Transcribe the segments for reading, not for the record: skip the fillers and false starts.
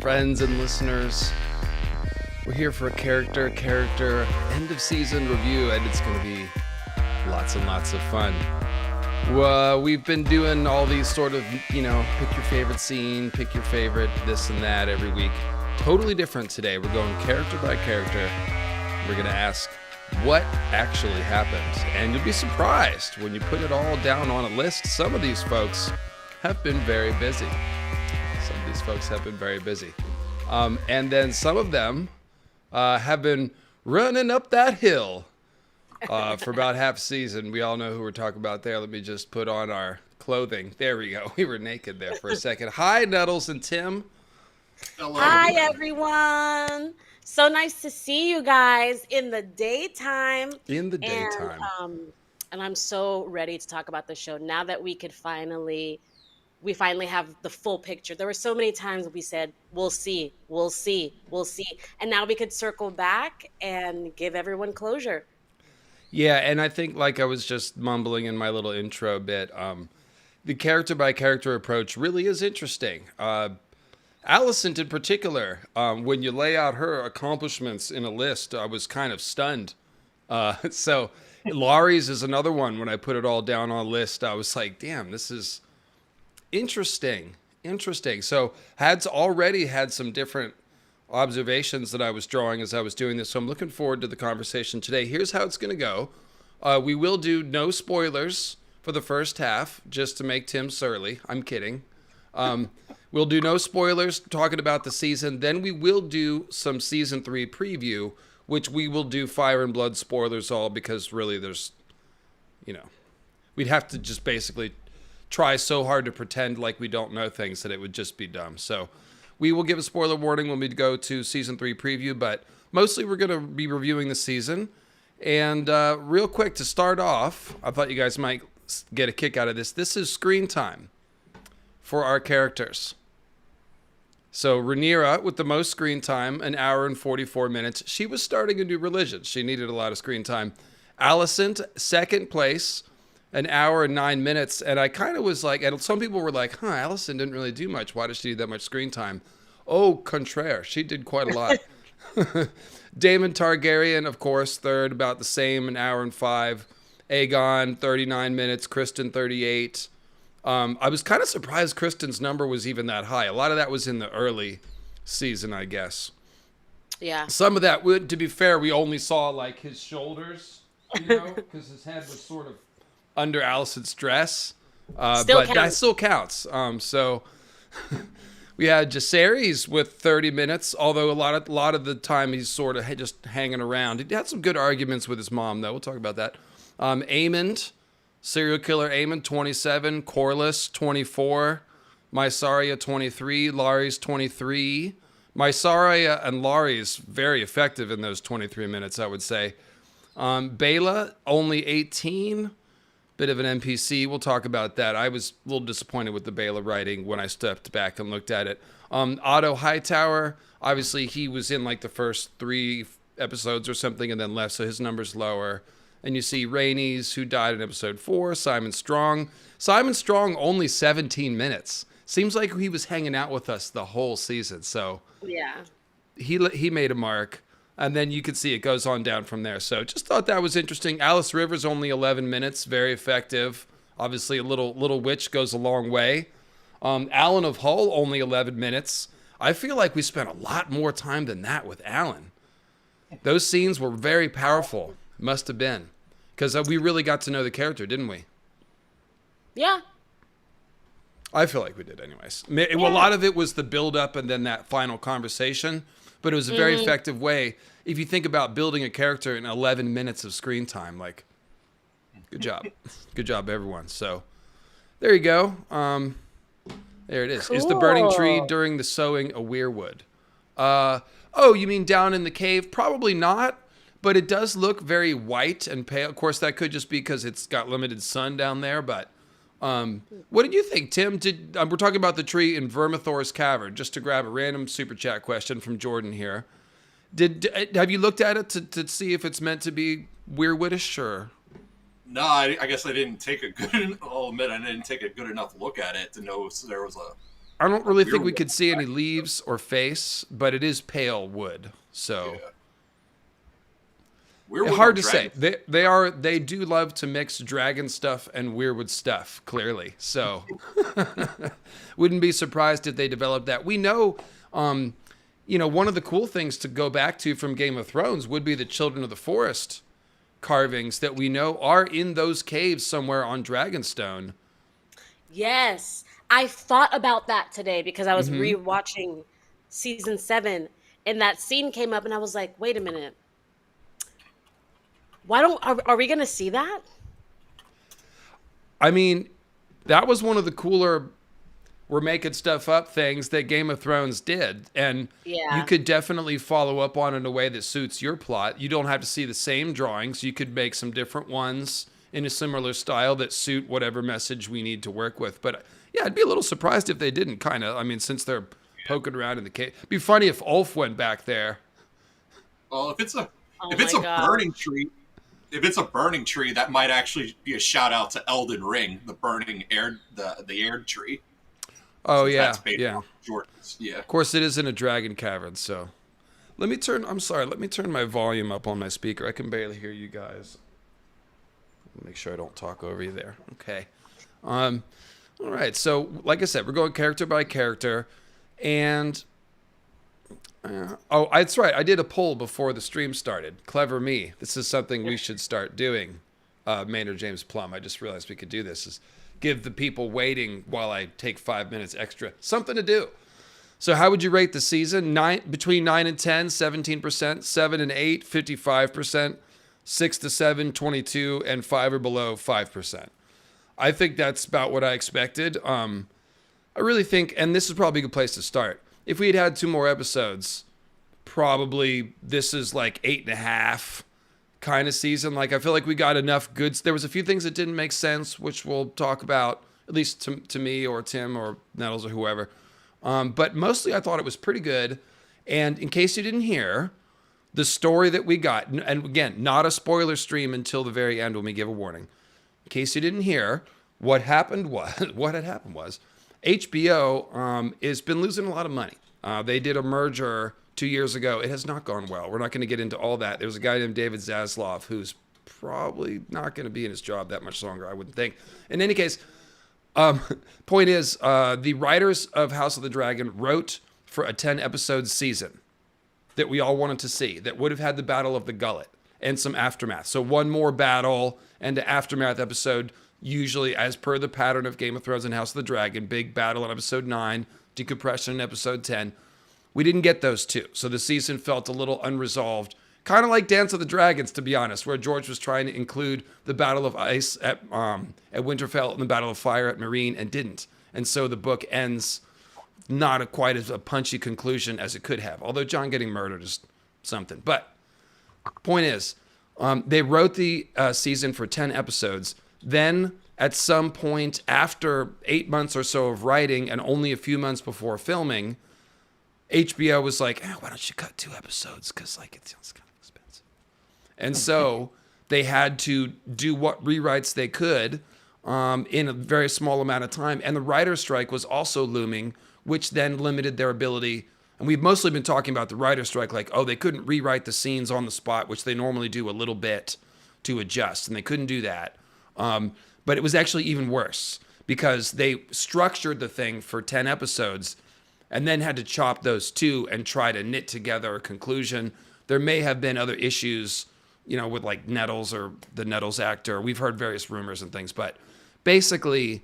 friends and listeners. We're here for a character end of season review, and it's going to be lots and lots of fun. We've been doing all these sort of, pick your favorite scene, pick your favorite this and that every week. Totally different today. We're going character by character. We're going to ask what actually happened. And you'll be surprised when you put it all down on a list. Some of these folks have been very busy. And then some of them have been running up that hill for about half season. We all know who we're talking about there. Let me just put on our clothing. There we go. We were naked there for a second. Hi, Nettles and Tim. Hello. Hi, everyone. So nice to see you guys in the daytime. And I'm so ready to talk about the show now that we finally have the full picture. There were so many times we said, we'll see. And now we could circle back and give everyone closure. Yeah, and I think, like I was just mumbling in my little intro bit, the character-by-character approach really is interesting. Alicent in particular, when you lay out her accomplishments in a list, I was kind of stunned. So Larys is another one. When I put it all down on a list, I was like, damn, this is interesting. So already had some different observations that I was drawing as I was doing this. So I'm looking forward to the conversation today. Here's how it's going to go. We will do no spoilers for the first half, just to make Tim surly. I'm kidding. We'll do no spoilers talking about the season. Then we will do some season 3 preview, which we will do Fire and Blood spoilers all, because really there's, we'd have to just basically try so hard to pretend like we don't know things that it would just be dumb. So we will give a spoiler warning when we go to season 3 preview, but mostly we're going to be reviewing the season. And real quick to start off, I thought you guys might get a kick out of this. This is screen time for our characters. So Rhaenyra, with the most screen time, 1 hour and 44 minutes. She was starting a new religion. She needed a lot of screen time. Alicent, second place, 1 hour and 9 minutes. And I kind of was like, and some people were like, Alicent didn't really do much. Why does she need that much screen time? Au contraire, she did quite a lot. Damon Targaryen, of course, third, about the same, 1 hour and 5. Aegon, 39 minutes. Kristen, 38. I was kind of surprised Kristen's number was even that high. A lot of that was in the early season, I guess. Yeah. Some of that, to be fair, we only saw like his shoulders, because his head was sort of under Alicent's dress. But that still counts. So we had Jacaerys with 30 minutes, although a lot of the time he's sort of just hanging around. He had some good arguments with his mom, though. We'll talk about that. Aemond. Serial killer Aemond, 27. Corlys, 24. Mysaria, 23. Larys, 23. Mysaria and Larys, very effective in those 23 minutes, I would say. Baela, only 18. Bit of an NPC. We'll talk about that. I was a little disappointed with the Baela writing when I stepped back and looked at it. Otto Hightower, obviously he was in like the first 3 episodes or something and then left, so his number's lower. And you see Rhaenys, who died in episode 4. Simon Strong, only 17 minutes. Seems like he was hanging out with us the whole season. So yeah, he made a mark. And then you can see it goes on down from there. So just thought that was interesting. Alice Rivers, only 11 minutes. Very effective. Obviously, a little witch goes a long way. Alan of Hull, only 11 minutes. I feel like we spent a lot more time than that with Alan. Those scenes were very powerful. Must have been. Because we really got to know the character, didn't we? Yeah. I feel like we did anyways. A lot of it was the build-up and then that final conversation. But it was a very effective way. If you think about building a character in 11 minutes of screen time, like, good job. Good job, everyone. So, there you go. There it is. Cool. Is the burning tree during the sowing a weirwood? You mean down in the cave? Probably not. But it does look very white and pale. Of course, that could just be because it's got limited sun down there. But what did you think, Tim? We're talking about the tree in Vermithor's Cavern. Just to grab a random super chat question from Jordan here. Have you looked at it to see if it's meant to be weirwoodish or? No, I guess I didn't take a good. I'll admit I didn't take a good enough look at it to know if there was a I don't really think we could see any leaves or face, but it is pale wood. So hard to say. They do love to mix dragon stuff and weirwood stuff, clearly. So wouldn't be surprised if they developed that. We know, one of the cool things to go back to from Game of Thrones would be the Children of the Forest carvings that we know are in those caves somewhere on Dragonstone. Yes. I thought about that today because I was rewatching season 7 and that scene came up and I was like, wait a minute. Are we going to see that? I mean, that was one of the cooler we're making stuff up things that Game of Thrones did. And you could definitely follow up on it in a way that suits your plot. You don't have to see the same drawings. You could make some different ones in a similar style that suit whatever message we need to work with. But yeah, I'd be a little surprised if they didn't, kind of. I mean, since they're poking around in the cave. It'd be funny if Ulf went back there. Well, if it's a burning tree, that might actually be a shout out to Elden Ring, the burning air, the Aird tree. Oh, yeah. Jordan's. Yeah. Of course, it is in a dragon cavern, so. Let me turn my volume up on my speaker. I can barely hear you guys. Make sure I don't talk over you there. Okay. All right, so like I said, we're going character by character, and that's right. I did a poll before the stream started. Clever me. This is something we should start doing. Maynard James Plum. I just realized we could do this. Is give the people waiting while I take 5 minutes extra something to do. So how would you rate the season? Between 9 and 10, 17%, 7 and 8, 55%, 6 to 7, 22, and 5 or below, 5%. I think that's about what I expected. I really think, and this is probably a good place to start. If we had 2 more episodes, probably this is like 8.5 kind of season. Like, I feel like we got enough goods. There was a few things that didn't make sense, which we'll talk about, at least to me or Tim or Nettles or whoever. But mostly I thought it was pretty good. And in case you didn't hear, the story that we got, and again, not a spoiler stream until the very end when we give a warning. In case you didn't hear, what had happened was HBO has been losing a lot of money. They did a merger 2 years ago. It has not gone well. We're not going to get into all that. There's a guy named David Zaslav who's probably not going to be in his job that much longer, I wouldn't think. In any case, point is, the writers of House of the Dragon wrote for a 10-episode season that we all wanted to see, that would have had the Battle of the Gullet and some aftermath. So one more battle and an aftermath episode, usually as per the pattern of Game of Thrones and House of the Dragon, big battle in episode 9, decompression in episode 10. We didn't get those 2, so the season felt a little unresolved. Kind of like Dance of the Dragons, to be honest, where George was trying to include the Battle of Ice at Winterfell and the Battle of Fire at Meereen and didn't. And so the book ends not quite as a punchy conclusion as it could have, although Jon getting murdered is something. But point is, they wrote the season for 10 episodes. Then at some point after 8 months or so of writing and only a few months before filming, HBO was like, why don't you cut 2 episodes? Because it sounds kind of expensive. And so they had to do what rewrites they could in a very small amount of time. And the writer's strike was also looming, which then limited their ability. And we've mostly been talking about the writer's strike, like, they couldn't rewrite the scenes on the spot, which they normally do a little bit to adjust. And they couldn't do that. But it was actually even worse because they structured the thing for 10 episodes and then had to chop those 2 and try to knit together a conclusion. There may have been other issues, with like Nettles or the Nettles actor. We've heard various rumors and things, but basically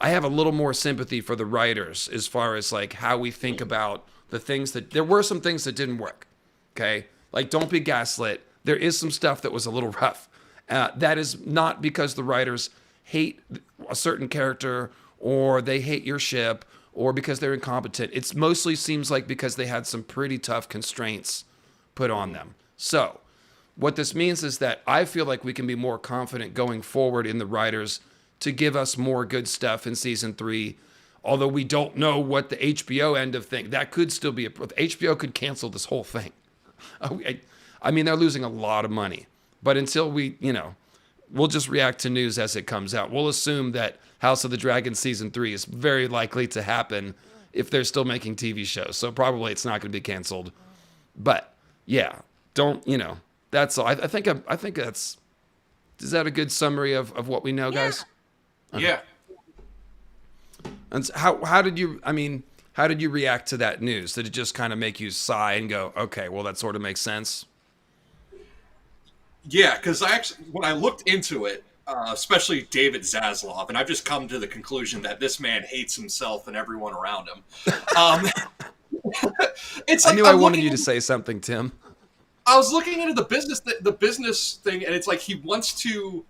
I have a little more sympathy for the writers as far as like how we think about the things there were some things that didn't work. Okay. Like, don't be gaslit. There is some stuff that was a little rough. That is not because the writers hate a certain character or they hate your ship or because they're incompetent. It mostly seems like because they had some pretty tough constraints put on them. So what this means is that I feel like we can be more confident going forward in the writers to give us more good stuff in season 3. Although we don't know what the HBO end of thing, that could still be HBO could cancel this whole thing. I mean, they're losing a lot of money, but until we'll just react to news as it comes out. We'll assume that House of the Dragon season 3 is very likely to happen if they're still making TV shows. So probably it's not going to be canceled. But yeah, don't, that's all. I think that's, is that a good summary of what we know, guys? Okay. Yeah. And so how did you react to that news? Did it just kind of make you sigh and go, okay, well, that sort of makes sense? Yeah, because when I looked into it, especially David Zaslav, and I've just come to the conclusion that this man hates himself and everyone around him. It's like, I knew I wanted you to say something, Tim. I was looking into the business thing, and it's like he wants to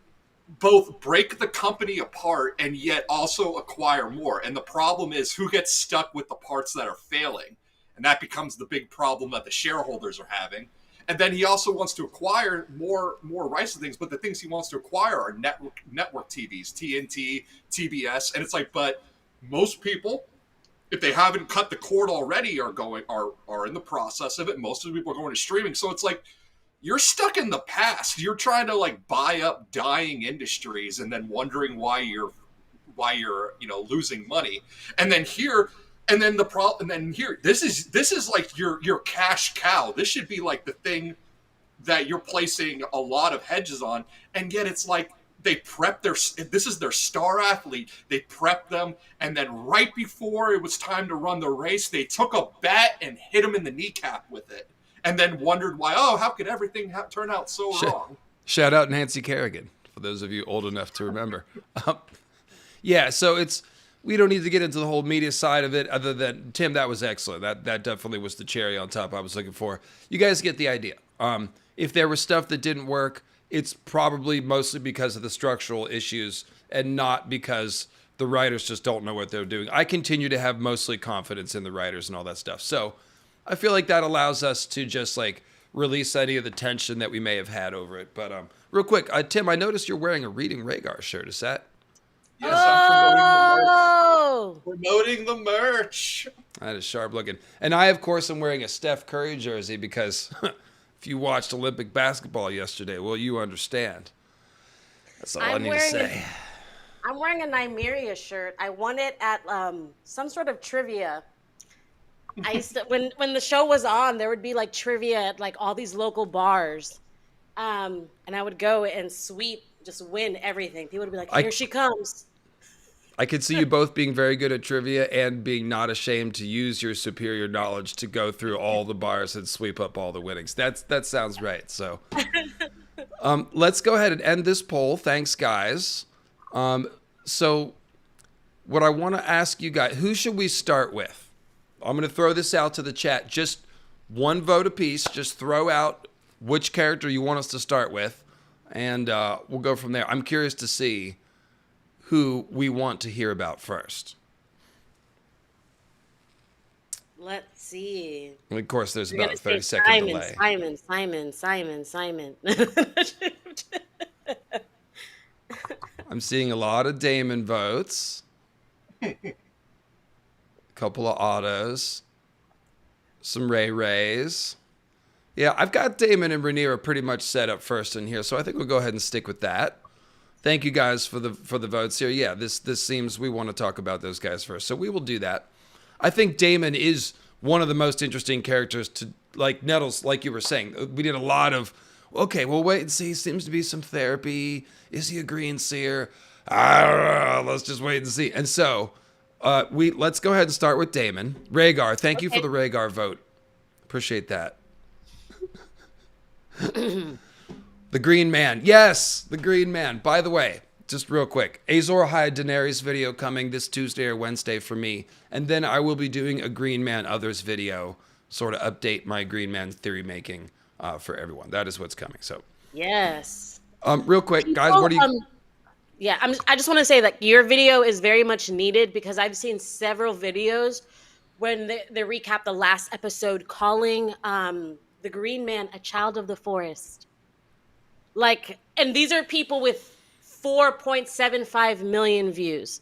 both break the company apart and yet also acquire more. And the problem is who gets stuck with the parts that are failing, and that becomes the big problem that the shareholders are having. And then he also wants to acquire more rights to things, but the things he wants to acquire are network TVs, TNT, TBS, and it's like, but most people, if they haven't cut the cord already, are in the process of it. Most of the people are going to streaming, so it's like you're stuck in the past. You're trying to like buy up dying industries, and then wondering why you're losing money, and then here. And then this is like your cash cow. This should be like the thing that you're placing a lot of hedges on, and yet it's like they prep this is their star athlete. They prep them, and then right before it was time to run the race, they took a bat and hit him in the kneecap with it, and then wondered why. Oh, how could everything turn out so wrong? Shout out Nancy Kerrigan for those of you old enough to remember. Yeah, so we don't need to get into the whole media side of it other than, Tim, that was excellent. That definitely was the cherry on top I was looking for. You guys get the idea. If there was stuff that didn't work, it's probably mostly because of the structural issues and not because the writers just don't know what they're doing. I continue to have mostly confidence in the writers and all that stuff. So I feel like that allows us to just like release any of the tension that we may have had over it. But real quick, Tim, I noticed you're wearing a Reading Rhaegar shirt. Is that? Yes, I'm promoting the merch. That is sharp looking. And I, of course, am wearing a Steph Curry jersey because if you watched Olympic basketball yesterday, well, you understand. That's all I need to say. I'm wearing a Nymeria shirt. I won it at some sort of trivia. I used to, when the show was on, there would be like trivia at like all these local bars. And I would go and just win everything. People would be like, here she comes. I could see you both being very good at trivia and being not ashamed to use your superior knowledge to go through all the bars and sweep up all the winnings. That sounds right. So let's go ahead and end this poll. Thanks, guys. So what I want to ask you guys, who should we start with? I'm going to throw this out to the chat. Just one vote apiece. Just throw out which character you want us to start with, and we'll go from there. I'm curious to see who we want to hear about first. Let's see. And of course, there's about a 30-second delay. Simon. I'm seeing a lot of Damon votes. A couple of Ottos. Some Rays. Yeah, I've got Damon and Rhaenyra pretty much set up first in here, so I think we'll go ahead and stick with that. Thank you guys for the votes here. Yeah, this seems we want to talk about those guys first, so we will do that. I think Damon is one of the most interesting characters to, like Nettles, like you were saying. We did a lot of, okay, we'll wait and see. Seems to be some therapy. Is he a green seer? I don't know. Let's just wait and see. And so let's go ahead and start with Damon. Rhaegar, thank you for the Rhaegar vote. Appreciate that. The Green Man. Yes, the Green Man. By the way, just real quick, Azor Ahai Daenerys video coming this Tuesday or Wednesday for me. And then I will be doing a Green Man Others video, sort of update my Green Man theory making for everyone. That is what's coming. So yes. Real quick, guys, what do you... Yeah, I just want to say that your video is very much needed because I've seen several videos when they recap the last episode calling the Green Man a child of the forest. Like, and these are people with 4.75 million views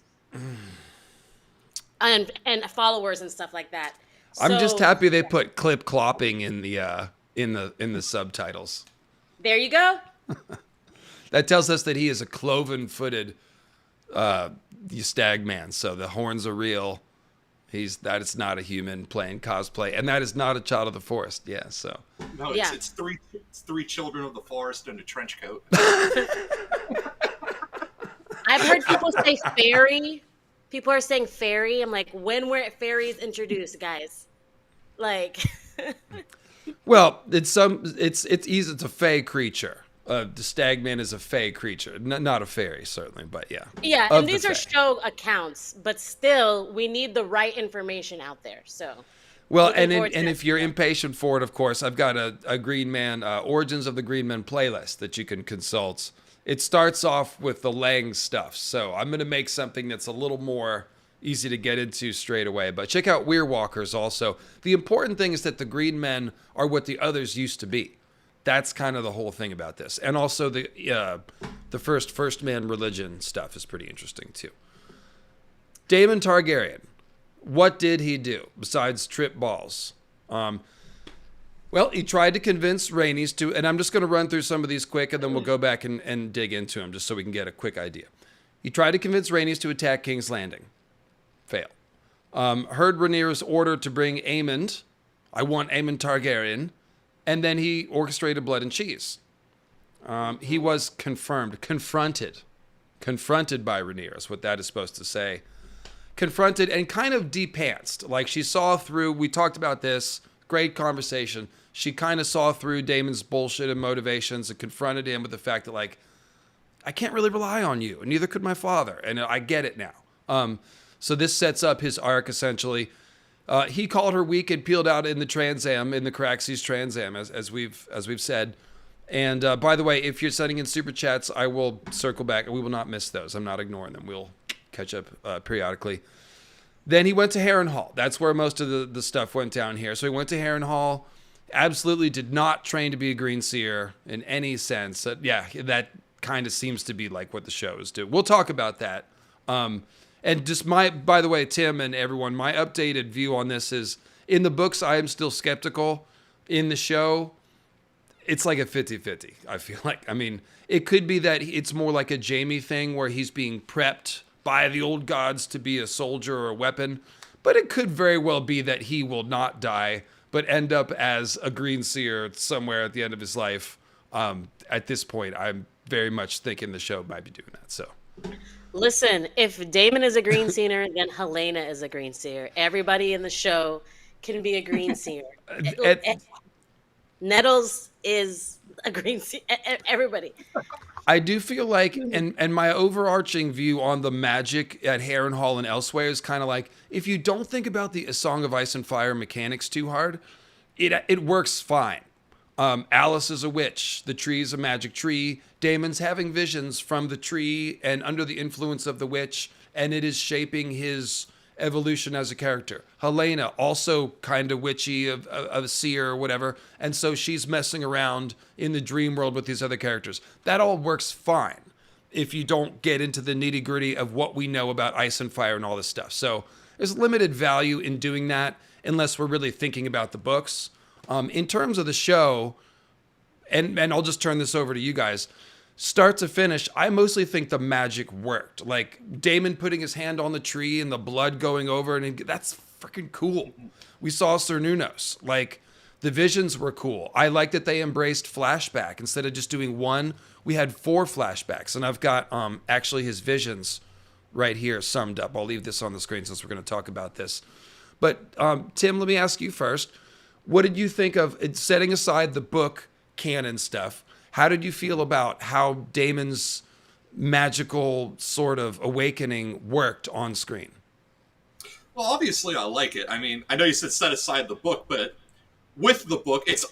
and followers and stuff like that. I'm just happy they put clip clopping in the subtitles. There you go. That tells us that he is a cloven-footed stag man. So the horns are real, That is not a human playing cosplay, and that is not a child of the forest. Yeah, so No, Yeah. it's three children of the forest in a trench coat. I've heard people say fairy. People are saying fairy. I'm like, when were fairies introduced, guys? Like, well, it's easy. It's a fey creature. The stagman is a fey creature, not a fairy, certainly, but yeah. yeah, Of and the these are fae. show accounts, but still, we need the right information out there. So, Well, looking and forward to if that. you're impatient for it, of course, I've got a Green Man Origins of the Green Man playlist that you can consult. It starts off with the Lang stuff, so I'm going to make something that's a little more easy to get into straight away. But check out Weir Walkers also. The important thing is that the Green Men are what the others used to be. That's kind of the whole thing about this, and also the first man religion stuff is pretty interesting too. Damon Targaryen. What did he do besides trip balls? Well, he tried to convince Rhaenys to, and I'm just going to run through some of these quick, and then we'll go back and dig into them just so we can get a quick idea. He tried to convince Rhaenys to attack King's Landing. Fail. Heard Rhaenyra's order to bring Aemond. I want Aemond Targaryen. And then he orchestrated blood and cheese. He was confronted by Rhaenyra is what that is supposed to say. Confronted and kind of de-pantsed. Like she saw through, we talked about this, great conversation. She kind of saw through Damon's bullshit and motivations and confronted him with the fact that, like, I can't really rely on you, and neither could my father, and I get it now. So this sets up his arc, essentially. He called her weak and peeled out in the Trans Am, in the Caraxes Trans Am, as we've said. And by the way, if you're sending in super chats, I will circle back. We will not miss those. I'm not ignoring them. We'll catch up periodically. Then he went to Harrenhal. That's where most of the stuff went down here. So he went to Harrenhal. Absolutely did not train to be a Green Seer in any sense. That kind of seems to be like what the shows do. We'll talk about that. And just by the way, Tim and everyone, my updated view on this is, in the books, I am still skeptical. In the show, it's like a 50-50, I feel like. I mean, it could be that it's more like a Jaime thing where he's being prepped by the old gods to be a soldier or a weapon. But it could very well be that he will not die, but end up as a Green Seer somewhere at the end of his life. At this point, I'm very much thinking the show might be doing that. So, Listen, if Damon is a green seer, then Helaena is a green seer. Everybody in the show can be a green seer. Nettles is a green seer. Everybody. I do feel like, and my overarching view on the magic at Harrenhal and elsewhere is kind of like, if you don't think about the A Song of Ice and Fire mechanics too hard, it works fine. Alys is a witch. The tree is a magic tree. Damon's having visions from the tree and under the influence of the witch, and it is shaping his evolution as a character. Helaena, also kind of witchy, of a seer or whatever, and so she's messing around in the dream world with these other characters. That all works fine if you don't get into the nitty-gritty of what we know about ice and fire and all this stuff. So there's limited value in doing that unless we're really thinking about the books. In terms of the show, and I'll just turn this over to you guys, start to finish, I mostly think the magic worked. Like Damon putting his hand on the tree and the blood going over, and that's freaking cool. We saw Sir Nunos. Like, the visions were cool. I like that they embraced flashback. Instead of just doing one, we had 4 flashbacks. And I've got actually his visions right here summed up. I'll leave this on the screen since we're going to talk about this. But Tim, let me ask you first. What did you think of, setting aside the book canon stuff, how did you feel about how Damon's magical sort of awakening worked on screen? Well, obviously, I like it. I mean, I know you said set aside the book, but with the book, it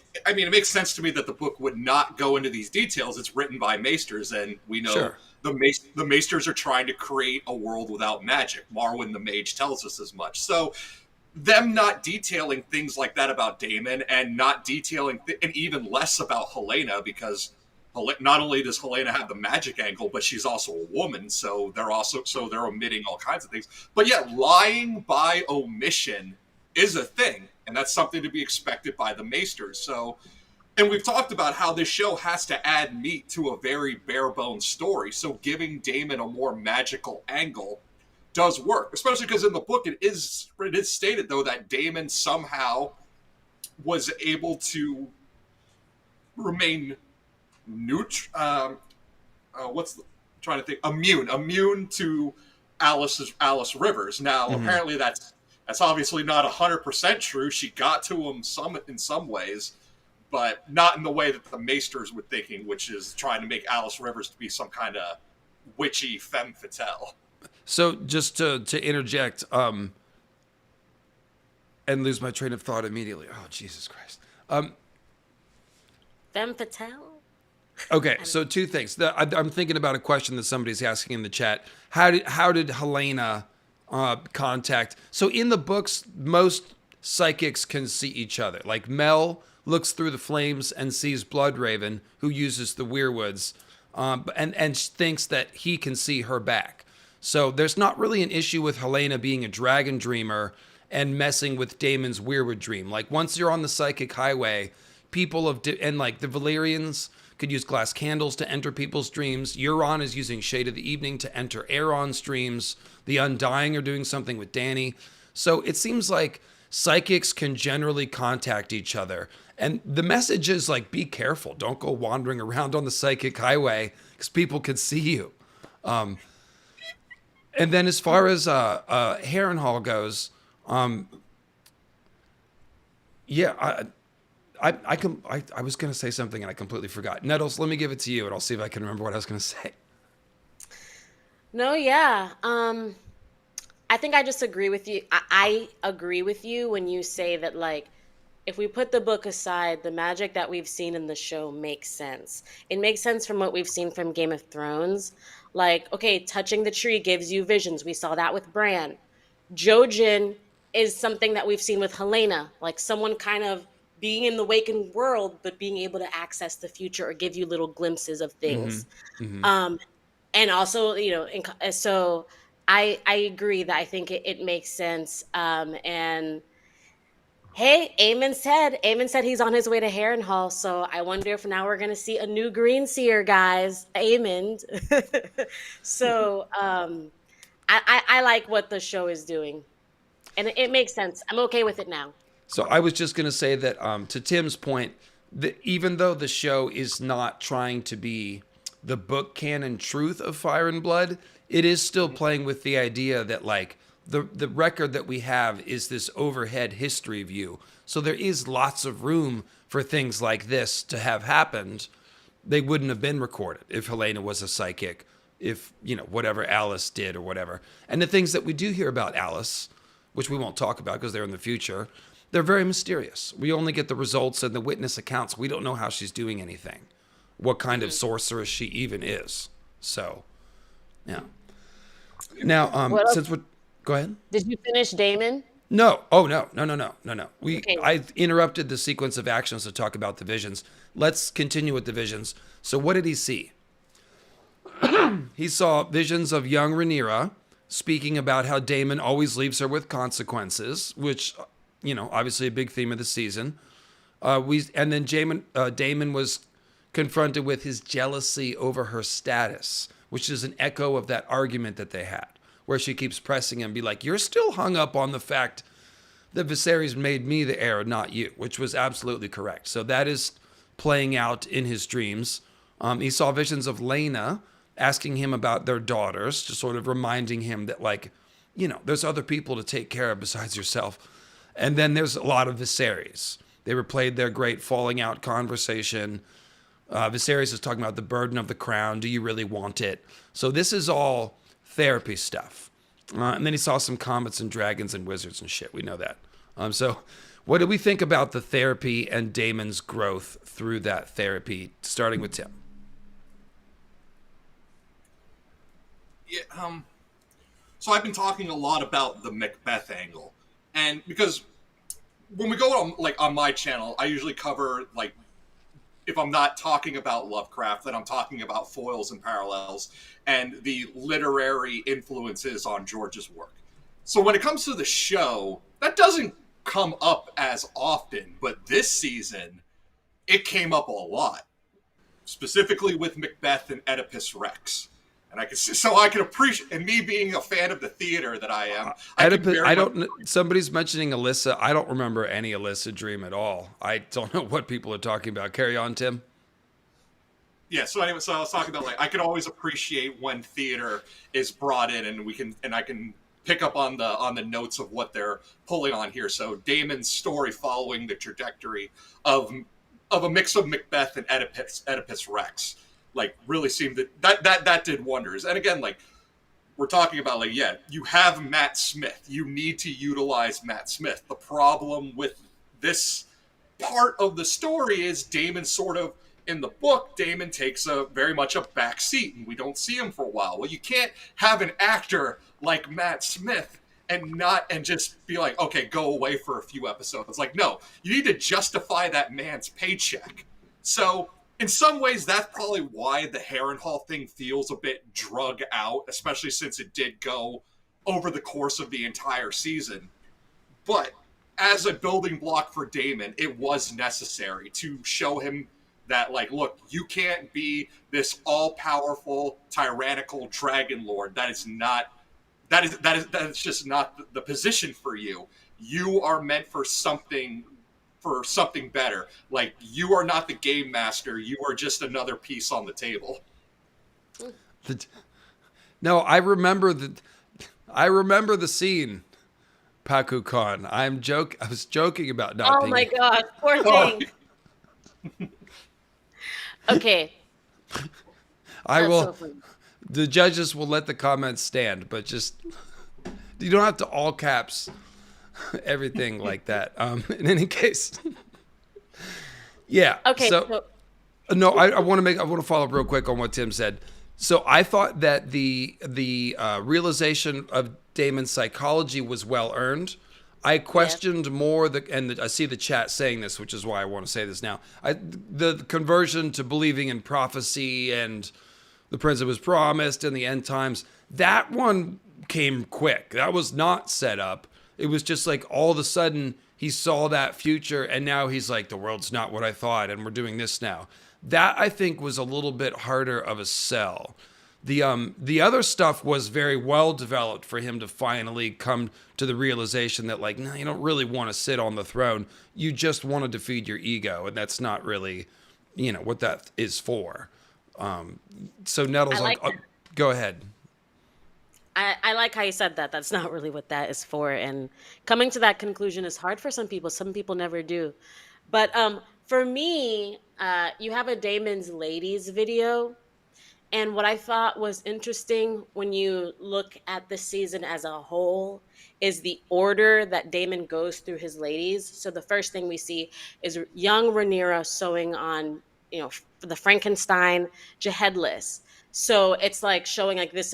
makes sense to me that the book would not go into these details. It's written by maesters, and we know Sure. the maesters are trying to create a world without magic. Marwyn the Mage tells us as much. So them not detailing things like that about Damon, and not detailing and even less about Helaena, because not only does Helaena have the magic angle, but she's also a woman, so they're omitting all kinds of things. But yet, lying by omission is a thing, and that's something to be expected by the maesters. So, and we've talked about how this show has to add meat to a very bare bones story. So, giving Damon a more magical angle does work, especially because in the book it is stated though that Damon somehow was able to remain neutral. What's the, I'm trying to think? Immune to Alice Rivers. Now, apparently that's obviously not 100% true. She got to him in some ways, but not in the way that the Maesters were thinking, which is trying to make Alice Rivers to be some kind of witchy femme fatale. So just to interject, and lose my train of thought immediately. Oh, Jesus Christ. Femme fatale? Okay, so two things. I'm thinking about a question that somebody's asking in the chat. How did Helaena contact? So in the books, most psychics can see each other. Like Mel looks through the flames and sees Bloodraven, who uses the weirwoods, and thinks that he can see her back. So there's not really an issue with Helaena being a dragon dreamer and messing with Daemon's weirwood dream. Like once you're on the psychic highway, people and like the Valyrians could use glass candles to enter people's dreams. Euron is using Shade of the Evening to enter Aeron's dreams. The Undying are doing something with Dany. So it seems like psychics can generally contact each other. And the message is like, be careful. Don't go wandering around on the psychic highway because people can see you. And then as far as Harrenhal goes, I was going to say something and I completely forgot. Nettles, let me give it to you and I'll see if I can remember what I was going to say. No, yeah. I think I just agree with you. I agree with you when you say that, like, if we put the book aside, the magic that we've seen in the show makes sense. It makes sense from what we've seen from Game of Thrones. Like, okay, touching the tree gives you visions. We saw that with Bran. Jojen is something that we've seen with Helaena, like someone kind of being in the waking world, but being able to access the future or give you little glimpses of things. And also, so I agree that I think it makes sense. And hey, Aemond said he's on his way to Harrenhal. So I wonder if now we're going to see a new Green Seer, guys, Aemond. So I like what the show is doing. And it makes sense. I'm okay with it now. So I was just going to say that to Tim's point, that even though the show is not trying to be the book canon truth of Fire and Blood, it is still playing with the idea that like the record that we have is this overhead history view. So there is lots of room for things like this to have happened. They wouldn't have been recorded if Helaena was a psychic, if, whatever Alys did or whatever. And the things that we do hear about Alys, which we won't talk about because they're in the future, they're very mysterious. We only get the results and the witness accounts. We don't know how she's doing anything, what kind of sorceress she even is. So, yeah. Now, go ahead. Did you finish Damon? No. Oh, no. Okay. I interrupted the sequence of actions to talk about the visions. Let's continue with the visions. So what did he see? He saw visions of young Rhaenyra speaking about how Damon always leaves her with consequences, which, obviously a big theme of the season. And then Damon was confronted with his jealousy over her status, which is an echo of that argument that they had, where she keeps pressing him, be like, you're still hung up on the fact that Viserys made me the heir, not you, which was absolutely correct. So that is playing out in his dreams. He saw visions of Lena asking him about their daughters, just sort of reminding him that, like, there's other people to take care of besides yourself. And then there's a lot of Viserys. They replayed their great falling out conversation. Viserys is talking about the burden of the crown. Do you really want it? So this is all therapy stuff. And then he saw some comets and dragons and wizards and shit. We know that. So what do we think about the therapy and Damon's growth through that therapy, starting with Tim? Yeah, so I've been talking a lot about the Macbeth angle. And because when we go on my channel, I usually cover, like, if I'm not talking about Lovecraft, then I'm talking about foils and parallels and the literary influences on George's work. So when it comes to the show, that doesn't come up as often, but this season, it came up a lot. Specifically with Macbeth and Oedipus Rex. And I can appreciate, and me being a fan of the theater that I am, I don't. Somebody's mentioning Alyssa. I don't remember any Alyssa dream at all. I don't know what people are talking about. Carry on, Tim. Yeah. So anyway, so I was talking about like I can always appreciate when theater is brought in, and I can pick up on the notes of what they're pulling on here. So Damon's story following the trajectory of a mix of Macbeth and Oedipus Rex. Like really seemed that did wonders. And again, like we're talking about, like, yeah, you have Matt Smith. You need to utilize Matt Smith. The problem with this part of the story is Damon sort of in the book, Damon takes a very much a back seat and we don't see him for a while. Well, you can't have an actor like Matt Smith and just be like, okay, go away for a few episodes. It's like, no, you need to justify that man's paycheck. So in some ways, that's probably why the Harrenhal thing feels a bit drug out, especially since it did go over the course of the entire season. But as a building block for Damon, it was necessary to show him that, like, look, you can't be this all-powerful, tyrannical dragon lord. That is just not the position for you. You are meant for something better. Like, you are not the game master. You are just another piece on the table. No, I remember the scene, Paku Khan. I was joking about not being... Oh my god, poor thing. Okay. I will... So the judges will let the comments stand, but just... You don't have to all caps everything like that. In any case... Yeah. Okay. So no, I want to follow up real quick on what Tim said. So I thought that the realization of Damon's psychology was well earned. I questioned more and I see the chat saying this, which is why I want to say this now. The conversion to believing in prophecy and the prince was promised and the end times. That one came quick. That was not set up. It was just like all of a sudden he saw that future and now he's like, the world's not what I thought and we're doing this now. That, I think, was a little bit harder of a sell. The other stuff was very well developed for him to finally come to the realization that, like, no, you don't really want to sit on the throne. You just want to defeat your ego, and that's not really, what that is for. So Nettles, go ahead. I like how you said that. That's not really what that is for. And coming to that conclusion is hard for some people. Some people never do. But for me, you have a Damon's Ladies video. And what I thought was interesting when you look at the season as a whole is the order that Damon goes through his ladies. So the first thing we see is young Rhaenyra sewing on, the Frankenstein Jaheadless. So it's like showing like this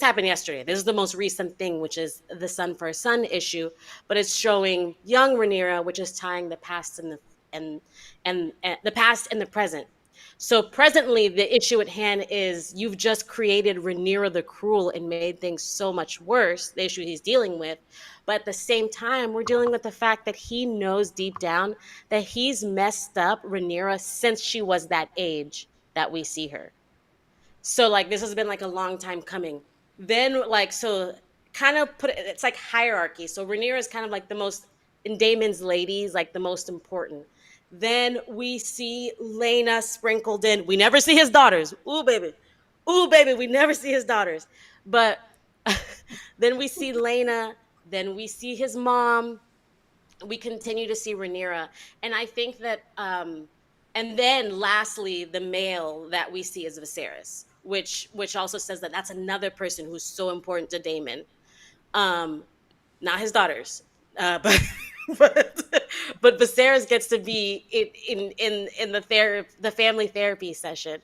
happened yesterday. This is the most recent thing, which is the Son for a Son issue. But it's showing young Rhaenyra, which is tying the past and the past and the present. So presently, the issue at hand is you've just created Rhaenyra the Cruel and made things so much worse, the issue he's dealing with. But at the same time, we're dealing with the fact that he knows deep down that he's messed up Rhaenyra since she was that age that we see her. So, like, this has been, like, a long time coming. Then, like, so kind of it's like hierarchy. So Rhaenyra is kind of like the most, in Damon's Ladies, like the most important. Then we see Lena sprinkled in. We never see his daughters. Ooh, baby. We never see his daughters. But then we see Lena. Then we see his mom. We continue to see Rhaenyra. And I think that, and then lastly, the male that we see is Viserys, which also says that that's another person who's so important to Damon. Not his daughters, but Viserys gets to be in the family therapy session.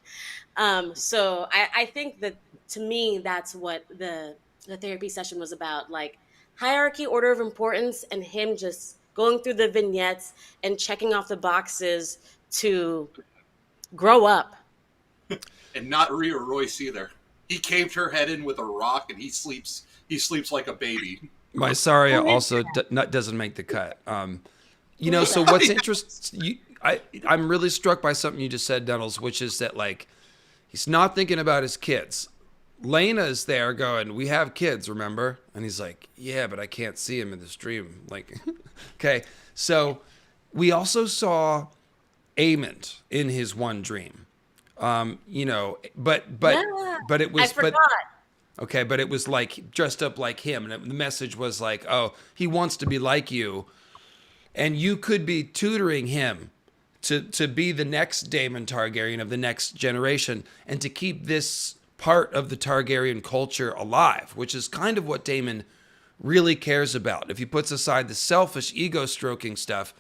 So I think that, to me, that's what the therapy session was about, like hierarchy, order of importance, and him just going through the vignettes and checking off the boxes to grow up. And not Rhea Royce either. He caved her head in with a rock, and he sleeps like a baby. Mysaria also doesn't make the cut. So what's interesting, I'm really struck by something you just said, Nettles, which is that, like, he's not thinking about his kids. Lena's there going, we have kids, remember? And he's like, yeah, but I can't see him in this dream. Like, okay. So we also saw Aemond in his one dream. You know, but Yeah. it was I forgot. okay, but it was like dressed up like him, and the message was like, oh, he wants to be like you, and you could be tutoring him to be the next Damon Targaryen of the next generation, and to keep this part of the Targaryen culture alive, which is kind of what Damon really cares about. If he puts aside the selfish ego stroking stuff,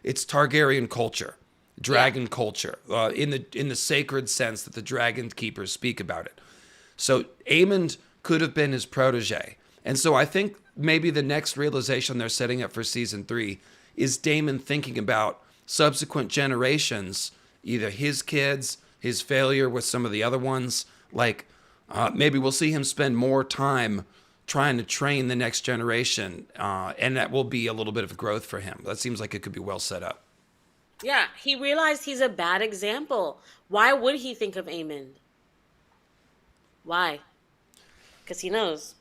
it's Targaryen culture, dragon culture, in the sacred sense that the dragon keepers speak about it. So Aemond could have been his protege. And so I think maybe the next realization they're setting up for season 3 is Daemon thinking about subsequent generations, either his kids, his failure with some of the other ones. Like maybe we'll see him spend more time trying to train the next generation, and that will be a little bit of growth for him. That seems like it could be well set up. Yeah, he realized he's a bad example. Why would he think of Aemond? Why? Because he knows.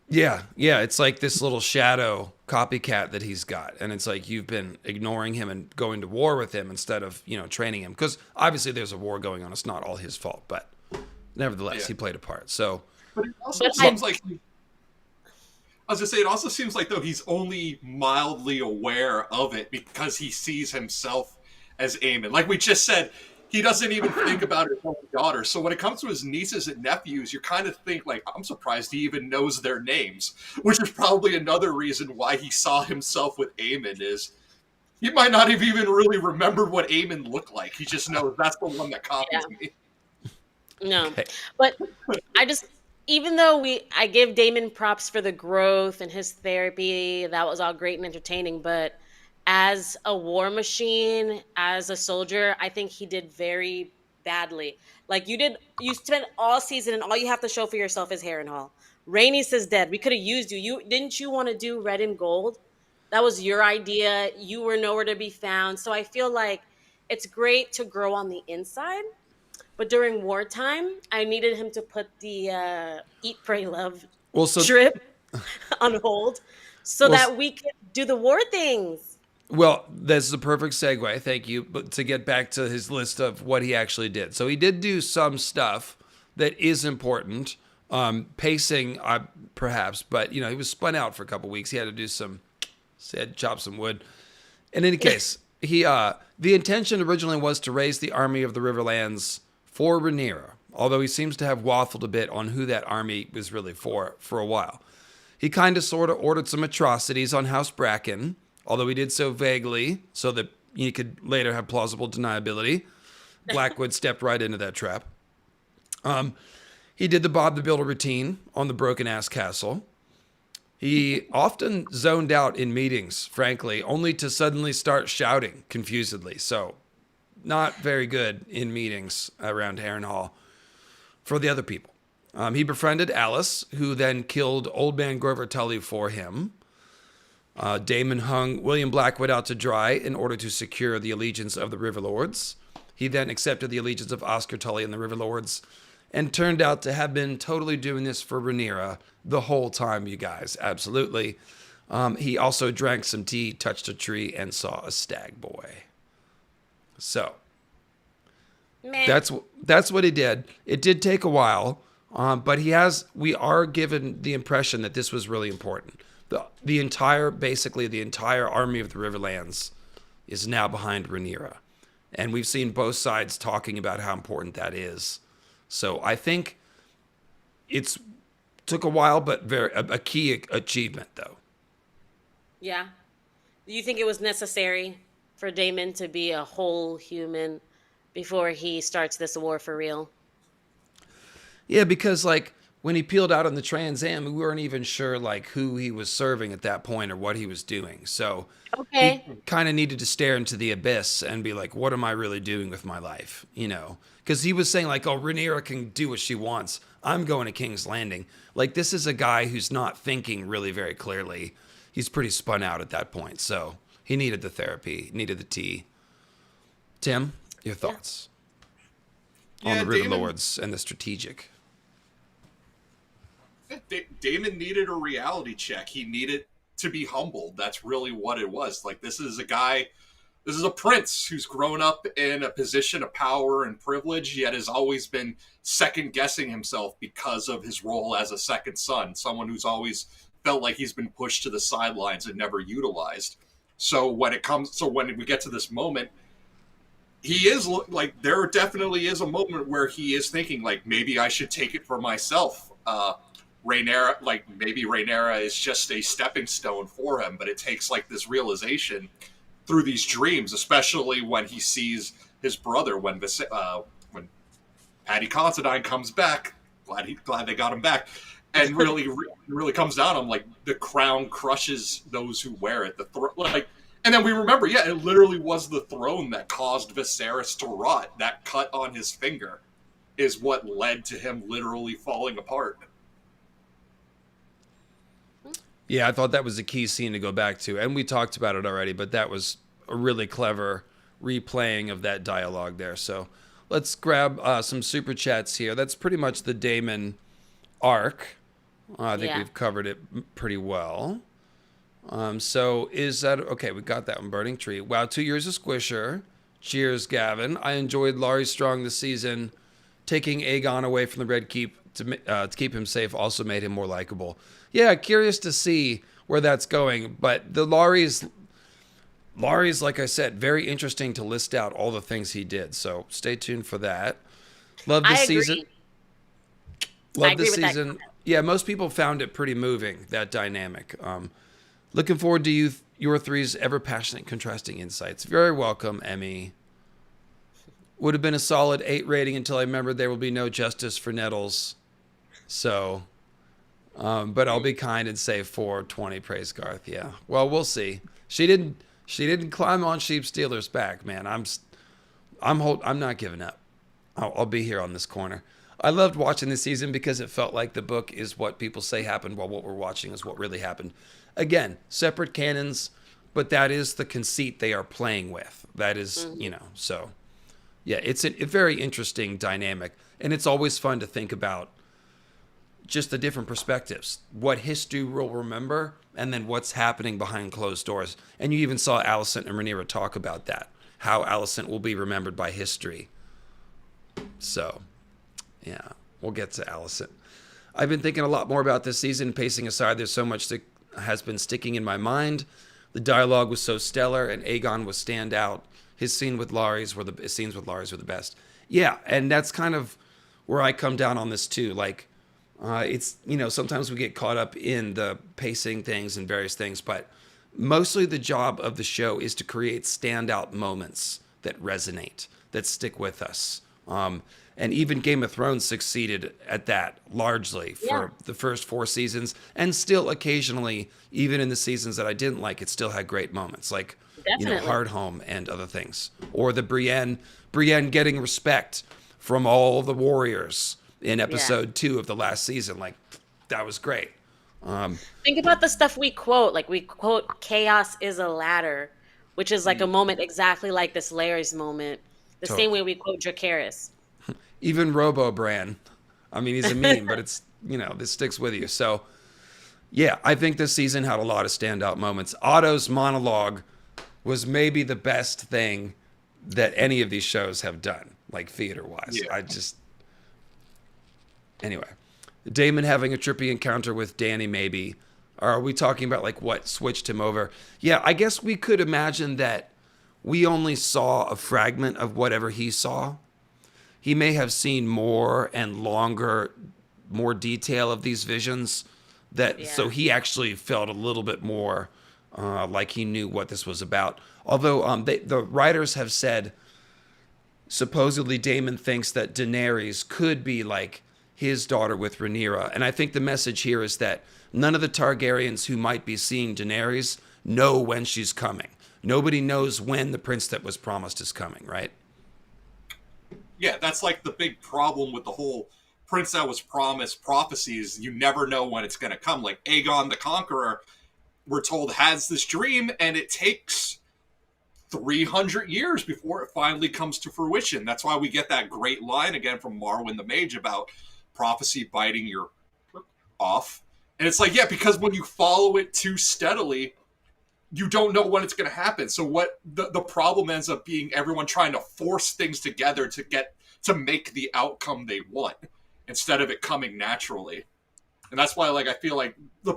Yeah, it's like this little shadow copycat that he's got, and it's like you've been ignoring him and going to war with him instead of training him, because obviously there's a war going on. It's not all his fault, but nevertheless, he played a part. So, but it also seems like I was gonna say, it also seems like though he's only mildly aware of it because he sees himself as Aemon. Like we just said, he doesn't even think about his own daughter. So when it comes to his nieces and nephews, you kind of think like, I'm surprised he even knows their names, which is probably another reason why he saw himself with Aemon. Is he might not have even really remembered what Aemon looked like. He just knows that's the one that copies me. No, but I just, even though I give Damon props for the growth and his therapy, that was all great and entertaining, but as a war machine, as a soldier, I think he did very badly. Like you spent all season and all you have to show for yourself is Harrenhal. Rhaenys is dead. We could have used you. Didn't you want to do red and gold? That was your idea. You were nowhere to be found. So I feel like it's great to grow on the inside. But during wartime, I needed him to put the Eat, Pray, Love trip on hold so that we could do the war things. Well, that's the perfect segue. Thank you. But to get back to his list of what he actually did. So he did do some stuff that is important. Pacing, perhaps. But, he was spun out for a couple weeks. He had to chop some wood. In any case, the intention originally was to raise the army of the Riverlands for Rhaenyra, although he seems to have waffled a bit on who that army was really for a while. He kind of sort of ordered some atrocities on House Bracken, although he did so vaguely so that he could later have plausible deniability. Blackwood stepped right into that trap. He did the Bob the Builder routine on the broken-ass castle. He often zoned out in meetings, frankly, only to suddenly start shouting confusedly. So, not very good in meetings around Harrenhal for the other people. He befriended Alys, who then killed Old Man Grover Tully for him. Damon hung William Blackwood out to dry in order to secure the allegiance of the Riverlords. He then accepted the allegiance of Oscar Tully and the Riverlords, and turned out to have been totally doing this for Rhaenyra the whole time, you guys. Absolutely. He also drank some tea, touched a tree, and saw a stag boy. So, that's what he did. It did take a while, but we are given the impression that this was really important. The entire army of the Riverlands is now behind Rhaenyra. And we've seen both sides talking about how important that is. So I think it's took a while, but a key achievement, though. Yeah. Do you think it was necessary for Damon to be a whole human before he starts this war for real? Yeah, because when he peeled out on the Trans Am, we weren't even sure who he was serving at that point or what he was doing. So he kind of needed to stare into the abyss and be like, what am I really doing with my life? Because he was saying Rhaenyra can do what she wants. I'm going to King's Landing. This is a guy who's not thinking really very clearly. He's pretty spun out at that point. So he needed the therapy, needed the tea. Tim, your thoughts on the Riverlords and the strategic? Damon needed a reality check. He needed to be humbled. That's really what it was. Like, this is a prince who's grown up in a position of power and privilege, yet has always been second guessing himself because of his role as a second son, someone who's always felt like he's been pushed to the sidelines and never utilized. So when we get to this moment, he is like, there definitely is a moment where he is thinking like, maybe I should take it for myself. Rhaenyra, like maybe Rhaenyra is just a stepping stone for him, but it takes like this realization through these dreams, especially when he sees his brother when Paddy Considine comes back. Glad they got him back, and really comes down on him like the crown crushes those who wear it. And then we remember, yeah, it literally was the throne that caused Viserys to rot. That cut on his finger is what led to him literally falling apart. Yeah, I thought that was a key scene to go back to, and we talked about it already, but that was a really clever replaying of that dialogue there. So let's grab some super chats here. That's pretty much the Damon arc. I think we've covered it pretty well. So is that okay? We got that one. Burning Tree. Wow, 2 years of Squisher. Cheers, Gavin. I enjoyed Larry Strong this season. Taking Aegon away from the Red Keep to keep him safe also made him more likable. Yeah, curious to see where that's going. But the Larys, like I said, very interesting to list out all the things he did. So stay tuned for that. Love this season. Love this season. Yeah, most people found it pretty moving, that dynamic. Looking forward to your three's ever passionate contrasting insights. Very welcome, Emmy. Would have been a solid 8 rating until I remembered there will be no justice for Nettles. So, but I'll be kind and say 420. Praise Garth. Yeah. Well, we'll see. She didn't climb on Sheep Stealer's back, man. I'm not giving up. I'll be here on this corner. I loved watching this season because it felt like the book is what people say happened, while what we're watching is what really happened. Again, separate canons, but that is the conceit they are playing with. That is, so yeah, it's a very interesting dynamic, and it's always fun to think about just the different perspectives, what history will remember, and then what's happening behind closed doors. And you even saw Alicent and Rhaenyra talk about that, how Alicent will be remembered by history. So, yeah, we'll get to Alicent. I've been thinking a lot more about this season. Pacing aside, there's so much that has been sticking in my mind. The dialogue was so stellar, and Aegon was standout. His scenes with Larys were the best. Yeah, and that's kind of where I come down on this too. Like, it's, sometimes we get caught up in the pacing things and various things, but mostly the job of the show is to create standout moments that resonate, that stick with us. And even Game of Thrones succeeded at that largely for the first 4 seasons, and still occasionally, even in the seasons that I didn't like, it still had great moments, like Hardhome and other things, or the Brienne getting respect from all the warriors in episode 2 of the last season. Like, that was great. Think about the stuff we quote. Like, we quote "Chaos is a ladder," which is like a moment exactly like this Larry's moment. The same way we quote Jacaerys. Even Robo Bran. I mean, he's a meme, but it's, this sticks with you. So, yeah, I think this season had a lot of standout moments. Otto's monologue was maybe the best thing that any of these shows have done, like theater-wise. Yeah. Anyway, Damon having a trippy encounter with Dany, maybe. Are we talking about, like, what switched him over? Yeah, I guess we could imagine that we only saw a fragment of whatever he saw. He may have seen more and longer, more detail of these visions. So he actually felt a little bit more like he knew what this was about. Although the writers have said, supposedly Damon thinks that Daenerys could be like his daughter with Rhaenyra. And I think the message here is that none of the Targaryens who might be seeing Daenerys know when she's coming. Nobody knows when the prince that was promised is coming, right? Yeah, that's like the big problem with the whole prince that was promised prophecies. You never know when it's going to come. Like Aegon the Conqueror, we're told, has this dream, and it takes 300 years before it finally comes to fruition. That's why we get that great line again from Marwyn the Mage about prophecy biting your off. And it's like, yeah, because when you follow it too steadily, you don't know when it's going to happen. So what the problem ends up being everyone trying to force things together to make the outcome they want instead of it coming naturally. And that's why, like, I feel like the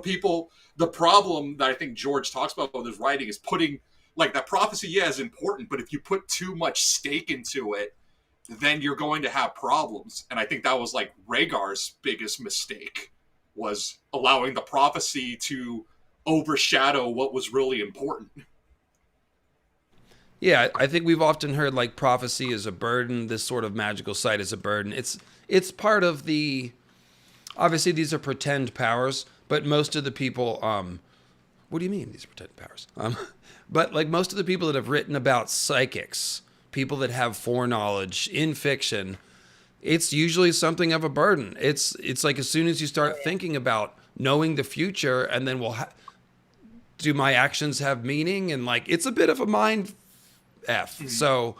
problem that I think George talks about with his writing is putting, like, that prophecy, yeah, is important, but if you put too much stake into it, then you're going to have problems. And I think that was, like, Rhaegar's biggest mistake, was allowing the prophecy to overshadow what was really important. Yeah, I think we've often heard like prophecy is a burden. This sort of magical site is a burden. It's part of the. Obviously, these are pretend powers, but most of the people. What do you mean these are pretend powers? But like most of the people that have written about psychics, people that have foreknowledge in fiction, it's usually something of a burden. It's like as soon as you start thinking about knowing the future, and then do my actions have meaning? And like it's a bit of a mind F. So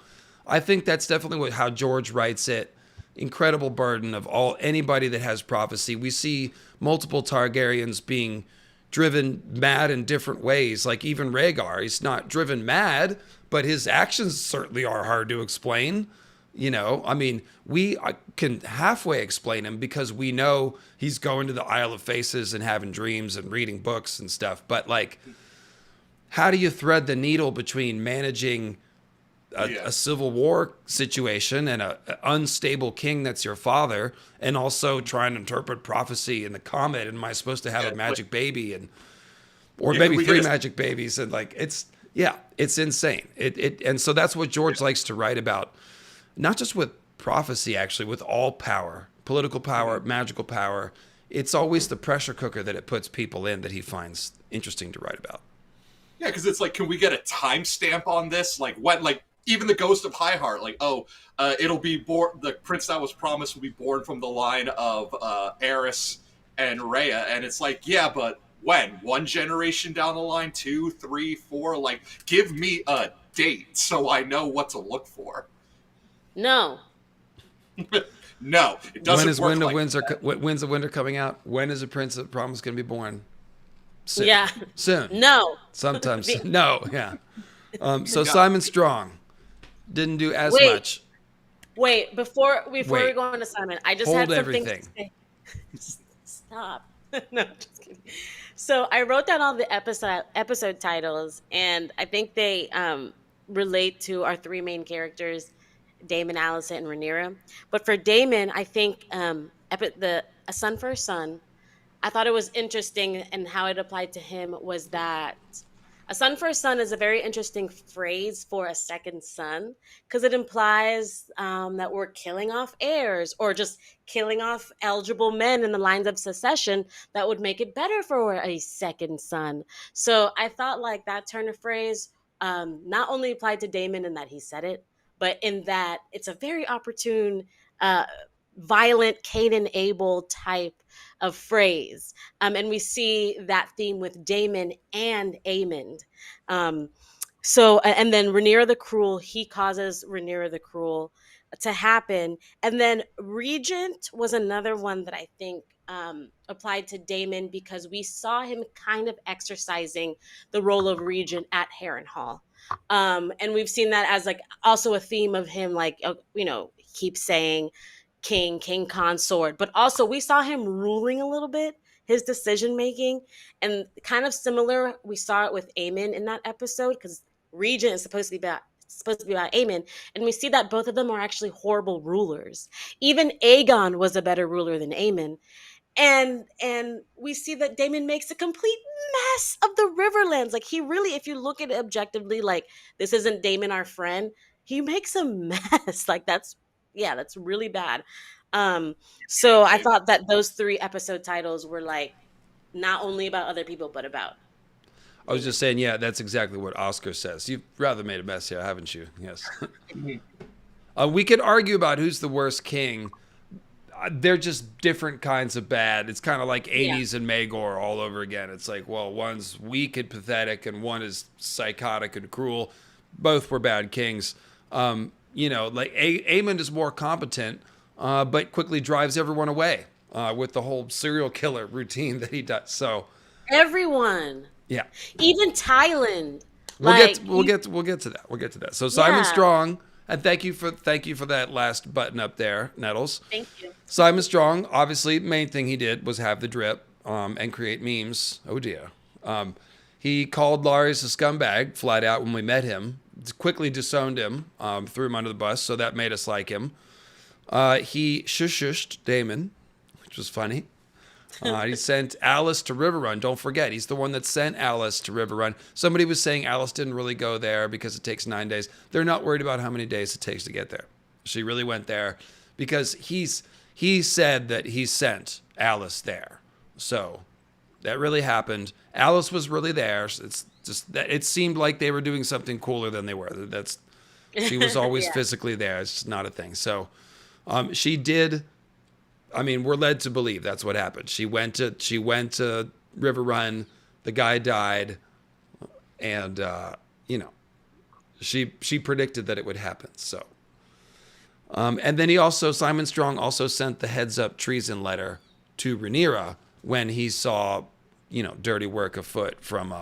I think that's definitely how George writes it. Incredible burden of anybody that has prophecy. We see multiple Targaryens being driven mad in different ways. Like even Rhaegar, he's not driven mad, but his actions certainly are hard to explain. You know, I mean, we can halfway explain him because we know he's going to the Isle of Faces and having dreams and reading books and stuff. But like, how do you thread the needle between managing a civil war situation and an unstable king that's your father, and also trying to interpret prophecy in the comet? And am I supposed to have a magic baby or maybe three magic babies? And like, it's insane. And so that's what George likes to write about. Not just with prophecy, actually, with all power, political power, magical power. It's always the pressure cooker that it puts people in that he finds interesting to write about. Yeah, because it's like, can we get a timestamp on this? Like, what, like, even the Ghost of Highheart, like, it'll be born, the prince that was promised will be born from the line of Aerys and Rhea. And it's like, yeah, but when? One generation down the line? 2, 3, 4? Like, give me a date so I know what to look for. No. No, it doesn't when is work Wind of like Windsor? that. When's the Winter coming out? When is the Prince of Promise going to be born? Soon. Yeah. Soon. No. Sometimes. No. Yeah. So Simon Strong didn't do as much. Wait, before we go on to Simon, I just had something everything. to say. Stop. No, just kidding. So I wrote down all the episode titles, and I think they relate to our three main characters, Damon, Alicent, and Rhaenyra. But for Damon, I think A Son for a Son, I thought it was interesting, and how it applied to him was that a son for a son is a very interesting phrase for a second son, because it implies that we're killing off heirs or just killing off eligible men in the lines of succession that would make it better for a second son. So I thought like that turn of phrase not only applied to Damon in that he said it, but in that it's a very opportune, violent Cain and Abel type of phrase. And we see that theme with Damon and Aemond. So, and then Rhaenyra the Cruel, he causes Rhaenyra the Cruel to happen. And then Regent was another one that I think applied to Damon, because we saw him kind of exercising the role of Regent at Harrenhal. And we've seen that as like also a theme of him, like, keep saying king consort, but also we saw him ruling a little bit, his decision making, and kind of similar. We saw it with Aemond in that episode, because Regent is supposed to be about Aemond, and we see that both of them are actually horrible rulers. Even Aegon was a better ruler than Aemond, and we see that Damon makes a complete mess of the Riverlands. Like, he really, if you look at it objectively, like, this isn't Damon our friend, he makes a mess. Like, that's really bad. So I thought that those 3 episode titles were like not only about other people, but about. I was just saying, yeah, that's exactly what Oscar says. You've rather made a mess here, haven't you? Yes. We could argue about who's the worst king. They're just different kinds of bad. It's kind of like Aenys and Maegor all over again. It's like, well, one's weak and pathetic, and one is psychotic and cruel. Both were bad kings. Like Aemond is more competent, but quickly drives everyone away. with the whole serial killer routine that he does. So Everyone, yeah, even Thailand. we'll get to that. We'll get to that. So Simon Yeah. Strong, and thank you for that last button up there, Nettles. Thank you. Simon Strong, obviously, main thing he did was have the drip and create memes. Oh dear. He called Larys a scumbag flat out when we met him. Quickly disowned him, threw him under the bus, so that made us like him. He shushed Damon, which was funny. He sent Alys to Riverrun. Don't forget, he's the one that sent Alys to Riverrun. Somebody was saying Alys didn't really go there because it takes 9 days. They're not worried about how many days it takes to get there. She really went there because he said that he sent Alys there. So that really happened. Alys was really there. It's just that it seemed like they were doing something cooler than they were. She was always Yeah. physically there. It's just not a thing. So she did. I mean, we're led to believe that's what happened. She went to River Run. The guy died, and she predicted that it would happen. So, and then Simon Strong also sent the heads up treason letter to Rhaenyra when he saw, dirty work afoot from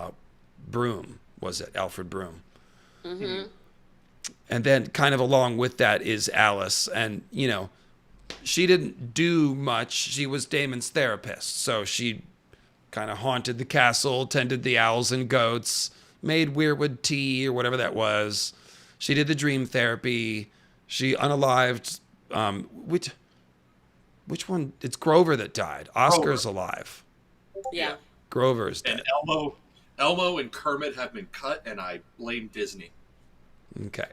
Broom. Was it Alfred Broom? Mm-hmm. And then kind of along with that is Alys, and she didn't do much. She was Damon's therapist, so she kind of haunted the castle, tended the owls and goats, made weirwood tea or whatever that was. She did the dream therapy. She unalived which one? It's Grover that died. Oscar's alive. Yeah. Grover's dead. And Elmo and Kermit have been cut, and I blame Disney. Okay.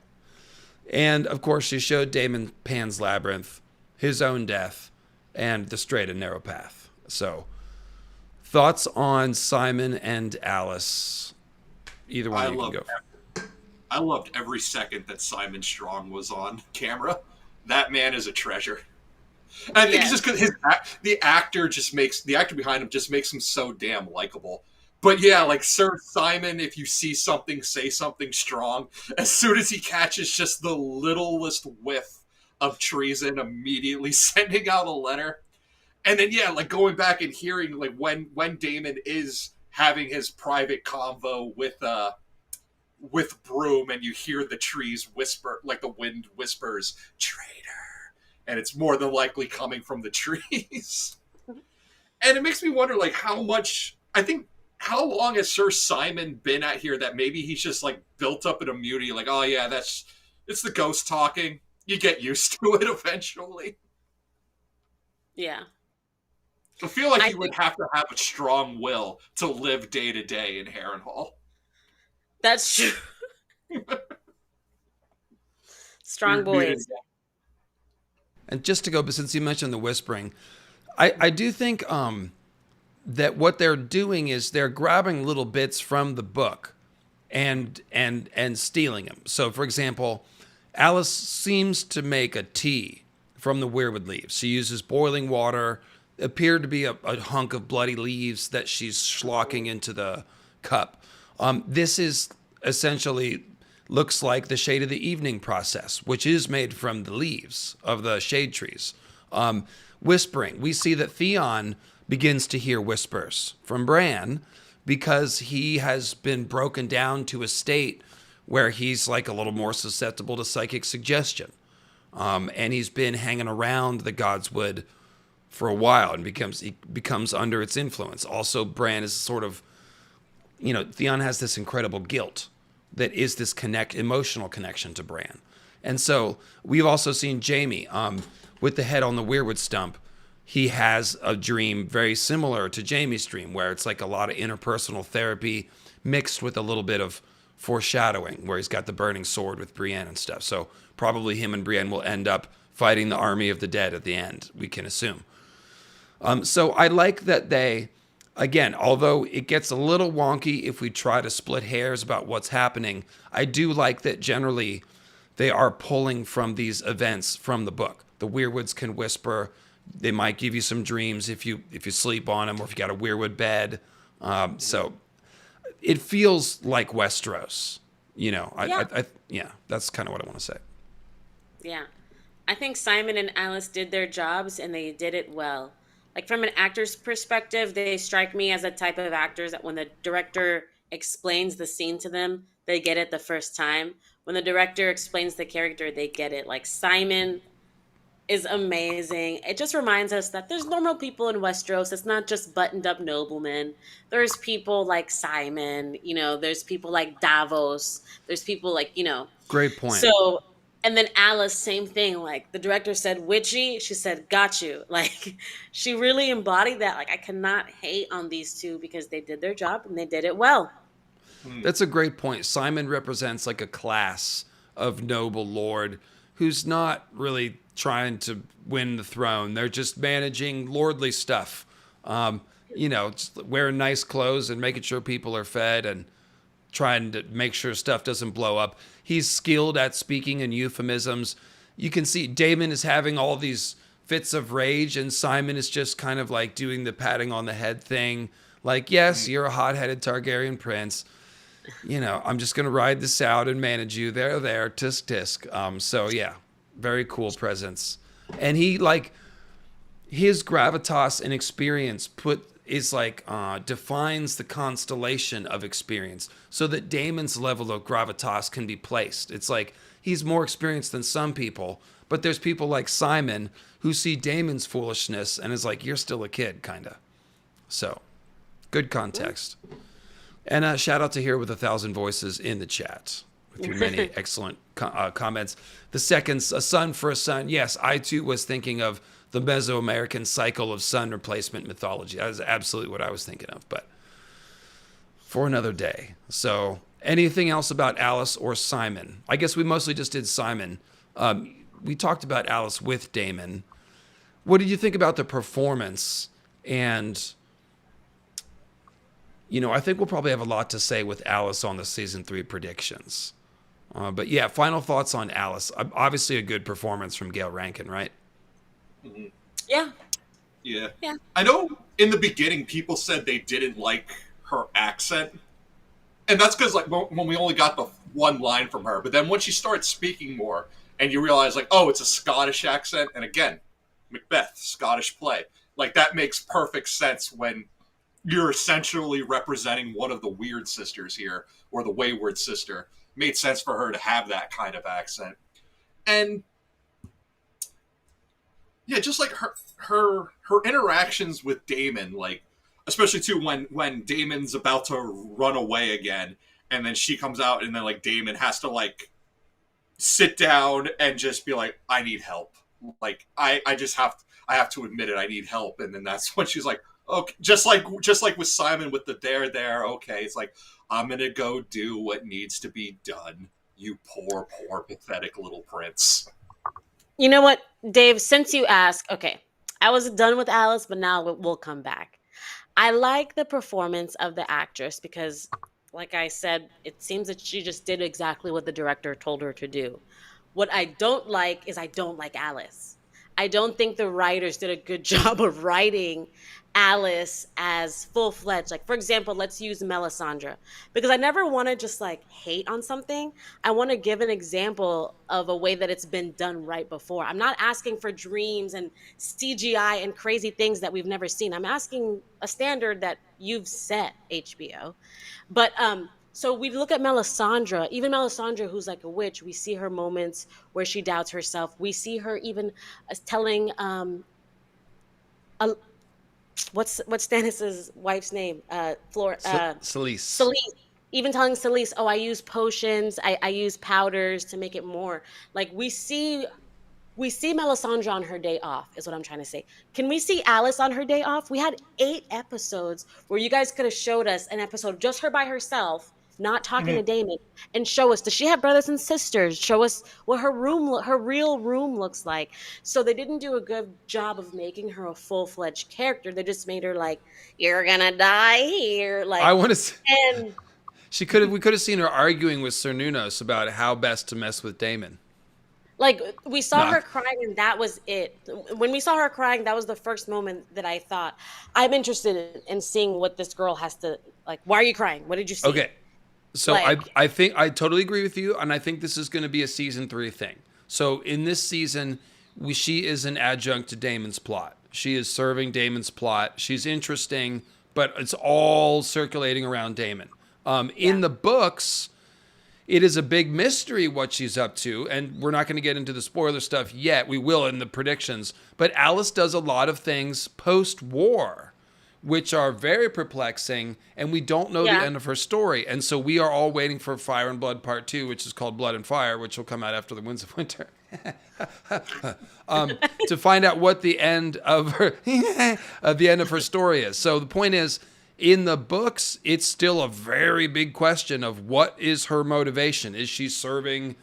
And of course, she showed Damon Pan's Labyrinth, his own death, and the straight and narrow path. So, thoughts on Simon and Alys? Either one you can go for. I loved every second that Simon Strong was on camera. That man is a treasure. And I think it's just because the actor behind him just makes him so damn likable. But yeah, like Sir Simon, if you see something, say something strong. As soon as he catches just the littlest whiff of treason, immediately sending out a letter. And then like going back and hearing like when Damon is having his private convo with Broom, and you hear the trees whisper, like the wind whispers, "Traitor," and it's more than likely coming from the trees. And it makes me wonder, like, how long has Sir Simon been at here that maybe he's just like built up an immunity, like, oh yeah, it's the ghost talking. You get used to it eventually. Yeah. I feel like you would have to have a strong will to live day to day in Harrenhal. That's true. Strong boys. And just to go, but since you mentioned the whispering, I do think that what they're doing is they're grabbing little bits from the book and stealing them. So, for example, Alys seems to make a tea from the weirwood leaves. She uses boiling water, appeared to be a hunk of bloody leaves that she's schlocking into the cup. This is essentially looks like the Shade of the Evening process, which is made from the leaves of the shade trees. Whispering. We see that Theon begins to hear whispers from Bran because he has been broken down to a state where he's like a little more susceptible to psychic suggestion. And he's been hanging around the Godswood for a while and becomes under its influence. Also, Bran is sort of, Theon has this incredible guilt that is this emotional connection to Bran. And so we've also seen Jaime with the head on the weirwood stump. He has a dream very similar to Jaime's dream, where it's like a lot of interpersonal therapy mixed with a little bit of foreshadowing, where he's got the burning sword with Brienne and stuff. So probably him and Brienne will end up fighting the army of the dead at the end, we can assume. So I like that they, again, although it gets a little wonky if we try to split hairs about what's happening, I do like that generally they are pulling from these events from the book. The weirwoods can whisper. They might give you some dreams if you sleep on them, or if you got a weirwood bed. So it feels like Westeros. That's kind of what I want to say. Yeah. I think Simon and Alys did their jobs, and they did it well. Like from an actor's perspective, they strike me as a type of actors that when the director explains the scene to them, they get it the first time. When the director explains the character, they get it. Like Simon is amazing. It just reminds us that there's normal people in Westeros. It's not just buttoned up noblemen. There's people like Simon, there's people like Davos. There's people like, Great point. So, and then Alice, same thing. Like the director said, witchy. She said, got you. Like she really embodied that. Like I cannot hate on these two because they did their job and they did it well. That's a great point. Simon represents like a class of noble lord who's not really trying to win the throne. They're just managing lordly stuff. Just wearing nice clothes and making sure people are fed and trying to make sure stuff doesn't blow up. He's skilled at speaking in euphemisms. You can see Damon is having all these fits of rage, and Simon is just kind of like doing the patting on the head thing. Like, yes, you're a hot-headed Targaryen prince. I'm just going to ride this out and manage you. There, tisk, tisk. So, yeah, very cool presence. And he, his gravitas and experience defines the constellation of experience so that Damon's level of gravitas can be placed. It's like he's more experienced than some people, but there's people like Simon who see Damon's foolishness and is like, you're still a kid, kind of. So, good context. And shout out to Here with 1,000 Voices in the chat with your many excellent comments. The second, a sun for a son. Yes, I too was thinking of the Mesoamerican cycle of sun replacement mythology. That is absolutely what I was thinking of, but for another day. So anything else about Alys or Simon? I guess we mostly just did Simon. We talked about Alys with Damon. What did you think about the performance? And I think we'll probably have a lot to say with Alys on the season 3 predictions. But yeah, final thoughts on Alys. Obviously a good performance from Gail Rankin, right? Mm-hmm. Yeah. I know in the beginning people said they didn't like her accent. And that's because when we only got the one line from her. But then when she starts speaking more and you realize it's a Scottish accent. And again, Macbeth, Scottish play. That makes perfect sense when you're essentially representing one of the weird sisters here, or the wayward sister. Made sense for her to have that kind of accent. And yeah, just like her interactions with Damon, especially too when Damon's about to run away again, and then she comes out, and then Damon has to sit down and just be like, I need help. I have to admit it, I need help. And then that's when she's like, okay, just like with Simon with the there, okay, it's like, I'm gonna go do what needs to be done. You poor, pathetic little prince. You know what, Dave, since you asked, okay, I was done with Alys, but now we'll come back. I like the performance of the actress because, like I said, it seems that she just did exactly what the director told her to do. What I don't like is I don't like Alys. I don't think the writers did a good job of writing Alys as full-fledged. For example, let's use Melisandre, because I never want to just hate on something. I want to give an example of a way that it's been done right before. I'm not asking for dreams and CGI and crazy things that we've never seen. I'm asking a standard that you've set, HBO. But so we look at Melisandre, even Melisandre, who's like a witch. We see her moments where she doubts herself. We see her even telling what's Stannis' wife's name? Selyse. Selyse. Even telling Selyse, I use potions, I use powders to make it more. We see Melisandre on her day off, is what I'm trying to say. Can we see Alys on her day off? We had 8 episodes where you guys could have showed us an episode of just her by herself, not talking to Damon, and show us, does she have brothers and sisters? Show us what her real room looks like. So they didn't do a good job of making her a full-fledged character. They just made her you're gonna die here. I want to. And we could have seen her arguing with Sir Nunos about how best to mess with Damon. We saw her crying, and that was it. When we saw her crying, that was the first moment that I thought, I'm interested in seeing what this girl has to, why are you crying? What did you see? Okay. So I think I totally agree with you, and I think this is going to be a season 3 thing. So in this season, she is an adjunct to Damon's plot. She is serving Damon's plot. She's interesting, but it's all circulating around Damon. In the books, it is a big mystery what she's up to, and we're not going to get into the spoiler stuff yet. We will in the predictions. But Alice does a lot of things post-war, which are very perplexing, and we don't know the end of her story. And so we are all waiting for Fire and Blood Part 2, which is called Blood and Fire, which will come out after the Winds of Winter, to find out what the end of her story is. So the point is, in the books, it's still a very big question of what is her motivation. Is she serving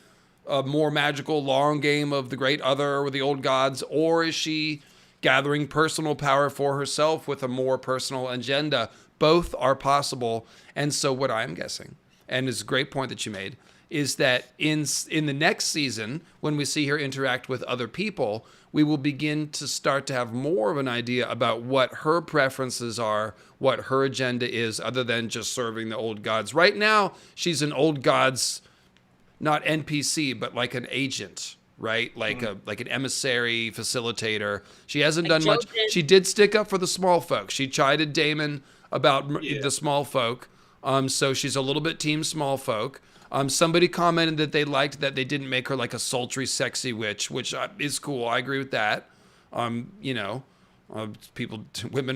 a more magical long game of the Great Other or the Old Gods, or is she gathering personal power for herself with a more personal agenda? Both are possible. And so what I'm guessing, and it's a great point that you made, is that in the next season, when we see her interact with other people, we will begin to start to have more of an idea about what her preferences are, what her agenda is, other than just serving the old gods. Right now, she's an old gods, not NPC, but like an agent, right? Like an emissary, facilitator. She hasn't done much. She did stick up for the small folk. She chided Damon about the small folk. So she's a little bit team small folk. Somebody commented that they liked that they didn't make her like a sultry, sexy witch, which is cool. I agree with that. Women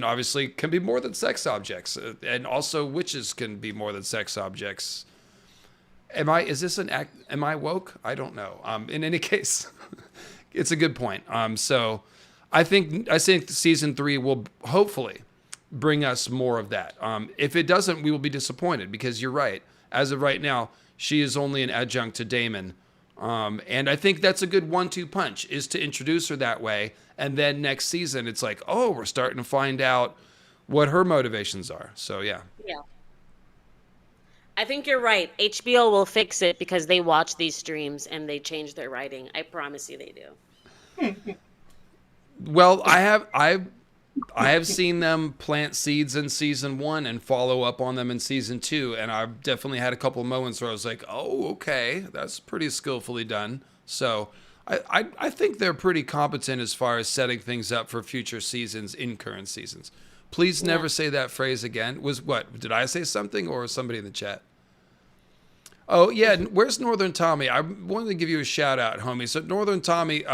obviously can be more than sex objects, and also witches can be more than sex objects. Am I woke? I don't know. In any case, it's a good point. So I think season 3 will hopefully bring us more of that. If it doesn't, we will be disappointed, because you're right. As of right now, she is only an adjunct to Damon. And I think that's a good 1-2 punch, is to introduce her that way. And then next season, it's like, oh, we're starting to find out what her motivations are. So, yeah. Yeah. I think you're right. HBO will fix it because they watch these streams and they change their writing. I promise you they do. Well, I have seen them plant seeds in season 1 and follow up on them in season 2. And I've definitely had a couple of moments where I was like, oh, okay, that's pretty skillfully done. So I think they're pretty competent as far as setting things up for future seasons in current seasons. Please never say that phrase again. Did I say something, or somebody in the chat? Oh, yeah. Where's Northern Tommy? I wanted to give you a shout out, homie. So Northern Tommy,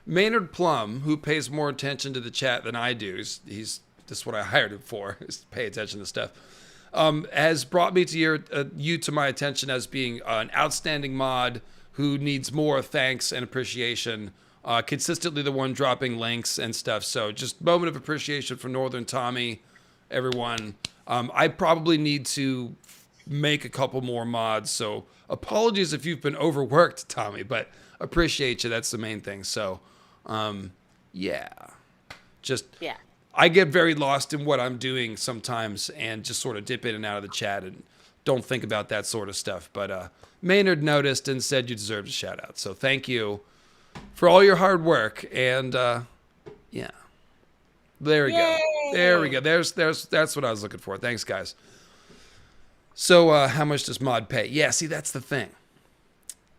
Maynard Plum, who pays more attention to the chat than I do, that's what I hired him for, is to pay attention to stuff, has brought me to you to my attention as being an outstanding mod who needs more thanks and appreciation. Consistently the one dropping links and stuff. So just moment of appreciation for Northern Tommy, everyone. I probably need to make a couple more mods. So apologies if you've been overworked, Tommy, but appreciate you. That's the main thing. So, yeah. I get very lost in what I'm doing sometimes and just sort of dip in and out of the chat and don't think about that sort of stuff. But Maynard noticed and said you deserved a shout out. So thank you for all your hard work. And yeah, there we go. There we go. That's what I was looking for. Thanks, guys. So how much does mod pay? Yeah, see, that's the thing.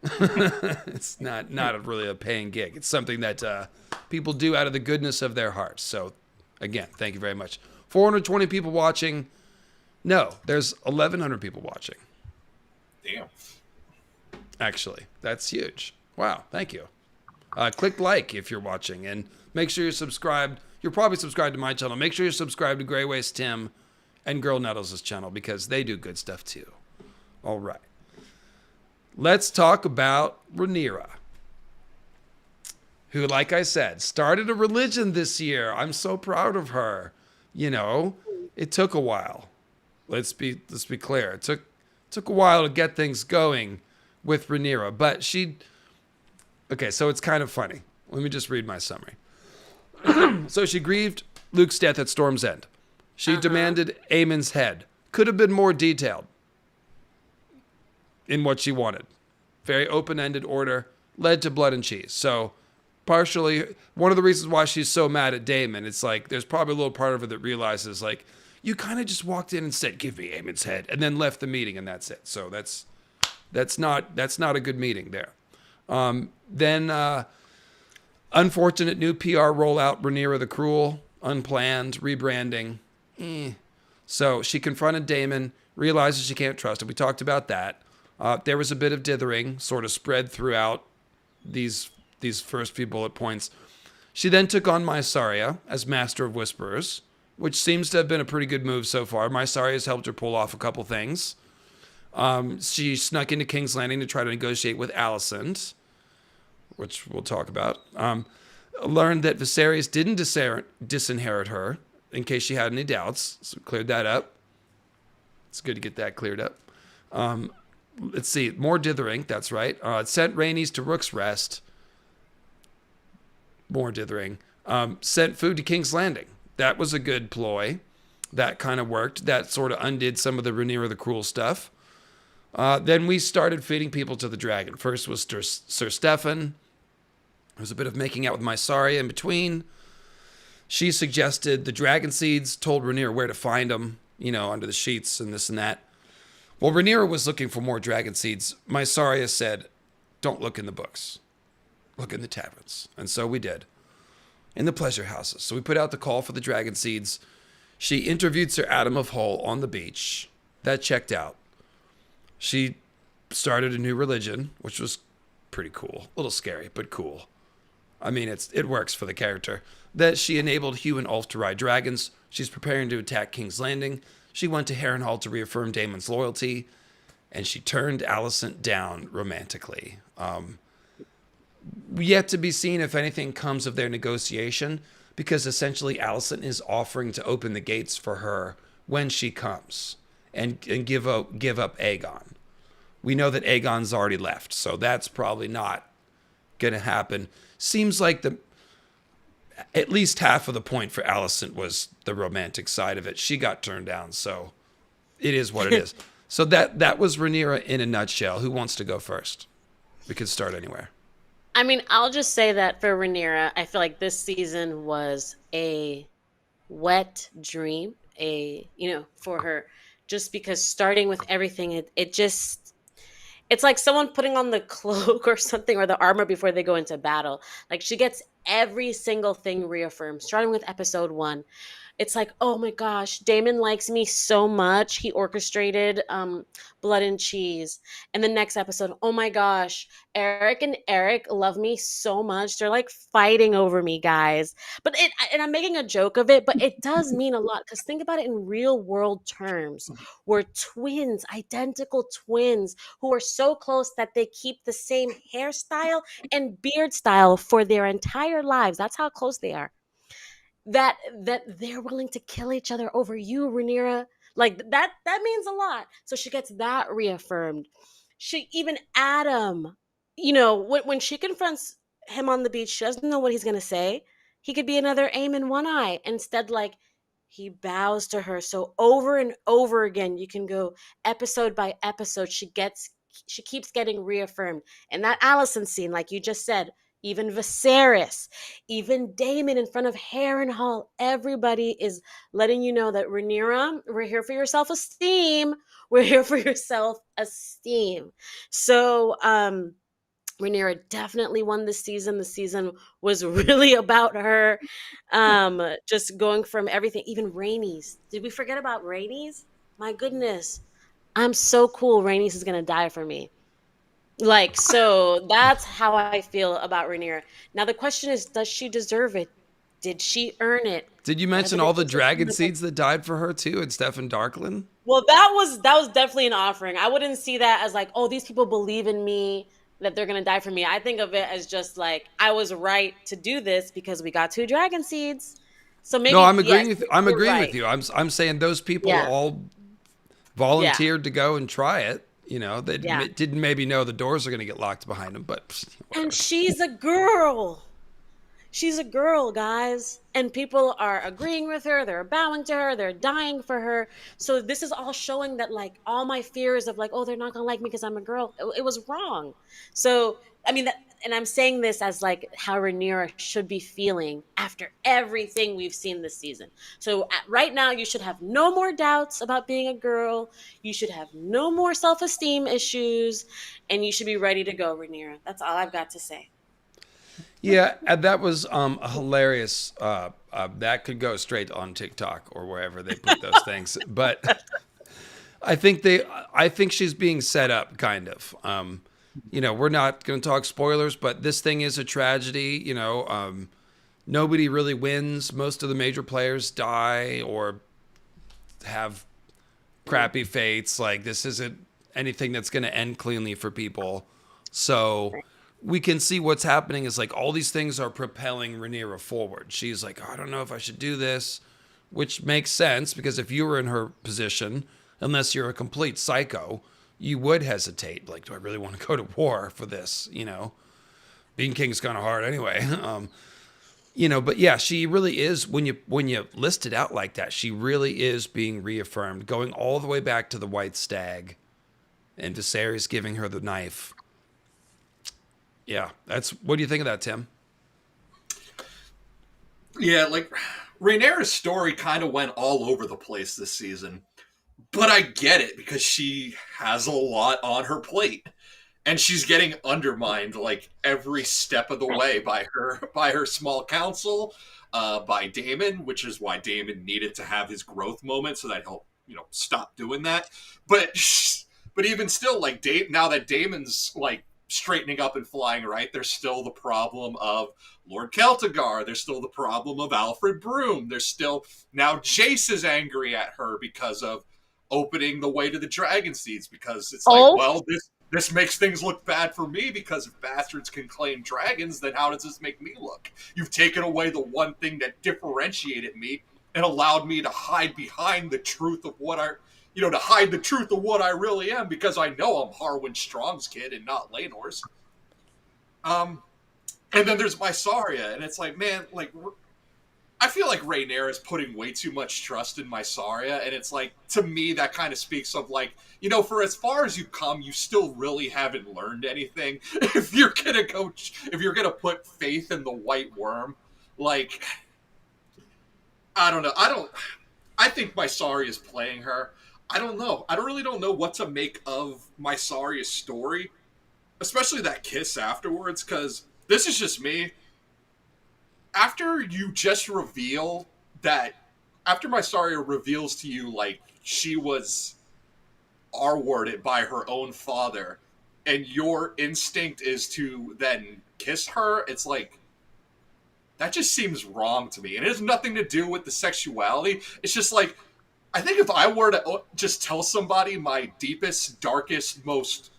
It's not really a paying gig. It's something that people do out of the goodness of their hearts. So again, thank you very much. 420 people watching. No, there's 1,100 people watching. Damn. Actually, that's huge. Wow, thank you. Click like if you're watching, and make sure you're subscribed. You're probably subscribed to my channel. Make sure you're subscribed to Grey Waste Tim and Girl Nettles' channel, because they do good stuff too. All right. Let's talk about Rhaenyra, who, like I said, started a religion this year. I'm so proud of her. You know, it took a while. Let's be clear. It took a while to get things going with Rhaenyra, but okay, so it's kind of funny. Let me just read my summary. So she grieved Luke's death at Storm's End. She demanded Aemond's head. Could have been more detailed in what she wanted. Very open-ended order. Led to blood and cheese. So partially, one of the reasons why she's so mad at Damon, it's like there's probably a little part of her that realizes, like, you kind of just walked in and said, give me Aemond's head, and then left the meeting, and that's it. So that's not a good meeting there. Then Unfortunate new PR rollout, Rhaenyra the Cruel, unplanned, rebranding. So she confronted Damon, realizes she can't trust him. We talked about that. There was a bit of dithering, sort of spread throughout these first few bullet points. She then took on Mysaria as Master of Whisperers, which seems to have been a pretty good move so far. Mysaria has helped her pull off a couple things. She snuck into King's Landing to try to negotiate with Alicent, which we'll talk about. Learned that Viserys didn't disinherit her, in case she had any doubts. So cleared that up. It's good to get that cleared up. Let's see. More dithering. That's right. Sent Rhaenys to Rook's Rest. More dithering. Sent food to King's Landing. That was a good ploy. That kind of worked. That sort of undid some of the Rhaenyra the Cruel stuff. Then we started feeding people to the dragon. First was Sir Stefan. There was a bit of making out with Mysaria in between. She suggested the dragon seeds, told Rhaenyra where to find them, under the sheets and this and that. Well, Rhaenyra was looking for more dragon seeds. Mysaria said, don't look in the books. Look in the taverns. And so we did. In the pleasure houses. So we put out the call for the dragon seeds. She interviewed Sir Adam of Hull on the beach. That checked out. She started a new religion, which was pretty cool. A little scary, but cool. I mean, it works for the character. That she enabled Hugh and Ulf to ride dragons. She's preparing to attack King's Landing. She went to Harrenhal to reaffirm Daemon's loyalty. And she turned Alicent down romantically. Yet to be seen if anything comes of their negotiation, because essentially Alicent is offering to open the gates for her when she comes and give up Aegon. We know that Aegon's already left, so that's probably not going to happen. Seems like at least half of the point for Alicent was the romantic side of it. She got turned down, so it is what it is. So that was Rhaenyra in a nutshell. Who wants to go first? We could start anywhere. I mean, I'll just say that for Rhaenyra, I feel like this season was a wet dream, for her, just because starting with everything, it's like someone putting on the cloak or something, or the armor before they go into battle. Like, she gets every single thing reaffirmed, starting with episode 1. It's like, oh my gosh, Damon likes me so much. He orchestrated Blood and Cheese. And the next episode, oh my gosh, Eric and Eric love me so much. They're like fighting over me, guys. And I'm making a joke of it, but it does mean a lot, because think about it in real world terms. We're twins, identical twins, who are so close that they keep the same hairstyle and beard style for their entire lives. That's how close they are. That they're willing to kill each other over you, Rhaenyra. Like, that means a lot. So she gets that reaffirmed. Even Adam, when she confronts him on the beach, she doesn't know what he's gonna say. He could be another Aemond One Eye. Instead, like, he bows to her. So over and over again, you can go episode by episode. She keeps getting reaffirmed. And that Alicent scene, like you just said, even Viserys, even Damon in front of Harrenhal, everybody is letting you know that Rhaenyra, we're here for your self-esteem. We're here for your self-esteem. So Rhaenyra definitely won this season. The season was really about her. Just going from everything, even Rhaenys. Did we forget about Rhaenys? My goodness. I'm so cool. Rhaenys is going to die for me. Like, so that's how I feel about Rhaenyra. Now the question is, does she deserve it? Did she earn it? Did you mention all the dragon seeds that died for her too, and Stefan Darklyn? Well, that was definitely an offering. I wouldn't see that as like, oh, these people believe in me, that they're gonna die for me. I think of it as just like, I was right to do this because we got 2 dragon seeds. So maybe no, I'm agreeing with right. you. I'm saying those people all volunteered to go and try it. They didn't maybe know the doors are going to get locked behind them, but whatever. And she's a girl. She's a girl, guys. And people are agreeing with her. They're bowing to her. They're dying for her. So this is all showing that, like, all my fears of like, oh, they're not going to like me because I'm a girl, it was wrong. So, I mean, and I'm saying this as like how Rhaenyra should be feeling after everything we've seen this season. So right now, you should have no more doubts about being a girl. You should have no more self-esteem issues, and you should be ready to go, Rhaenyra. That's all I've got to say. Yeah, and that was hilarious. That could go straight on TikTok or wherever they put those things. But I think she's being set up, kind of. We're not going to talk spoilers, but this thing is a tragedy. Nobody really wins. Most of the major players die or have crappy fates. Like, this isn't anything that's going to end cleanly for people. So we can see what's happening is like all these things are propelling Rhaenyra forward. She's like, oh, I don't know if I should do this, which makes sense because if you were in her position, unless you're a complete psycho, you would hesitate. Like, do I really want to go to war for this? Being king's kind of hard anyway. But yeah, she really is, when you list it out like that, she really is being reaffirmed, going all the way back to the White Stag and Viserys giving her the knife. Yeah, what do you think of that, Tim? Yeah, like, Rhaenyra's story kind of went all over the place this season. But I get it, because she has a lot on her plate. And she's getting undermined like every step of the way by her small council, by Damon, which is why Damon needed to have his growth moment so that he'll stop doing that. But even still, like, now that Damon's like straightening up and flying right, there's still the problem of Lord Celtigar. There's still the problem of Alfred Broom. There's still, now Jace is angry at her because of opening the way to the Dragon Seeds, because it's like, well, this makes things look bad for me, because if bastards can claim dragons, then how does this make me look? You've taken away the one thing that differentiated me and allowed me to hide behind the truth of what to hide the truth of what I really am, because I know I'm Harwin Strong's kid and not Laenor's. And then there's Mysaria, and it's like, man, like, I feel like Rhaenyra is putting way too much trust in Mysaria, and it's like, to me, that kind of speaks of like, for as far as you come, you still really haven't learned anything. If you're gonna put faith in the White Worm, like, I don't know. I think Mysaria is playing her. I don't know. I really don't know what to make of Mysaria's story, especially that kiss afterwards, because this is just me. After you just reveal that, after Mysaria reveals to you, like, she was R-worded by her own father, and your instinct is to then kiss her, it's like, that just seems wrong to me. And it has nothing to do with the sexuality. It's just like, I think if I were to just tell somebody my deepest, darkest, most,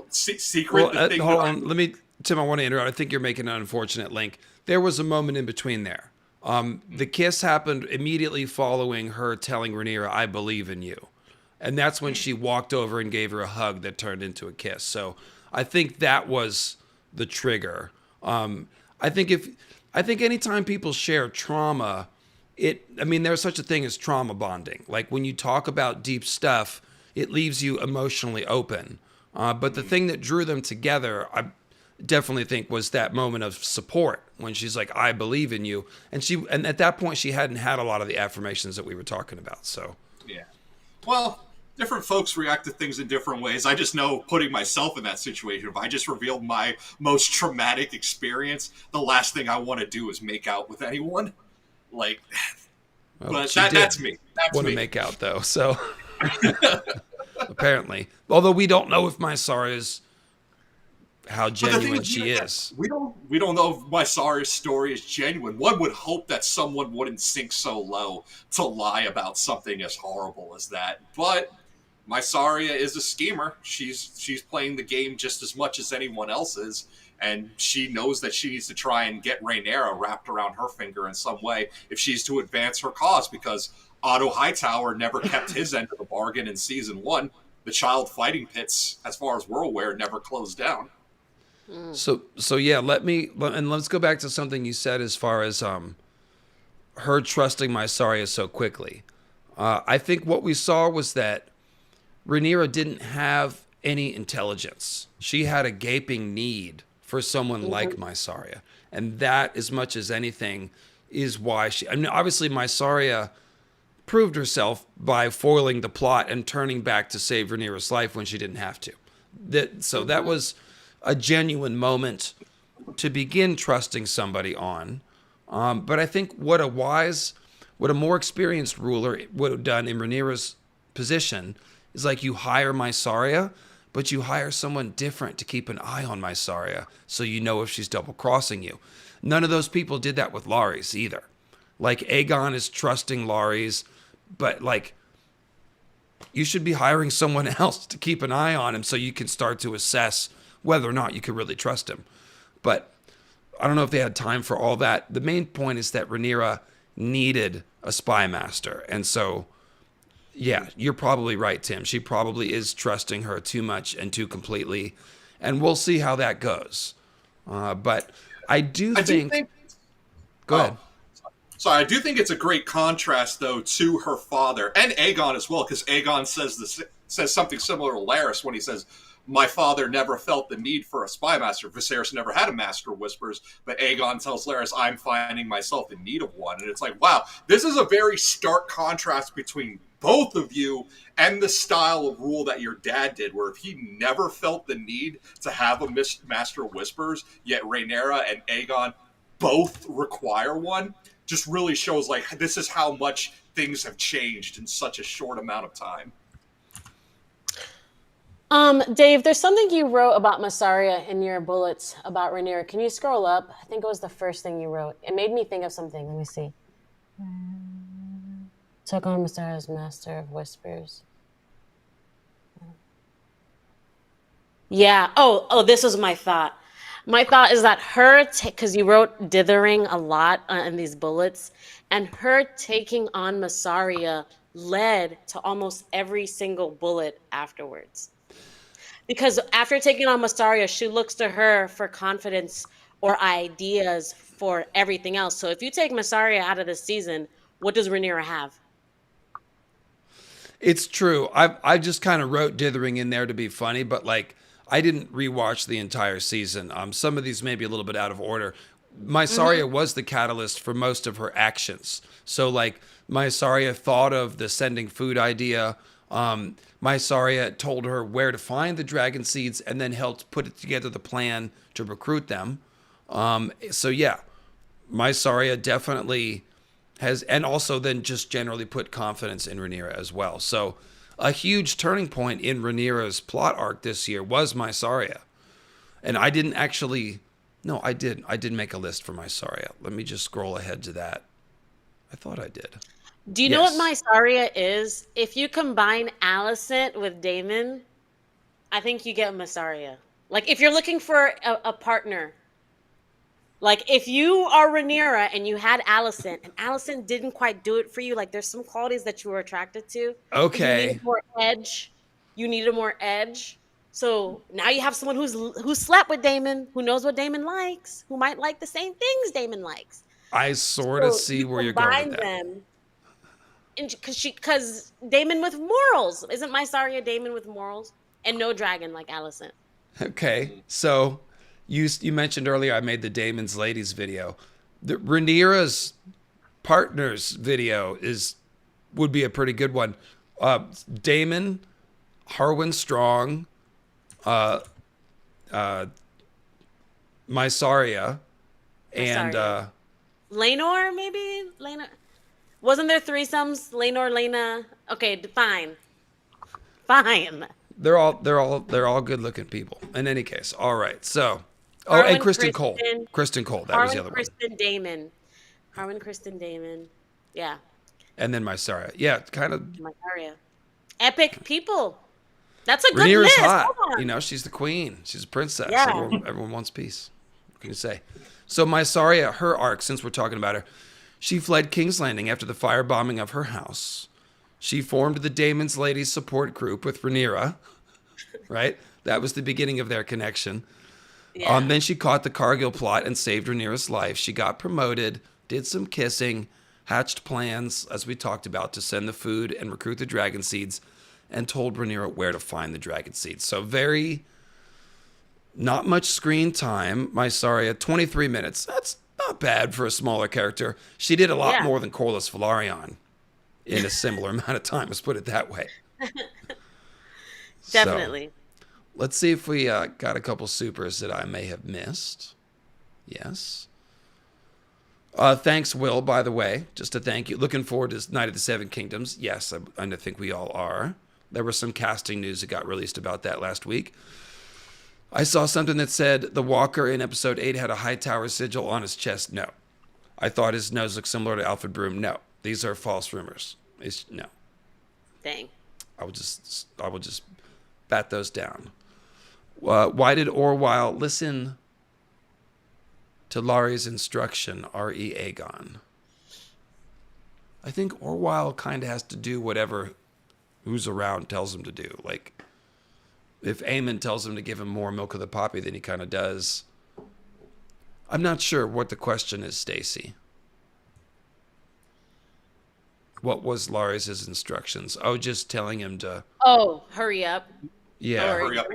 secret... Well, hold on. Tim, I want to interrupt. I think you're making an unfortunate link. There was a moment in between there. The kiss happened immediately following her telling Rhaenyra, I believe in you. And that's when she walked over and gave her a hug that turned into a kiss. So I think that was the trigger. I think anytime people share trauma, there's such a thing as trauma bonding. Like, when you talk about deep stuff, it leaves you emotionally open. But the thing that drew them together, I definitely think, was that moment of support when she's like, I believe in you. And at that point, she hadn't had a lot of the affirmations that we were talking about. So, yeah. Well, different folks react to things in different ways. I just know, putting myself in that situation, if I just revealed my most traumatic experience, the last thing I want to do is make out with anyone. Like, well, but that's me. That's want me. To make out, though. So, apparently. Although we don't know if Mysaria's how genuine she is. We don't know if Mysaria's story is genuine. One would hope that someone wouldn't sink so low to lie about something as horrible as that. But Mysaria is a schemer. She's playing the game just as much as anyone else is, and she knows that she needs to try and get Rhaenyra wrapped around her finger in some way if she's to advance her cause, because Otto Hightower never kept his end of the bargain in season 1. The child fighting pits, as far as we're aware, never closed down. So yeah, let's go back to something you said as far as her trusting Mysaria so quickly. I think what we saw was that Rhaenyra didn't have any intelligence. She had a gaping need for someone like Mysaria, and that, as much as anything, is why obviously Mysaria proved herself by foiling the plot and turning back to save Rhaenyra's life when she didn't have to. That was a genuine moment to begin trusting somebody on. But I think what a more experienced ruler would have done in Rhaenyra's position is like you hire Mysaria, but you hire someone different to keep an eye on Mysaria so you know if she's double crossing you. None of those people did that with Larys either. Like Aegon is trusting Larys, but like you should be hiring someone else to keep an eye on him so you can start to assess whether or not you can really trust him. But I don't know if they had time for all that. The main point is that Rhaenyra needed a spy master. And so, yeah, you're probably right, Tim. She probably is trusting her too much and too completely. And we'll see how that goes. But I do think... Go ahead. Sorry, I do think it's a great contrast, though, to her father and Aegon as well, because Aegon says something similar to Larys when he says, "My father never felt the need for a spy master. Viserys never had a master of whispers," but Aegon tells Larys, "I'm finding myself in need of one." And it's like, wow, this is a very stark contrast between both of you and the style of rule that your dad did, where if he never felt the need to have a master of whispers, yet Rhaenyra and Aegon both require one, just really shows like this is how much things have changed in such a short amount of time. Dave, there's something you wrote about Mysaria in your bullets about Rhaenyra. Can you scroll up? I think it was the first thing you wrote. It made me think of something. Let me see. Took on Mysaria's master of whispers. Yeah. Oh, this was my thought. My thought is that her, because you wrote dithering a lot in these bullets, and her taking on Mysaria led to almost every single bullet afterwards. Because after taking on Mysaria, she looks to her for confidence or ideas for everything else. So if you take Mysaria out of the season, what does Rhaenyra have? It's true. I just kind of wrote dithering in there to be funny, but like I didn't rewatch the entire season. Some of these may be a little bit out of order. Mysaria was the catalyst for most of her actions. So like Mysaria thought of the sending food idea. Mysaria told her where to find the dragon seeds and then helped put together the plan to recruit them. So yeah, Mysaria definitely has, and also then just generally put confidence in Rhaenyra as well. So a huge turning point in Rhaenyra's plot arc this year was Mysaria. And I didn't actually, no, I did make a list for Mysaria. Let me just scroll ahead to that. I thought I did. Do you know what Mysaria is? If you combine Alicent with Damon, I think you get Mysaria. Like if you're looking for a partner, like if you are Rhaenyra and you had Alicent and Alicent didn't quite do it for you, like there's some qualities that you were attracted to. Okay. You needed more edge. You needed more edge. So now you have someone who slept with Damon, who knows what Damon likes, who might like the same things Damon likes. I sort of see where you're going with that. Them, because Damon with morals. Isn't Mysaria Damon with morals? And no dragon like Alicent. Okay, so you mentioned earlier I made the Damon's Ladies video. The Rhaenyra's partners video would be a pretty good one. Damon, Harwin Strong, Mysaria, and Laenor, maybe? Laenor. Wasn't there threesomes? Laenor, Laena. Okay, fine. They're all good looking people. In any case, all right. So, Harwin, and Kristen Cole. Kristen Cole. That was the other one. Harwin, Kristen, Damon. Yeah. And then Mysaria. Yeah, kind of. Mysaria. Epic people. That's a good Rhaenyra's list. hot. You know, she's the queen. She's a princess. Yeah. Everyone wants peace. What can you say? So Mysaria, her arc, since we're talking about her, she fled King's Landing after the firebombing of her house. She formed the Damon's Ladies support group with Rhaenyra, right? That was the beginning of their connection. Yeah. Then she caught the Cargill plot and saved Rhaenyra's life. She got promoted, did some kissing, hatched plans, as we talked about, to send the food and recruit the dragon seeds, and told Rhaenyra where to find the dragon seeds. So not much screen time. Mysaria, 23 minutes. That's not bad for a smaller character. She did a lot more than Corlys Velaryon in a similar amount of time. Let's put it that way. Definitely. So, let's see if we got a couple supers that I may have missed. Yes. Thanks, Will, by the way. Just to thank you. Looking forward to Night of the Seven Kingdoms. Yes, I think we all are. There was some casting news that got released about that last week. I saw something that said the Walker in episode 8 had a Hightower sigil on his chest. No. I thought his nose looked similar to Alfred Broom. No. These are false rumors. No. Dang. I will just bat those down. Why did Orwyle listen to Larry's instruction, R.E. Aegon? I think Orwyle kind of has to do whatever who's around tells him to do. Like, if Aemond tells him to give him more milk of the poppy, then he kind of does. I'm not sure what the question is, Stacy. What was Larry's instructions? Oh, just telling him to... Oh, hurry up. Yeah. Hurry up.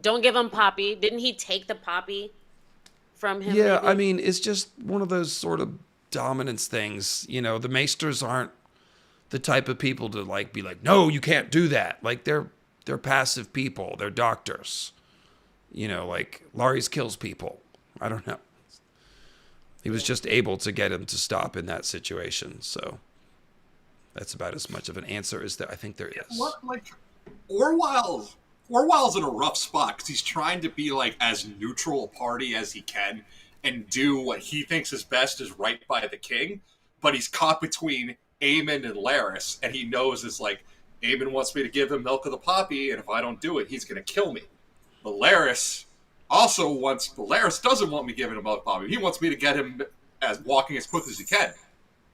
Don't give him poppy. Didn't he take the poppy from him? Yeah, maybe? I mean, it's just one of those sort of dominance things. You know, the Maesters aren't the type of people to like be like, no, you can't do that. Like they're passive people. They're doctors. You know, like Larry's kills people. I don't know. He was just able to get him to stop in that situation. So that's about as much of an answer as I think there is. What, like, Orwell's in a rough spot because he's trying to be like as neutral a party as he can and do what he thinks is best is right by the king, but he's caught between Aemond and Larys, and he knows it's like Aemond wants me to give him milk of the poppy, and if I don't do it, he's going to kill me. But Larys doesn't want me giving him milk of the poppy. He wants me to get him walking as quick as he can,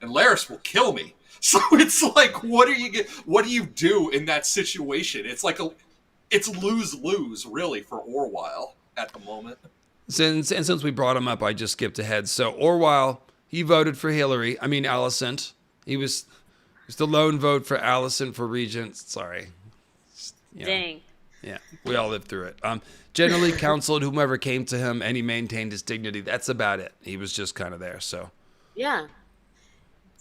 and Larys will kill me. So it's like, what do you do in that situation? It's like it's lose-lose really for Orwyle at the moment. Since we brought him up, I just skipped ahead. So Orwyle, he voted for Alicent. He was the lone vote for Alicent for regent. Sorry. You know, Dang. yeah, we all lived through it. Generally counseled whomever came to him, and he maintained his dignity. That's about it. He was just kind of there. So Yeah.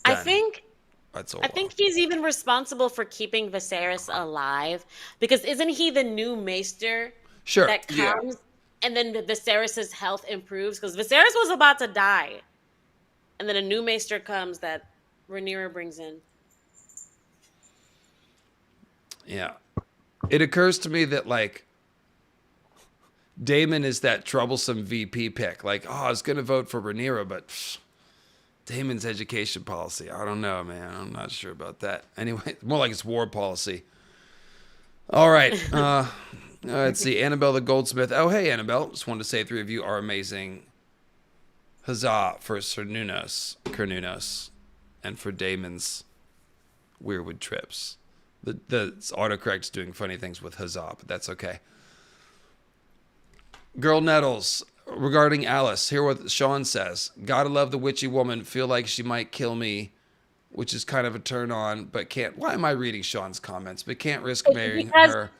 Done. I think he's even responsible for keeping Viserys alive, because isn't he the new maester Sure. that comes and then Viserys' health improves? Because Viserys was about to die, and then a new maester comes that Rhaenyra brings in. Yeah. It occurs to me that, like, Damon is that troublesome VP pick. Like, I was going to vote for Rhaenyra, but Damon's education policy. I don't know, man. I'm not sure about that. Anyway, more like it's war policy. All right. Let's see. Annabelle the Goldsmith. Oh, hey, Annabelle. Just wanted to say 3 of you are amazing. Huzzah for Sir Cernunnos, and for Damon's Weirwood trips. The autocorrect's doing funny things with huzzah, but that's okay. Girl Nettles, regarding Alice, hear what Sean says. Gotta love the witchy woman. Feel like she might kill me, which is kind of a turn on, but can't. Why am I reading Sean's comments? But can't risk marrying her.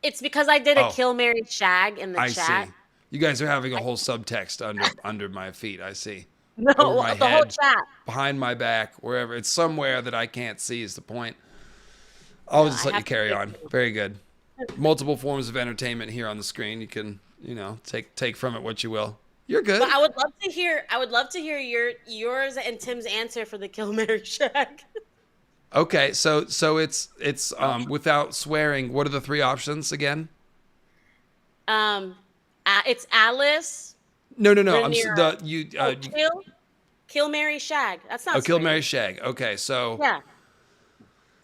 It's because I did a kill, marry, shag in the chat. I see. You guys are having a whole subtext under my feet. I see. No, Over my the head, whole chat. behind my back, wherever. It's somewhere that I can't see is the point. I'll just let you carry on. Very good. Multiple forms of entertainment here on the screen. You can, take from it what you will. You're good. But I would love to hear yours and Tim's answer for the kill, marry, shag. Okay, so it's without swearing. What are the 3 options again? It's Alice. No. Rhaenyra. Kill, marry, shag. That's not. Kill, marry, shag. Okay, so yeah.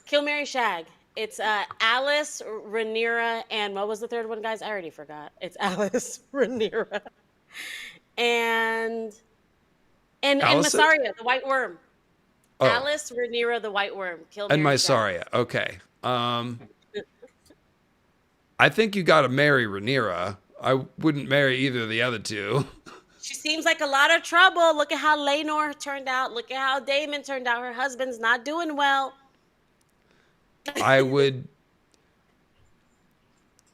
Kill, marry, shag. It's Alice, Rhaenyra, and what was the third one, guys? I already forgot. It's Alice, Rhaenyra, and Mysaria, the White Worm. Oh. Alice, Rhaenyra, the White Worm. Kill, marry, and Mysaria. Okay. I think you got to marry Rhaenyra. I wouldn't marry either of the other 2. She seems like a lot of trouble. Look at how Laenor turned out. Look at how Damon turned out. Her husband's not doing well. I would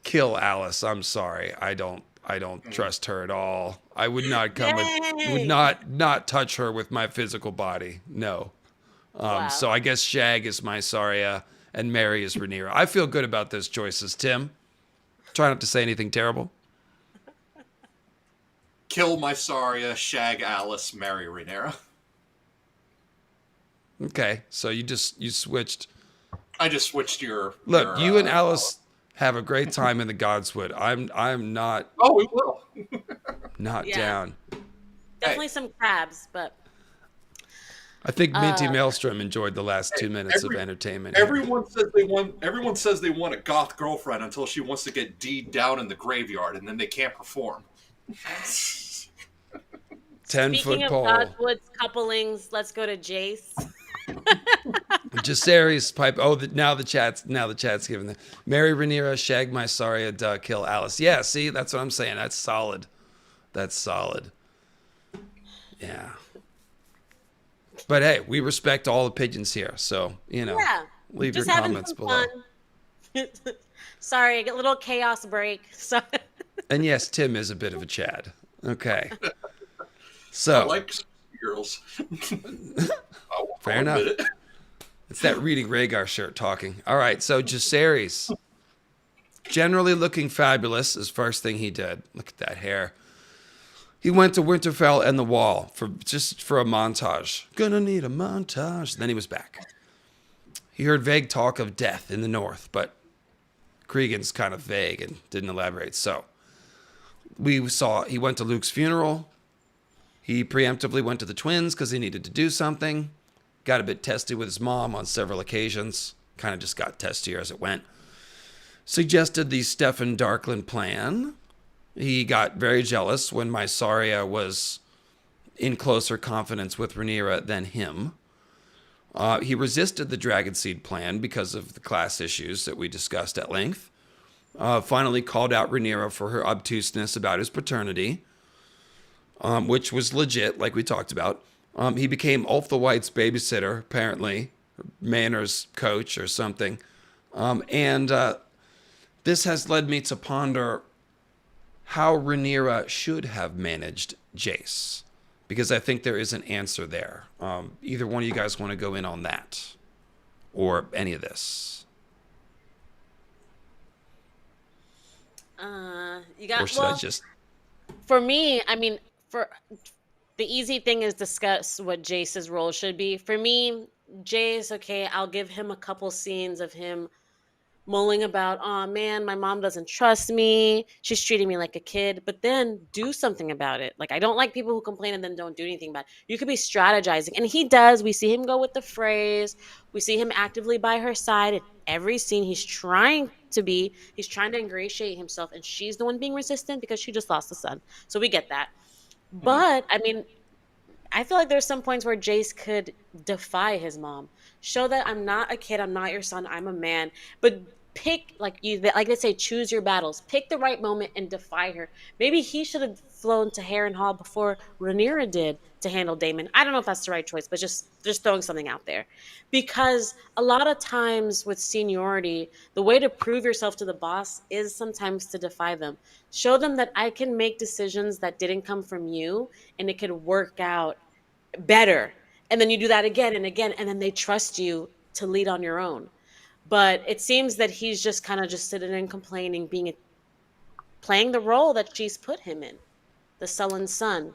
kill Alice. I'm sorry. I don't trust her at all. I would not not touch her with my physical body. No. Wow. So I guess Shag is Mysaria and Mary is Rhaenyra. I feel good about those choices. Tim, try not to say anything terrible. kill Mysaria, shag Alys, marry Rhaenyra. Okay, so you switched. I just switched your. Look, you and Alys have a great time in the Godswood. I'm not. Oh, we will. Not Yeah. down. Definitely some crabs, but I think Minty Maelstrom enjoyed the last 2 minutes of entertainment. Everyone says they want a goth girlfriend until she wants to get D'd down in the graveyard, and then they can't perform. 10-foot speaking of pole. Godwood's couplings, let's go to Jace. Jacaerys pipe. Oh, now the chat's giving the marry Rhaenyra, shag Mysaria, duh, kill Alys. Yeah, see, that's what I'm saying. That's solid. Yeah. But hey, we respect all opinions here, so leave your comments below. Sorry, a little chaos break. So. And yes, Tim is a bit of a Chad. Okay. I So like girls. fair enough. It's that reading Rhaegar shirt talking. All right, so Jacaerys, generally looking fabulous, is first thing he did. Look at that hair. He went to Winterfell and the Wall for a montage. Gonna need a montage. Then he was back. He heard vague talk of death in the north, but Cregan's kind of vague and didn't elaborate. So we saw he went to Luke's funeral. He preemptively went to the twins because he needed to do something. Got a bit testy with his mom on several occasions. Kind of just got testier as it went. Suggested the Stefan Darkland plan. He got very jealous when Mysaria was in closer confidence with Rhaenyra than him. He resisted the Dragonseed plan because of the class issues that we discussed at length. Finally called out Rhaenyra for her obtuseness about his paternity, which was legit, like we talked about. He became Ulf the White's babysitter, apparently, Manor's coach or something. And this has led me to ponder how Rhaenyra should have managed Jace, because I think there is an answer there. Either one of you guys want to go in on that or any of this? Or should I just... For me, I mean, for the easy thing is discuss what Jace's role should be. For me, Jace, okay, I'll give him a couple scenes of him mulling about, oh man, my mom doesn't trust me. She's treating me like a kid. But then do something about it. Like, I don't like people who complain and then don't do anything about it. You could be strategizing. And he does. We see him go with the phrase. We see him actively by her side. In every scene, he's trying to ingratiate himself. And she's the one being resistant because she just lost a son. So we get that. But, I mean, I feel like there's some points where Jace could defy his mom. Show that I'm not a kid. I'm not your son. I'm a man. But pick, like they say, choose your battles. Pick the right moment and defy her. Maybe he should have flown to Harrenhal before Rhaenyra did to handle Damon. I don't know if that's the right choice, but just throwing something out there. Because a lot of times with seniority, the way to prove yourself to the boss is sometimes to defy them. Show them that I can make decisions that didn't come from you and it could work out better. And then you do that again and again, and then they trust you to lead on your own. But it seems that he's just kind of just sitting and complaining, playing the role that she's put him in, the sullen son.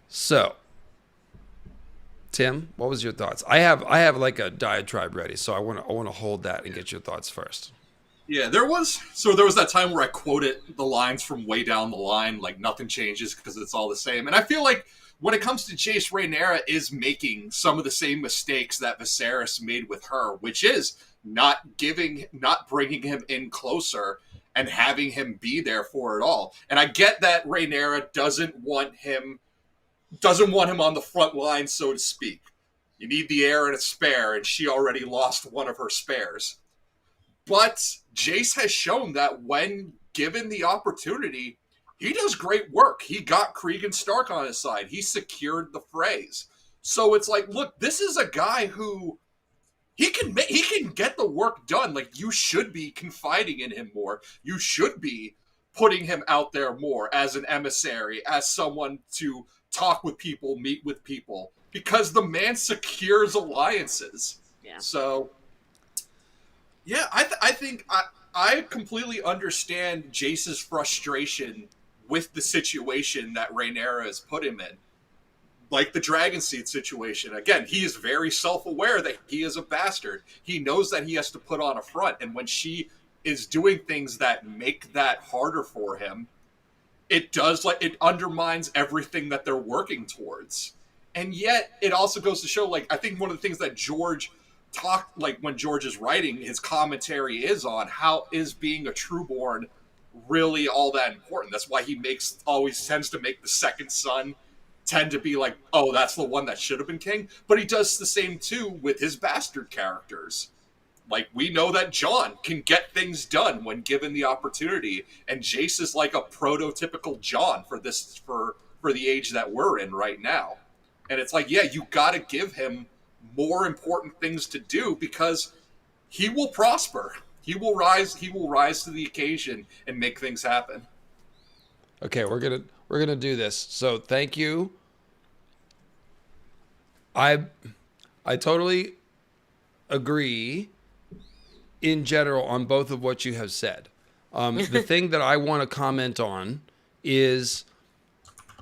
So, Tim, what was your thoughts? I have like a diatribe ready, so I want to hold that and get your thoughts first. Yeah, there was that time where I quoted the lines from Way Down the Line, like nothing changes because it's all the same. And I feel like when it comes to Jace, Rhaenyra is making some of the same mistakes that Viserys made with her, which is not bringing him in closer and having him be there for it all. And I get that Rhaenyra doesn't want him on the front line, so to speak. You need the heir and a spare, and she already lost one of her spares. But Jace has shown that when given the opportunity, he does great work. He got Cregan Stark on his side. He secured the phrase. So it's like, look, this is a guy who he can get the work done. Like, you should be confiding in him more. You should be putting him out there more as an emissary, as someone to talk with people, meet with people, because the man secures alliances. Yeah. So, yeah, I think I completely understand Jace's frustration with the situation that Rhaenyra has put him in. Like the Dragonseed situation. Again, he is very self-aware that he is a bastard. He knows that he has to put on a front. And when she is doing things that make that harder for him, it undermines everything that they're working towards. And yet, it also goes to show, like, I think one of the things that George talked, like, when George is writing, his commentary is on how is being a trueborn really all that important. That's why he always tends to make the second son tend to be like, oh, that's the one that should have been king. But he does the same too with his bastard characters. Like, we know that Jon can get things done when given the opportunity, and Jace is like a prototypical Jon for the age that we're in right now. And it's like, yeah, you got to give him more important things to do, because he will prosper. He will rise to the occasion and make things happen. Okay, we're gonna do this. So thank you. I totally agree in general on both of what you have said. The thing that I want to comment on is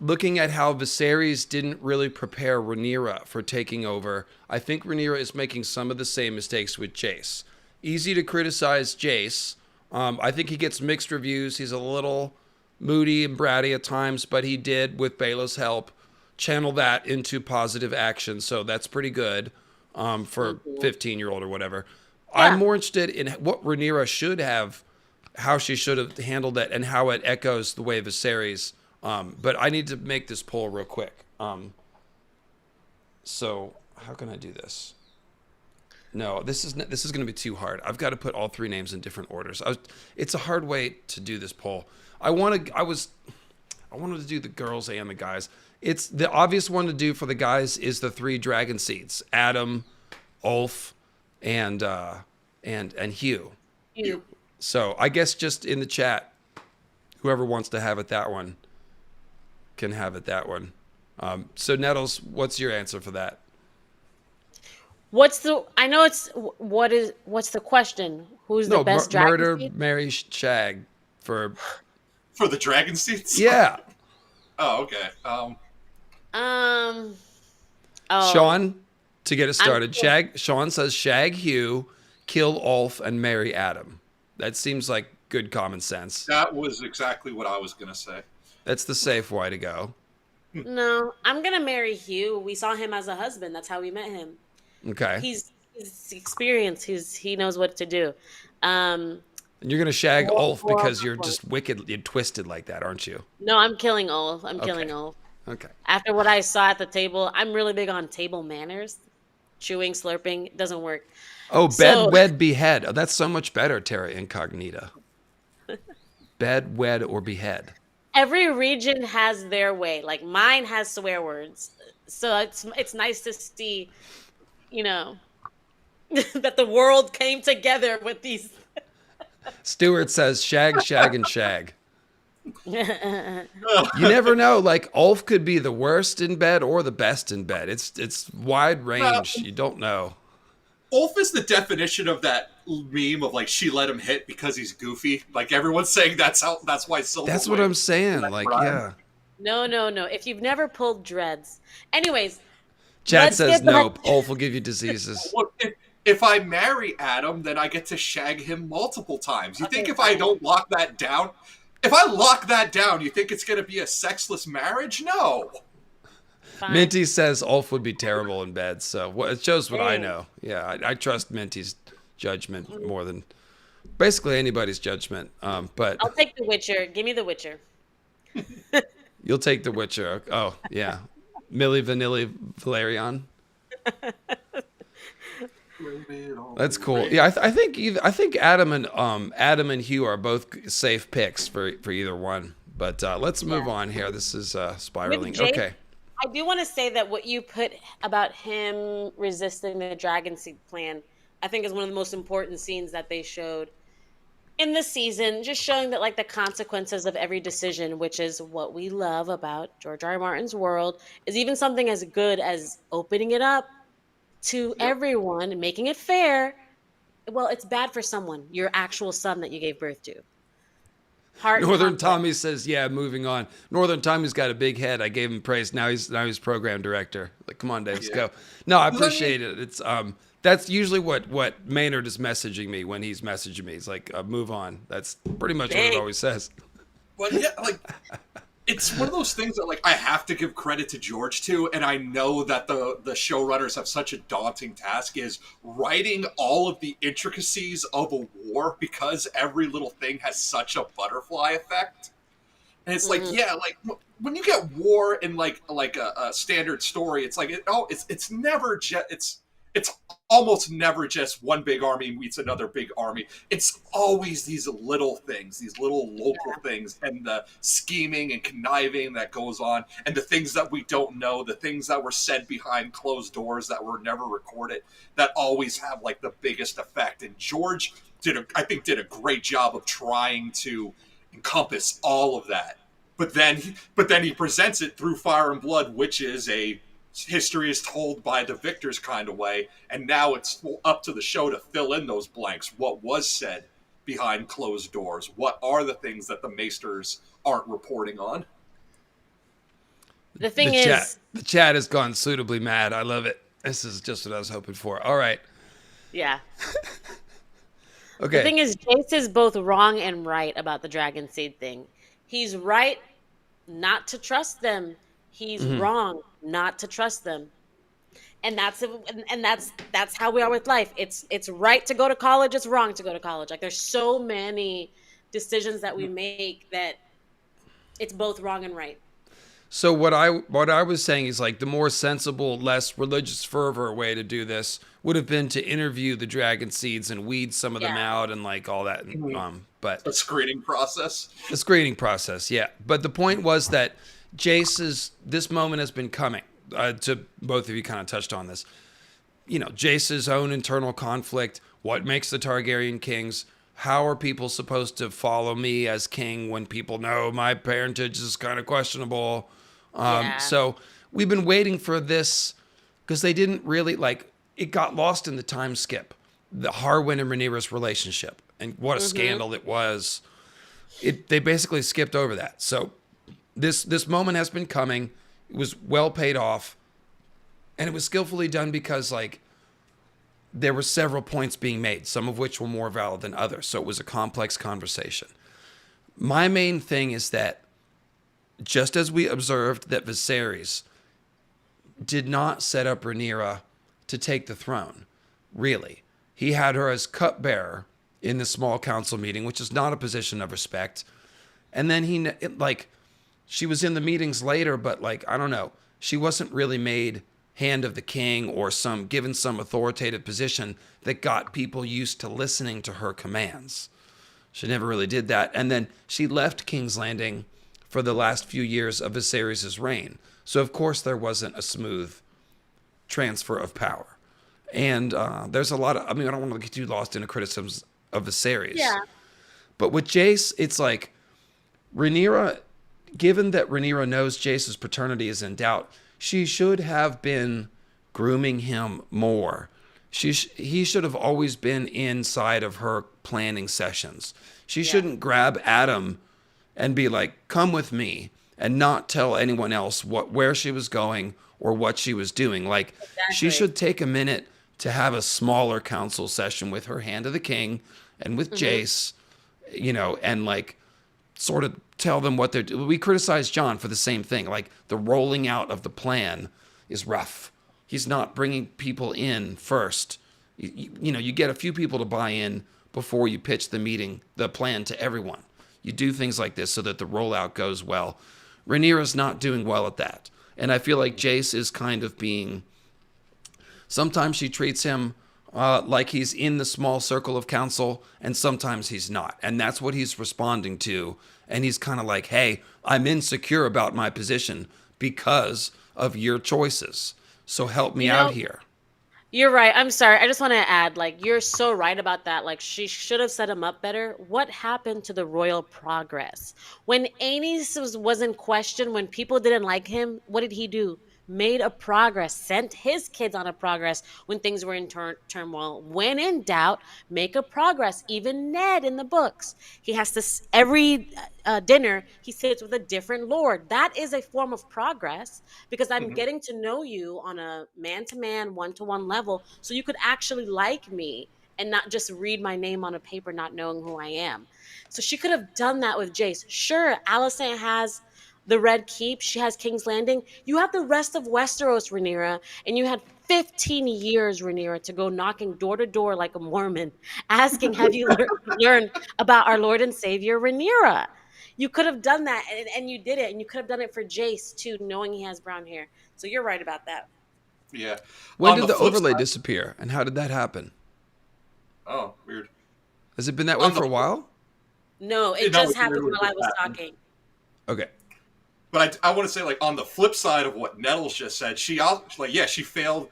looking at how Viserys didn't really prepare Rhaenyra for taking over. I think Rhaenyra is making some of the same mistakes with Jace. Easy to criticize Jace. I think he gets mixed reviews. He's a little moody and bratty at times, but he did, with Baela's help, channel that into positive action. So that's pretty good for 15-year-old or whatever. Yeah. I'm more interested in what Rhaenyra should have, how she should have handled it, and how it echoes the way Viserys. But I need to make this poll real quick. So how can I do this? No, this is going to be too hard. I've got to put all three names in different orders. It's a hard way to do this poll. I wanted to do the girls and the guys. It's the obvious one to do for the guys is the three dragon seeds: Adam, Ulf, and Hugh. Hugh. So I guess just in the chat, whoever wants to have it that one can have it that one. So Nettles, what's your answer for that? What's the question? Who's the best dragon murder, seed? marry, shag for the dragon seeds? Yeah. Oh, okay. Sean, to get it started, Sean says shag Hugh, kill Ulf, and marry Adam. That seems like good common sense. That was exactly what I was going to say. That's the safe way to go. No, I'm going to marry Hugh. We saw him as a husband. That's how we met him. Okay. He's experienced. He knows what to do. And you're going to shag Ulf because you're just wicked, you're twisted like that, aren't you? No, I'm killing Ulf. Killing Ulf. Okay. After what I saw at the table, I'm really big on table manners. Chewing, slurping, it doesn't work. Oh, bed, wed, behead. Oh, that's so much better, Terra Incognita. Bed, wed, or behead. Every region has their way. Like mine has swear words. So it's nice to see, that the world came together with these. Stuart says shag, shag, and shag. You never know. Like Ulf could be the worst in bed or the best in bed. It's wide range. You don't know. Ulf is the definition of that meme of like she let him hit because he's goofy. Like everyone's saying that's why Silver. That's what I'm saying. Like yeah. No. If you've never pulled dreads, anyways. Chad says nope. Ulf will give you diseases. Well, if I marry Adam, then I get to shag him multiple times. You think if I don't lock that down? If I lock that down, you think it's going to be a sexless marriage? No. Fine. Minty says Ulf would be terrible in bed, so it shows what I know. Yeah, I trust Minty's judgment more than basically anybody's judgment. But I'll take The Witcher. Give me The Witcher. You'll take The Witcher. Oh yeah, Milli Vanilli Valerian. That's cool. Yeah, I think Adam and Hugh are both safe picks for either one. But let's move on here. This is spiraling. Jake, okay. I do want to say that what you put about him resisting the Dragon Seed plan, I think is one of the most important scenes that they showed in the season, just showing that like the consequences of every decision, which is what we love about George R. R. Martin's world, is even something as good as opening it up to everyone and making it fair. Well, it's bad for someone, your actual son that you gave birth to. Heart and Northern conflict. Tommy says, "Yeah, moving on." Northern Tommy's got a big head. I gave him praise. Now he's program director. Like, come on, Dave, let's Yeah. go. No, I Well, I mean, appreciate it. It's that's usually what Maynard is messaging me when he's messaging me. He's like, "Move on." That's pretty much what it Dang. always says. but yeah, like it's one of those things that like I have to give credit to George too, and I know that the showrunners have such a daunting task is writing all of the intricacies of a war because every little thing has such a butterfly effect. And it's like, yeah, like when you get war in like a standard story, it's like it's never just it's almost never just one big army meets another big army. It's always these little things, these little local things, and the scheming and conniving that goes on, and the things that we don't know, the things that were said behind closed doors that were never recorded, that always have like the biggest effect. And George I think did a great job of trying to encompass all of that. But then he presents it through Fire and Blood, which is a history is told by the victors kind of way, and now it's up to the show to fill in those blanks. What was said behind closed doors? What are the things that the Maesters aren't reporting on? The thing The chat has gone suitably mad. I love it. This is just what I was hoping for. All right. yeah. Okay. The thing is, Jace is both wrong and right about the dragon seed thing. He's right not to trust them. He's wrong not to trust them. And that's how we are with life. It's right to go to college. It's wrong to go to college. Like there's so many decisions that we make that it's both wrong and right. So what I was saying is like the more sensible, less religious fervor way to do this would have been to interview the dragon seeds and weed some of them out and like all that. But The screening process. the screening process, yeah. But the point was that this moment has been coming. To both of you kind of touched on this. You know, Jace's own internal conflict. What makes the Targaryen kings? How are people supposed to follow me as king when people know my parentage is kind of questionable? So we've been waiting for this because they didn't really it got lost in the time skip. The Harwin and Rhaenyra's relationship and what a scandal it was. They basically skipped over that. So this moment has been coming. It was well paid off, and it was skillfully done because there were several points being made, some of which were more valid than others. So it was a complex conversation. My main thing is that just as we observed that Viserys did not set up Rhaenyra to take the throne, really. He had her as cupbearer in the small council meeting, which is not a position of respect. And then she was in the meetings later, but I don't know, she wasn't really made hand of the king or given some authoritative position that got people used to listening to her commands. She never really did that. And then she left King's Landing for the last few years of Viserys' reign. So of course there wasn't a smooth transfer of power. And there's a lot of, I don't want to get too lost into criticisms of Viserys. Yeah. But with Jace, it's like Rhaenyra, given that Rhaenyra knows Jace's paternity is in doubt, she should have been grooming him more. He should have always been inside of her planning sessions. She shouldn't grab Adam and be like, "Come with me," and not tell anyone else where she was going or what she was doing. She should take a minute to have a smaller council session with her Hand of the King and with Jace, and sort of tell them what they're doing. We criticize John for the same thing. The rolling out of the plan is rough. He's not bringing people in first. You get a few people to buy in before you pitch the plan to everyone. You do things like this so that the rollout goes well. Rhaenyra's not doing well at that. And I feel like Jace is kind of sometimes she treats him like he's in the small circle of council, and sometimes he's not. And that's what he's responding to. And he's kind of like, "Hey, I'm insecure about my position because of your choices. So help me out here." You're right. I'm sorry. I just want to add, you're so right about that. She should have set him up better. What happened to the royal progress? When Aenys was in question, when people didn't like him, what did he do? made a progress, sent his kids on a progress when things were in turmoil. When in doubt, make a progress. Even Ned in the books, he has to, every dinner, he sits with a different lord. That is a form of progress because I'm Mhm. getting to know you on a man to man, one to one level. So you could actually like me and not just read my name on a paper, not knowing who I am. So she could have done that with Jace. Sure, Alicent has the Red Keep. She has King's Landing. You have the rest of Westeros, Rhaenyra, and you had 15 years, Rhaenyra, to go knocking door to door like a Mormon, asking, "Have you learned about our Lord and Savior, Rhaenyra?" You could have done that, and you did it, and you could have done it for Jace too, knowing he has brown hair. So you're right about that. Yeah. When On did the the flip overlay side, disappear, and how did that happen? oh, weird. Has it been that way On the for a while? No, it no, just it happened literally while I just was happened. talking. Okay. But I want to say, like, on the flip side of what Nettles just said, she also, like, yeah, she failed.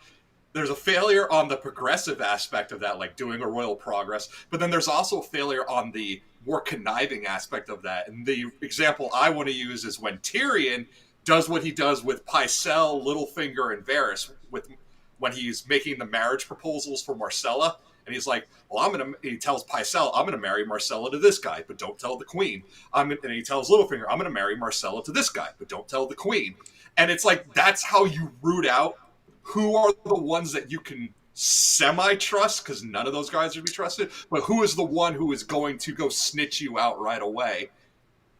There's a failure on the progressive aspect of that, like doing a royal progress. But then there's also a failure on the more conniving aspect of that. And the example I want to use is when Tyrion does what he does with Pycelle, Littlefinger, and Varys, with when he's making the marriage proposals for Marcella. And he's like, well, he tells Pycelle, I'm gonna marry Marcella to this guy, but don't tell the queen. And he tells Littlefinger, I'm gonna marry Marcella to this guy, but don't tell the queen. And it's like, that's how you root out who are the ones that you can semi-trust, because none of those guys are to be trusted, but who is the one who is going to go snitch you out right away.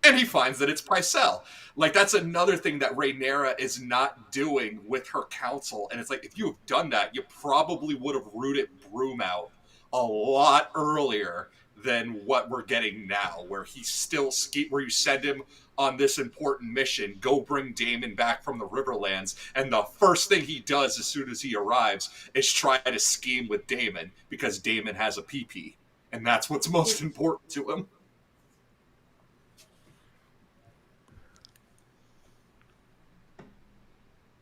And he finds that it's Pycelle. Like, that's another thing that Rhaenyra is not doing with her council. And it's like, if you have done that, you probably would have rooted Broom out a lot earlier than what we're getting now, where he's still where you send him on this important mission, go bring Damon back from the Riverlands, and the first thing he does as soon as he arrives is try to scheme with Damon because Damon has a PP, and that's what's most important to him.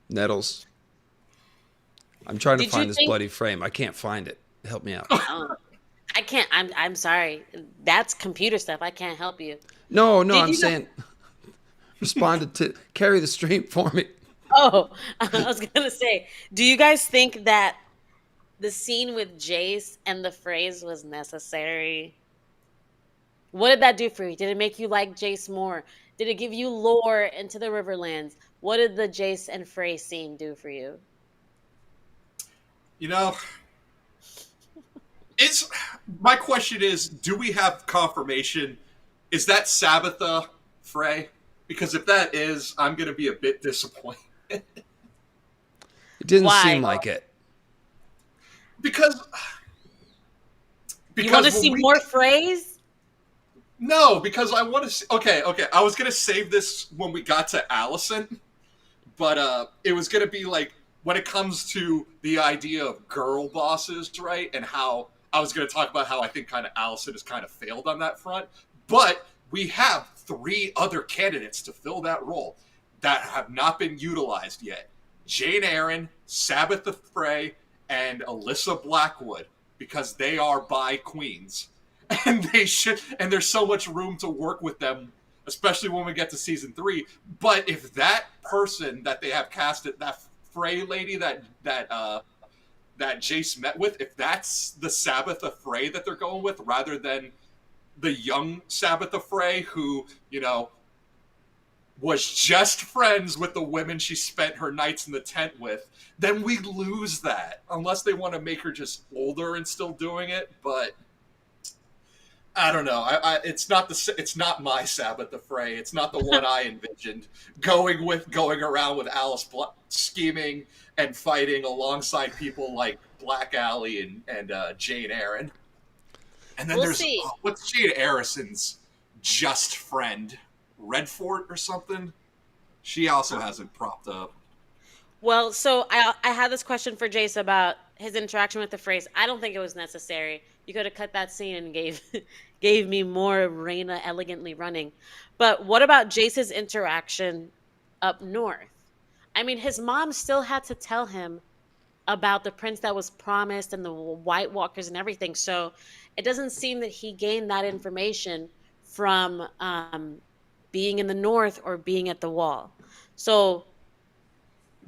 Nettles. I'm trying to Did you find this think? bloody frame. I can't find it. Help me out. I can't. I'm sorry. That's computer stuff. I can't help you. No, no, Did I'm you know? saying responded to carry the stream for me. Oh, I was gonna say. Do you guys think that the scene with Jace and the phrase was necessary? What did that do for you? Did it make you like Jace more? Did it give you lore into the Riverlands? What did the Jace and Frey scene do for you? You know, it's my question is, do we have confirmation? Is that Sabbatha Frey? Because if that is, I'm going to be a bit disappointed. It didn't Why? seem like it. because You want to when see we more Freys? no, because I want to see. Okay, I was going to save this when we got to Alicent, but it was going to be like when it comes to the idea of girl bosses, right? And how I was going to talk about how I think kind of Alicent has kind of failed on that front. But we have 3 other candidates to fill that role that have not been utilized yet: Jane Eyre, Sabbatha Frey, and Alyssa Blackwood, because they are by queens, and they should. And there's so much room to work with them, especially when we get to season 3. But if that person that they have casted, that Frey lady that Jace met with, if that's the Sabbatha Frey that they're going with, rather than the young Sabbatha Frey who, was just friends with the women she spent her nights in the tent with, then we lose that. Unless they want to make her just older and still doing it, but I don't know. It's not my Sabbatha Frey. It's not the one I envisioned going around with Alice scheming and fighting alongside people like Black Allie and Jane Eyre. And then We'll there's see. what's Jane Arison's just friend, Redfort or something. She also hasn't propped up. Well, so I had this question for Jace about his interaction with the phrase. I don't think it was necessary. You could have cut that scene and gave me more Rhaena elegantly running. But what about Jace's interaction up north? I mean, his mom still had to tell him about the prince that was promised and the White Walkers and everything. So it doesn't seem that he gained that information from being in the north or being at the wall. So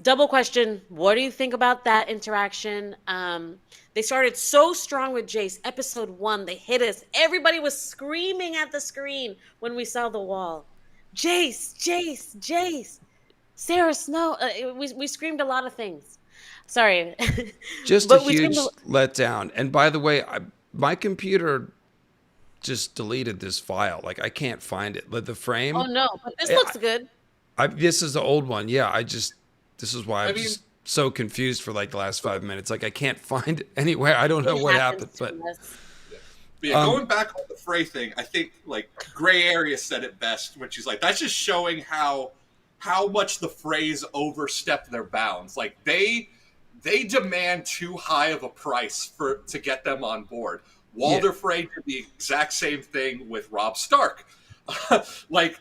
Double question. What do you think about that interaction? They started so strong with Jace. Episode 1, they hit us. Everybody was screaming at the screen when we saw the wall. Jace, Jace, Jace. Sarah Snow. We screamed a lot of things. Sorry. Just a But we screamed huge letdown. And by the way, my computer just deleted this file. Like I can't find it. Like the oh frame. no, but this I, looks good. this is the old one. Yeah, this is why I I'm mean, just so confused for like the last 5 minutes. Like I can't find it anywhere. I don't know It what happens happened, to but us. But yeah, going back on the Frey thing, I think like Gray Area said it best when she's like, "That's just showing how much the Freys overstep their bounds. Like they demand too high of a price to get them on board. Walder Frey did the exact same thing with Robb Stark. like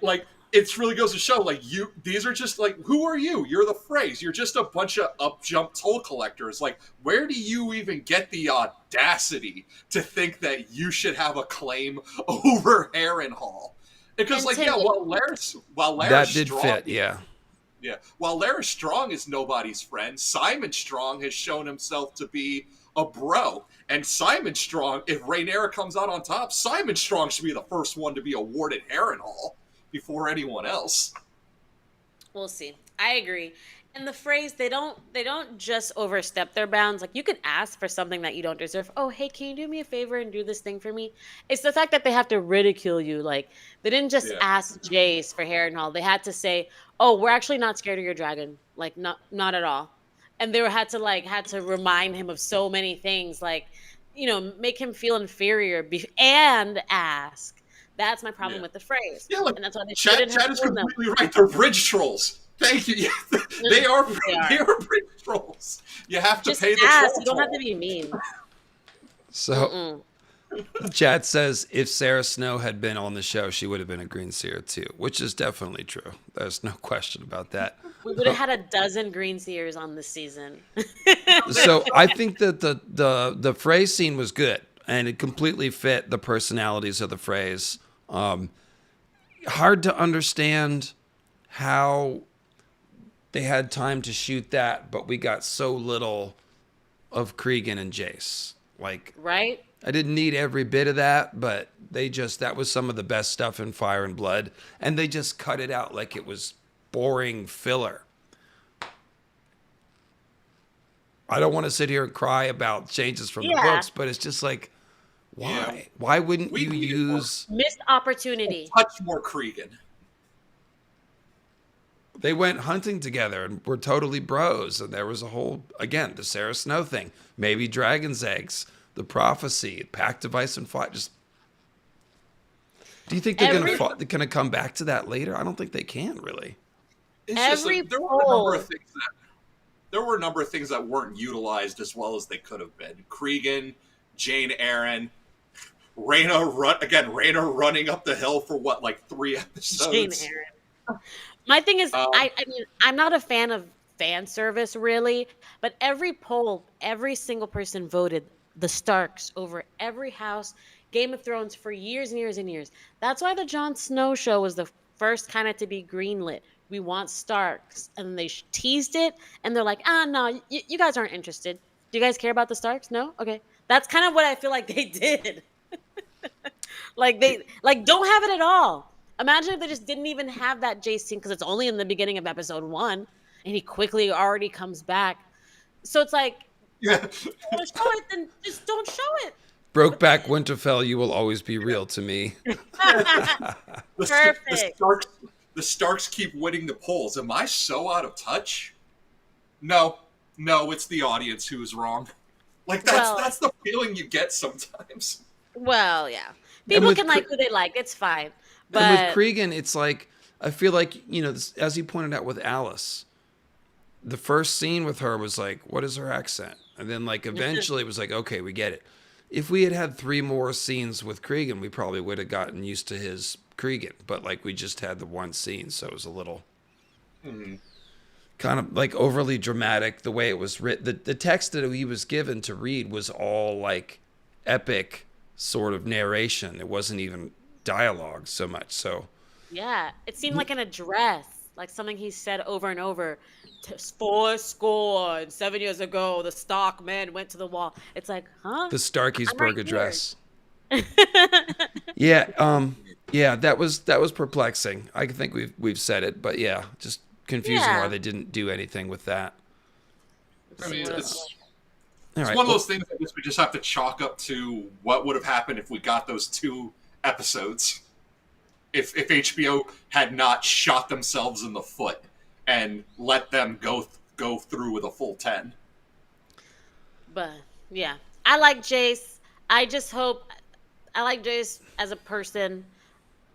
it really goes to show like these are just like, who are you? You're the Freys. You're just a bunch of up-jump toll collectors. Like, where do you even get the audacity to think that you should have a claim over Harrenhal? Because And like, yeah, Tim, while Larys that did Strong, fit. Yeah. yeah, while Larys Strong is nobody's friend, Simon Strong has shown himself to be a bro. And Simon Strong, if Rhaenyra comes out on top, Simon Strong should be the first one to be awarded Harrenhal before anyone else. we'll see. I agree. And the phrase they don't just overstep their bounds. Like you can ask for something that you don't deserve. Oh, hey, can you do me a favor and do this thing for me? It's the fact that they have to ridicule you. Like they didn't just Yeah. ask Jace for Harrenhal. They had to say, "Oh, we're actually not scared of your dragon. Like not at all." And they had to remind him of so many things. Like make him feel inferior and ask. That's my problem Yeah. with the phrase. Yeah, like And that's why they Chad shouldn't have is told them. completely right. They're bridge trolls. Thank you. Yeah, they are. They are. They are bridge trolls. You have to Just pay the ask. troll You don't have to toll. be mean. So Chad says if Sarah Snow had been on the show, she would have been a Green Seer too, which is definitely true. There's no question about that. We would have had a dozen green seers on this season. So I think that the phrase scene was good, and it completely fit the personalities of the phrase. Hard to understand how they had time to shoot that, but we got so little of Cregan and Jace. Like, Right? I didn't need every bit of that, but that was some of the best stuff in Fire and Blood, and they just cut it out like it was boring filler. I don't want to sit here and cry about changes from the Yeah. books, but it's just like, why? Yeah. Why wouldn't We you needed more. use... Missed opportunity. Touch more Cregan. They went hunting together and were totally bros, and there was a whole, again, the Sarah Snow thing, maybe dragon's eggs, the prophecy, pact of ice and fire. Just, do you think they're going to come back to that later? I don't think they can really. It's just Every like, there were a number of poll. things that weren't utilized as well as they could have been. Cregan, Jane Eyre, Rhaenyra running up the hill for what, like 3 episodes? Jane Eyre. My thing is, Um, I mean, I'm not a fan of fan service really, but every poll, every single person voted the Starks over every house. Game of Thrones for years and years and years. That's why the Jon Snow show was the first kind of to be greenlit. We want Starks, and they teased it, and they're like, no, you guys aren't interested. Do you guys care about the Starks? No, okay. That's kind of what I feel like they did. Like they don't have it at all. Imagine if they just didn't even have that Jace scene because it's only in the beginning of episode 1, and he quickly already comes back. So it's like, Yeah. if you want to show it, then just don't show it. Brokeback Winterfell, you will always be real to me. Perfect. The Starks keep winning the polls. Am I so out of touch? No, it's the audience who is wrong. Like that's the feeling you get sometimes. Well, yeah. People with can like who they like. It's fine. But And with Cregan, it's like, I feel like, as you pointed out with Alice, the first scene with her was like, what is her accent? And then like eventually it was like, okay, we get it. If we had had 3 more scenes with Cregan, we probably would have gotten used to his Cregan. But like we just had the one scene, so it was a little kind of like overly dramatic the way it was written. The text that he was given to read was all like epic sort of narration. It wasn't even dialogue so much. So yeah, it seemed like an address, like something he said over and over. Four score and 7 years ago, the Stark men went to the wall. It's like, huh? The I'm right Starkey'sburg here. address. Yeah, yeah, that was perplexing. I think we've said it, but yeah, just confusing why Yeah. they didn't do anything with that. I mean, Absolutely. All it's right. one of Well, those things I guess we just have to chalk up to what would have happened if we got those 2 episodes. If HBO had not shot themselves in the foot and let them go through with a full 10. But yeah, I like Jace. I just hope I like Jace as a person.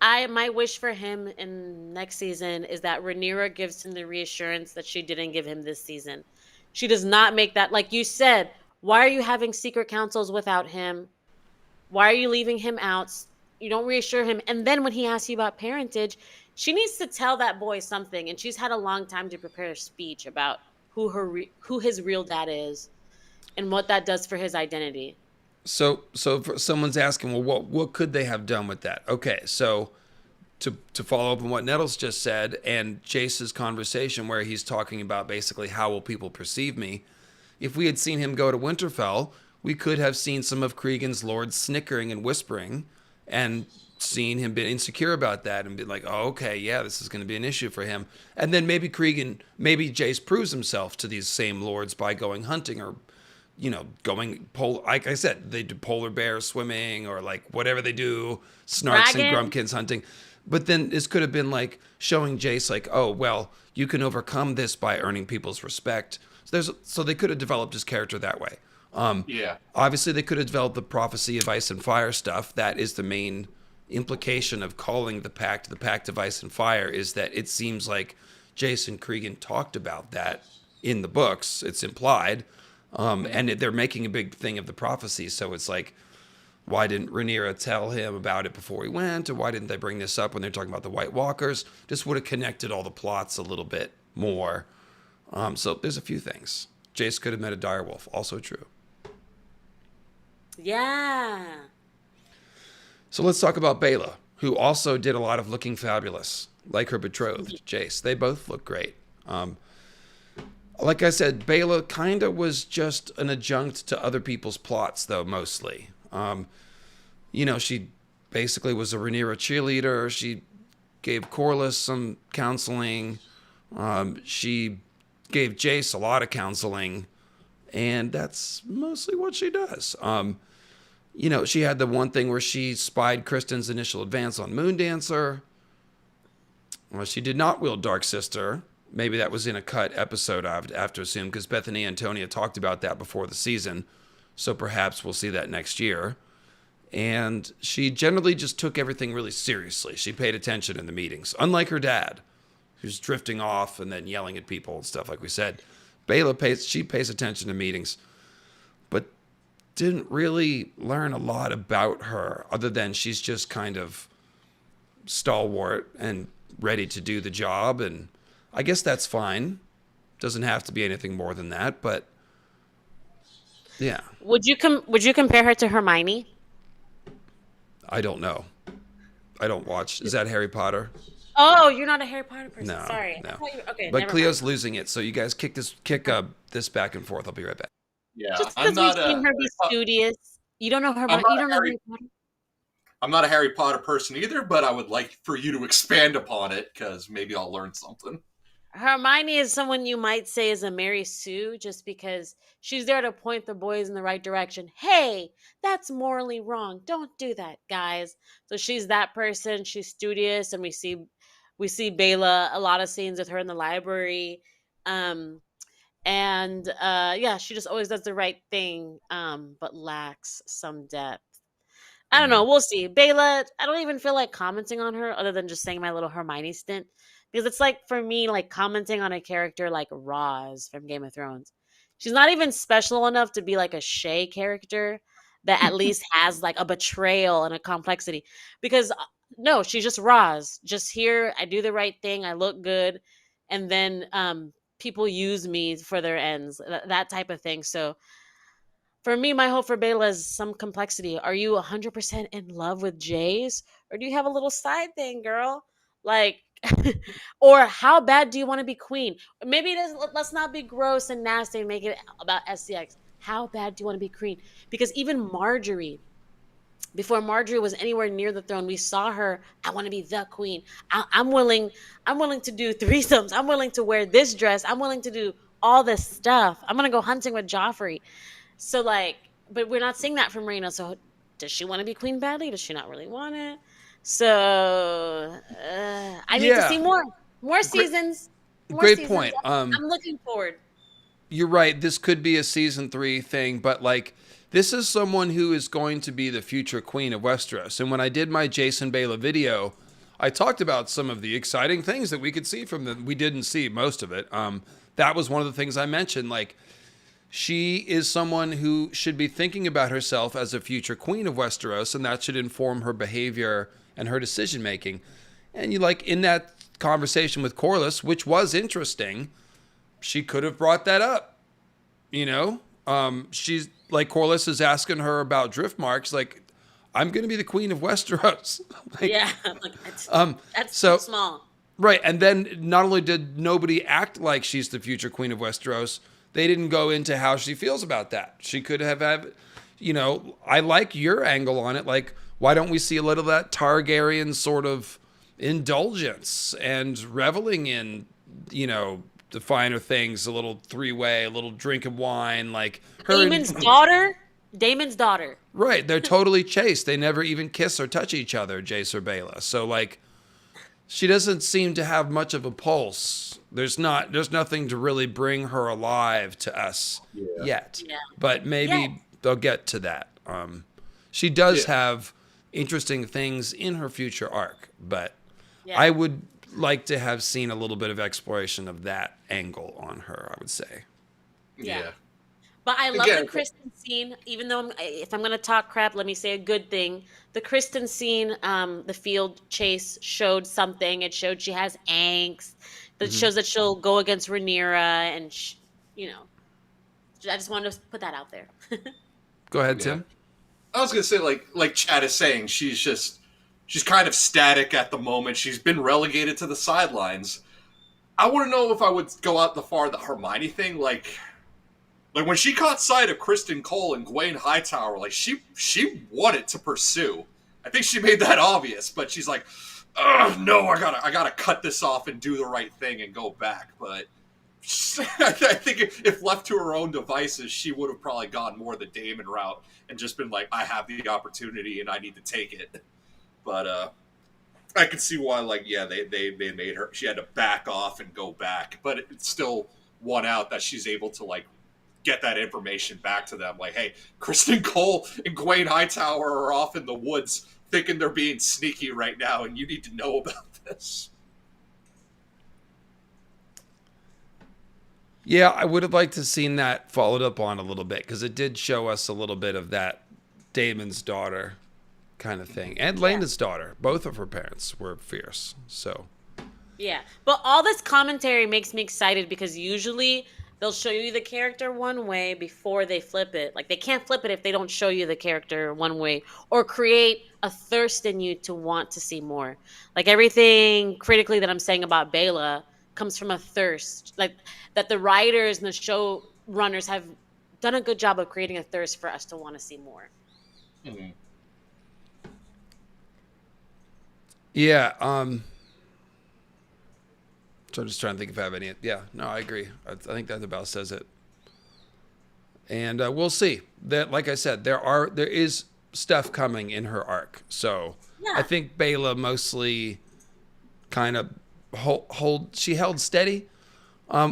I my wish for him in next season is that Rhaenyra gives him the reassurance that she didn't give him this season. She does not make that, like you said. Why are you having secret councils without him? Why are you leaving him out? You don't reassure him. And then when he asks you about parentage, she needs to tell that boy something. And she's had a long time to prepare a speech about who his real dad is and what that does for his identity. so someone's asking, well, what could they have done with that? Okay, so to follow up on what Nettles just said and Jace's conversation where he's talking about basically how will people perceive me, if we had seen him go to Winterfell, we could have seen some of Cregan's lords snickering and whispering and seen him be insecure about that and be like, oh, okay, yeah, this is going to be an issue for him. And then maybe Jace proves himself to these same lords by going hunting or, going like I said, they do polar bear swimming or like whatever they do, snarks and Dragon? grumpkins hunting. But then this could have been like showing Jace like, oh, well, you can overcome this by earning people's respect. So they could have developed his character that way. Yeah. Obviously, they could have developed the prophecy of ice and fire stuff. That is the main implication of calling the Pact of Ice and Fire, is that it seems like Jason Cregan talked about that in the books. It's implied. And they're making a big thing of the prophecy. So it's like, why didn't Rhaenyra tell him about it before he went? Or why didn't they bring this up when they're talking about the White Walkers? Just would have connected all the plots a little bit more. So there's a few things. Jace could have met a direwolf. Also true. Yeah. So let's talk about Baela, who also did a lot of looking fabulous, like her betrothed, Jace. They both look great. Like I said, Baela kind of was just an adjunct to other people's plots, though, mostly. She basically was a Rhaenyra cheerleader. She gave Corlys some counseling. She gave Jace a lot of counseling. And that's mostly what she does. She had the one thing where she spied Kristen's initial advance on Moondancer. Well, she did not wield Dark Sister. Maybe that was in a cut episode, I have to assume, because Bethany and Antonia talked about that before the season. So perhaps we'll see that next year. And she generally just took everything really seriously. She paid attention in the meetings, unlike her dad, who's drifting off and then yelling at people and stuff, like we said. Baela pays attention to meetings, but didn't really learn a lot about her other than she's just kind of stalwart and ready to do the job. And I guess that's fine. Doesn't have to be anything more than that, but yeah, Would you compare her to Hermione? I don't know. I don't watch. Is that Harry Potter? Oh, you're not a Harry Potter person. No, Sorry. I no. thought you okay, But never Cleo's mind. losing it, so you guys kick this back and forth. I'll be right back. Yeah. Just I'm because we've not a seen her be Harry Po- studious. You don't know I'm Hermione. not You a don't know Harry Harry Potter. I'm not a Harry Potter person either, but I would like for you to expand upon it because maybe I'll learn something. Hermione is someone you might say is a Mary Sue just because she's there to point the boys in the right direction. Hey, that's morally wrong. Don't do that, guys. So she's that person. She's studious, and we see Baela, a lot of scenes with her in the library. Um and yeah, she just always does the right thing, but lacks some depth. I don't Mm-hmm. know. We'll see. Baela, I don't even feel like commenting on her other than just saying my little Hermione stint. Because it's like, for me, like commenting on a character like Roz from Game of Thrones. She's not even special enough to be like a Shay character that at least has like a betrayal and a complexity. Because no, she's just Roz. Just here, I do the right thing, I look good, and then people use me for their ends. That type of thing. So for me, my hope for Bela is some complexity. Are you 100% in love with Jace? Or do you have a little side thing, girl? Like, Or how bad do you want to be queen? Maybe it is, let's not be gross and nasty and make it about SCX. How bad do you want to be queen? Because even Marjorie, before Marjorie was anywhere near the throne, we saw her. I want to be the queen. I'm willing. I'm willing to do threesomes. I'm willing to wear this dress. I'm willing to do all this stuff. I'm gonna go hunting with Joffrey. So like, but we're not seeing that from Rhaena. So does she want to be queen badly? Does she not really want it? So I need to see Yeah, more great, seasons, more great seasons. point. I'm looking forward. You're right. This could be a season 3 thing, but like this is someone who is going to be the future queen of Westeros. And when I did my Jason Baela video, I talked about some of the exciting things that we could see from them. We didn't see most of it. That was one of the things I mentioned. Like she is someone who should be thinking about herself as a future queen of Westeros, and that should inform her behavior and her decision making. And you like in that conversation with Corlys, which was interesting, she could have brought that up. You know, she's like Corlys is asking her about drift marks. Like, I'm going to be the queen of Westeros. Like, Yeah, like that's so too small. right, and then not only did nobody act like she's the future queen of Westeros, they didn't go into how she feels about that. She could have, you know, I like your angle on it. Like, why don't we see a little of that Targaryen sort of indulgence and reveling in, you know, the finer things, a little three-way, a little drink of wine, like her Damon's daughter. right, they're totally chaste. They never even kiss or touch each other, Jace or Baela. So like she doesn't seem to have much of a pulse. There's nothing to really bring her alive to us yet. Yeah. But maybe Yeah. they'll get to that. She does have interesting things in her future arc, but Yeah. I would like to have seen a little bit of exploration of that angle on her, I would say. Yeah. But I love Again, the Kristen scene. Even though if I'm going to talk crap, let me say a good thing. The Kristen scene, the field chase showed something. It showed she has angst. That shows that she'll go against Rhaenyra, and you know, I just wanted to put that out there. Go ahead, Yeah. Tim. I was gonna say, like Chad is saying, she's kind of static at the moment. She's been relegated to the sidelines. I wouldn't know if I would go out the far the Hermione thing, like when she caught sight of Kristen Cole and Gwen Hightower, like she wanted to pursue. I think she made that obvious, but she's like, "Ugh, no, I gotta cut this off and do the right thing and go back." But I think if left to her own devices, she would have probably gone more the Damon route and just been like, "I have the opportunity and I need to take it." But I can see why, like, yeah, they made her. She had to back off and go back, but it still won out that she's able to like get that information back to them. Like, hey, Kristen Cole and Gwen Hightower are off in the woods thinking they're being sneaky right now, and you need to know about this. Yeah, I would have liked to have seen that followed up on a little bit because it did show us a little bit of that Damon's daughter kind of thing. And Lena's daughter. Both of her parents were fierce. So Yeah. But all this commentary makes me excited because usually they'll show you the character one way before they flip it. Like they can't flip it if they don't show you the character one way or create a thirst in you to want to see more. Like everything critically that I'm saying about Baela comes from a thirst. Like that the writers and the show runners have done a good job of creating a thirst for us to want to see more. Mm-hmm. yeah, so I'm just trying to think if I have any. Yeah, no, I agree. I think that about says it. And we'll see. That, like I said, there is stuff coming in her arc. So Yeah. I think Baela mostly kind of she held steady.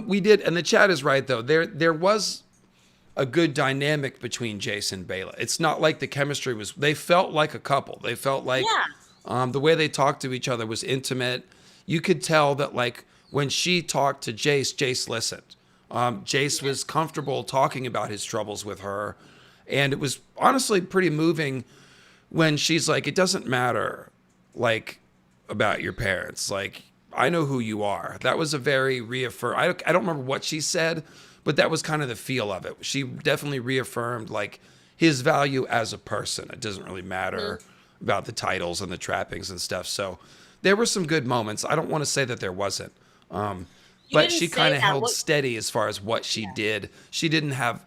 We did, and the chat is right though. There was a good dynamic between Jace and Baela. It's not like the chemistry was. They felt like a couple. They felt like the way they talked to each other was intimate. You could tell that like when she talked to Jace, Jace listened. Jace was comfortable talking about his troubles with her, and it was honestly pretty moving when she's like, "It doesn't matter, like about your parents. Like I know who you are." That was a very I don't remember what she said, but that was kind of the feel of it. She definitely reaffirmed like his value as a person. It doesn't really matter about the titles and the trappings and stuff. So there were some good moments. I don't want to say that there wasn't. You But didn't she say kind of that. held What- steady as far as what she did. She didn't have,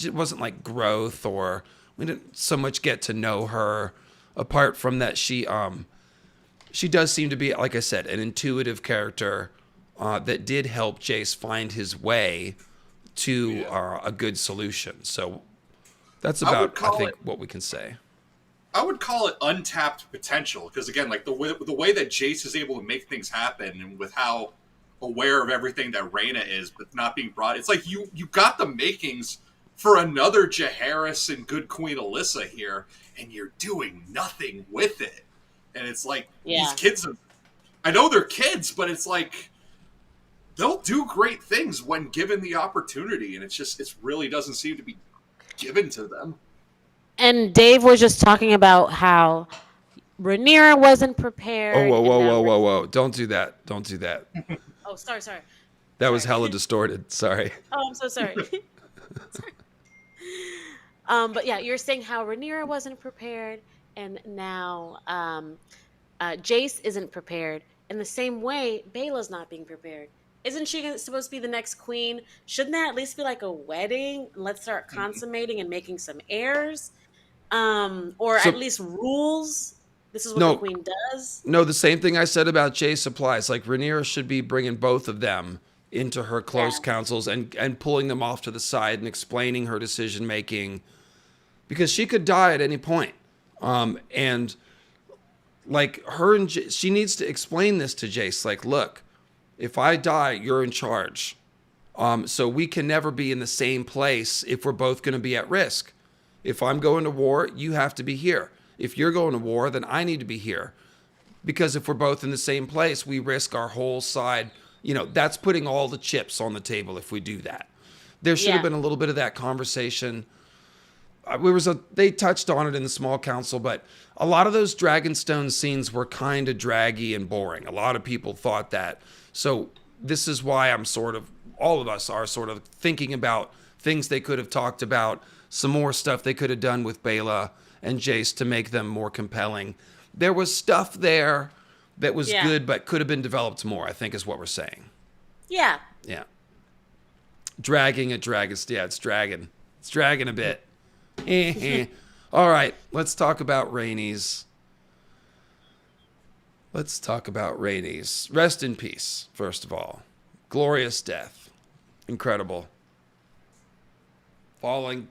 it wasn't like growth, or we didn't so much get to know her. Apart from that, she does seem to be, like I said, an intuitive character that did help Jace find his way to a good solution. So that's about, I think, what we can say. I would call it untapped potential, because again, like the way that Jace is able to make things happen, and with how aware of everything that Rhaena is, but not being brought, it's like you got the makings for another Jacaerys and good Queen Alyssa here, and you're doing nothing with it. And it's like these kids, I know they're kids, but it's like they'll do great things when given the opportunity, and it really doesn't seem to be given to them. And Dave was just talking about how Rhaenyra wasn't prepared. Oh, and that whoa. Don't do that. Don't do that. Oh, sorry. That was hella distorted. Sorry. Oh, I'm so sorry. But yeah, you're saying how Rhaenyra wasn't prepared, and now Jace isn't prepared. In the same way, Baela's not being prepared. Isn't she supposed to be the next queen? Shouldn't that at least be like a wedding? Let's start consummating and making some heirs, or at least rules. This is what the queen does. No, the same thing I said about Jace applies. Like, Rhaenyra should be bringing both of them into her close councils and pulling them off to the side and explaining her decision making, because she could die at any point. And like her and she needs to explain this to Jace. Like, look, if I die, you're in charge. So we can never be in the same place if we're both going to be at risk. If I'm going to war, you have to be here. If you're going to war, then I need to be here. Because if we're both in the same place, we risk our whole side. You know, that's putting all the chips on the table if we do that. There should have been a little bit of that conversation. They touched on it in the small council, but a lot of those Dragonstone scenes were kind of draggy and boring. A lot of people thought that. So this is why all of us are sort of thinking about things they could have talked about, some more stuff they could have done with Baela and Jace to make them more compelling. There was stuff there that was good, but could have been developed more, I think is what we're saying. Yeah. Yeah. Dragging at dragons. Yeah, it's dragging. It's dragging a bit. All right, let's talk about Rhaenys. Rest in peace, first of all. Glorious death. Incredible. Falling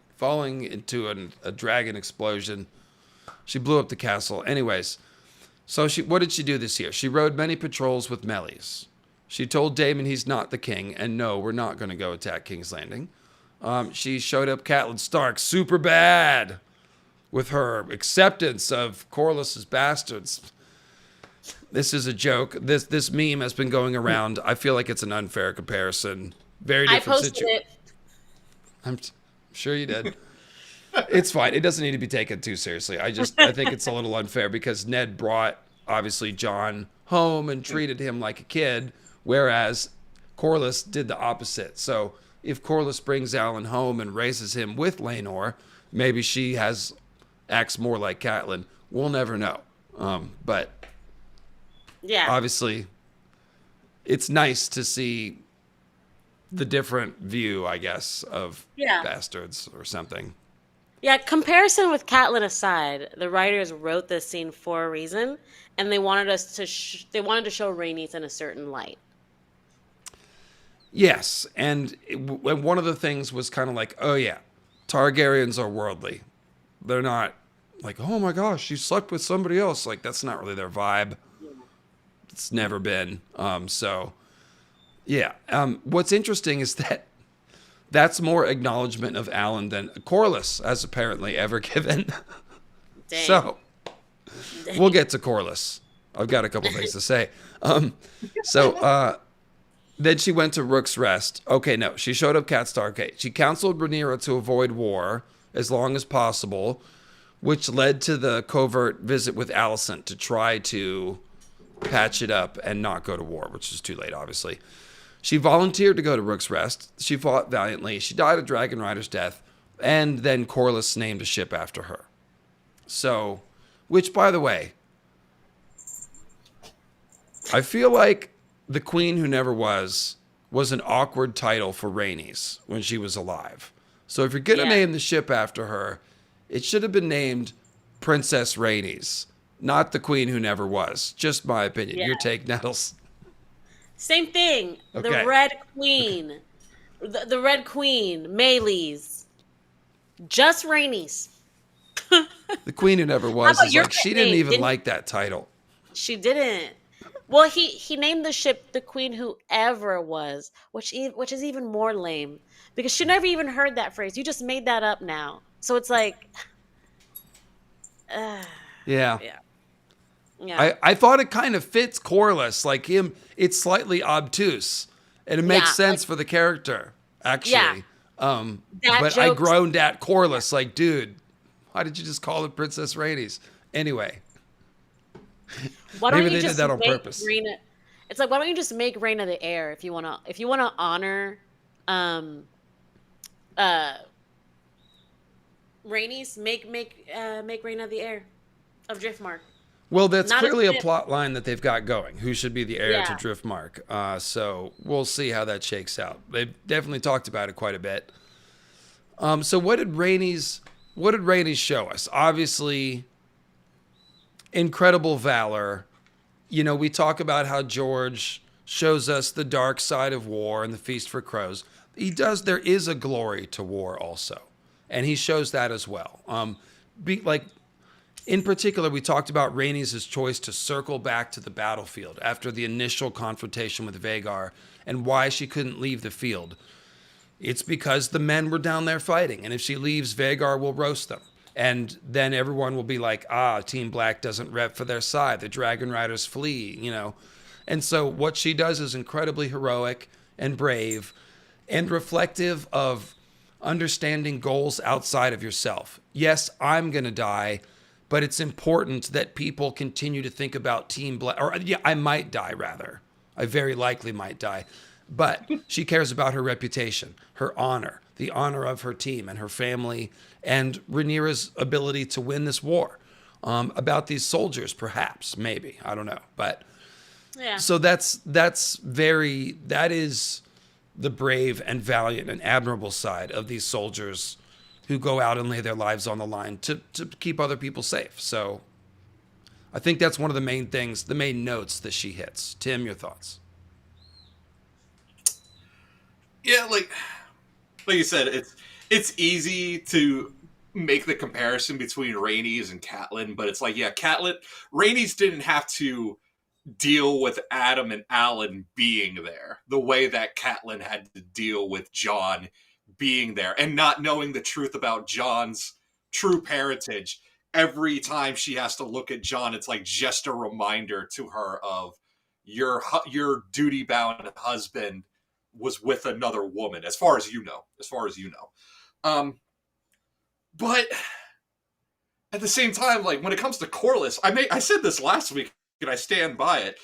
into a dragon explosion. She blew up the castle. Anyways, so what did she do this year? She rode many patrols with Melies. She told Damon he's not the king, and no, we're not going to go attack King's Landing. She showed up Catelyn Stark super bad with her acceptance of Corlys's bastards. This is a joke. This meme has been going around. I feel like it's an unfair comparison. Very different situation. I posted it. I'm sure you did. It's fine. It doesn't need to be taken too seriously. I think it's a little unfair because Ned brought, obviously, Jon home and treated him like a kid, whereas Corlys did the opposite. So if Corlys brings Alan home and raises him with Laenor, maybe she acts more like Catelyn. We'll never know. But obviously, it's nice to see the different view, I guess, of bastards or something. Yeah, comparison with Catelyn aside, the writers wrote this scene for a reason, and they wanted us to they wanted to show Rhaenys in a certain light. Yes, and one of the things was kind of like, oh yeah, Targaryens are worldly. They're not like, oh my gosh, she slept with somebody else. Like, that's not really their vibe. It's never been. What's interesting is that that's more acknowledgement of Alan than Corlys has apparently ever given. Dang. So, we'll get to Corlys. I've got a couple things to say. Then she went to Rook's Rest. Okay, no, she showed up Cat Stark. Okay, she counseled Rhaenyra to avoid war as long as possible, which led to the covert visit with Alicent to try to patch it up and not go to war, which is too late, obviously. She volunteered to go to Rook's Rest. She fought valiantly. She died a dragon rider's death, and then Corlys named a ship after her. So, which, by the way, I feel like the Queen Who Never Was an awkward title for Rhaenys when she was alive. So if you're going to Yeah. name the ship after her, it should have been named Princess Rhaenys, not the Queen Who Never Was. Just my opinion. Yeah. Your take, Nettles. Same thing. Okay. The Red Queen. The Red Queen. Mayleys. Just Rhaenys. The Queen Who Never Was about is your like, she pet didn't name? even Didn't- like that title. She didn't. Well, he named the ship the Queen Who Ever Was, which is even more lame because she never even heard that phrase. You just made that up now. So it's like, Yeah. yeah. Yeah. I thought it kind of fits Corlys. Like him, it's slightly obtuse. And it makes Yeah, sense for the character, actually. Yeah. That But I joke's- groaned at Corlys, like, dude, why did you just call it Princess Rhaenys? Anyway. Why don't Maybe you they did just that on make purpose. Rhaena, it's like, why don't you just make Rhaena the heir if you wanna honor Rhaenys, make Rhaena the heir of Driftmark. Well, that's Not a clearly a ship. plot line that they've got going. Who should be the heir Yeah. to Driftmark? So we'll see how that shakes out. They've definitely talked about it quite a bit. So what did Rhaenys show us? Obviously, incredible valor. You know, we talk about how George shows us the dark side of war and the Feast for Crows. There is a glory to war also. And he shows that as well. In particular, we talked about Rhaenys' choice to circle back to the battlefield after the initial confrontation with Vhagar and why she couldn't leave the field. It's because the men were down there fighting, and if she leaves, Vhagar will roast them. And then everyone will be like, Team Black doesn't rep for their side. The Dragon Riders flee, you know. And so what she does is incredibly heroic and brave and reflective of understanding goals outside of yourself. Yes, I'm going to die, but it's important that people continue to think about Team Black. Or, yeah, I might die, rather. I very likely might die. But she cares about her reputation, her honor, the honor of her team and her family, and Rhaenyra's ability to win this war. About these soldiers, perhaps, maybe. I don't know. But Yeah. so that is the brave and valiant and admirable side of these soldiers who go out and lay their lives on the line to keep other people safe. So I think that's one of the main things, the main notes that she hits. Tim, your thoughts? Yeah, like you said, it's easy to make the comparison between Rhaenys and Catelyn, but it's like, yeah, Rhaenys didn't have to deal with Adam and Alan being there the way that Catelyn had to deal with Jon being there and not knowing the truth about Jon's true parentage. Every time she has to look at Jon, it's like just a reminder to her of your duty-bound husband was with another woman, as far as you know. But at the same time, like when it comes to Corlys, I said this last week and I stand by it.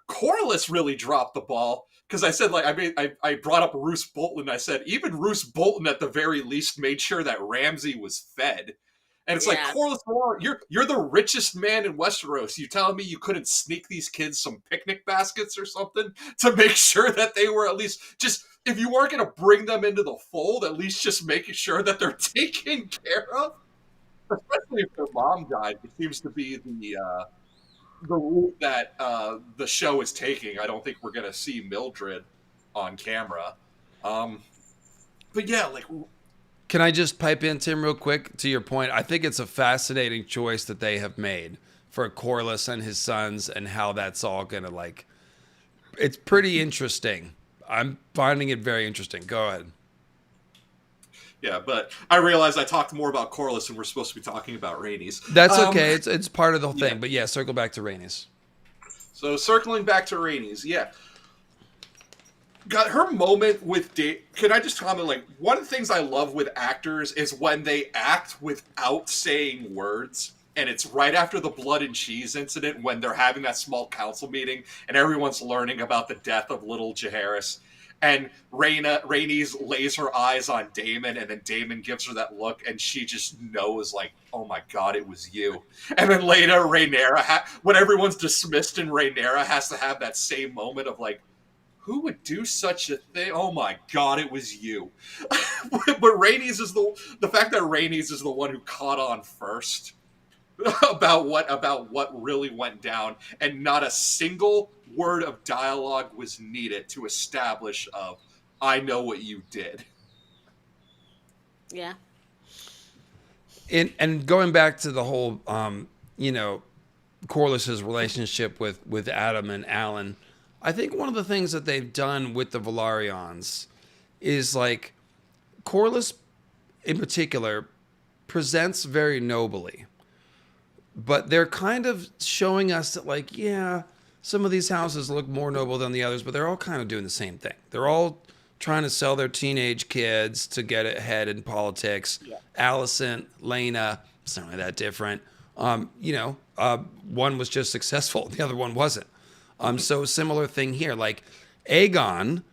Corlys really dropped the ball because I said, like, I brought up Roose Bolton. I said even Roose Bolton at the very least made sure that Ramsay was fed. And it's like, Corlys, you're the richest man in Westeros. You telling me you couldn't sneak these kids some picnic baskets or something to make sure that they were at least just, if you weren't going to bring them into the fold, at least just making sure that they're taken care of? Especially if their mom died, it seems to be the route that the show is taking. I don't think we're going to see Mildred on camera. But yeah, like... Can I just pipe in, Tim, real quick, to your point? I think it's a fascinating choice that they have made for Corlys and his sons and how that's all going to, like... It's pretty interesting. I'm finding it very interesting. Go ahead. Yeah, but I realized I talked more about Corlys and we're supposed to be talking about Rhaenys. That's okay. It's part of the whole thing. Yeah. But yeah, circle back to Rhaenys. So circling back to Rhaenys, yeah. Got her moment with Dave. Can I just comment, like, one of the things I love with actors is when they act without saying words. And it's right after the blood and cheese incident when they're having that small council meeting and everyone's learning about the death of little Jacaerys. And Rhaenys lays her eyes on Damon, and then Damon gives her that look, and she just knows, like, oh my god, it was you. And then later, Rhaenyra, when everyone's dismissed, and Rhaenyra has to have that same moment of, like, who would do such a thing? Oh my god, it was you. But Rhaenys is the fact that Rhaenys is the one who caught on first about what really went down, and not a single word of dialogue was needed to establish I know what you did. Yeah. And going back to the whole Corlys's relationship with Adam and Alan, I think one of the things that they've done with the Velaryons is, like, Corlys in particular presents very nobly. But they're kind of showing us that, like, yeah, some of these houses look more noble than the others, but they're all kind of doing the same thing. They're all trying to sell their teenage kids to get ahead in politics. Yeah. Alicent, Lena, it's not really that different. One was just successful. The other one wasn't. So similar thing here. Like, Aegon,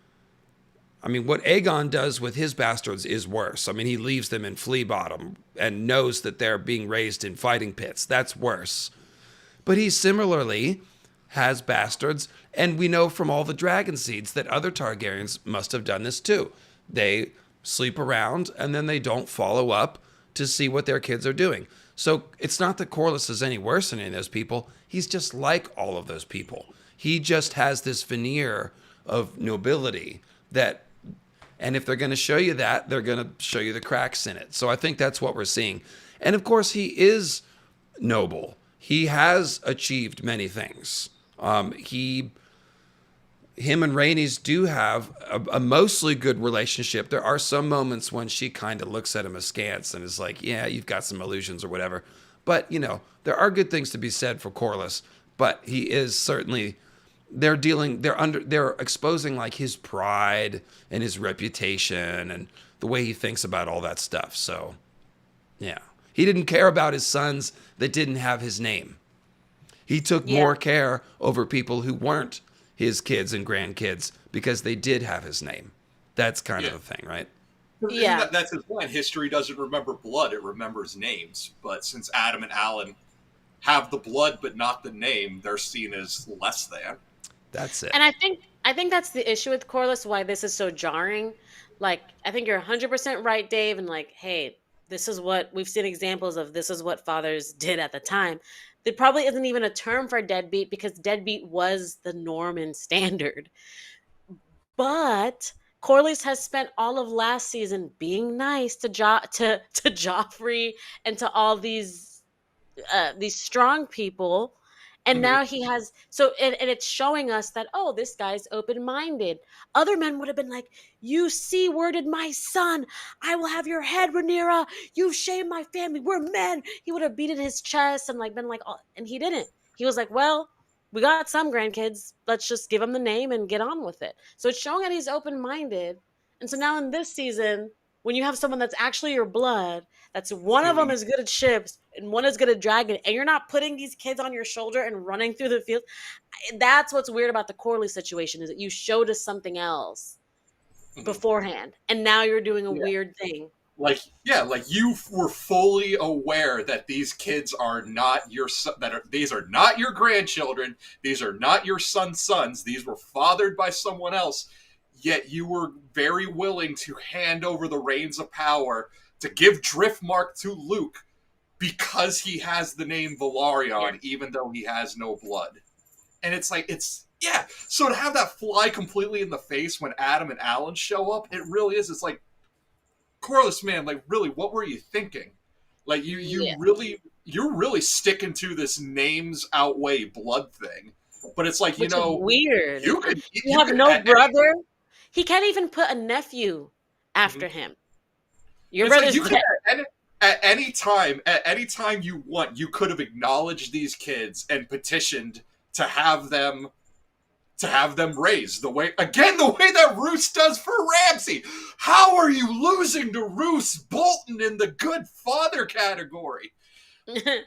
I mean, what Aegon does with his bastards is worse. I mean, he leaves them in flea bottom and knows that they're being raised in fighting pits. That's worse. But he similarly has bastards, and we know from all the dragon seeds that other Targaryens must have done this too. They sleep around, and then they don't follow up to see what their kids are doing. So it's not that Corlys is any worse than any of those people. He's just like all of those people. He just has this veneer of nobility that... And if they're going to show you that, they're going to show you the cracks in it. So I think that's what we're seeing. And of course, he is noble. He has achieved many things. Him and Rhaenys do have a mostly good relationship. There are some moments when she kind of looks at him askance and is like, yeah, you've got some illusions or whatever. But, there are good things to be said for Corlys. But he is certainly... They're exposing, like, his pride and his reputation and the way he thinks about all that stuff. So, yeah. He didn't care about his sons that didn't have his name. He took more care over people who weren't his kids and grandkids because they did have his name. That's kind of the thing, right? Yeah. That's his point. History doesn't remember blood, it remembers names. But since Adam and Alan have the blood but not the name, they're seen as less than. That's it. And I think that's the issue with Corlys, why this is so jarring. Like, I think you're 100% right, Dave, and, like, hey, this is what we've seen examples of. This is what fathers did at the time. There probably isn't even a term for deadbeat because deadbeat was the norm and standard. But Corlys has spent all of last season being nice to Joffrey and to all these strong people. And now he has, and it's showing us that, oh, this guy's open-minded. Other men would have been like, you C-worded my son. I will have your head, Rhaenyra. You've shamed my family. We're men. He would have beaten his chest and, like, been like, oh, and he didn't. He was like, well, we got some grandkids. Let's just give him the name and get on with it. So it's showing that he's open-minded. And so now in this season, when you have someone that's actually your blood, that's one of them is good at ships and one is good at dragon, and you're not putting these kids on your shoulder and running through the field. That's what's weird about the Corlys situation, is that you showed us something else beforehand, and now you're doing a weird thing. Like you were fully aware that these kids are not these are not your grandchildren. These are not your son's sons. These were fathered by someone else. Yet you were very willing to hand over the reins of power to give Driftmark to Luke because he has the name Velaryon, even though he has no blood. And it's like, so to have that fly completely in the face when Adam and Alan show up, it really is. It's like, Corlys, man, like, really, what were you thinking? Like, you're really sticking to this names outweigh blood thing. But it's like, Which is weird. You have no brother. He can't even put a nephew after him. Your brother's dead. At any time you want, you could have acknowledged these kids and petitioned to have them raised the way that Roose does for Ramsay. How are you losing to Roose Bolton in the good father category? It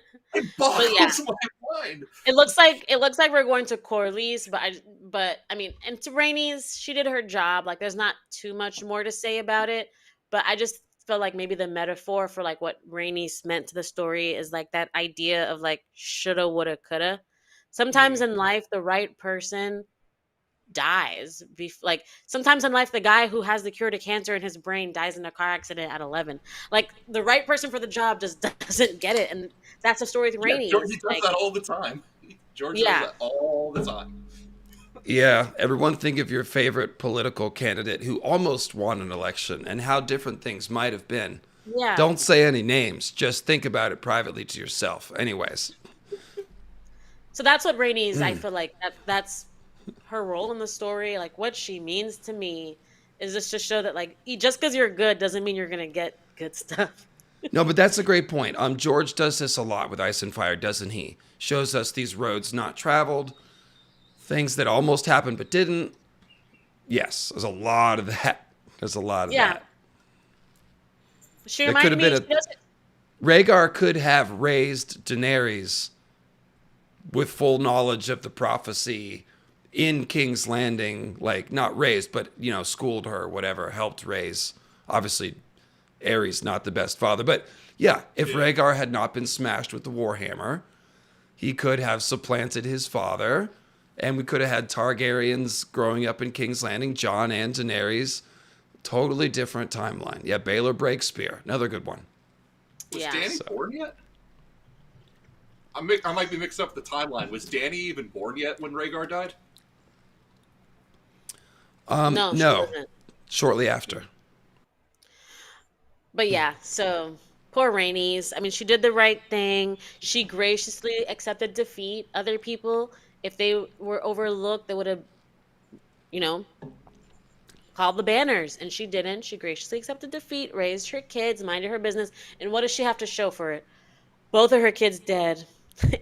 But yeah, boggles my mind. it looks like we're going to Corlys, but I mean, and to Rhaenys, she did her job. Like, there's not too much more to say about it. But I just feel like maybe the metaphor for like what Rhaenys meant to the story is like that idea of like shoulda, woulda, coulda. Sometimes Mm. in life, the right person dies. Like sometimes in life, the guy who has the cure to cancer in his brain dies in a car accident at 11. Like the right person for the job just doesn't get it, and that's the story with Yeah, Rhaenys. He does Like, that all the time. George does yeah, that all the time. Yeah, everyone think of your favorite political candidate who almost won an election and how different things might have been. yeah. Don't say any names, just think about it privately to yourself. Anyways. So that's what Rhaenys. I feel like that's her role in the story. Like what she means to me is just to show that like just because you're good doesn't mean you're gonna get good stuff. No, but that's a great point. George does this a lot with Ice and Fire, doesn't he? Shows us these roads not traveled, things that almost happened but didn't. Yes, there's a lot of that. There's a lot of Yeah, that. she There could reminded have me. been She a does it. Rhaegar could have raised Daenerys with full knowledge of the prophecy in King's Landing, like not raised, but schooled her, whatever, helped raise. Obviously, Aerys not the best father, but yeah, if Rhaegar had not been smashed with the Warhammer, he could have supplanted his father, and we could have had Targaryens growing up in King's Landing, Jon and Daenerys. Totally different timeline. Yeah, Baelor breaks spear, another good one. Was Yeah. Dany born yet? I might be mixed up with the timeline. Was Dany even born yet when Rhaegar died? No, she No, wasn't. shortly after. But yeah, so poor Rhaenys. I mean, she did the right thing. She graciously accepted defeat. Other people, if they were overlooked, they would have, you know, called the banners, and she didn't. She graciously accepted defeat, raised her kids, minded her business, and what does she have to show for it? Both of her kids dead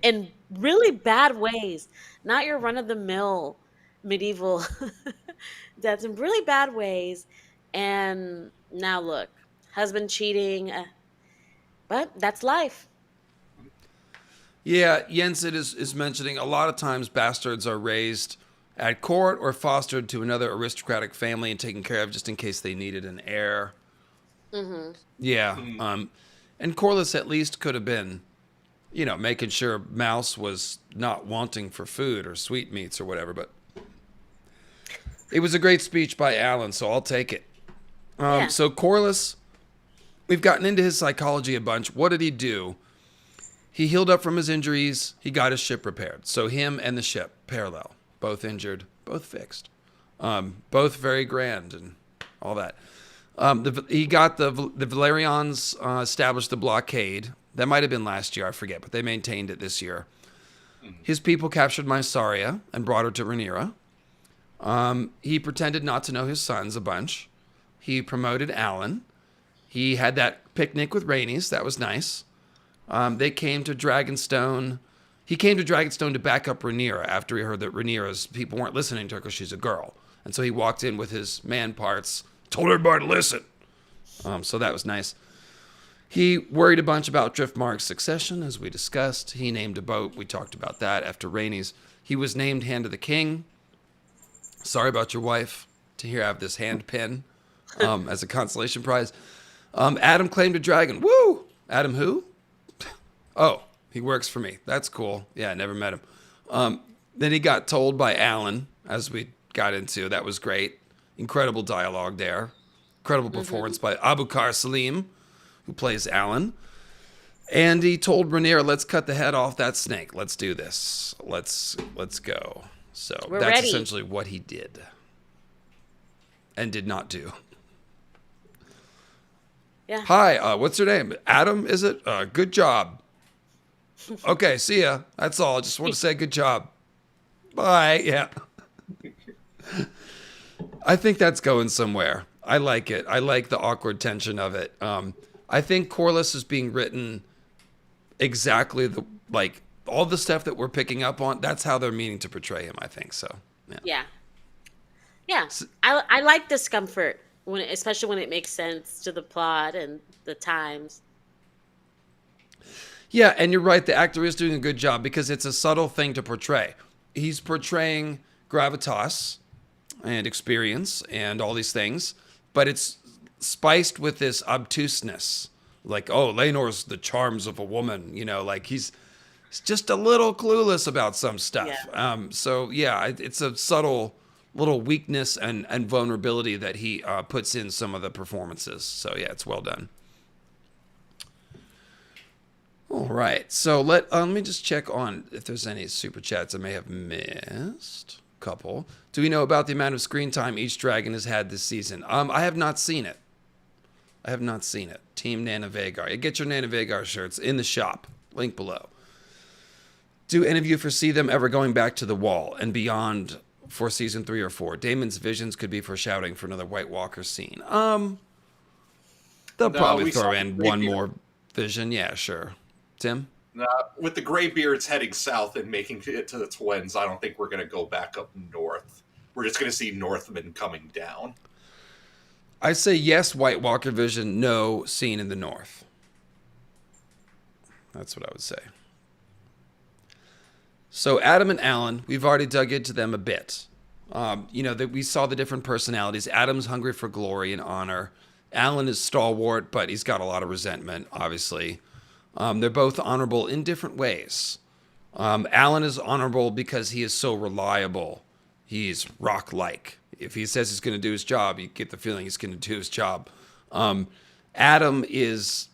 in really bad ways. Not your run of the mill medieval deaths in really bad ways. And now look, husband cheating, but that's life. Yeah, Jensen is mentioning a lot of times bastards are raised at court or fostered to another aristocratic family and taken care of just in case they needed an heir. Hmm. Yeah, and Corlys at least could have been, making sure Mouse was not wanting for food or sweetmeats or whatever. But it was a great speech by Alan, so I'll take it. Yeah. So Corlys, we've gotten into his psychology a bunch. What did he do? He healed up from his injuries. He got his ship repaired. So him and the ship, parallel. Both injured, both fixed. Both very grand and all that. He got the Valerians established the blockade. That might have been last year, I forget, but they maintained it this year. His people captured Mysaria and brought her to Rhaenyra. He pretended not to know his sons a bunch. He promoted Alan. He had that picnic with Rhaenys. That was nice. They came to Dragonstone. He came to Dragonstone to back up Rhaenyra after he heard that Rhaenyra's people weren't listening to her because she's a girl. And so he walked in with his man parts, told everybody to listen. So that was nice. He worried a bunch about Driftmark's succession, as we discussed. He named a boat. We talked about that after Rhaenys. He was named Hand of the King. Sorry about your wife to hear I have this hand pin as a consolation prize. Adam claimed a dragon. Woo! Adam who? Oh, he works for me. That's cool. Yeah, I never met him. Then he got told by Alan, as we got into. That was great. Incredible dialogue there. Incredible performance by Abukar Salim, who plays Alan. And he told Rhaenyra, let's cut the head off that snake. Let's do this. Let's go. So We're that's ready. essentially what he did. And did not do. Yeah. Hi, what's your name? Adam, is it? Good job. Okay, see ya. That's all. I just want to say good job. Bye. Yeah. I think that's going somewhere. I like it. I like the awkward tension of it. I think Corlys is being written exactly all the stuff that we're picking up on. That's how they're meaning to portray him. I think so. Yeah. Yeah. I like discomfort especially when it makes sense to the plot and the times. Yeah, and you're right. The actor is doing a good job because it's a subtle thing to portray. He's portraying gravitas and experience and all these things, but it's spiced with this obtuseness. Like, oh, Laenor's the charms of a woman, like he's just a little clueless about some stuff. Yeah. So yeah, it's a subtle little weakness and vulnerability that he puts in some of the performances. So yeah, it's well done. All right, so let me just check on if there's any super chats I may have missed. Couple. Do we know about the amount of screen time each dragon has had this season? I have not seen it. Team Nana Vagar. Get your Nana Vagar shirts in the shop. Link below. Do any of you foresee them ever going back to the Wall and beyond for season 3 or 4? Damon's visions could be foreshadowing for another White Walker scene. They'll probably throw in one more vision. Yeah, sure. Tim? With the Greybeards heading south and making it to the Twins, I don't think we're going to go back up north. We're just going to see Northmen coming down. I say yes, White Walker vision, no, scene in the north. That's what I would say. So Adam and Alan, we've already dug into them a bit. That we saw the different personalities. Adam's hungry for glory and honor. Alan is stalwart, but he's got a lot of resentment, obviously. They're both honorable in different ways. Alan is honorable because he is so reliable. He's rock-like. If he says he's going to do his job, you get the feeling he's going to do his job. Adam is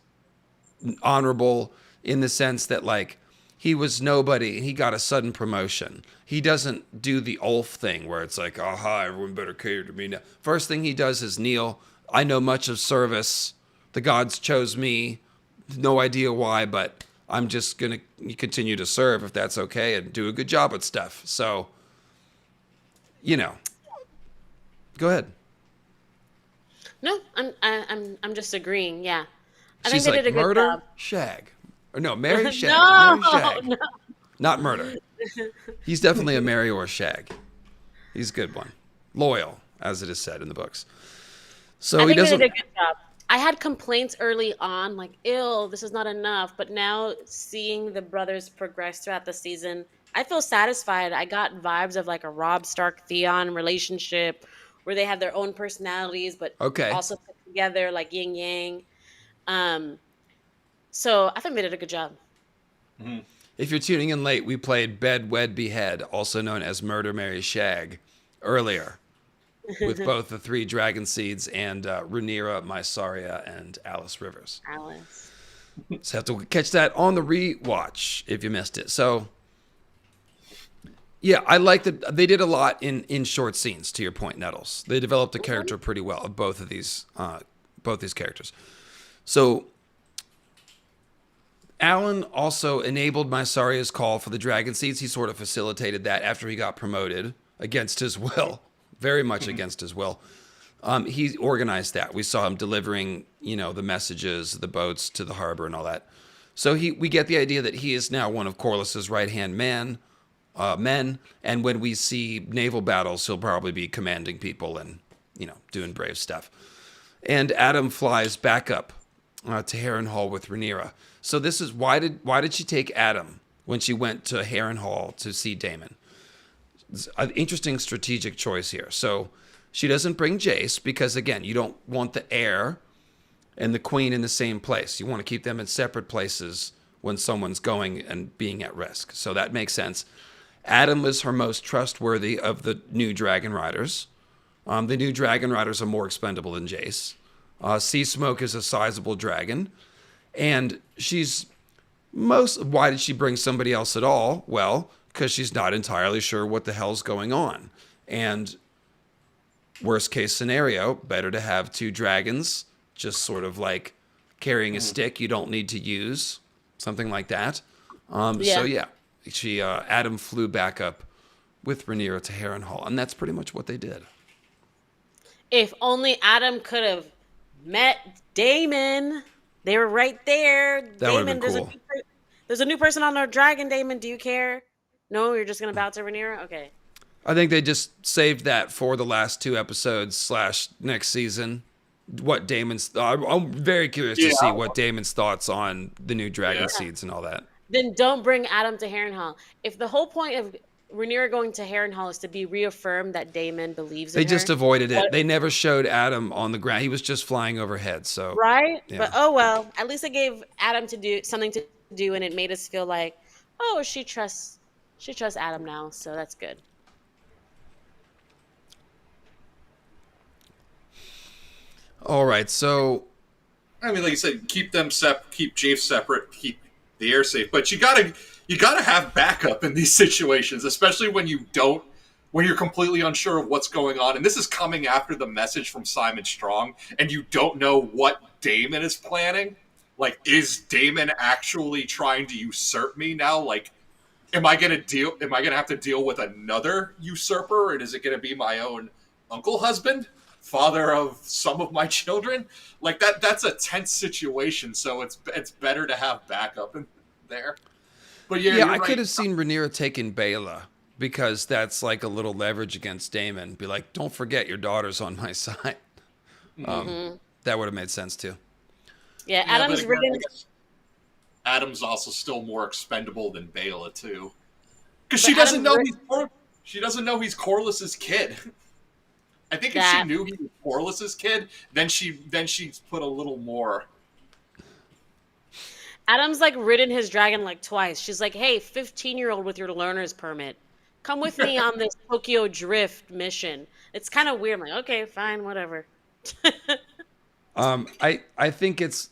honorable in the sense that, like, he was nobody and he got a sudden promotion. He doesn't do the Ulf thing where it's like, aha, everyone better cater to me now. First thing he does is kneel. I know much of service. The gods chose me. No idea why, but I'm just going to continue to serve if that's okay and do a good job at stuff. So, go ahead. No, I'm just agreeing. Yeah, I She's think they like, did a good murder, job. shag. Or no, marry, shag. No, Marry, shag. no. Not murder. He's definitely a marry or shag. He's a good one. Loyal, as it is said in the books. So I he think they doesn't. did a good job. I had complaints early on, like, ew, this is not enough. But now seeing the brothers progress throughout the season, I feel satisfied. I got vibes of like a Robb Stark-Theon relationship where they have their own personalities, but Okay. also put together like yin yang. So I think they did a good job. Mm-hmm. If you're tuning in late, we played Bed, Wed, Behead, also known as Murder, Marry, Shag, earlier. With both the 3 dragon seeds and Rhaenyra, Mysaria, and Alys Rivers. Alice. So have to catch that on the rewatch if you missed it. So, yeah, I like that they did a lot in short scenes. To your point, Nettles, they developed a character pretty well of both these characters. So, Alan also enabled Mysaria's call for the dragon seeds. He sort of facilitated that after he got promoted against his will. Very much against his will. He organized that. We saw him delivering, the messages, the boats to the harbor and all that. So we get the idea that he is now one of Corlys's right-hand men. And when we see naval battles, he'll probably be commanding people and, doing brave stuff. And Adam flies back up to Harrenhal with Rhaenyra. So this is why did she take Adam when she went to Harrenhal to see Damon? An interesting strategic choice here. So she doesn't bring Jace because, again, you don't want the heir and the queen in the same place. You want to keep them in separate places when someone's going and being at risk. So that makes sense. Adam is her most trustworthy of the new Dragon Riders. The new Dragon Riders are more expendable than Jace. Sea Smoke is a sizable dragon. And why did she bring somebody else at all? Well, because she's not entirely sure what the hell's going on. And worst case scenario, better to have 2 dragons just sort of like carrying a stick you don't need to use, something like that. So yeah, Adam flew back up with Rhaenyra to Harrenhal, and that's pretty much what they did. If only Adam could have met Damon. They were right there. That would have been cool. There's a new person on our dragon, Damon. Do you care? No, you're just going to bow to Rhaenyra? Okay. I think they just saved that for the last 2 episodes / next season. what Damon's. I'm very curious to see what Damon's thoughts on the new dragon seeds and all that. Then don't bring Adam to Harrenhal. If the whole point of Rhaenyra going to Harrenhal is to be reaffirmed that Damon believes in They her. just avoided it. They never showed Adam on the ground. He was just flying overhead. So right, yeah. But oh well. At least it gave Adam to do something to do, and it made us feel like, oh, she trusts Adam now. So that's good. All right. So I mean, like you said, keep Jafe separate, keep the air safe. But you gotta have backup in these situations, especially when you're completely unsure of what's going on. And this is coming after the message from Simon Strong, and you don't know what Damon is planning. Like, is Damon actually trying to usurp me now? Like, am I gonna have to deal with another usurper, and is it gonna be my own uncle husband? Father of some of my children? Like, that's a tense situation, so it's better to have backup in there. But yeah, I could have seen Rhaenyra taking Baela, because that's like a little leverage against Damon. Be like, don't forget your daughter's on my side. That would have made sense too. Yeah, Adam's written. Adam's also still more expendable than Baela too, because she doesn't know he's Corlys's kid. I think if she knew he was Corlys's kid, then she's put a little more. Adam's like ridden his dragon like twice. She's like, "Hey, 15-year-old with your learner's permit, come with me on this Tokyo Drift mission." It's kind of weird. I'm like, okay, fine, whatever. I think it's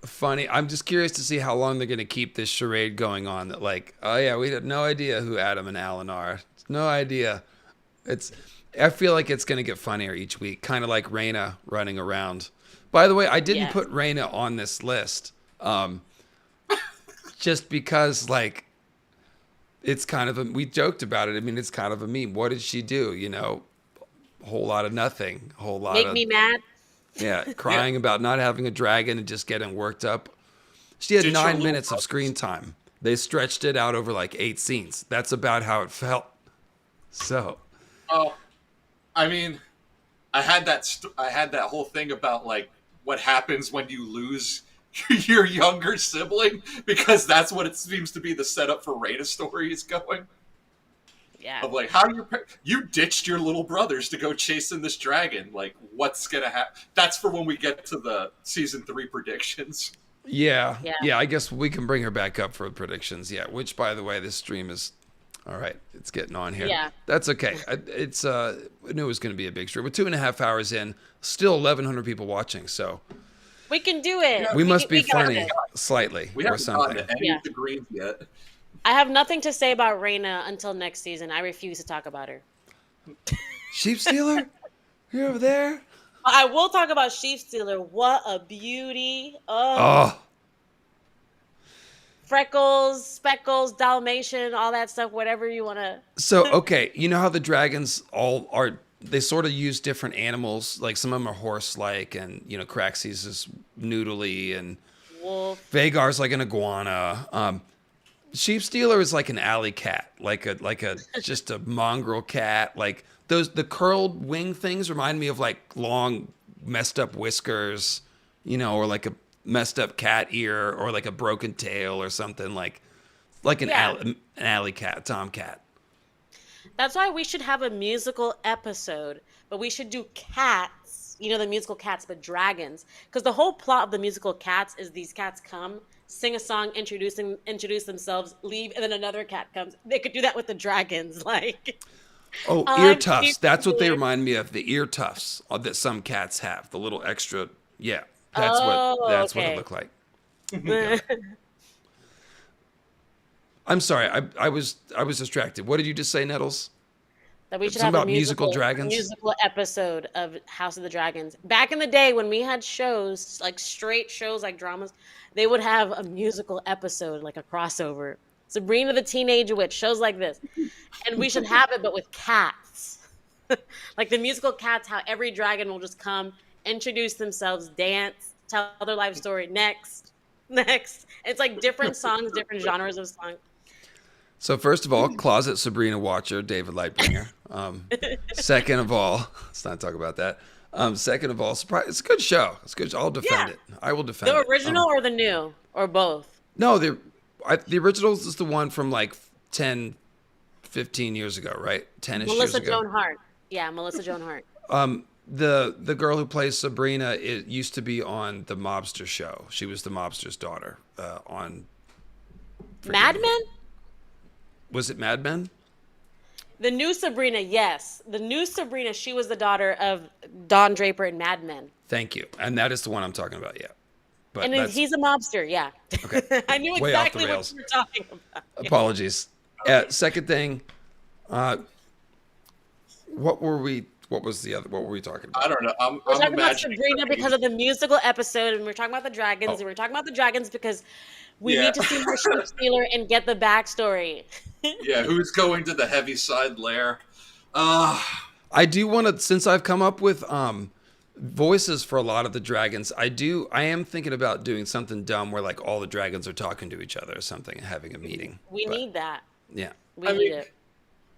funny. I'm just curious to see how long they're going to keep this charade going on. That like, oh yeah, we had no idea who Adam and Alan are. No idea. I feel like it's going to get funnier each week, kind of like Rhaena running around. By the way, I didn't put Rhaena on this list, just because like it's kind of we joked about it. I mean, it's kind of a meme. What did she do? You know, a whole lot of nothing. A whole lot Make me mad. Yeah, crying about not having a dragon and just getting worked up. She had 9 minutes of screen time. They stretched it out over like 8 scenes. That's about how it felt. So. Oh. I mean, I had that whole thing about like what happens when you lose your younger sibling, because that's what it seems to be the setup for Rhaena's story is going. Yeah. Of like, how do you ditched your little brothers to go chasing this dragon? Like, what's gonna happen? That's for when we get to the season 3 predictions. Yeah. I guess we can bring her back up for predictions. Yeah. Which, by the way, this stream is. All right, it's getting on here. Yeah. That's okay. I knew it was going to be a big stream. We're 2.5 hours in, still 1,100 people watching, so. We can do it. We must be funny slightly or something. We haven't gotten to any of the greens yet. I have nothing to say about Rhaena until next season. I refuse to talk about her. Sheep Stealer? You're over there? I will talk about Sheep Stealer. What a beauty. Oh. Freckles, speckles, Dalmatian, all that stuff, whatever you want to. So, okay, you know how the dragons all are, they sort of use different animals. Like some of them are horse-like, and, you know, Craxes is noodly, and Wolf. Vagar's like an iguana. Sheep Stealer is like an alley cat, like a just a mongrel cat. Like the curled wing things remind me of like long, messed up whiskers, you know, or like a messed up cat ear, or like a broken tail or something, like an alley cat, tomcat. That's why we should have a musical episode, but we should do Cats, you know, the musical Cats, but dragons. Because the whole plot of the musical Cats is these cats come, sing a song, introduce themselves, leave, and then another cat comes. They could do that with the dragons, like. Oh, ear tufts. That's what they remind me of, the ear tufts that some cats have, the little extra, yeah. That's what it looked like. Yeah. I'm sorry, I was distracted. What did you just say, Nettles? That we should Something have about musical dragons? musical episode of House of the Dragons. Back in the day when we had shows, like straight shows, like dramas, they would have a musical episode, like a crossover. Sabrina the Teenage Witch, shows like this. And we should have it, but with cats. Like the musical Cats, how every dragon will just come, introduce themselves, dance, tell their life story. Next. It's like different songs, different genres of songs. So first of all, closet Sabrina watcher, David Lightbringer. Second of all, let's not talk about that. Second of all, surprise, it's a good show. It's good. I'll defend Yeah. it. I will defend The it. original or the new or both? No, the originals is the one from like 10, 15 years ago, right? 10ish years Melissa ago. Joan Hart. Yeah, Melissa Joan Hart. The girl who plays Sabrina, it used to be on the Mobster show. She was the Mobster's daughter on. Mad Men? Was it Mad Men? The new Sabrina, yes. The new Sabrina, she was the daughter of Don Draper in Mad Men. Thank you. And that is the one I'm talking about, yeah. But And then he's a mobster, yeah. Okay. I knew Way off the exactly what rails. you were talking about. Apologies. Second thing, what were we talking about? I don't know. I'm We're talking about imagining Sabrina her because of the musical episode, and we're talking about the dragons, and we're talking about the dragons because we Yeah. need to see more Sheep Stealer and get the backstory. Yeah, who's going to the Heaviside Lair? I do want to, since I've come up with voices for a lot of the dragons, I am thinking about doing something dumb where like all the dragons are talking to each other or something and having a meeting. We But, need that. Yeah. We need it.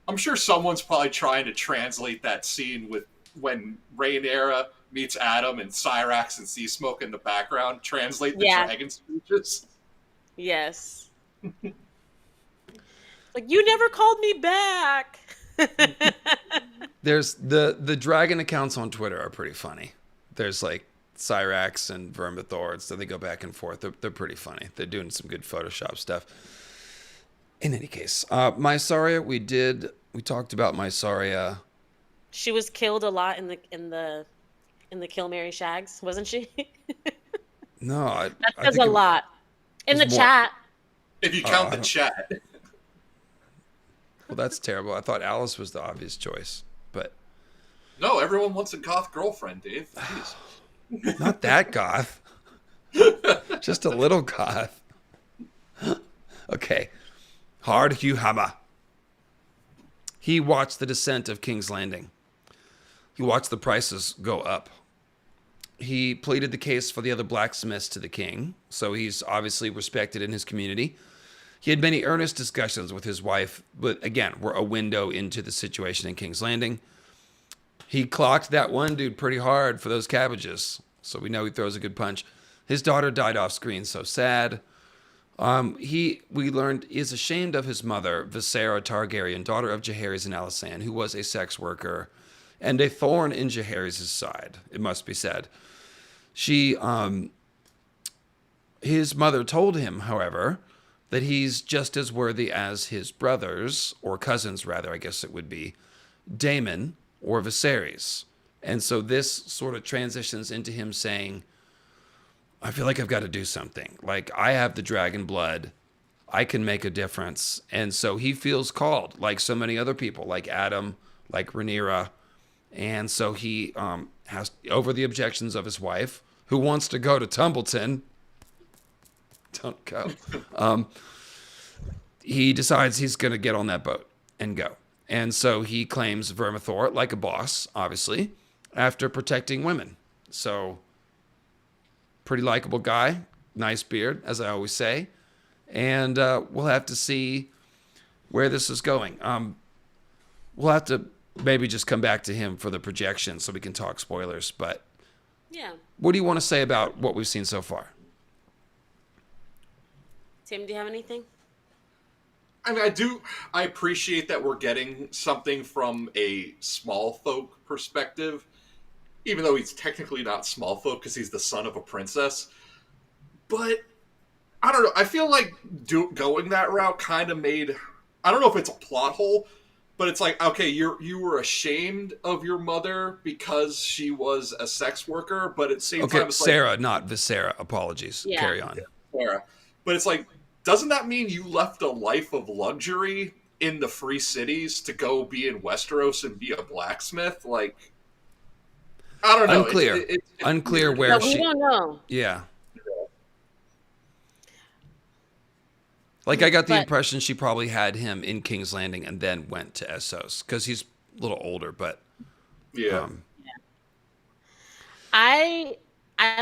I'm sure someone's probably trying to translate that scene with when Rhaenyra meets Adam and Syrax and Seasmoke in the background. Translate the Yeah. dragon speeches. Yes. Like, you never called me back. There's the dragon accounts on Twitter are pretty funny. There's like Syrax and Vermithor, so they go back and forth. They're pretty funny. They're doing some good Photoshop stuff. In any case, Mysaria, we talked about Mysaria. She was killed a lot in the Kill Mary Shags, wasn't she? No, That I says think a lot. In the was more- chat. If you Oh, count I the don't- chat. Well, that's terrible. I thought Alice was the obvious choice, but No, everyone wants a goth girlfriend, Dave. Jeez. not that goth. Just a little goth. Okay. Hard Hugh Hammer. He watched the descent of King's Landing. He watched the prices go up. He pleaded the case for the other blacksmiths to the king, so he's obviously respected in his community. He had many earnest discussions with his wife, but again, were a window into the situation in King's Landing. He clocked that one dude pretty hard for those cabbages, so we know he throws a good punch. His daughter died off screen, so sad. We learned, is ashamed of his mother, Mysaria Targaryen, daughter of Jacaerys and Alicent, who was a sex worker and a thorn in Jacaerys' side, it must be said. His mother told him, however, that he's just as worthy as his brothers, or cousins rather, I guess it would be, Damon or Viserys. And so this sort of transitions into him saying, I feel like I've got to do something. Like, I have the dragon blood. I can make a difference. And so he feels called, like so many other people, like Adam, like Rhaenyra. And so he has, over the objections of his wife, who wants to go to Tumbleton. Don't go. He decides he's going to get on that boat and go. And so he claims Vermithor like a boss, obviously, after protecting women. So, pretty likable guy, nice beard, as I always say. And we'll have to see where this is going. We'll have to maybe just come back to him for the projection so we can talk spoilers. But Yeah. what do you want to say about what we've seen so far? Tim, do you have anything? I mean, I appreciate that we're getting something from a small folk perspective, even though he's technically not small folk because he's the son of a princess. But I don't know. I feel like going that route kind of made, I don't know if it's a plot hole, but it's like, okay, you were ashamed of your mother because she was a sex worker, but at the same time, it's Sarah, not Visera. Apologies. Yeah. Carry on. Sarah. But it's like, doesn't that mean you left a life of luxury in the free cities to go be in Westeros and be a blacksmith? Like, I don't know. Unclear. It's Unclear weird. where No, we she. don't know. Yeah. Like, I got the But- impression she probably had him in King's Landing and then went to Essos because he's a little older, but Yeah. I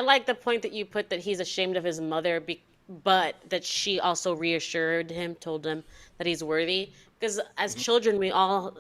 like the point that you put that he's ashamed of his mother, but that she also reassured him, told him that he's worthy. Because as children, we all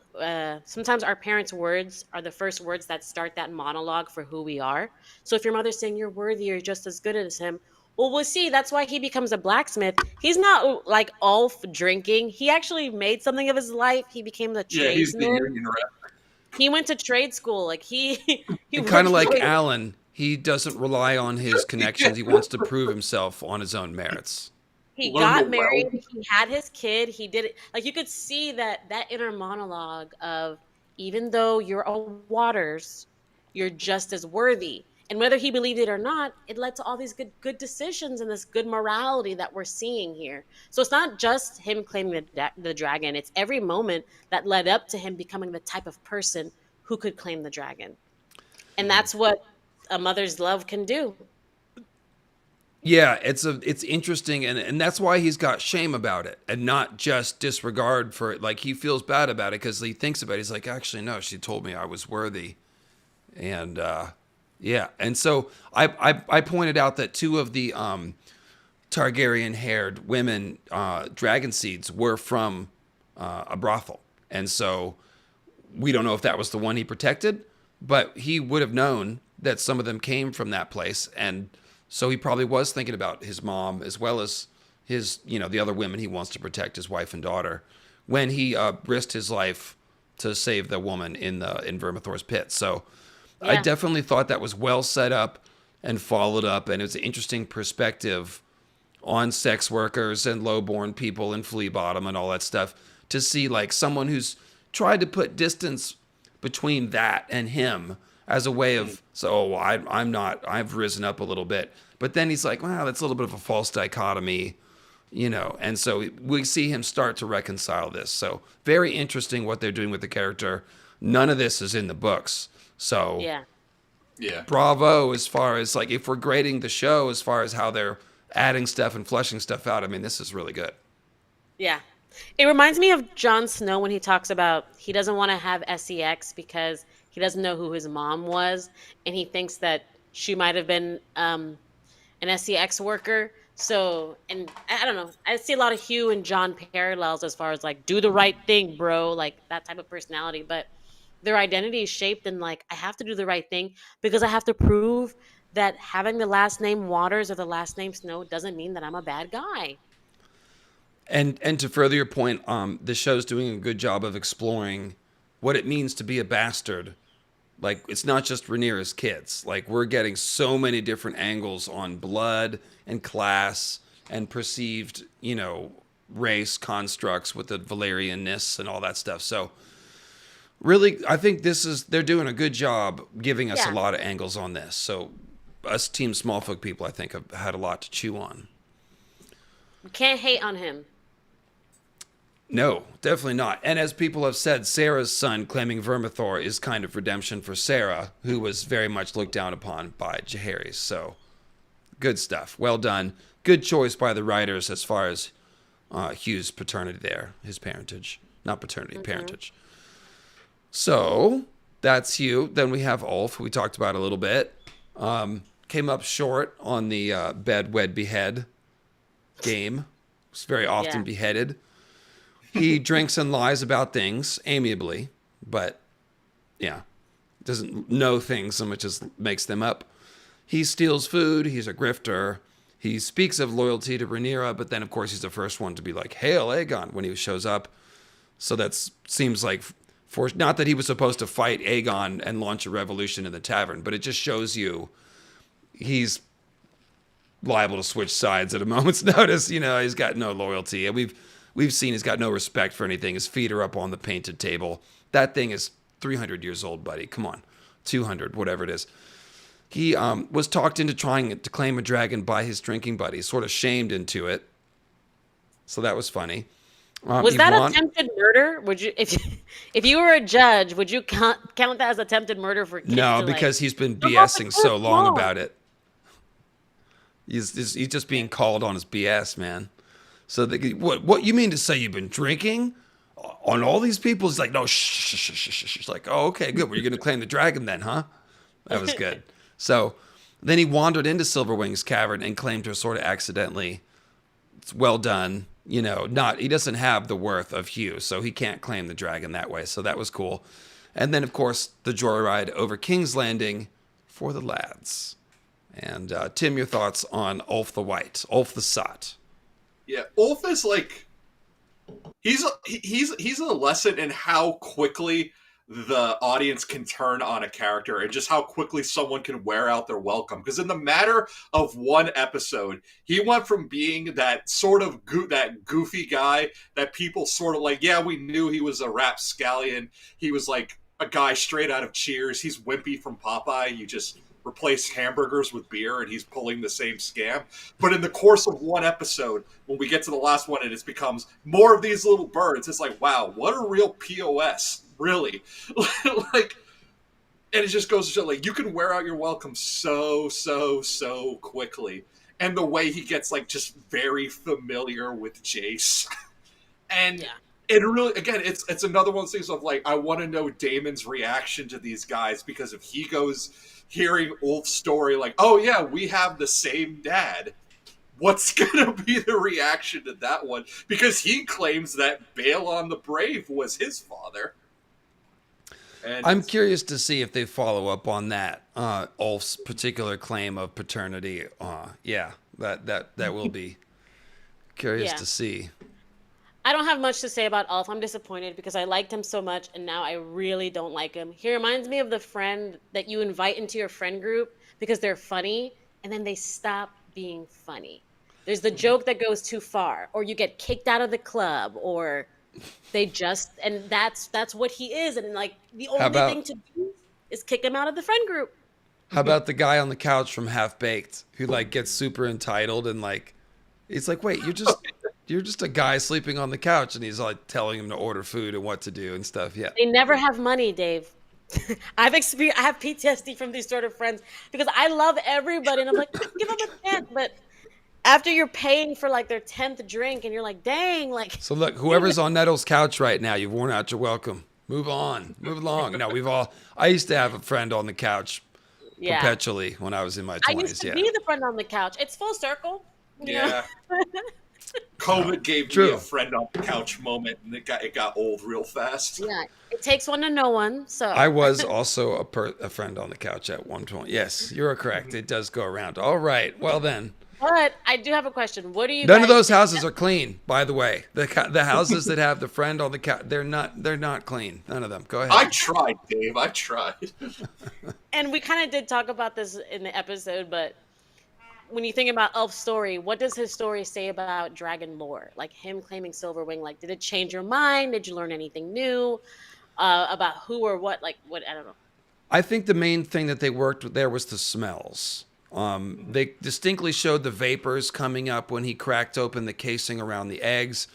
sometimes our parents' words are the first words that start that monologue for who we are. So if your mother's saying you're worthy, you're just as good as him. Well, we'll see. That's why he becomes a blacksmith. He's not like Ulf drinking. He actually made something of his life. He became a Yeah, he's the tradesman. union rep. He went to trade school. Like he And kind worked of his like way. Alan, he doesn't rely on his connections. He wants to prove himself on his own merits. He Learn to got married. weld. He had his kid. He did it. Like you could see that inner monologue of even though you're all waters, you're just as worthy. And whether he believed it or not, it led to all these good decisions and this good morality that we're seeing here. So it's not just him claiming the dragon. It's every moment that led up to him becoming the type of person who could claim the dragon. And that's what a mother's love can do. Yeah, it's interesting, and that's why he's got shame about it, and not just disregard for it. Like he feels bad about it because he thinks about it. He's like, actually, no, she told me I was worthy, and yeah, and so I pointed out that two of the Targaryen-haired women, dragon seeds, were from a brothel, and so we don't know if that was the one he protected, but he would have known that some of them came from that place, and so he probably was thinking about his mom as well as his, the other women he wants to protect, his wife and daughter, when he risked his life to save the woman in Vermithor's pit. So I Yeah. definitely thought that was well set up and followed up, and it's an interesting perspective on sex workers and lowborn people and flea bottom and all that stuff to see like someone who's tried to put distance between that and him as a way of, I'm not, I've risen up a little bit. But then he's like, wow, that's a little bit of a false dichotomy, and so we see him start to reconcile this. So very interesting what they're doing with the character. None of this is in the books. So Yeah. Yeah. bravo as far as like, if we're grading the show as far as how they're adding stuff and fleshing stuff out, I mean, this is really good. Yeah. It reminds me of Jon Snow when he talks about he doesn't want to have sex because he doesn't know who his mom was, and he thinks that she might have been an sex worker. So, and I don't know. I see a lot of Hugh and John parallels as far as like do the right thing, bro, like that type of personality. But their identity is shaped in like I have to do the right thing because I have to prove that having the last name Waters or the last name Snow doesn't mean that I'm a bad guy. And to further your point, the show's doing a good job of exploring what it means to be a bastard. Like, it's not just Rhaenyra's kids. Like, we're getting so many different angles on blood and class and perceived, race constructs with the Valyrian-ness and all that stuff. So, really, I think they're doing a good job giving us a Yeah. lot of angles on this. So, us Team Smallfolk people, I think, have had a lot to chew on. You can't hate on him. No, definitely not. And as people have said, Sarah's son claiming Vermithor is kind of redemption for Sarah, who was very much looked down upon by Jacaerys. So, good stuff. Well done. Good choice by the writers as far as Hugh's paternity there, his parentage. Not paternity, parentage. So, that's Hugh. Then we have Ulf, who we talked about a little bit. Came up short on the bed, wed, behead game. Was very often Yeah. beheaded. He drinks and lies about things amiably, but yeah, doesn't know things so much as makes them up. He steals food. He's a grifter. He speaks of loyalty to Rhaenyra, but then of course he's the first one to be like, "Hail Aegon" when he shows up. So that seems like not that he was supposed to fight Aegon and launch a revolution in the tavern, but it just shows you he's liable to switch sides at a moment's notice. He's got no loyalty, and we've seen he's got no respect for anything. His feet are up on the painted table. That thing is 300 years old, buddy. Come on, 200, whatever it is. He was talked into trying to claim a dragon by his drinking buddies, sort of shamed into it. So that was funny. Was that attempted murder? Would you, if you were a judge, would you count that as attempted murder for kids? No, to, because like, he's been "Come off the BSing so cliff, long Mom." about it. He's just being called on his BS, man. So what you mean to say you've been drinking on all these people? He's like, no, shh. She's like, oh, okay, good. Well, you're going to claim the dragon then, huh? That was good. So then he wandered into Silverwing's cavern and claimed her sort of accidentally. It's well done. he doesn't have the worth of Hugh, so he can't claim the dragon that way. So that was cool. And then, of course, the joyride over King's Landing for the lads. And Tim, your thoughts on Ulf the White, Ulf the Sot? Yeah, Ulf is like he's a lesson in how quickly the audience can turn on a character and just how quickly someone can wear out their welcome. Because in the matter of one episode, he went from being that sort of that goofy guy that people sort of like, yeah, we knew he was a rapscallion. He was like a guy straight out of Cheers. He's Wimpy from Popeye. You just replace hamburgers with beer and he's pulling the same scam. But in the course of one episode, when we get to the last one and it becomes more of these little birds, it's like, wow, what a real POS, really. Like, and it just goes to show, like, you can wear out your welcome so quickly. And the way he gets, like, just very familiar with Jace. And it really, again, it's another one of those things of, like, I want to know Damon's reaction to these guys, because if he goes hearing Ulf's story, like, oh yeah, we have the same dad, what's gonna be the reaction to that one? Because he claims that Baelon the Brave was his father. And I'm curious to see if they follow up on that, Ulf's particular claim of paternity. That will be curious to see. I don't have much to say about Ulf. I'm disappointed because I liked him so much, and now I really don't like him. He reminds me of the friend that you invite into your friend group because they're funny, and then they stop being funny. There's the joke that goes too far, or you get kicked out of the club, or they just, and that's what he is. And like the only thing to do is kick him out of the friend group. How about the guy on the couch from Half Baked who like gets super entitled and like, it's like, wait, you're just a guy sleeping on the couch, and he's like telling him to order food and what to do and stuff. Yeah. They never have money, Dave. I have PTSD from these sort of friends because I love everybody and I'm like, give them a chance. But after you're paying for like their 10th drink and you're like, dang, like. So look, whoever's on Nettles' couch right now, you've worn out your welcome. Move on, move along. No, I used to have a friend on the couch perpetually when I was in my 20s. I used to be the friend on the couch. It's full circle. Yeah. COVID gave me a friend on the couch moment, and it got old real fast. Yeah, it takes one to know one. So I was also a friend on the couch at one point. Yes, you're correct. It does go around. All right. Well then. But I do have a question. What do you? None of those houses are clean, by the way. The houses that have the friend on the couch, they're not clean. None of them. Go ahead. I tried, Dave. I tried. And we kind of did talk about this in the episode, but when you think about Ulf's story, what does his story say about dragon lore? Like him claiming Silverwing, like did it change your mind? Did you learn anything new about who or what? Like what? I don't know. I think the main thing that they worked with there was the smells. They distinctly showed the vapors coming up when he cracked open the casing around the eggs.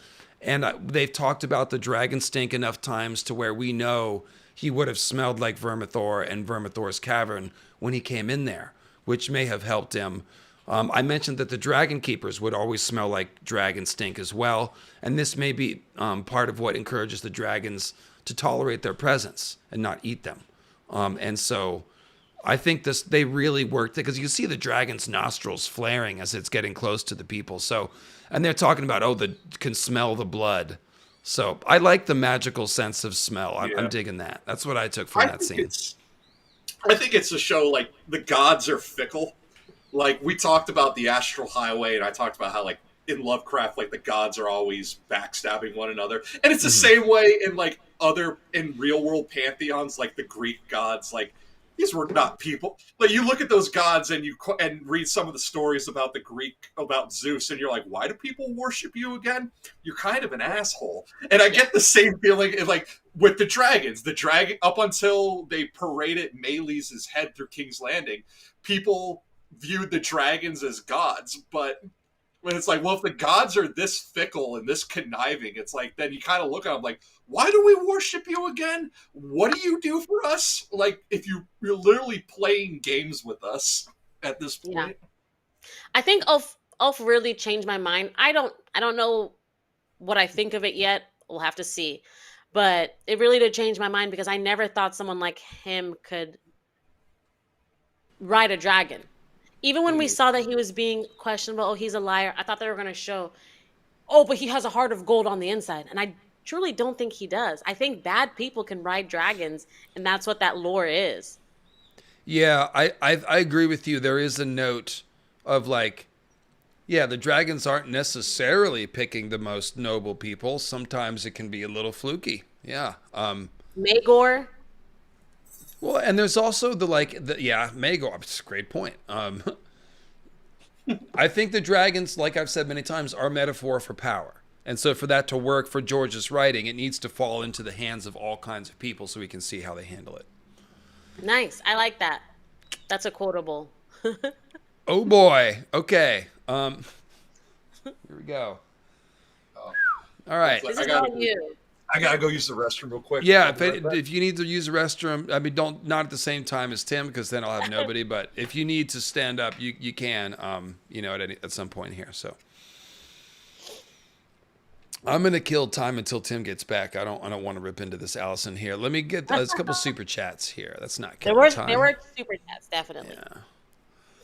And they've talked about the dragon stink enough times to where we know he would have smelled like Vermithor and Vermithor's cavern when he came in there, which may have helped him. I mentioned that the dragon keepers would always smell like dragon stink as well. And this may be part of what encourages the dragons to tolerate their presence and not eat them. And so I think they really worked it because you see the dragon's nostrils flaring as it's getting close to the people. So, and they're talking about, can smell the blood. So I like the magical sense of smell. I'm digging that. That's what I took from that scene. I think it's a show like the gods are fickle. Like we talked about the astral highway, and I talked about how like in Lovecraft, like the gods are always backstabbing one another, and it's the same way in like in real world pantheons, like the Greek gods. Like these were not people. Like you look at those gods and and read some of the stories about about Zeus, and you're like, why do people worship you again? You're kind of an asshole. And I get the same feeling like with the dragons. The dragon, up until they paraded Meleys' head through King's Landing, people viewed the dragons as gods. But when it's like, well, if the gods are this fickle and this conniving, it's like, then you kind of look at them like, why do we worship you again? What do you do for us? Like, if you're literally playing games with us at this point. Yeah. I think Ulf really changed my mind. I don't know what I think of it yet. We'll have to see. But it really did change my mind because I never thought someone like him could ride a dragon. Even when we saw that he was being questionable, he's a liar, I thought they were going to show oh, but he has a heart of gold on the inside. And I truly don't think he does. I think bad people can ride dragons, and that's what that lore is. Yeah, I agree with you. There is a note of like, yeah, the dragons aren't necessarily picking the most noble people. Sometimes it can be a little fluky. Yeah. Maegor. Well, and there's also yeah, Maegor. It's a great point. I think the dragons, like I've said many times, are a metaphor for power. And so for that to work for George's writing, it needs to fall into the hands of all kinds of people so we can see how they handle it. Nice. I like that. That's a quotable. Oh boy. Okay. Here we go. All right. This is all you. I gotta go use the restroom real quick. Yeah, if you need to use the restroom, I mean, not at the same time as Tim, because then I'll have nobody. But if you need to stand up, you can, at some point here. So I'm gonna kill time until Tim gets back. I don't want to rip into this Alicent here. Let me get there's a couple super chats here. That's not killing time. There were super chats, definitely. Yeah.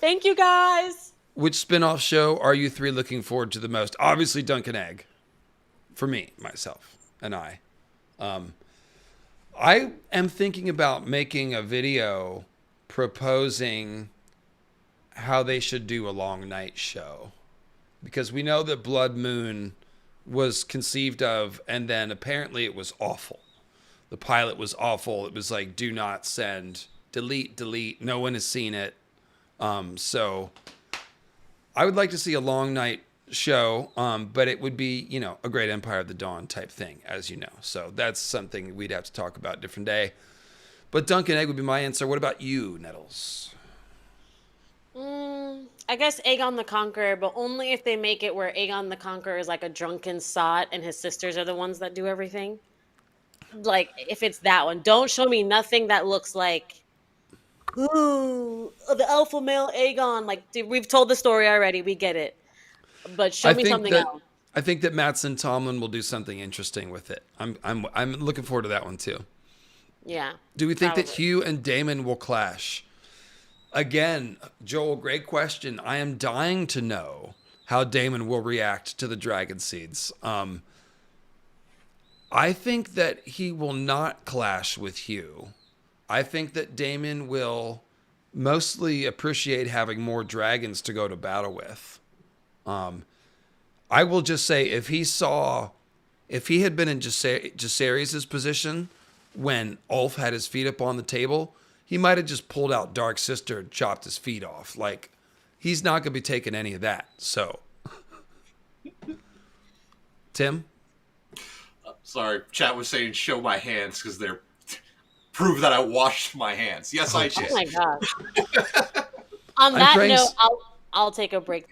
Thank you guys. Which spin-off show are you three looking forward to the most? Obviously, Dunk and Egg. For me, myself. And I am thinking about making a video proposing how they should do a long night show, because we know that Blood Moon was conceived of, and then apparently it was awful. The pilot was awful. It was like, do not send, delete. No one has seen it. So I would like to see a long night show, but it would be, a Great Empire of the Dawn type thing, as you know. So that's something we'd have to talk about a different day. But Dunk and Egg would be my answer. What about you, Nettles? I guess Aegon the Conqueror, but only if they make it where Aegon the Conqueror is like a drunken sot and his sisters are the ones that do everything. Like, if it's that one. Don't show me nothing that looks like, ooh, the alpha male Aegon. Like, dude, we've told the story already. We get it. But show me something else. I think that Mattson Tomlin will do something interesting with it. I'm looking forward to that one too. Yeah. Do we think that Hugh and Damon will clash? Again, Joel, great question. I am dying to know how Damon will react to the dragon seeds. I think that he will not clash with Hugh. I think that Damon will mostly appreciate having more dragons to go to battle with. I will just say, if he had been in Jacaerys' position when Ulf had his feet up on the table, he might have just pulled out Dark Sister and chopped his feet off. Like, he's not going to be taking any of that. So, Tim? Sorry, chat was saying show my hands because they're prove that I washed my hands. Yes, I did. Oh my gosh. On that note, I'll take a break.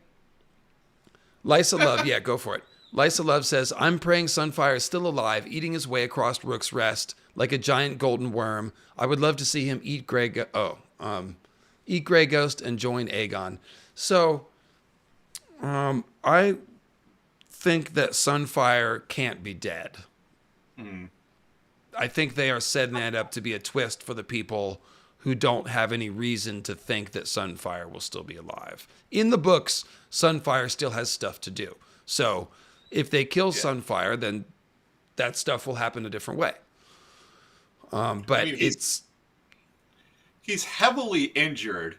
Lysa Love, yeah, go for it. Lysa Love says, I'm praying Sunfire is still alive, eating his way across Rook's Rest like a giant golden worm. I would love to see him eat Grey Ghost and join Aegon. So, I think that Sunfire can't be dead. I think they are setting that up to be a twist for the people who don't have any reason to think that Sunfire will still be alive. In the books, Sunfire still has stuff to do. So if they kill Sunfire, then that stuff will happen a different way. He's heavily injured,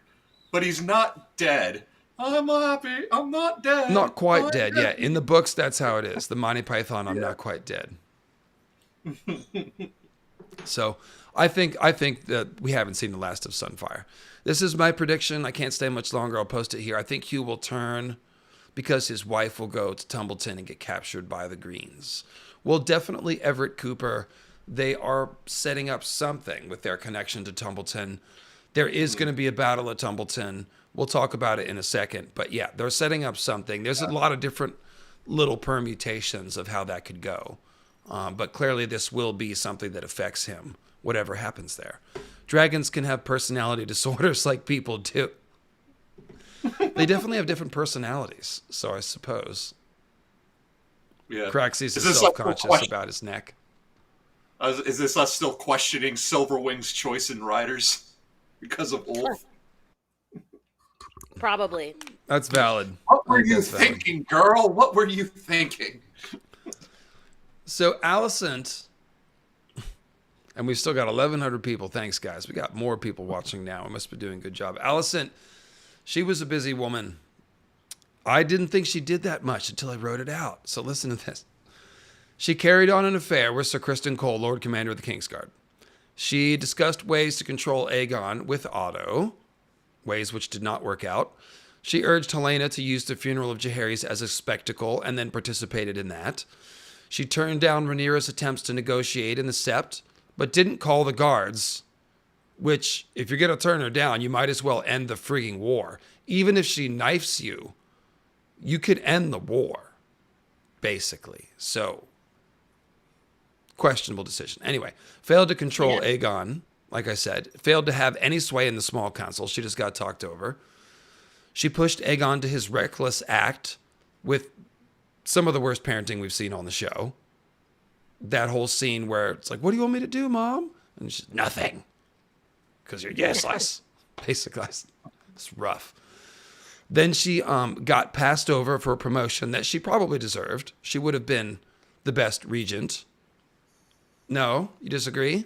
but he's not dead. I'm happy. I'm not dead. Not quite dead. Yeah, in the books, that's how it is. The Monty Python, I'm not quite dead. So I think that we haven't seen the last of Sunfire. This is my prediction. I can't stay much longer. I'll post it here. I think Hugh will turn because his wife will go to Tumbleton and get captured by the Greens. Well, definitely Everett Cooper. They are setting up something with their connection to Tumbleton. There is going to be a battle at Tumbleton. We'll talk about it in a second. But yeah, they're setting up something. There's a lot of different little permutations of how that could go. But clearly this will be something that affects him, whatever happens there. Dragons can have personality disorders like people do. They definitely have different personalities, so I suppose. Yeah. Craxy's is self-conscious about his neck. Is this us still questioning Silverwing's choice in riders because of Ulf? Probably. That's valid. were you thinking, girl? What were you thinking? So Alicent, and we've still got 1,100 people. Thanks, guys. We got more people watching now. We must be doing a good job. Alicent, she was a busy woman. I didn't think she did that much until I wrote it out. So listen to this. She carried on an affair with Sir Criston Cole, Lord Commander of the Kingsguard. She discussed ways to control Aegon with Otto, ways which did not work out. She urged Helaena to use the funeral of Jacaerys as a spectacle and then participated in that. She turned down Rhaenyra's attempts to negotiate in the Sept, but didn't call the guards, which, if you're going to turn her down, you might as well end the frigging war. Even if she knifes you, you could end the war, basically. So, questionable decision. Anyway, failed to control Aegon, like I said. Failed to have any sway in the small council. She just got talked over. She pushed Aegon to his reckless act with some of the worst parenting we've seen on the show. That whole scene where it's like, what do you want me to do, Mom? And she's, nothing. Because you're useless. Basically, it's rough. Then she got passed over for a promotion that she probably deserved. She would have been the best regent. No? You disagree?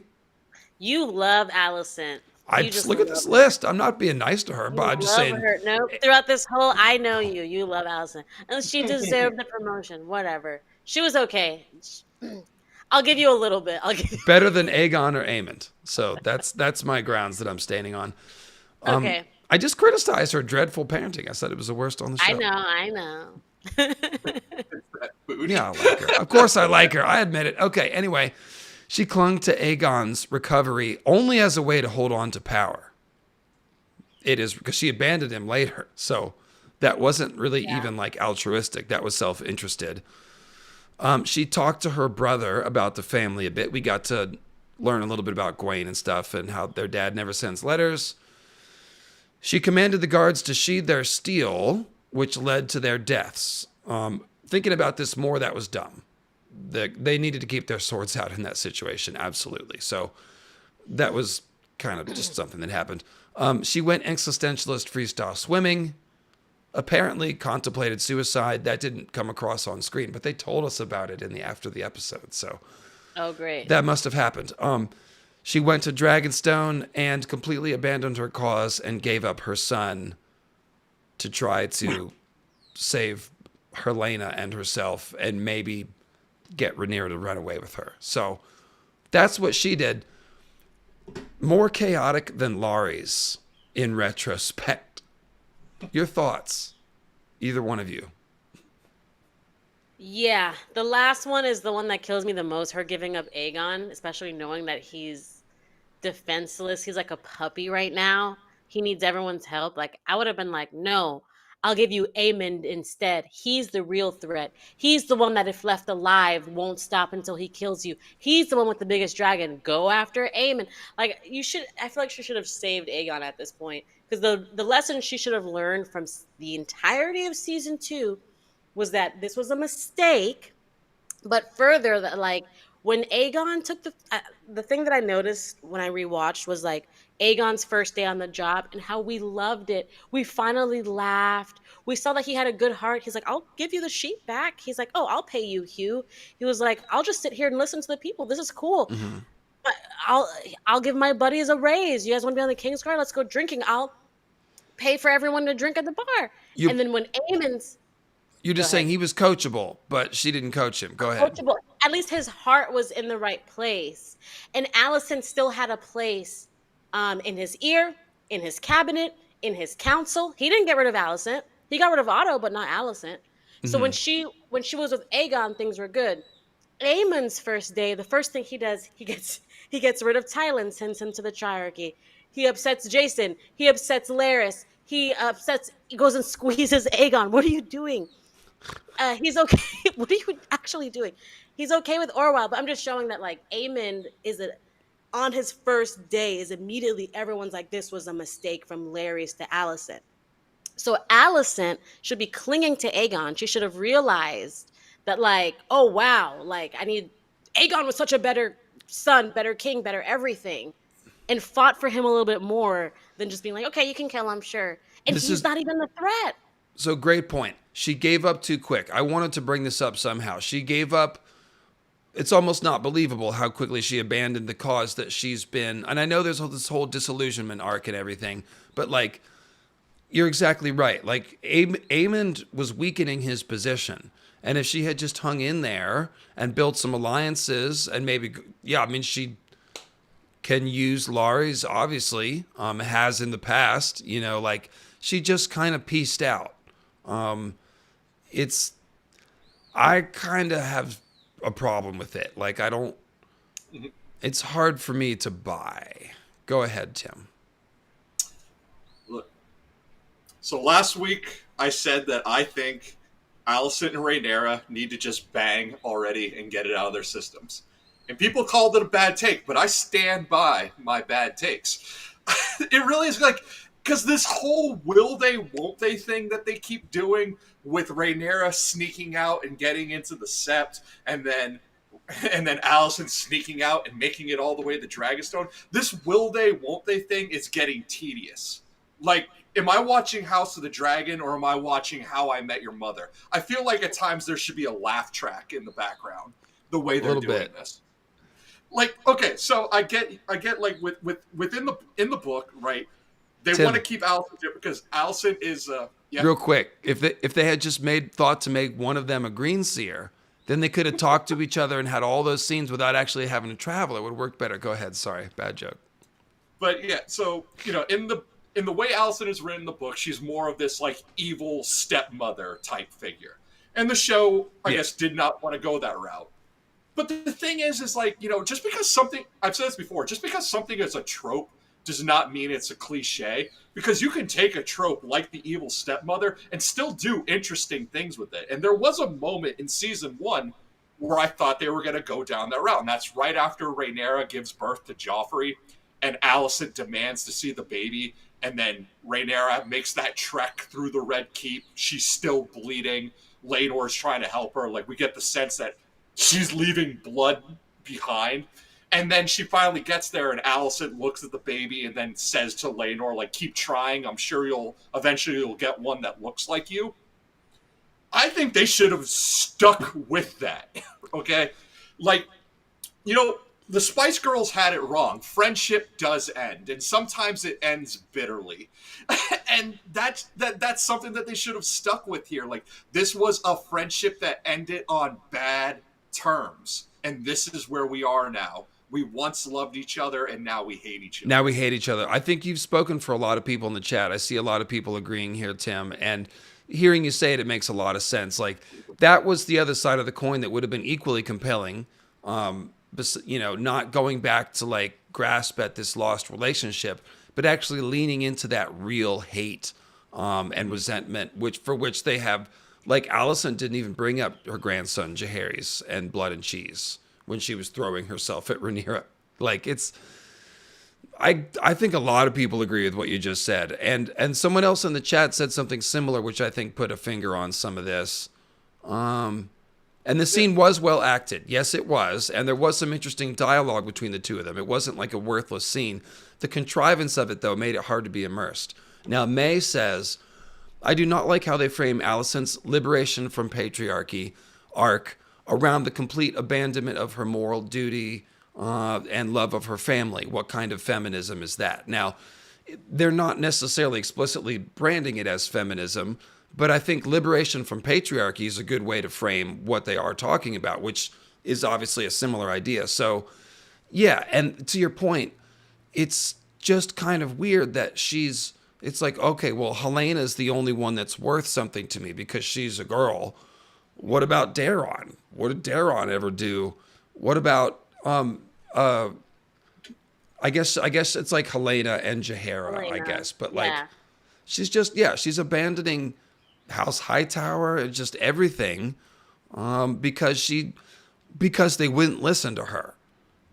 You love Alicent. I just look at this list. I'm not being nice to her, but I'm just saying. Her. No, throughout this whole, I know you. You love Alicent. And she deserved the promotion. Whatever. She was okay. I'll give you a little bit. I'll give you better than Aegon or Aemond. So that's my grounds that I'm standing on. Okay. I just criticized her dreadful parenting. I said it was the worst on the show. I know. Yeah, I like her. Of course I like her. I admit it. Okay, anyway. She clung to Aegon's recovery only as a way to hold on to power. It is because she abandoned him later. So that wasn't really even like altruistic. That was self-interested. She talked to her brother about the family a bit. We got to learn a little bit about Gwaine and stuff and how their dad never sends letters. She commanded the guards to sheathe their steel, which led to their deaths. Thinking about this more, that was dumb. They needed to keep their swords out in that situation, absolutely. So that was kind of just something that happened. She went existentialist freestyle swimming, apparently contemplated suicide. That didn't come across on screen, but they told us about it after the episode. So great. That must have happened. She went to Dragonstone and completely abandoned her cause and gave up her son to try to save Helaena and herself and maybe get Rhaenyra to run away with her. So that's what she did. More chaotic than Larys in retrospect. Your thoughts, either one of you? Yeah, the last one is the one that kills me the most. Her giving up Aegon, especially knowing that he's defenseless. He's like a puppy right now. He needs everyone's help. Like, I would have been like, no, I'll give you Aemond instead. He's the real threat. He's the one that, if left alive, won't stop until he kills you. He's the one with the biggest dragon. Go after Aemond. Like, I feel like she should have saved Aegon at this point. Because the lesson she should have learned from the entirety of season 2 was that this was a mistake. But further, that like, when Aegon took the thing that I noticed when I rewatched was like Aegon's first day on the job and how we loved it. We finally laughed. We saw that he had a good heart. He's like, I'll give you the sheep back. He's like, oh, I'll pay you, Hugh. He was like, I'll just sit here and listen to the people. This is cool. Mm-hmm. But I'll give my buddies a raise. You guys want to be on the Kingsguard? Let's go drinking. I'll pay for everyone to drink at the bar. And then when Aemond's You're just saying he was coachable, but she didn't coach him. Go ahead. Coachable. At least his heart was in the right place. And Alicent still had a place in his ear, in his cabinet, in his council. He didn't get rid of Alicent. He got rid of Otto, but not Alicent. So when she was with Aegon, things were good. Aemond's first day, the first thing he does, he gets rid of Tylan, sends him to the Triarchy. He upsets Jason. He upsets Larys. He goes and squeezes Aegon. What are you doing? He's okay. What are you actually doing? He's okay with Orwell, but I'm just showing that like Aemond on his first day is immediately everyone's like, this was a mistake from Larys to Alicent. So Alicent should be clinging to Aegon. She should have realized that like, oh wow, like Aegon was such a better son, better king, better everything, and fought for him a little bit more than just being like, okay, you can kill him, sure. And he's not even the threat. So great point. She gave up too quick. I wanted to bring this up somehow. She gave up. It's almost not believable how quickly she abandoned the cause that she's been. And I know there's this whole disillusionment arc and everything, but like, you're exactly right. Like, Aemond was weakening his position. And if she had just hung in there and built some alliances and maybe, yeah, I mean, she can use Larys, obviously, has in the past, you know, like, she just kind of pieced out. It's, I kind of have a problem with it. Like, I don't, it's hard for me to buy. Go ahead, Tim. Look, so last week I said that I think Alicent and Rhaenyra need to just bang already and get it out of their systems. And people called it a bad take, but I stand by my bad takes. It really is like, because this whole will they, won't they thing that they keep doing with Rhaenyra sneaking out and getting into the Sept, and then Alicent sneaking out and making it all the way to Dragonstone. This will they, won't they thing is getting tedious. Like, am I watching House of the Dragon or am I watching How I Met Your Mother? I feel like at times there should be a laugh track in the background, the way they're doing this. Like, okay, so I get like within the book, right? They want to keep Alicent because Alicent is real quick. If they had just thought to make one of them a green seer, then they could have talked to each other and had all those scenes without actually having to travel. It would work better. Go ahead. Sorry, bad joke. But yeah, so you know, in the way Alicent is written in the book, she's more of this like evil stepmother type figure, and the show, I guess, did not want to go that route. But the thing is like, you know, just because something, I've said this before, just because something is a trope does not mean it's a cliche, because you can take a trope like the evil stepmother and still do interesting things with it. And there was a moment in season 1 where I thought they were going to go down that route. And that's right after Rhaenyra gives birth to Joffrey and Alicent demands to see the baby. And then Rhaenyra makes that trek through the Red Keep. She's still bleeding. Laenor's trying to help her. Like, we get the sense that she's leaving blood behind. And then she finally gets there, and Alicent looks at the baby and then says to Laenor, like, keep trying. I'm sure you'll get one that looks like you. I think they should have stuck with that, okay? Like, you know, the Spice Girls had it wrong. Friendship does end, and sometimes it ends bitterly. And that's something that they should have stuck with here. Like, this was a friendship that ended on bad terms, and this is where we are now. We once loved each other, and now we hate each other. I think you've spoken for a lot of people in the chat. I see a lot of people agreeing here, Tim, and hearing you say it makes a lot of sense. Like, that was the other side of the coin that would have been equally compelling. You know, not going back to like grasp at this lost relationship, but actually leaning into that real hate and resentment, for which they have, like, Alicent didn't even bring up her grandson Jacaerys and Blood and Cheese when she was throwing herself at Rhaenyra. Like, it's, I think a lot of people agree with what you just said, and someone else in the chat said something similar, which I think put a finger on some of this. And the scene was well acted. Yes, it was. And there was some interesting dialogue between the two of them. It wasn't like a worthless scene. The contrivance of it, though, made it hard to be immersed. Now, May says, I do not like how they frame Alicent's liberation from patriarchy arc around the complete abandonment of her moral duty and love of her family. What kind of feminism is that? Now, they're not necessarily explicitly branding it as feminism, but I think liberation from patriarchy is a good way to frame what they are talking about, which is obviously a similar idea. So, yeah, and to your point, it's just kind of weird that it's like, okay, well, Helaena is the only one that's worth something to me because she's a girl. What about Daeron? What did Daeron ever do? What about, I guess it's like Helaena and Jacaerys, I guess. But, like, she's just, she's abandoning House Hightower and just everything because they wouldn't listen to her,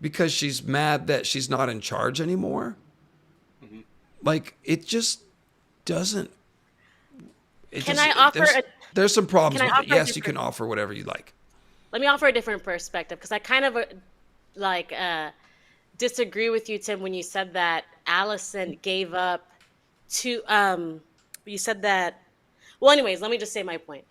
because she's mad that she's not in charge anymore. Mm-hmm. Like, it just doesn't. There's some problems with it. Yes, you can offer whatever you like. Let me offer a different perspective, because I kind of disagree with you, Tim, when you said that Alicent gave up to. You said that. Well, anyways, let me just say my point.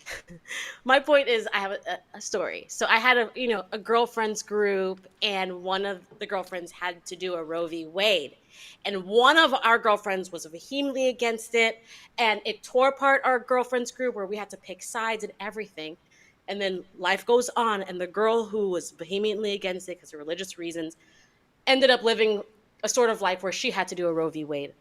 My point is I have a story. So I had a girlfriends group, and one of the girlfriends had to do a Roe v. Wade. And one of our girlfriends was vehemently against it, and it tore apart our girlfriends group where we had to pick sides and everything. And then life goes on, and the girl who was vehemently against it because of religious reasons ended up living a sort of life where she had to do a Roe v. Wade.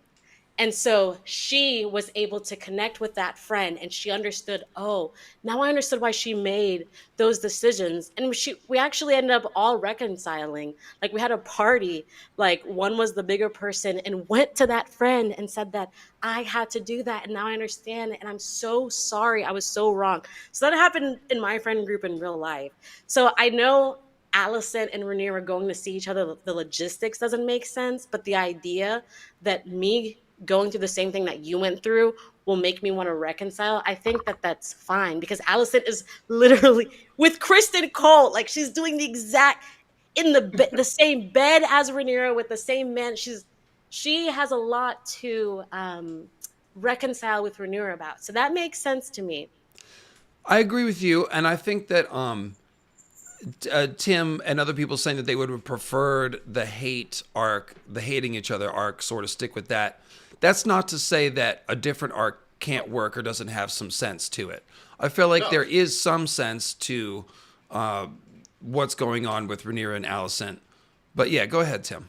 And so she was able to connect with that friend, and she understood, oh, now I understood why she made those decisions. And we actually ended up all reconciling. Like, we had a party, like one was the bigger person and went to that friend and said that I had to do that. And now I understand. And I'm so sorry. I was so wrong. So that happened in my friend group in real life. So I know Alicent and Rhaenyra going to see each other, the logistics doesn't make sense, but the idea that me going through the same thing that you went through will make me want to reconcile. I think that that's fine because Alicent is literally with Kristen Cole, like she's doing the exact in the same bed as Rhaenyra with the same man. She has a lot to reconcile with Rhaenyra about, so that makes sense to me. I agree with you, and I think that Tim and other people saying that they would have preferred the hate arc, the hating each other arc, sort of stick with that. That's not to say that a different arc can't work or doesn't have some sense to it. I feel like there is some sense to what's going on with Rhaenyra and Alicent. But yeah, go ahead, Tim.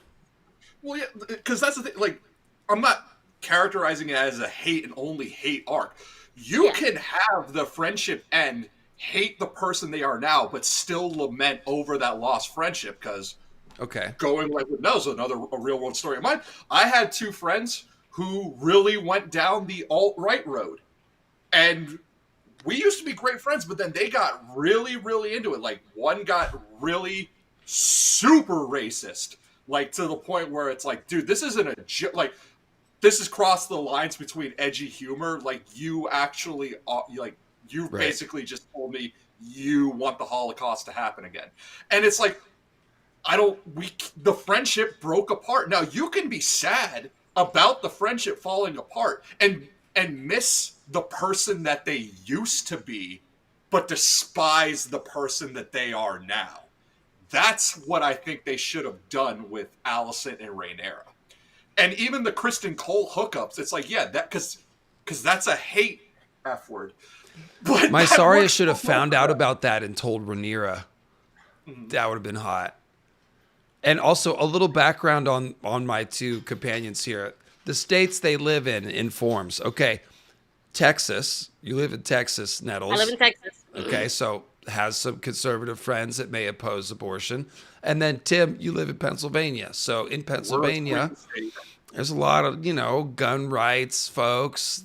Well, yeah, because that's the thing. Like, I'm not characterizing it as a hate and only hate arc. You can have the friendship end, hate the person they are now, but still lament over that lost friendship. Because going like with Nell's a real world story of mine. I had two friends who really went down the alt-right road. And we used to be great friends, but then they got really, really into it. Like, one got really super racist. Like, to the point where it's like, dude, this isn't a joke. Like, this has crossed the lines between edgy humor. Like, you actually, you basically just told me you want the Holocaust to happen again. And it's like, the friendship broke apart. Now, you can be sad about the friendship falling apart and miss the person that they used to be, but despise the person that they are now. That's what I think they should have done with Alicent and Rhaenyra. And even the Kristen Cole hookups, it's like, yeah, that because that's a hate F word. But Mysaria should have found out about that and told Rhaenyra. Mm-hmm. That would have been hot. And also a little background on my two companions here. The states they live in informs. Okay, Texas. You live in Texas, Nettles. I live in Texas. Okay, so has some conservative friends that may oppose abortion. And then, Tim, you live in Pennsylvania. So in Pennsylvania, there's a lot of, gun rights folks,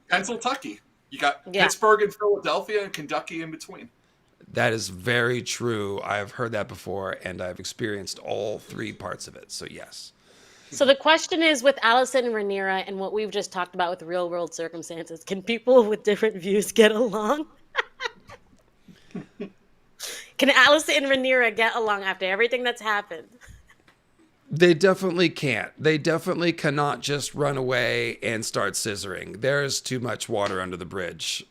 Pennsylvania. You got Pittsburgh and Philadelphia and Kentucky in between. That is very true. I've heard that before, and I've experienced all three parts of it. So, yes. So the question is, with Alicent and Rhaenyra and what we've just talked about with real-world circumstances, can people with different views get along? Can Alicent and Rhaenyra get along after everything that's happened? They definitely can't. They definitely cannot just run away and start scissoring. There's too much water under the bridge.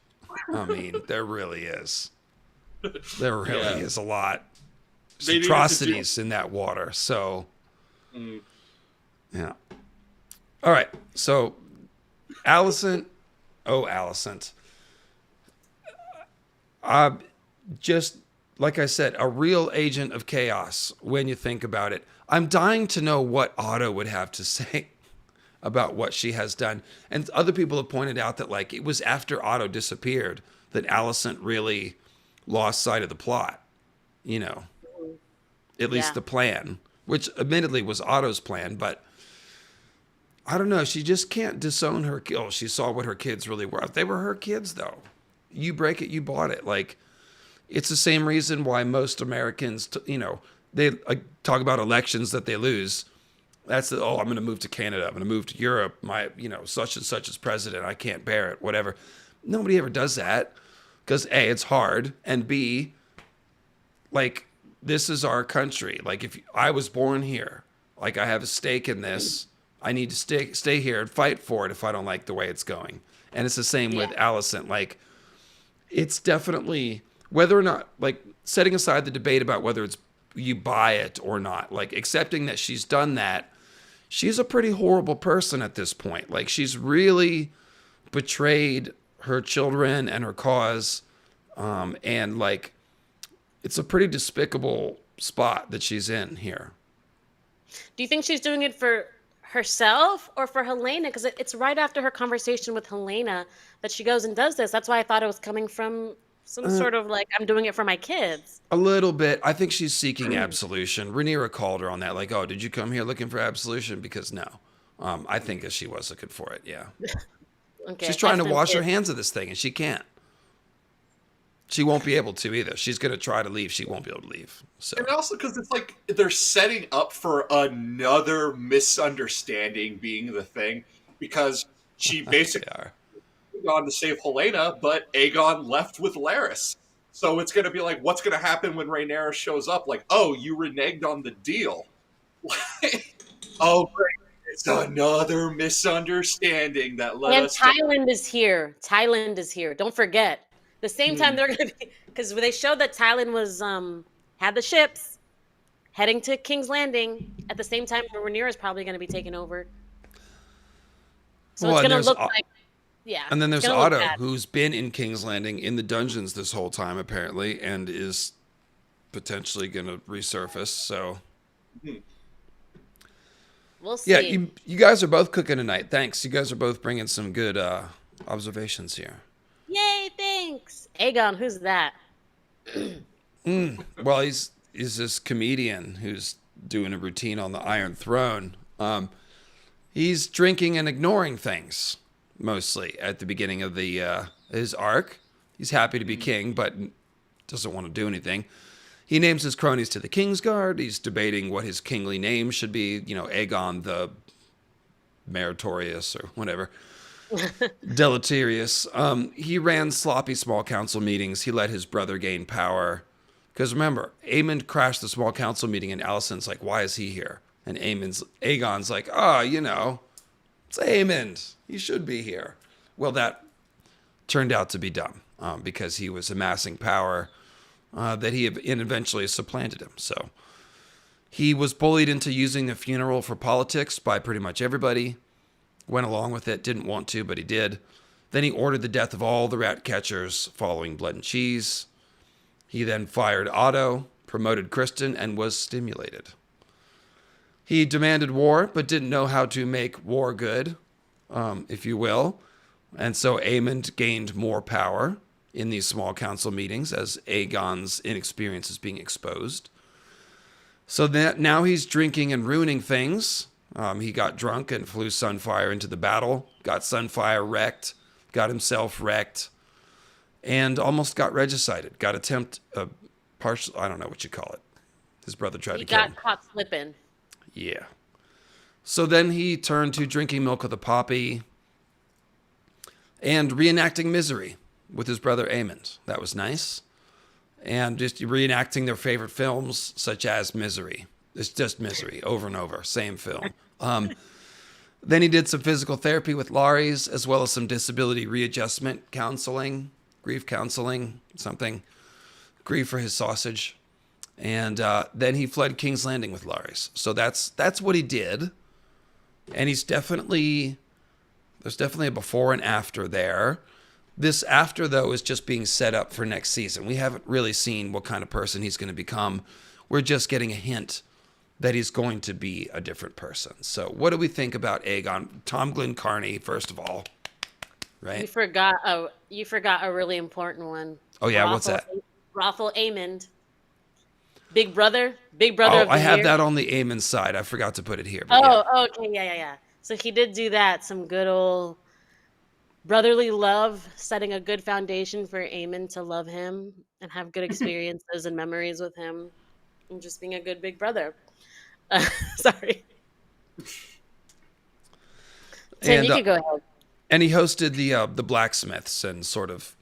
I mean, there really is. There really is a lot. There's atrocities in that water. So, yeah. All right. So, Alicent. Just like I said, a real agent of chaos when you think about it. I'm dying to know what Otto would have to say about what she has done. And other people have pointed out that, like, it was after Otto disappeared that Alicent really lost sight of the plot, at least the plan, which admittedly was Otto's plan, but I don't know. She just can't disown her. Oh, she saw what her kids really were. They were her kids, though. You break it, you bought it. Like, it's the same reason why most Americans, they talk about elections that they lose. That's I'm going to move to Canada. I'm going to move to Europe. My, such and such is president. I can't bear it, whatever. Nobody ever does that because A, it's hard. And B, like, this is our country. Like, if I was born here, like, I have a stake in this. I need to stay here and fight for it if I don't like the way it's going. And it's the same with Alicent. Like, it's definitely, whether or not, like, setting aside the debate about whether it's you buy it or not, like, accepting that she's done that, she's a pretty horrible person at this point. Like, she's really betrayed her children and her cause. And, like, it's a pretty despicable spot that she's in here. Do you think she's doing it for herself or for Helaena? Because it's right after her conversation with Helaena that she goes and does this. That's why I thought it was coming from some sort of like, I'm doing it for my kids. A little bit. I think she's seeking absolution. Rhaenyra called her on that. Like, oh, did you come here looking for absolution? Because no. I think that she was looking for it, yeah. Okay, she's trying to wash her hands of this thing, and she can't. She won't be able to either. She's going to try to leave. She won't be able to leave. So. And also because it's like they're setting up for another misunderstanding being the thing, because she basically gone to save Helaena, but Aegon left with Larys. So it's going to be like, what's going to happen when Rhaenyra shows up? Like, oh, you reneged on the deal. Oh, great. It's another misunderstanding that led us. And Thailand is here. Thailand is here. Don't forget. The same time they're going to be, because they showed that Thailand was had the ships heading to King's Landing at the same time Rhaenyra is probably going to be taken over. So it's going to look like, and then there's Otto, who's been in King's Landing in the dungeons this whole time apparently, and is potentially going to resurface. So we'll see. Yeah, you guys are both cooking tonight. Thanks. You guys are both bringing some good observations here. Yay, thanks. Aegon, who's that? Well, he's this comedian who's doing a routine on the Iron Throne. He's drinking and ignoring things, mostly, at the beginning of his arc. He's happy to be king, but doesn't want to do anything. He names his cronies to the Kingsguard. He's debating what his kingly name should be. You know, Aegon the Meritorious or whatever. Deleterious. He ran sloppy small council meetings. He let his brother gain power. Because remember, Aemond crashed the small council meeting, and Alicent's like, why is he here? And Aegon's like, it's Aemond. He should be here. Well, that turned out to be dumb, because he was amassing power that he eventually supplanted him. So he was bullied into using the funeral for politics by pretty much everybody. Went along with it, didn't want to, but he did. Then he ordered the death of all the rat catchers following Blood and Cheese. He then fired Otto, promoted Kristen, and was stimulated. He demanded war, but didn't know how to make war good, if you will. And so Aemond gained more power in these small council meetings as Aegon's inexperience is being exposed. So that now he's drinking and ruining things. He got drunk and flew Sunfire into the battle, got Sunfire wrecked, got himself wrecked, and almost got regicided. Got partial, I don't know what you call it. His brother tried to kill him. He got caught slipping. Yeah. So then he turned to drinking milk of the poppy and reenacting misery with his brother Aemond. That was nice. And just reenacting their favorite films, such as Misery. It's just Misery, over and over, same film. Then he did some physical therapy with Larys, as well as some disability readjustment counseling, grief counseling, something. Grief for his sausage. And then he fled King's Landing with Larys. So that's what he did. And there's definitely a before and after there. This after, though, is just being set up for next season. We haven't really seen what kind of person he's going to become. We're just getting a hint that he's going to be a different person. So what do we think about Aegon? Tom Glencarney, first of all, right? You forgot a really important one. Oh, yeah, what's that? Rathel Aemond. Big brother of the year. I have that on the Aemond side. I forgot to put it here. Okay, yeah. So he did do that. Some good old brotherly love, setting a good foundation for Aemond to love him and have good experiences and memories with him, and just being a good big brother. Sorry. Tim, you can go ahead. And he hosted the blacksmiths and sort of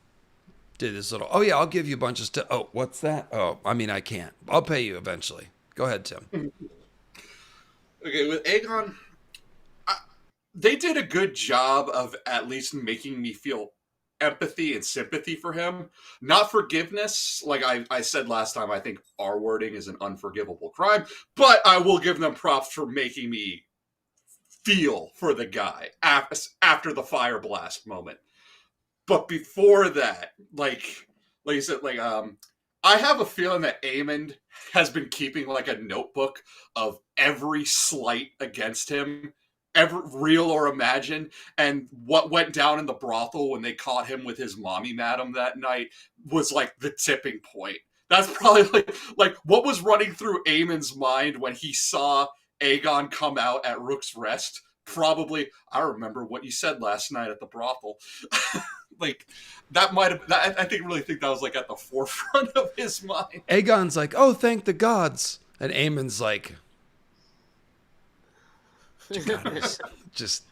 did this little, I'll give you a bunch of stuff. Oh, what's that? Oh, I mean, I can't. I'll pay you eventually. Go ahead, Tim. Okay, with Aegon, they did a good job of at least making me feel empathy and sympathy for him. Not forgiveness. Like I said last time, I think R wording is an unforgivable crime, but I will give them props for making me feel for the guy after the fire blast moment. But before that, like you said, I have a feeling that Aemond has been keeping like a notebook of every slight against him, ever real or imagined, and what went down in the brothel when they caught him with his mommy madam that night was like the tipping point. That's probably like what was running through Aemond's mind when he saw Aegon come out at Rook's Rest. Probably, I remember what you said last night at the brothel. Like that might have. I really think that was like at the forefront of his mind. Aegon's like, oh, thank the gods. And Aemon's like, just,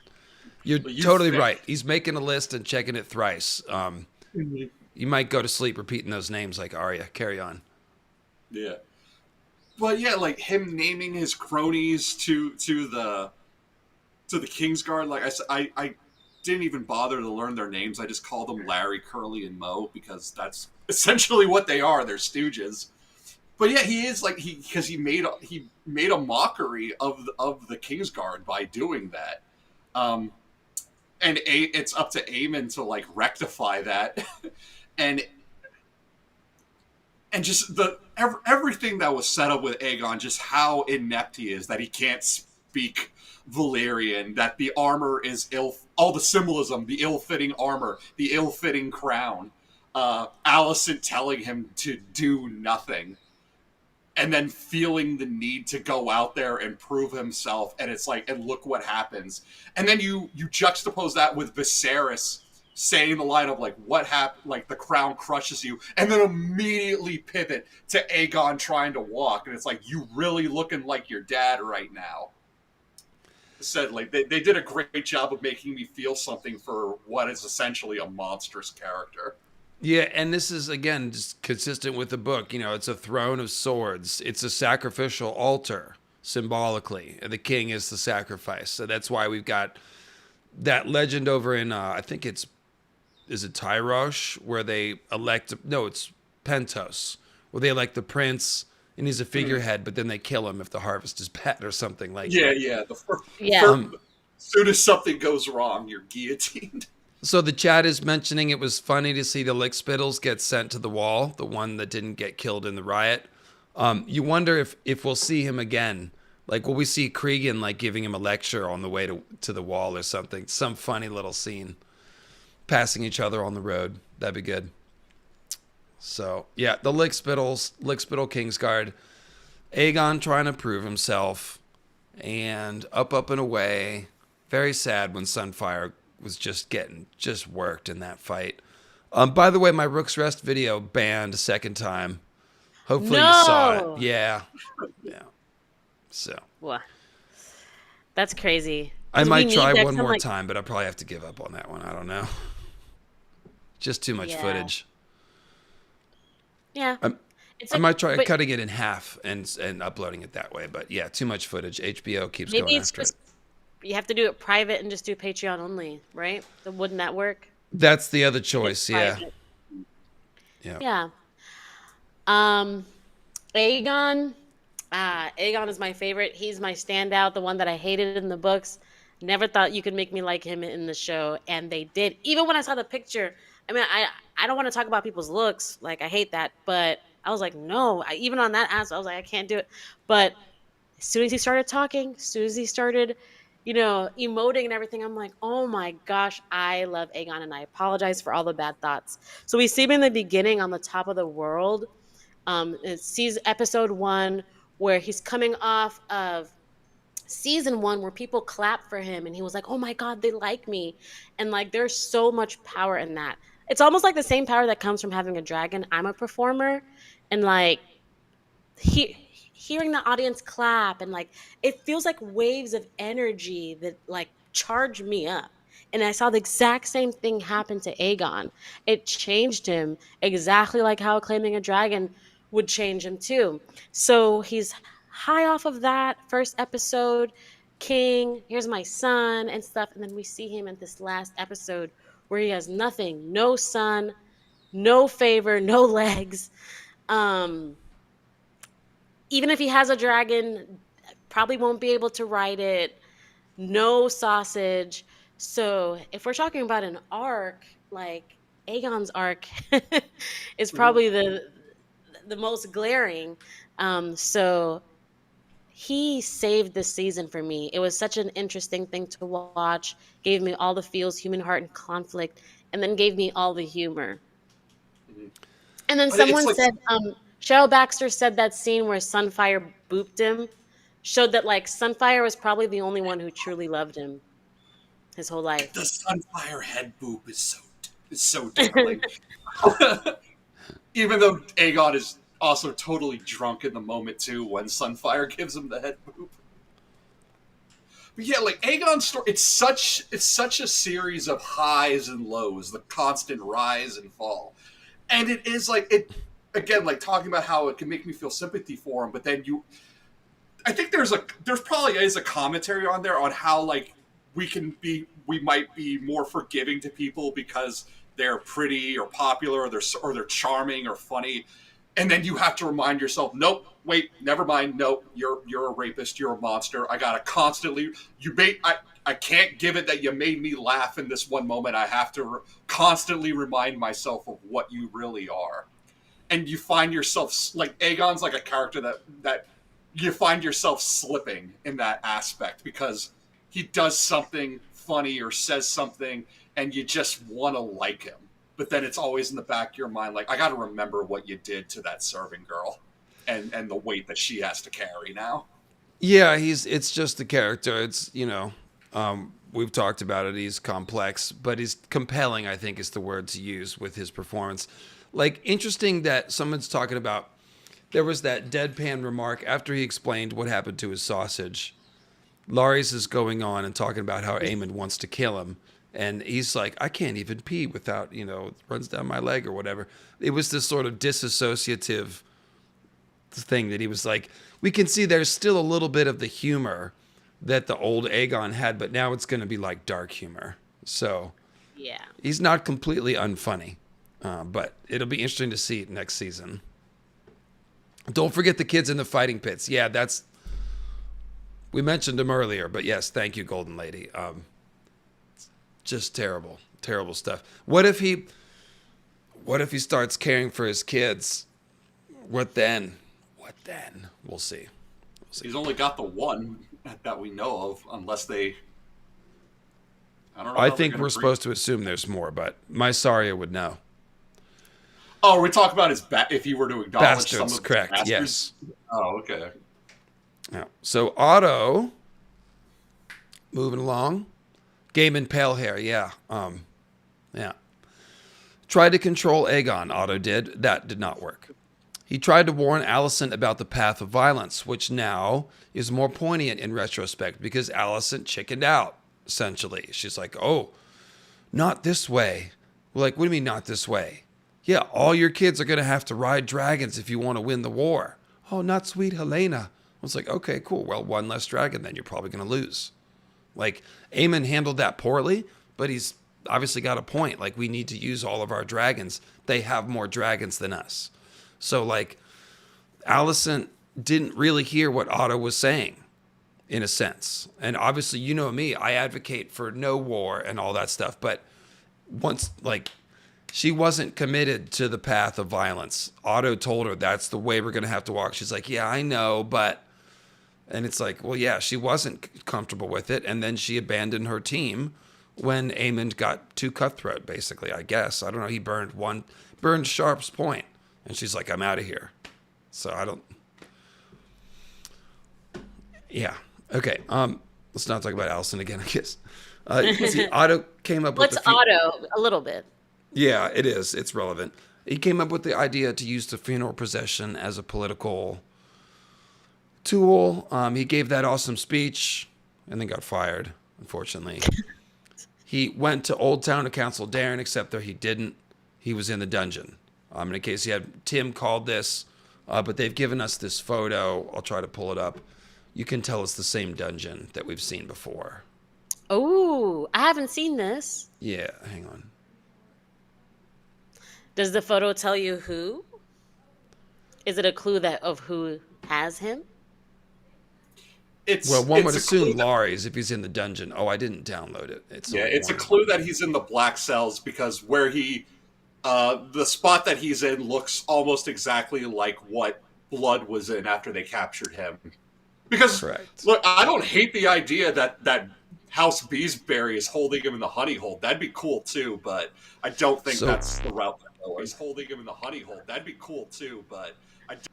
you're totally right. He's making a list and checking it thrice. You might go to sleep repeating those names like Arya. Carry on. Yeah. Well, yeah, like him naming his cronies to the Kingsguard. Like I said, I didn't even bother to learn their names. I just called them Larry, Curly, and Mo because that's essentially what they are. They're stooges. But yeah, he is like he made a mockery of the Kingsguard by doing that. And it's up to Aemond to like rectify that, and just everything that was set up with Aegon, just how inept he is, that he can't speak Valyrian, that the armor is all the symbolism, the ill-fitting armor, the ill-fitting crown, Alicent telling him to do nothing, and then feeling the need to go out there and prove himself, and it's like, and look what happens. And then you juxtapose that with Viserys saying the line of like, what happened, like the crown crushes you, and then immediately pivot to Aegon trying to walk, and it's like, you really looking like your dad right now. Said like they did a great job of making me feel something for what is essentially a monstrous character. Yeah, and this is, again, just consistent with the book. You know, it's a throne of swords. It's a sacrificial altar, symbolically. And the king is the sacrifice. So that's why we've got that legend over in, I think is it Tyrosh, where they elect, no, it's Pentos, where they elect the prince, and he's a figurehead, but then they kill him if the harvest is bad or something like that. Yeah. Yeah. As soon as something goes wrong, you're guillotined. So the chat is mentioning it was funny to see the lickspittles get sent to the wall, the one that didn't get killed in the riot. You wonder if we'll see him again. Like, will we see Cregan like giving him a lecture on the way to the wall or something? Some funny little scene. Passing each other on the road. That'd be good. So, yeah, the Lickspittle Kingsguard. Aegon trying to prove himself. And up and away. Very sad when Sunfire was just worked in that fight. By the way, my Rook's Rest video banned a second time. Hopefully you saw it. Yeah. So. What? That's crazy. I might try one more time, but I'll probably have to give up on that one. I don't know. Just too much footage. Yeah. I might try cutting it in half and uploading it that way. But yeah, too much footage. HBO keeps going after it. You have to do it private and just do Patreon only, right? Wouldn't that work? That's the other choice, yeah. Yeah. Aegon. Aegon is my favorite. He's my standout, the one that I hated in the books. Never thought you could make me like him in the show, and they did. Even when I saw the picture, I mean, I don't want to talk about people's looks. Like, I hate that, but I was like, no. Even on that aspect, I was like, I can't do it. But as soon as he started talking, as soon as he started, emoting and everything, I'm like, oh my gosh, I love Aegon, and I apologize for all the bad thoughts. So we see him in the beginning on the top of the world. It sees episode 1 where he's coming off of season 1 where people clap for him, and he was like, oh my God, they like me. And like, there's so much power in that. It's almost like the same power that comes from having a dragon. I'm a performer, and like, hearing the audience clap, and like, it feels like waves of energy that like charge me up. And I saw the exact same thing happen to Aegon. It changed him exactly like how claiming a dragon would change him too. So he's high off of that first episode, king, here's my son and stuff. And then we see him in this last episode where he has nothing, no son, no favor, no legs. Um, Even if he has a dragon, probably won't be able to ride it. No sausage. So if we're talking about an arc, like Aegon's arc is Mhm. probably the most glaring. So he saved this season for me. It was such an interesting thing to watch. Gave me all the feels, human heart and conflict, and then gave me all the humor. Mhm. And then But it's someone like, said, Cheryl Baxter said that scene where Sunfire booped him showed that like Sunfire was probably the only one who truly loved him his whole life. the Sunfire head boop is so darling. Even though Aegon is also totally drunk in the moment too when Sunfire gives him the head boop. But yeah, like Aegon's story, it's such a series of highs and lows, the constant rise and fall. And it is like it again, like talking about how it can make me feel sympathy for him, but then I think there's probably is a commentary on there on how like we might be more forgiving to people because they're pretty or popular or they're charming or funny, and then you have to remind yourself, nope, wait, never mind, nope, you're a rapist, you're a monster. I gotta constantly I can't give it that you made me laugh in this one moment. I have to constantly remind myself of what you really are, and you find yourself like Aegon's like a character that you find yourself slipping in that aspect because he does something funny or says something and you just want to like him. But then it's always in the back of your mind, like, I got to remember what you did to that serving girl and the weight that she has to carry now. Yeah, it's just the character. It's, we've talked about it. He's complex, but he's compelling, I think is the word to use with his performance. Like, interesting that someone's talking about, there was that deadpan remark after he explained what happened to his sausage. Larys is going on and talking about how Aemond wants to kill him. And he's like, I can't even pee without, it runs down my leg or whatever. It was this sort of disassociative thing that he was like, we can see there's still a little bit of the humor that the old Aegon had, but now it's going to be like dark humor. So Yeah. he's not completely unfunny, but it'll be interesting to see it next season. Don't forget the kids in the fighting pits. Yeah, we mentioned them earlier, but yes, thank you, Golden Lady. Just terrible, terrible stuff. What if he starts caring for his kids? What then? We'll see. He's only got the one that we know of, unless they. I don't know. I think we're supposed to assume there's more, but Mysaria would know. Oh, we talk about his if he were to acknowledge some Bastards, of correct? his Yes. Oh, okay. Yeah. So Otto, moving along, Gaiman pale hair. Yeah. Yeah. Tried to control Aegon. Otto did. That did not work. He tried to warn Alicent about the path of violence, which now is more poignant in retrospect because Alicent chickened out, essentially. She's like, oh, not this way. We're like, what do you mean not this way? Yeah, all your kids are going to have to ride dragons if you want to win the war. Oh, not sweet Helaena. I was like, okay, cool. Well, one less dragon, then you're probably going to lose. Like, Aemond handled that poorly, but he's obviously got a point. Like, we need to use all of our dragons. They have more dragons than us. So, like, Alicent didn't really hear what Otto was saying, in a sense. And obviously, you know me, I advocate for no war and all that stuff. But once, like, she wasn't committed to the path of violence. Otto told her that's the way we're going to have to walk. She's like, yeah, I know, but... And it's like, well, yeah, she wasn't comfortable with it. And then she abandoned her team when Aemond got too cutthroat, basically, I guess. I don't know. He burned Sharp's point. And she's like, I'm out of here. So I don't... Yeah. Okay. Let's not talk about Alicent again, I guess. See, Otto came up with... What's Otto? A little bit. Yeah, it is. It's relevant. He came up with the idea to use the funeral procession as a political tool. He gave that awesome speech and then got fired, unfortunately. He went to Old Town to counsel Darren, except that he didn't. He was in the dungeon. In case you had Tim called this, but they've given us this photo. I'll try to pull it up. you can tell it's the same dungeon that we've seen before. Oh, I haven't seen this. Yeah, hang on. Does the photo tell you who? Is it a clue of who has him? Well, one would a assume clue Larys if he's in the dungeon. Oh, I didn't download it. it's a clue that he's in the black cells because where the spot that he's in looks almost exactly like what Blood was in after they captured him. Because, Correct. Look, I don't hate the idea that House Beesbury is holding him in the honey hole. That'd be cool too, but I don't think that's the route that he's holding him in the honey hole. That'd be cool too, but I don't...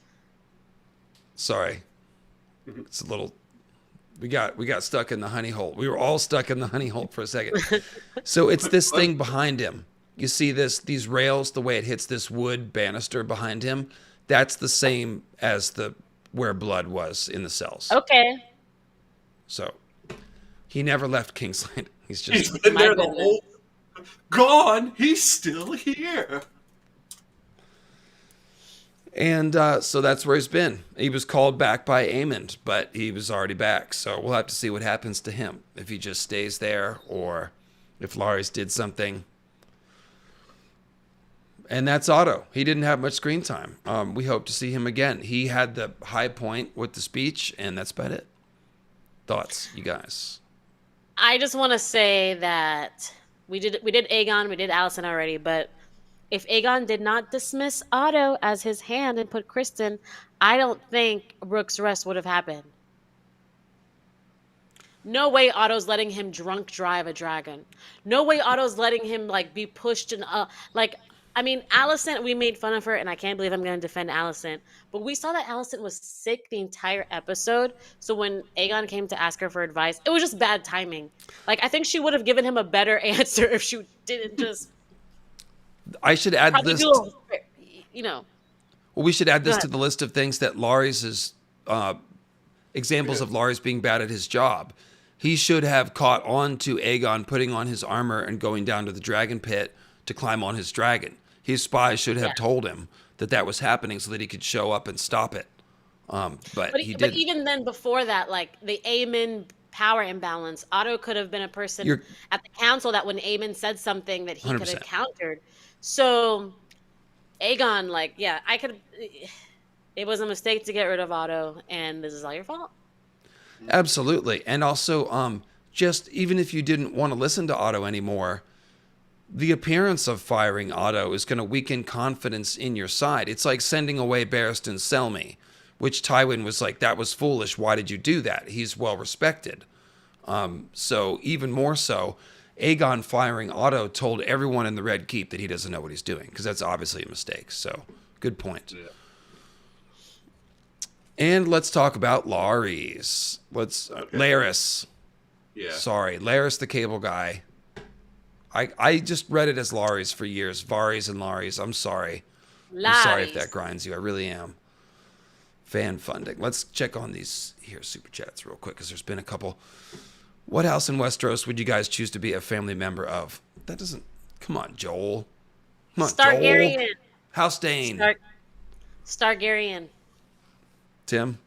Sorry. It's a little... We got stuck in the honey hole. We were all stuck in the honey hole for a second. So it's this thing behind him. You see these rails, the way it hits this wood banister behind him. That's the same as where Blood was in the cells. Okay. So he never left Kingsland. He's been there the whole... Gone! He's still here! And so that's where he's been. He was called back by Aemond, but he was already back. So we'll have to see what happens to him. If he just stays there or if Larys did something. And that's Otto. He didn't have much screen time. We hope to see him again. He had the high point with the speech, and that's about it. Thoughts, you guys? I just want to say that we did Aegon, we did Alicent already, but if Aegon did not dismiss Otto as his hand and put Kristen, I don't think Rook's Rest would have happened. No way Otto's letting him drunk drive a dragon. No way Otto's letting him be pushed and I mean, Alicent, we made fun of her, and I can't believe I'm going to defend Alicent, but we saw that Alicent was sick the entire episode, so when Aegon came to ask her for advice, it was just bad timing. I think she would have given him a better answer if she didn't just... I should add this. Well, we should add this to the list of things that Larys is examples of Larys being bad at his job. He should have caught on to Aegon putting on his armor and going down to the dragon pit to climb on his dragon. His spies should have told him that was happening so that he could show up and stop it. But he didn't. But even then, before that, the Aemond power imbalance, Otto could have been a person at the council that when Aemond said something that he 100%. Could have countered. So Aegon, it was a mistake to get rid of Otto, and this is all your fault. Absolutely. And also, just even if you didn't want to listen to Otto anymore, the appearance of firing Otto is going to weaken confidence in your side. It's like sending away Barristan Selmy, which Tywin was like, that was foolish. Why did you do that? He's well respected. So even more so, Aegon firing Otto told everyone in the Red Keep that he doesn't know what he's doing, because that's obviously a mistake. So good point. Yeah. And let's talk about Larys. Larys. Yeah. Sorry, Larys the cable guy. I just read it as Larys for years. Varys and Larys. I'm sorry. I'm sorry if that grinds you. I really am. Fan funding. Let's check on these super chats real quick, because there's been a couple. What house in Westeros would you guys choose to be a family member of? That doesn't... Come on, Joel. Come on, Targaryen. Joel. House Dane. Targaryen. Tim?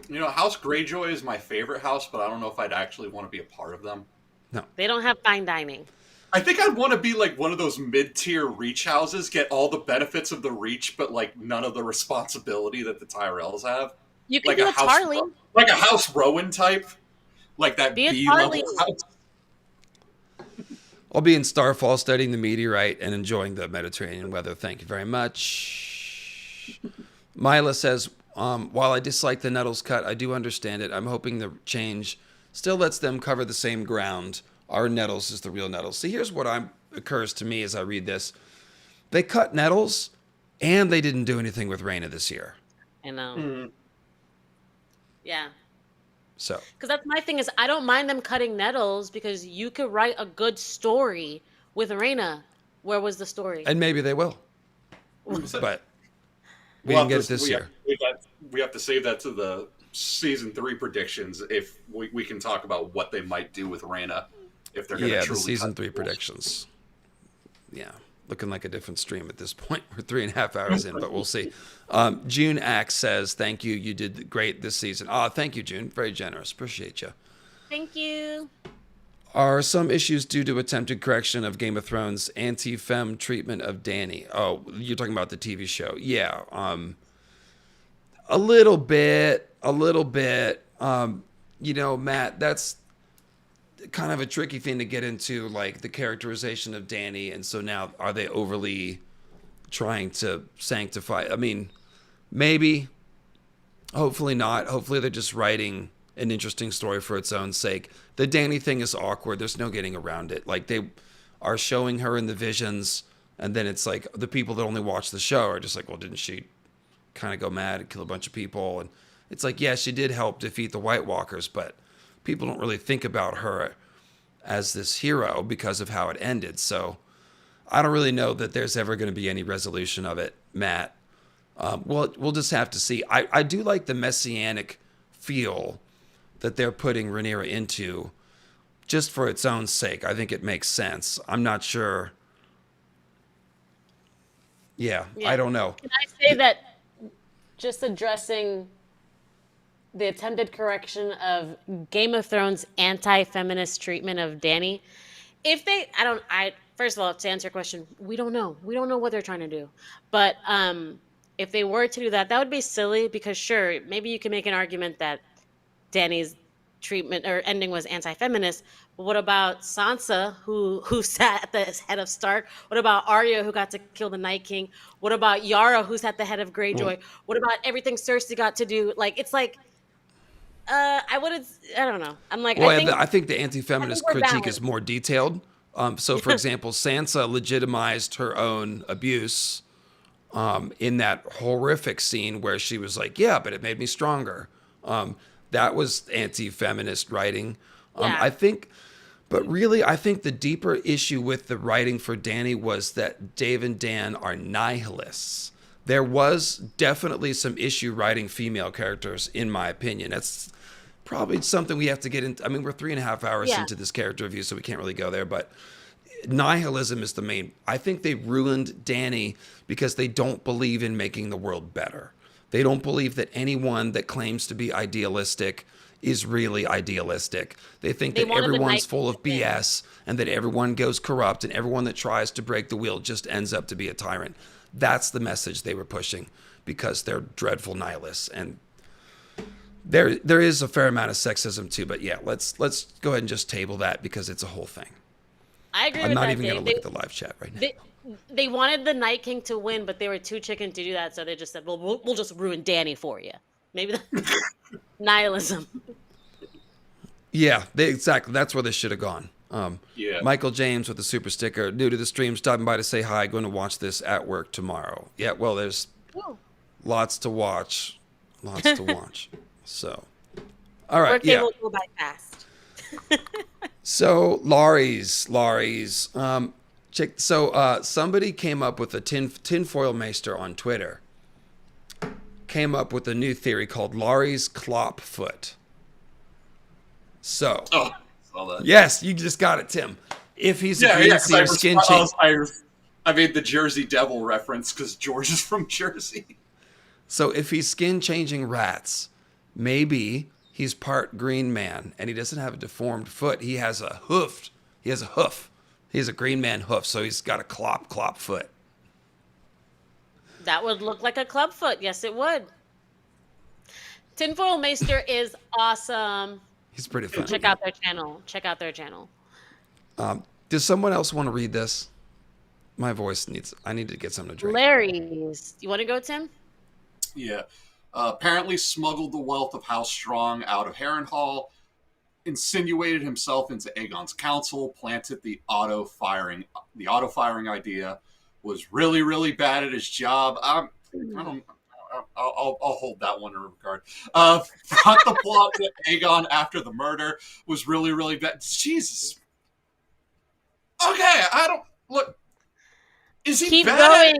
House Greyjoy is my favorite house, but I don't know if I'd actually want to be a part of them. No. They don't have fine dining. I think I'd want to be one of those mid-tier Reach houses, get all the benefits of the Reach, but none of the responsibility that the Tyrells have. You could be a Tarly. Like a House Rowan type. Like that B-level house. I'll be in Starfall studying the meteorite and enjoying the Mediterranean weather. Thank you very much. Mila says, while I dislike the Nettles cut, I do understand it. I'm hoping the change still lets them cover the same ground. Our Nettles is the real Nettles. See, here's what occurs to me as I read this. They cut Nettles, and they didn't do anything with Rhaena this year. I know. Mm-hmm. Yeah. So. Because that's my thing is I don't mind them cutting Nettles because you could write a good story with Rhaena. Where was the story? And maybe they will. But we didn't get it this year. We have to save that to the season 3 predictions if we can talk about what they might do with Rhaena if they're going to truly the season 3 predictions. Yeah. looking like a different stream at this point. We're 3.5 hours in, but we'll see. June Axe says, thank you. You did great this season. Thank you, June. Very generous. Appreciate you. Thank you. Are some issues due to attempted correction of Game of Thrones anti-femme treatment of Dany? Oh, you're talking about the TV show. Yeah. A little bit. Matt, that's kind of a tricky thing to get into, like the characterization of Dany. And so now are they overly trying to sanctify? I mean, maybe, hopefully not. Hopefully they're just writing an interesting story for its own sake. The Dany thing is awkward. There's no getting around it. Like, they are showing her in the visions, and then it's like the people that only watch the show are just like, well, didn't she kind of go mad and kill a bunch of people? And it's like, yeah, she did help defeat the White Walkers, but people don't really think about her as this hero because of how it ended. So I don't really know that there's ever going to be any resolution of it, Matt. We'll just have to see. I do like the messianic feel that they're putting Rhaenyra into just for its own sake. I think it makes sense. I'm not sure. Yeah, I don't know. Can I say that just addressing the attempted correction of Game of Thrones anti-feminist treatment of Dany, first of all, to answer your question, we don't know. We don't know what they're trying to do. But if they were to do that, that would be silly because sure, maybe you can make an argument that Dany's treatment or ending was anti-feminist. But what about Sansa, who sat at the head of Stark? What about Arya, who got to kill the Night King? What about Yara, who's at the head of Greyjoy? What about everything Cersei got to do? Like, it's like, I don't know. I'm like, I think the anti-feminist critique is more detailed. So, for example, Sansa legitimized her own abuse in that horrific scene where she was like, yeah, but it made me stronger. That was anti-feminist writing. I think the deeper issue with the writing for Dany was that Dave and Dan are nihilists. There was definitely some issue writing female characters, in my opinion. That's probably something we have to get into. I mean, we're 3.5 hours into this character review, so we can't really go there, but nihilism is the main. I think they ruined Dany because they don't believe in making the world better. They don't believe that anyone that claims to be idealistic is really idealistic. They think that everyone's full of BS and that everyone goes corrupt and everyone that tries to break the wheel just ends up to be a tyrant. That's the message they were pushing because they're dreadful nihilists. And there is a fair amount of sexism too, but yeah, let's go ahead and just table that because it's a whole thing. I agree I'm with not that, even going to look at the live chat right now. They wanted the Night King to win, but they were too chicken to do that, so they just said, well, we'll just ruin Dany for you. Maybe that's nihilism. Yeah, exactly. That's where they should have gone. Michael James with the super sticker, new to the stream, stopping by to say hi, going to watch this at work tomorrow. Yeah, well, there's lots to watch. So, all right, Workday will go by fast. So, Larys. Somebody came up with a tinfoil maester on Twitter. Came up with a new theory called Larys Klopfoot. So, yes, you just got it, Tim. If he's a greasy or skin change, I made the Jersey Devil reference because George is from Jersey. So if he's skin changing rats, maybe he's part green man and he doesn't have a deformed foot. He has a hoof. He has a green man hoof, so he's got a clop foot. That would look like a club foot. Yes, it would. Tinfoil Maester is awesome. He's pretty funny. Check out their channel. Does someone else want to read this? My voice I need to get something to drink. Larys. You want to go, Tim? Yeah. Apparently smuggled the wealth of House Strong out of Harrenhal, insinuated himself into Aegon's council, planted the auto firing idea, was really, really bad at his job. I'll hold that one in regard. Brought the plot to Aegon after the murder, was really, really bad. Jesus. Okay, look. Is he Keep bad? going.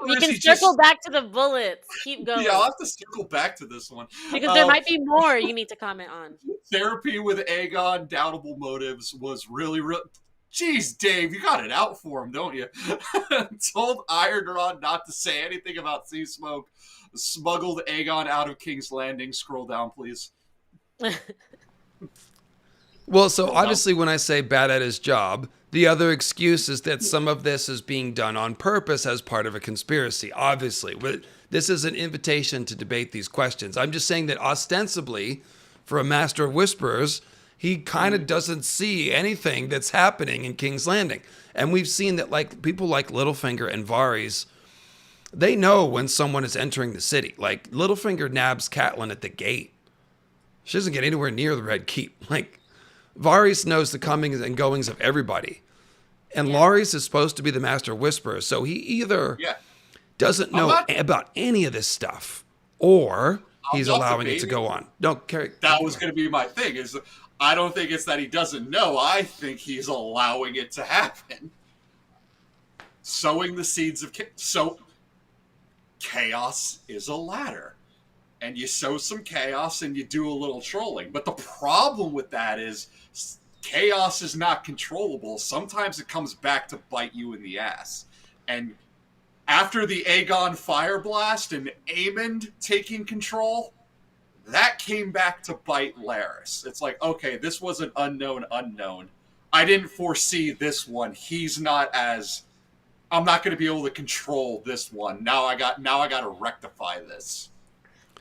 You can circle back to the bullets. Keep going. Yeah, I'll have to circle back to this one. Because there might be more you need to comment on. Therapy with Aegon, doubtable motives, was really, really... Jeez, Dave, you got it out for him, don't you? Told Iron Rod not to say anything about sea smoke. Smuggled Aegon out of King's Landing. Scroll down, please. Well, so obviously when I say bad at his job, the other excuse is that some of this is being done on purpose as part of a conspiracy, obviously. But this is an invitation to debate these questions. I'm just saying that ostensibly, for a master of whisperers, he kind of doesn't see anything that's happening in King's Landing. And we've seen that like people like Littlefinger and Varys, they know when someone is entering the city. Like Littlefinger nabs Catelyn at the gate. She doesn't get anywhere near the Red Keep. Like Varys knows the comings and goings of everybody. And Larys is supposed to be the master whisperer. So he either doesn't know about any of this stuff or he's allowing it to go on. No, Carrie. That was going to be my thing. Is I don't think it's that he doesn't know. I think he's allowing it to happen. Sowing the seeds of chaos is a ladder. And you sow some chaos and you do a little trolling. But the problem with that is chaos is not controllable. Sometimes it comes back to bite you in the ass. And after the Aegon fire blast and Aemond taking control, that came back to bite Larys. It's like, okay, this was an unknown. I didn't foresee this one. I'm not going to be able to control this one. Now I got to rectify this.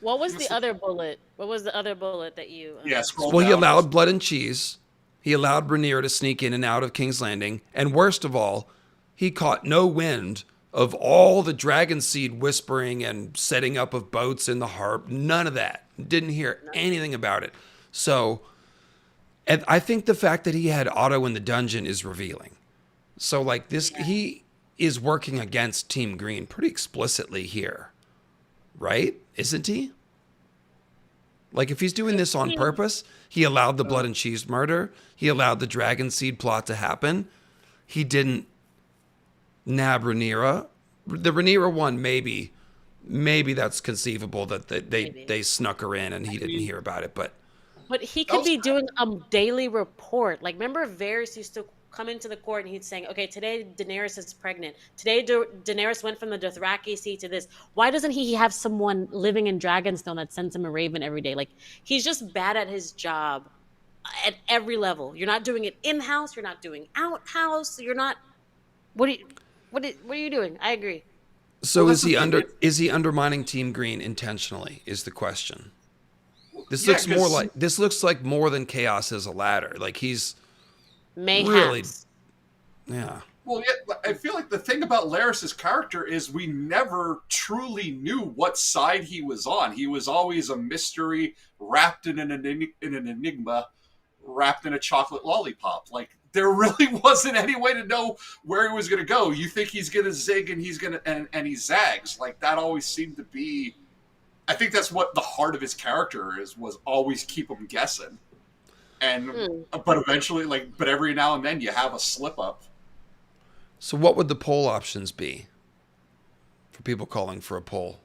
What was the other bullet? What was the other bullet that you... scroll Well, down. he allowed blood and cheese. He allowed Rhaenyra to sneak in and out of King's Landing. And worst of all, he caught no wind of all the dragon seed whispering and setting up of boats in the harp. None of that. Didn't hear anything about it. So, and I think the fact that he had Otto in the dungeon is revealing. So, like this, he is working against Team Green pretty explicitly here. Right? Isn't he? Like, if he's doing this on purpose, he allowed the blood and cheese murder. He allowed the dragon seed plot to happen. He didn't nab Rhaenyra. The Rhaenyra one, maybe that's conceivable that they snuck her in and he didn't hear about it. But he could be doing a daily report. Like, remember Varys used to come into the court and he'd saying, okay, today Daenerys is pregnant. Today Daenerys went from the Dothraki Sea to this. Why doesn't he have someone living in Dragonstone that sends him a raven every day? Like, he's just bad at his job at every level. You're not doing it in-house. You're not doing out-house. You're not... What are you doing? I agree. So is he undermining Team Green intentionally is the question. This looks like more than chaos as a ladder. Like he's Mayhaps. Really, yeah. Well, yeah, I feel like the thing about Larys' character is we never truly knew what side he was on. He was always a mystery wrapped in an enigma, wrapped in a chocolate lollipop. Like there really wasn't any way to know where he was going to go. You think he's going to zig and and he zags. Like that always seemed to be. I think that's what the heart of his character was always keep him guessing. And but eventually, but every now and then you have a slip up. So what would the poll options be for people calling for a poll?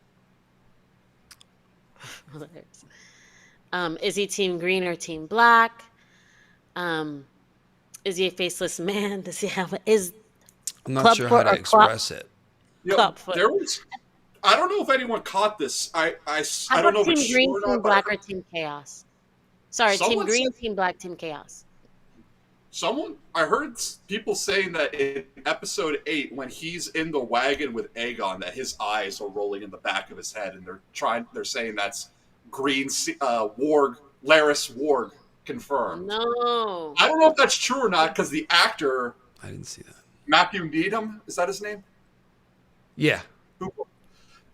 Is he Team Green or Team Black? Is he a faceless man? Does he have I'm not sure how to express it. There was. I don't know if anyone caught this. I don't know if it's Team Green, true or Team not, Black, or Team Chaos. Sorry, Team Green, Team Black, Team Chaos. I heard people saying that in episode 8, when he's in the wagon with Aegon, that his eyes are rolling in the back of his head, and they're saying that's Green Warg, Larys Warg confirmed. No. I don't know if that's true or not, because the actor... I didn't see that. Matthew Needham, is that his name? Yeah.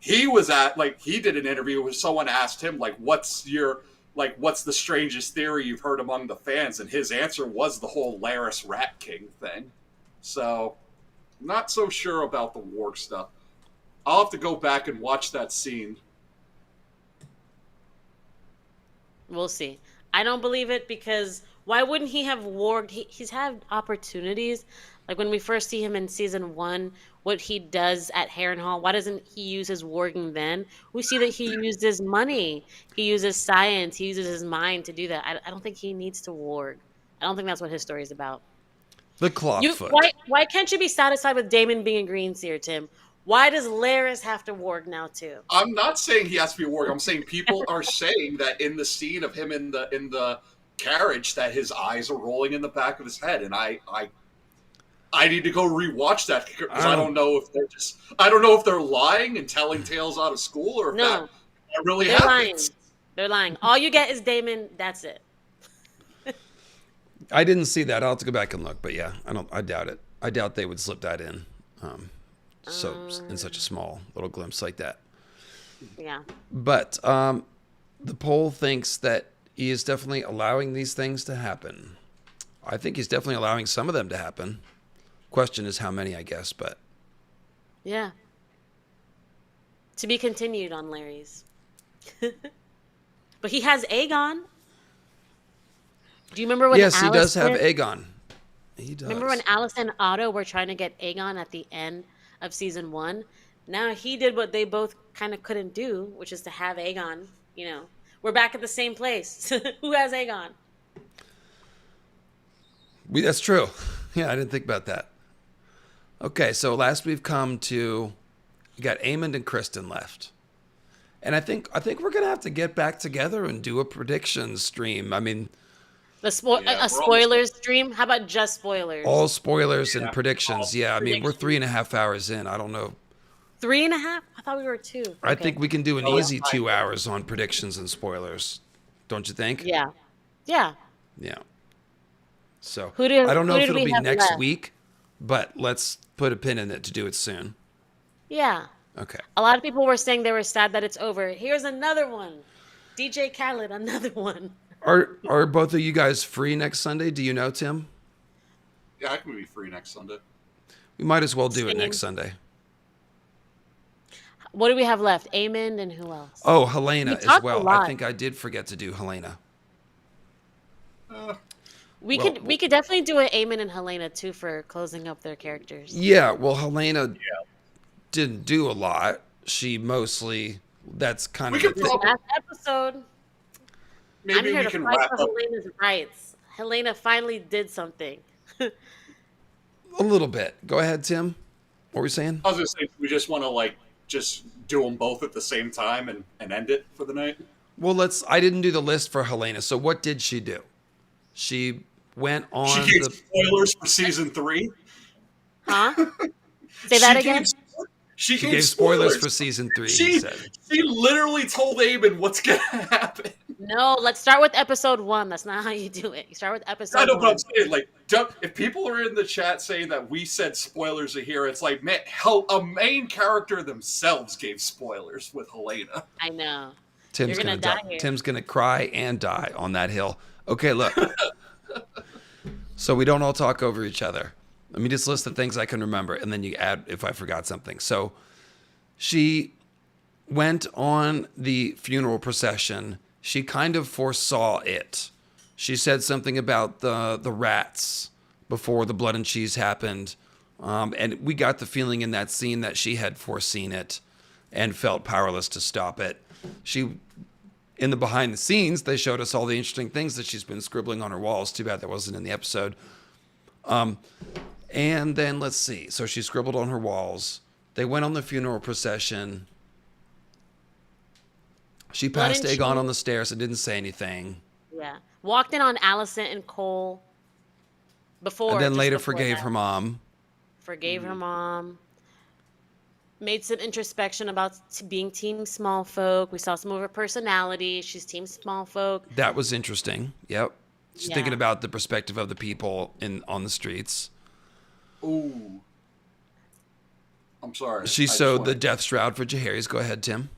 He was he did an interview where someone asked him, what's the strangest theory you've heard among the fans? And his answer was the whole Larys Rat King thing. So, not so sure about the Warg stuff. I'll have to go back and watch that scene. We'll see. I don't believe it because why wouldn't he have warged? He's had opportunities. Like when we first see him in season 1, what he does at Harrenhal, why doesn't he use his warging then? We see that he uses money. He uses science. He uses his mind to do that. I don't think he needs to warg. I don't think that's what his story is about. The Clawfoot. Why can't you be satisfied with Damon being a green seer, Tim? Why does Larys have to warg now too? I'm not saying he has to be a warg. I'm saying people are saying that in the scene of him in the carriage that his eyes are rolling in the back of his head, and I need to go rewatch that because I don't know if they're lying and telling tales out of school or if that really happens. They're lying. All you get is Damon. That's it. I didn't see that. I'll have to go back and look, but yeah, I doubt it. I doubt they would slip that in. In such a small little glimpse like that. Yeah. But the poll thinks that he is definitely allowing these things to happen. I think he's definitely allowing some of them to happen. Question is how many, I guess, but yeah. To be continued on Larry's. But he has Aegon. Do you remember when Yes, he does have did? Aegon. He does. Remember when Alicent and Otto were trying to get Aegon at the end of season 1? Now he did what they both kind of couldn't do, which is to have Aegon. You know, we're back at the same place. Who has Aegon? That's true. Yeah, I didn't think about that. Okay, so last we've come to, we got Aemond and Kristen left. And I think we're going to have to get back together and do a prediction stream. I mean, a spoilers stream? How about just spoilers? All spoilers and predictions. Yeah, I mean, we're 3.5 hours in. I don't know. 3.5? I thought we were 2. Okay. I think we can do an easy 2 hours on predictions and spoilers. Don't you think? Yeah. Yeah. Yeah. So I don't know if it'll be next left? week, but let's put a pin in it to do it soon. Yeah. Okay. A lot of people were saying they were sad that it's over. Here's another one. DJ Khaled, another one. Are both of you guys free next Sunday? Do you know, Tim? Yeah, I can be free next Sunday. We might as well do it next Sunday. What do we have left? Aemond and who else? Oh, Helaena as well. I think I did forget to do Helaena. We could definitely do an Aemond and Helaena too for closing up their characters. Yeah, well, Helaena didn't do a lot. She mostly, that's kind of the last episode. Maybe I'm here we to can fight wrap for up. Helena's rights. Helaena finally did something. a little bit. Go ahead, Tim. What were you saying? I was going to say, we just want to just do them both at the same time and end it for the night. Well, I didn't do the list for Helaena. So what did she do? She went on. She gave spoilers for season 3. Huh? Say that again. She gave spoilers for season 3. She literally told Aemond what's gonna happen. No, let's start with episode 1. That's not how you do it. You start with episode 1. I know, but I'm saying, if people are in the chat saying that we said spoilers are here, it's like, man, a main character themselves gave spoilers with Helaena. I know. Tim's gonna die here. Tim's gonna cry and die on that hill. Okay, look. So we don't all talk over each other. Let me just list the things I can remember, and then you add if I forgot something. So she went on the funeral procession. She kind of foresaw it. She said something about the rats before the blood and cheese happened. And we got the feeling in that scene that she had foreseen it and felt powerless to stop it. In the behind the scenes, they showed us all the interesting things that she's been scribbling on her walls. Too bad that wasn't in the episode. And then let's see. So she scribbled on her walls. They went on the funeral procession. She passed Aegon on the stairs and didn't say anything. Yeah. Walked in on Alicent and Cole before. And then later forgave her mom. Forgave her mom. Made some introspection about being Team Small Folk. We saw some of her personality. She's Team Small Folk. That was interesting. Yep. She's thinking about the perspective of the people on the streets. Ooh. I'm sorry. She sewed the death shroud for Jacaerys. Go ahead, Tim.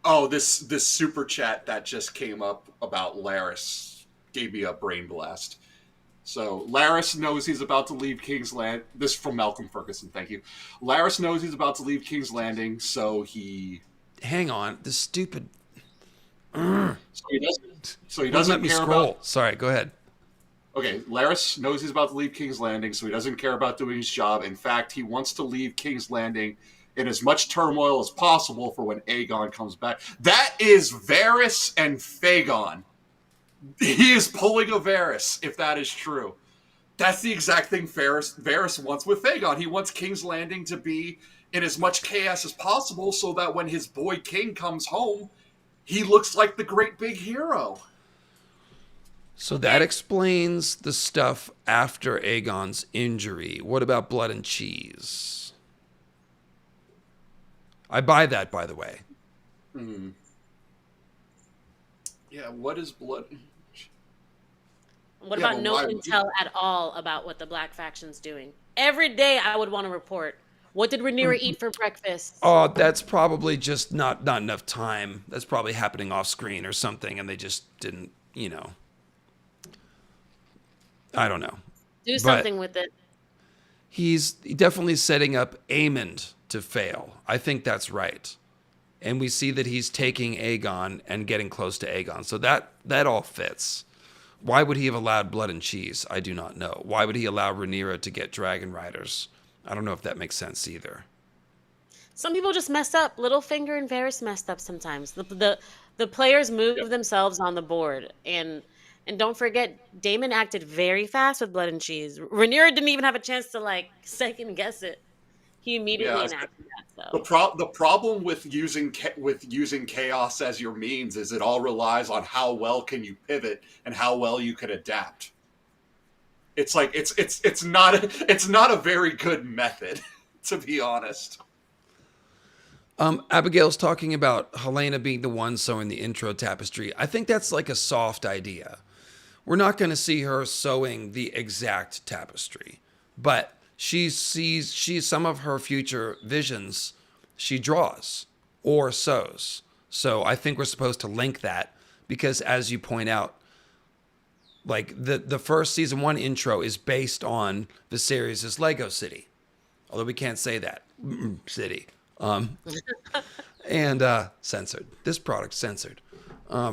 Oh, this super chat that just came up about Larys gave me a brain blast. So, Larys knows he's about to leave King's Landing. This is from Malcolm Ferguson, thank you. Larys knows he's about to leave King's Landing, so he... Hang on, this stupid... So he doesn't let me care scroll. about... Sorry, go ahead. Okay, Larys knows he's about to leave King's Landing, so he doesn't care about doing his job. In fact, he wants to leave King's Landing in as much turmoil as possible for when Aegon comes back. That is Varys and Fagon. He is pulling a Varys, if that is true. That's the exact thing Varys wants with Aegon. He wants King's Landing to be in as much chaos as possible so that when his boy King comes home, he looks like the great big hero. So that explains the stuff after Aegon's injury. What about blood and cheese? I buy that, by the way. Yeah, what is blood? What about no intel at all about what the Black Faction's doing? Every day I would want to report. What did Rhaenyra eat for breakfast? Oh, that's probably just not enough time. That's probably happening off screen or something, and they just didn't, I don't know. Do something with it. He's definitely setting up Aemond to fail. I think that's right. And we see that he's taking Aegon and getting close to Aegon. So that all fits. Why would he have allowed blood and cheese? I do not know. Why would he allow Rhaenyra to get dragon riders? I don't know if that makes sense either. Some people just mess up. Littlefinger and Varys messed up sometimes. The players move themselves on the board. And don't forget, Damon acted very fast with blood and cheese. Rhaenyra didn't even have a chance to second guess it. He immediately enacted that. So The problem with using chaos as your means is it all relies on how well can you pivot and how well you can adapt. It's like it's not a very good method, to be honest. Abigail's talking about Helaena being the one sewing the intro tapestry. I think that's like a soft idea. We're not going to see her sewing the exact tapestry, but she some of her future visions she draws or sews. So I think we're supposed to link that because, as you point out, like the first season 1 intro is based on Viserys' Lego city, although we can't say that city. And censored. This product censored.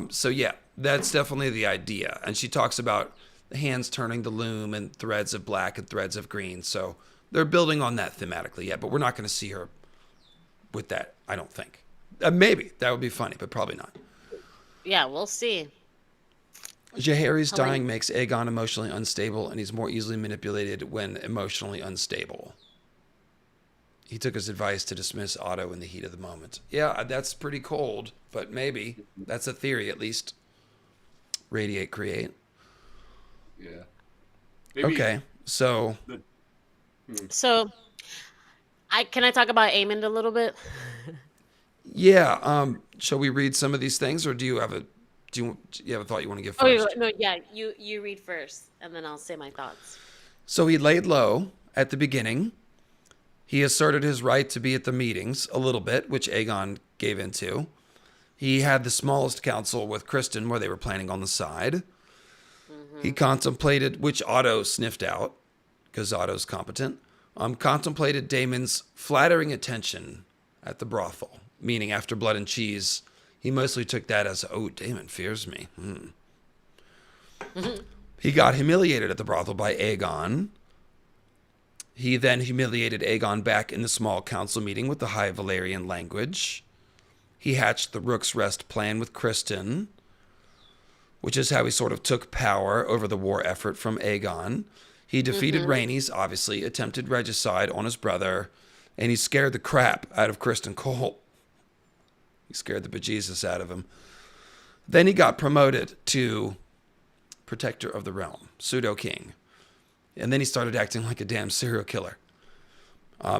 So yeah, that's definitely the idea. And she talks about the hands turning the loom and threads of black and threads of green. So they're building on that thematically, yeah. But we're not going to see her with that, I don't think. Maybe that would be funny, but probably not. Yeah, we'll see. Jaehaerys dying makes Aegon emotionally unstable, and he's more easily manipulated when emotionally unstable. He took his advice to dismiss Otto in the heat of the moment. Yeah, that's pretty cold, but maybe. That's a theory, at least. Radiate, create. Yeah. Maybe okay, so... So, can I talk about Aemond a little bit? Yeah, shall we read some of these things, or do you have a thought you want to give first? No, yeah, you read first, and then I'll say my thoughts. So he laid low at the beginning. He asserted his right to be at the meetings a little bit, which Aegon gave into. He had the smallest council with Kristen, where they were planning on the side. Mm-hmm. He contemplated, which Otto sniffed out, because Otto's competent, contemplated Damon's flattering attention at the brothel, meaning after blood and cheese, he mostly took that as, oh, Damon fears me. Mm-hmm. He got humiliated at the brothel by Aegon. He then humiliated Aegon back in the small council meeting with the High Valyrian language. He hatched the Rook's Rest plan with Kristen, which is how he sort of took power over the war effort from Aegon. He defeated Rhaenys, obviously, attempted regicide on his brother, and he scared the crap out of Kristen Cole. He scared the bejesus out of him. Then he got promoted to Protector of the Realm, pseudo-king. And then he started acting like a damn serial killer.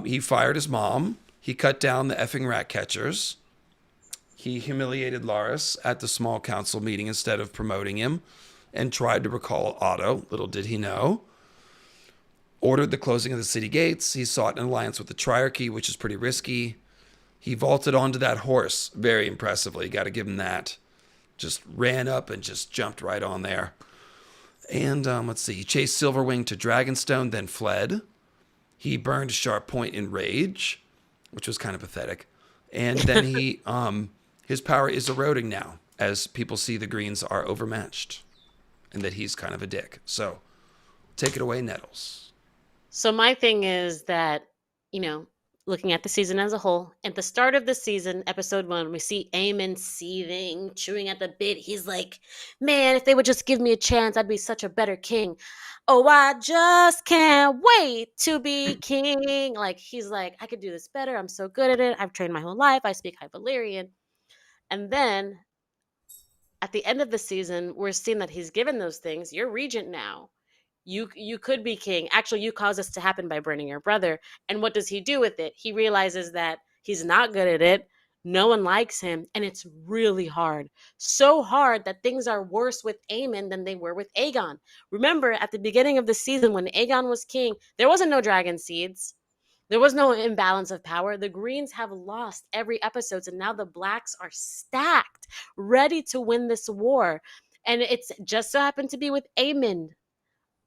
He fired his mom. He cut down the effing rat catchers. He humiliated Larys at the small council meeting instead of promoting him and tried to recall Otto, little did he know. Ordered the closing of the city gates. He sought an alliance with the Triarchy, which is pretty risky. He vaulted onto that horse very impressively. Got to give him that. Just ran up and just jumped right on there. And let's see. He chased Silverwing to Dragonstone, then fled. He burned Sharp Point in rage, which was kind of pathetic. And then he, his power is eroding now as people see the Greens are overmatched and that he's kind of a dick. So take it away, Nettles. So my thing is that, looking at the season as a whole, at the start of the season, episode 1, we see Aemond seething, chewing at the bit. He's like, man, if they would just give me a chance, I'd be such a better king. oh, I just can't wait to be king. Like, he's like, I could do this better. I'm so good at it. I've trained my whole life. I speak High Valyrian. And then at the end of the season, we're seeing that he's given those things. You're regent now. You could be king. Actually, you caused this to happen by burning your brother. And what does he do with it? He realizes that he's not good at it. No one likes him, and it's really hard. So hard that things are worse with Aemond than they were with Aegon. Remember, at the beginning of the season, when Aegon was king, there wasn't no dragon seeds. There was no imbalance of power. The Greens have lost every episode, and now the Blacks are stacked, ready to win this war. And it's just so happened to be with Aemond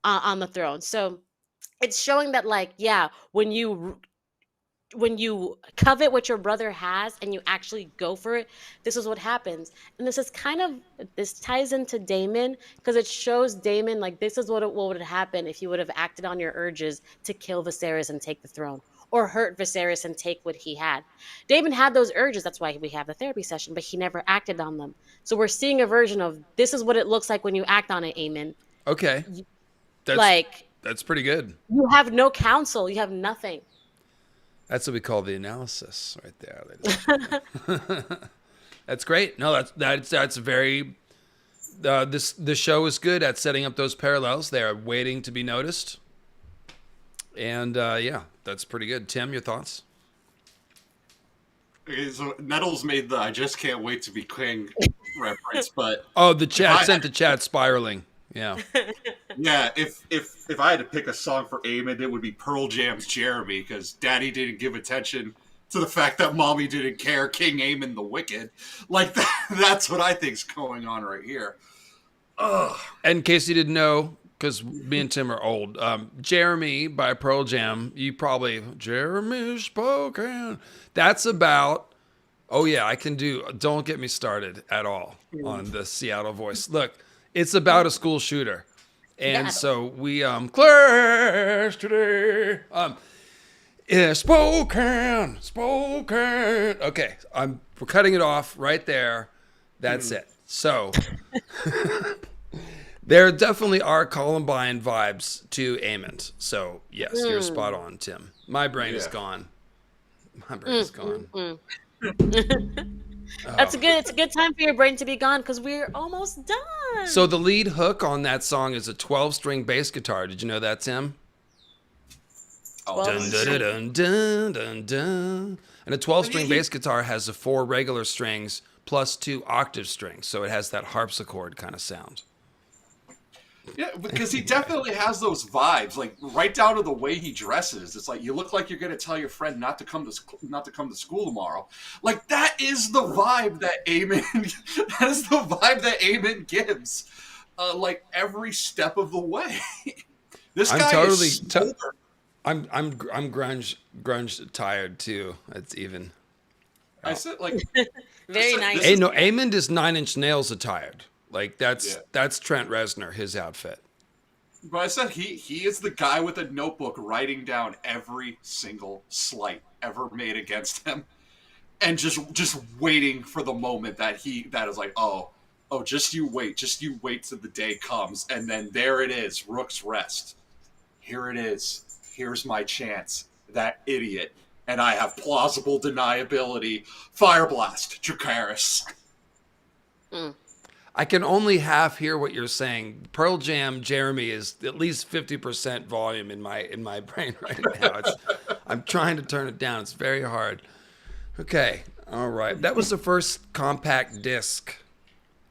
on the throne. So it's showing that, like, yeah, when you covet what your brother has and you actually go for it, this is what happens. And this ties into Damon, because it shows Damon, like, this is what would happen if you would have acted on your urges to kill Viserys and take the throne, or hurt Viserys and take what he had. Damon had those urges. That's why we have the therapy session, but he never acted on them. So we're seeing a version of this is what it looks like when you act on it, Aemon. Okay. That's pretty good. You have no counsel. You have nothing. That's what we call the analysis right there, ladies. That's great. No, that's very. The show is good at setting up those parallels. They are waiting to be noticed, and yeah, that's pretty good. Tim, your thoughts? Okay, so Nettles made the "I just can't wait to be king" reference, but the chat sent the chat spiraling. Yeah. Yeah, if I had to pick a song for Aemond, it would be Pearl Jam's Jeremy, because Daddy didn't give attention to the fact that Mommy didn't care. King Aemond the Wicked, like that's what I think's going on right here. Ugh. And in case you didn't know, because me and Tim are old, Jeremy by Pearl Jam, you probably Jeremy spoken. That's about. Oh yeah, I can do. Don't get me started at all on the Seattle voice. Look. It's about a school shooter. And so we clash today. Yeah, spoken. Okay, we're cutting it off right there. That's it. So there definitely are Columbine vibes to Aemond. So yes, you're spot on, Tim. My brain is gone. It's a good time for your brain to be gone, because we're almost done. So the lead hook on that song is a 12-string bass guitar. Did you know that, Tim? Oh, dun, dun, dun, dun, dun, dun. And a 12-string bass guitar has the 4 regular strings plus 2 octave strings, so it has that harpsichord kind of sound. Yeah, because he definitely has those vibes, like right down to the way he dresses. It's like, you look like you're going to tell your friend not to come to school tomorrow. Like, that is the vibe that Aemond gives, like every step of the way. This guy is I'm grunge tired too. That's even. I said, like, very nice. Hey, no, Aemond is 9 Inch Nails attired. Like that's Trent Reznor, his outfit. But I said he is the guy with a notebook writing down every single slight ever made against him, and just waiting for the moment that is like, oh, just you wait till the day comes, and then there it is, Rook's Rest. Here it is. Here's my chance. That idiot, and I have plausible deniability. Fire blast, Jacaerys. I can only half hear what you're saying. Pearl Jam Jeremy is at least 50% volume in my brain right now. I'm trying to turn it down. It's very hard. Okay. All right. That was the first compact disc,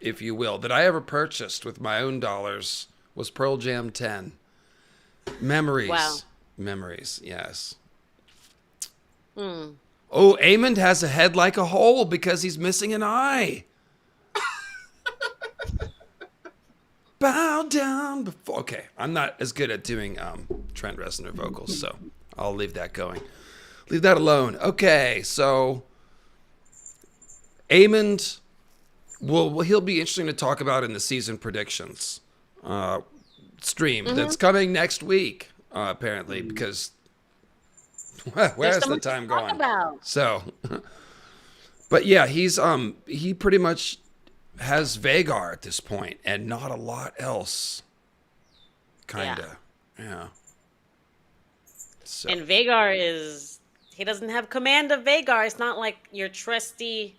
if you will, that I ever purchased with my own dollars, was Pearl Jam 10. Memories. Wow. Memories, yes. Oh, Aemond has a head like a hole because he's missing an eye. Bow down before. Okay, I'm not as good at doing Trent Reznor vocals, so I'll leave that going. Leave that alone. Okay, so Aemond, he'll be interesting to talk about in the season predictions stream that's coming next week, apparently, because where's the time gone? So, but yeah, he pretty much has Vhagar at this point, and not a lot else. Kinda. Yeah. So. And Vhagar he doesn't have command of Vhagar. It's not like your trusty,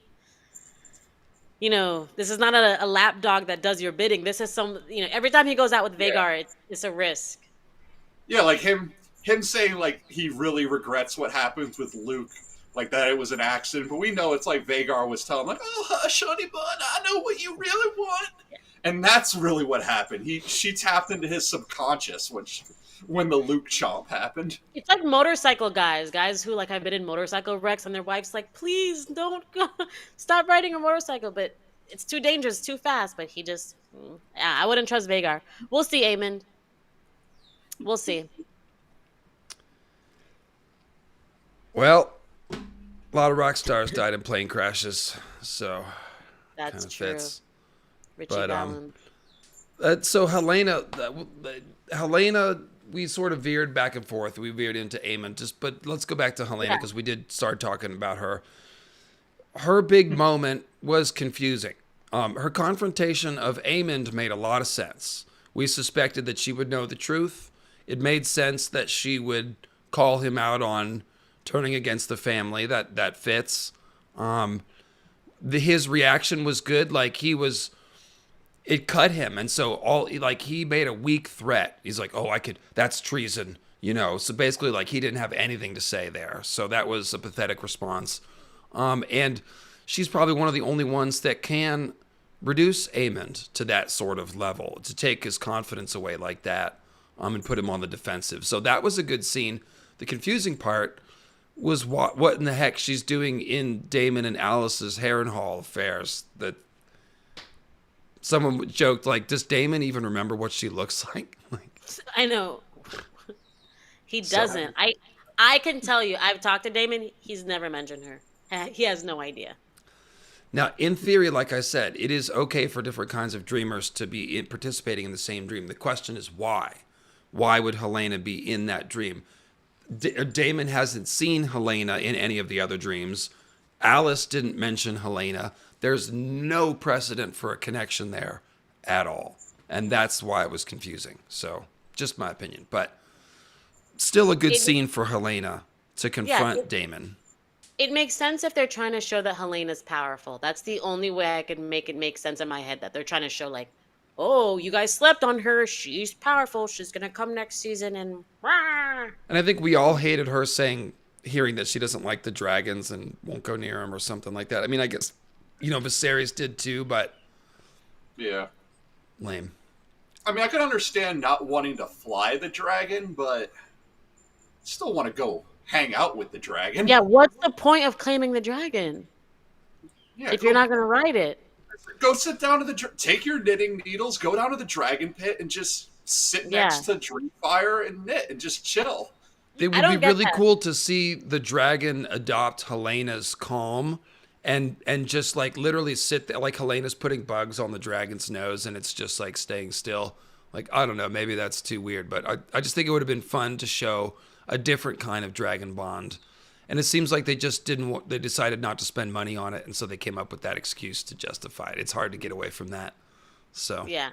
this is not a lap dog that does your bidding. This is every time he goes out with Vhagar, it's a risk. Yeah, like him saying like he really regrets what happened with Luke, like that it was an accident. But we know it's like Vhagar was telling like, "Oh, hush, honey bun, I know what you really want," and that's really what happened. She tapped into his subconscious when the Luke chomp happened. It's like motorcycle guys who like have been in motorcycle wrecks, and their wife's like, "Please don't go, stop riding a motorcycle," but it's too dangerous, too fast. But he just, I wouldn't trust Vhagar. We'll see, Aemond. We'll see. Well, a lot of rock stars died in plane crashes, so that's kinda true. fits. Richie But, Valens. So Helaena, we sort of veered back and forth. We veered into Aemond, but let's go back to Helaena because we did start talking about her. Her big moment was confusing. Her confrontation of Aemond made a lot of sense. We suspected that she would know the truth. It made sense that she would call him out on turning against the family. That fits. His reaction was good. Like it cut him, and so he made a weak threat. He's like, "Oh, that's treason," So basically, like he didn't have anything to say there. So that was a pathetic response. And she's probably one of the only ones that can reduce Aemond to that sort of level, to take his confidence away like that, and put him on the defensive. So that was a good scene. The confusing part was what in the heck she's doing in Damon and Alys's Harrenhal affairs. That someone joked, like, does Damon even remember what she looks like? I know. He doesn't. I can tell you, I've talked to Damon. He's never mentioned her. He has no idea. Now, in theory, like I said, it is okay for different kinds of dreamers to be participating in the same dream. The question is why? Why would Helaena be in that dream? Damon hasn't seen Helaena in any of the other dreams. Alys didn't mention Helaena. There's no precedent for a connection there at all. And that's why it was confusing. So, just my opinion. But still a good scene for Helaena to confront Damon. It makes sense if they're trying to show that Helena's powerful. That's the only way I could make it make sense in my head, that they're trying to show like, oh, you guys slept on her. She's powerful. She's going to come next season and rah. And I think we all hated her hearing that she doesn't like the dragons and won't go near them or something like that. I mean, I guess, Viserys did too, but yeah, lame. I mean, I could understand not wanting to fly the dragon, but still want to go hang out with the dragon. Yeah, what's the point of claiming the dragon? Yeah, if you're not going to ride it. Go sit down to take your knitting needles, go down to the dragon pit, and just sit next to Dreamfire and knit and just chill. It would be really cool to see the dragon adopt Helena's calm and just like literally sit there, like Helena's putting bugs on the dragon's nose and it's just like staying still. Like, I don't know, maybe that's too weird, but I just think it would have been fun to show a different kind of dragon bond. And it seems like they just they decided not to spend money on it, and so they came up with that excuse to justify it. It's hard to get away from that. So yeah.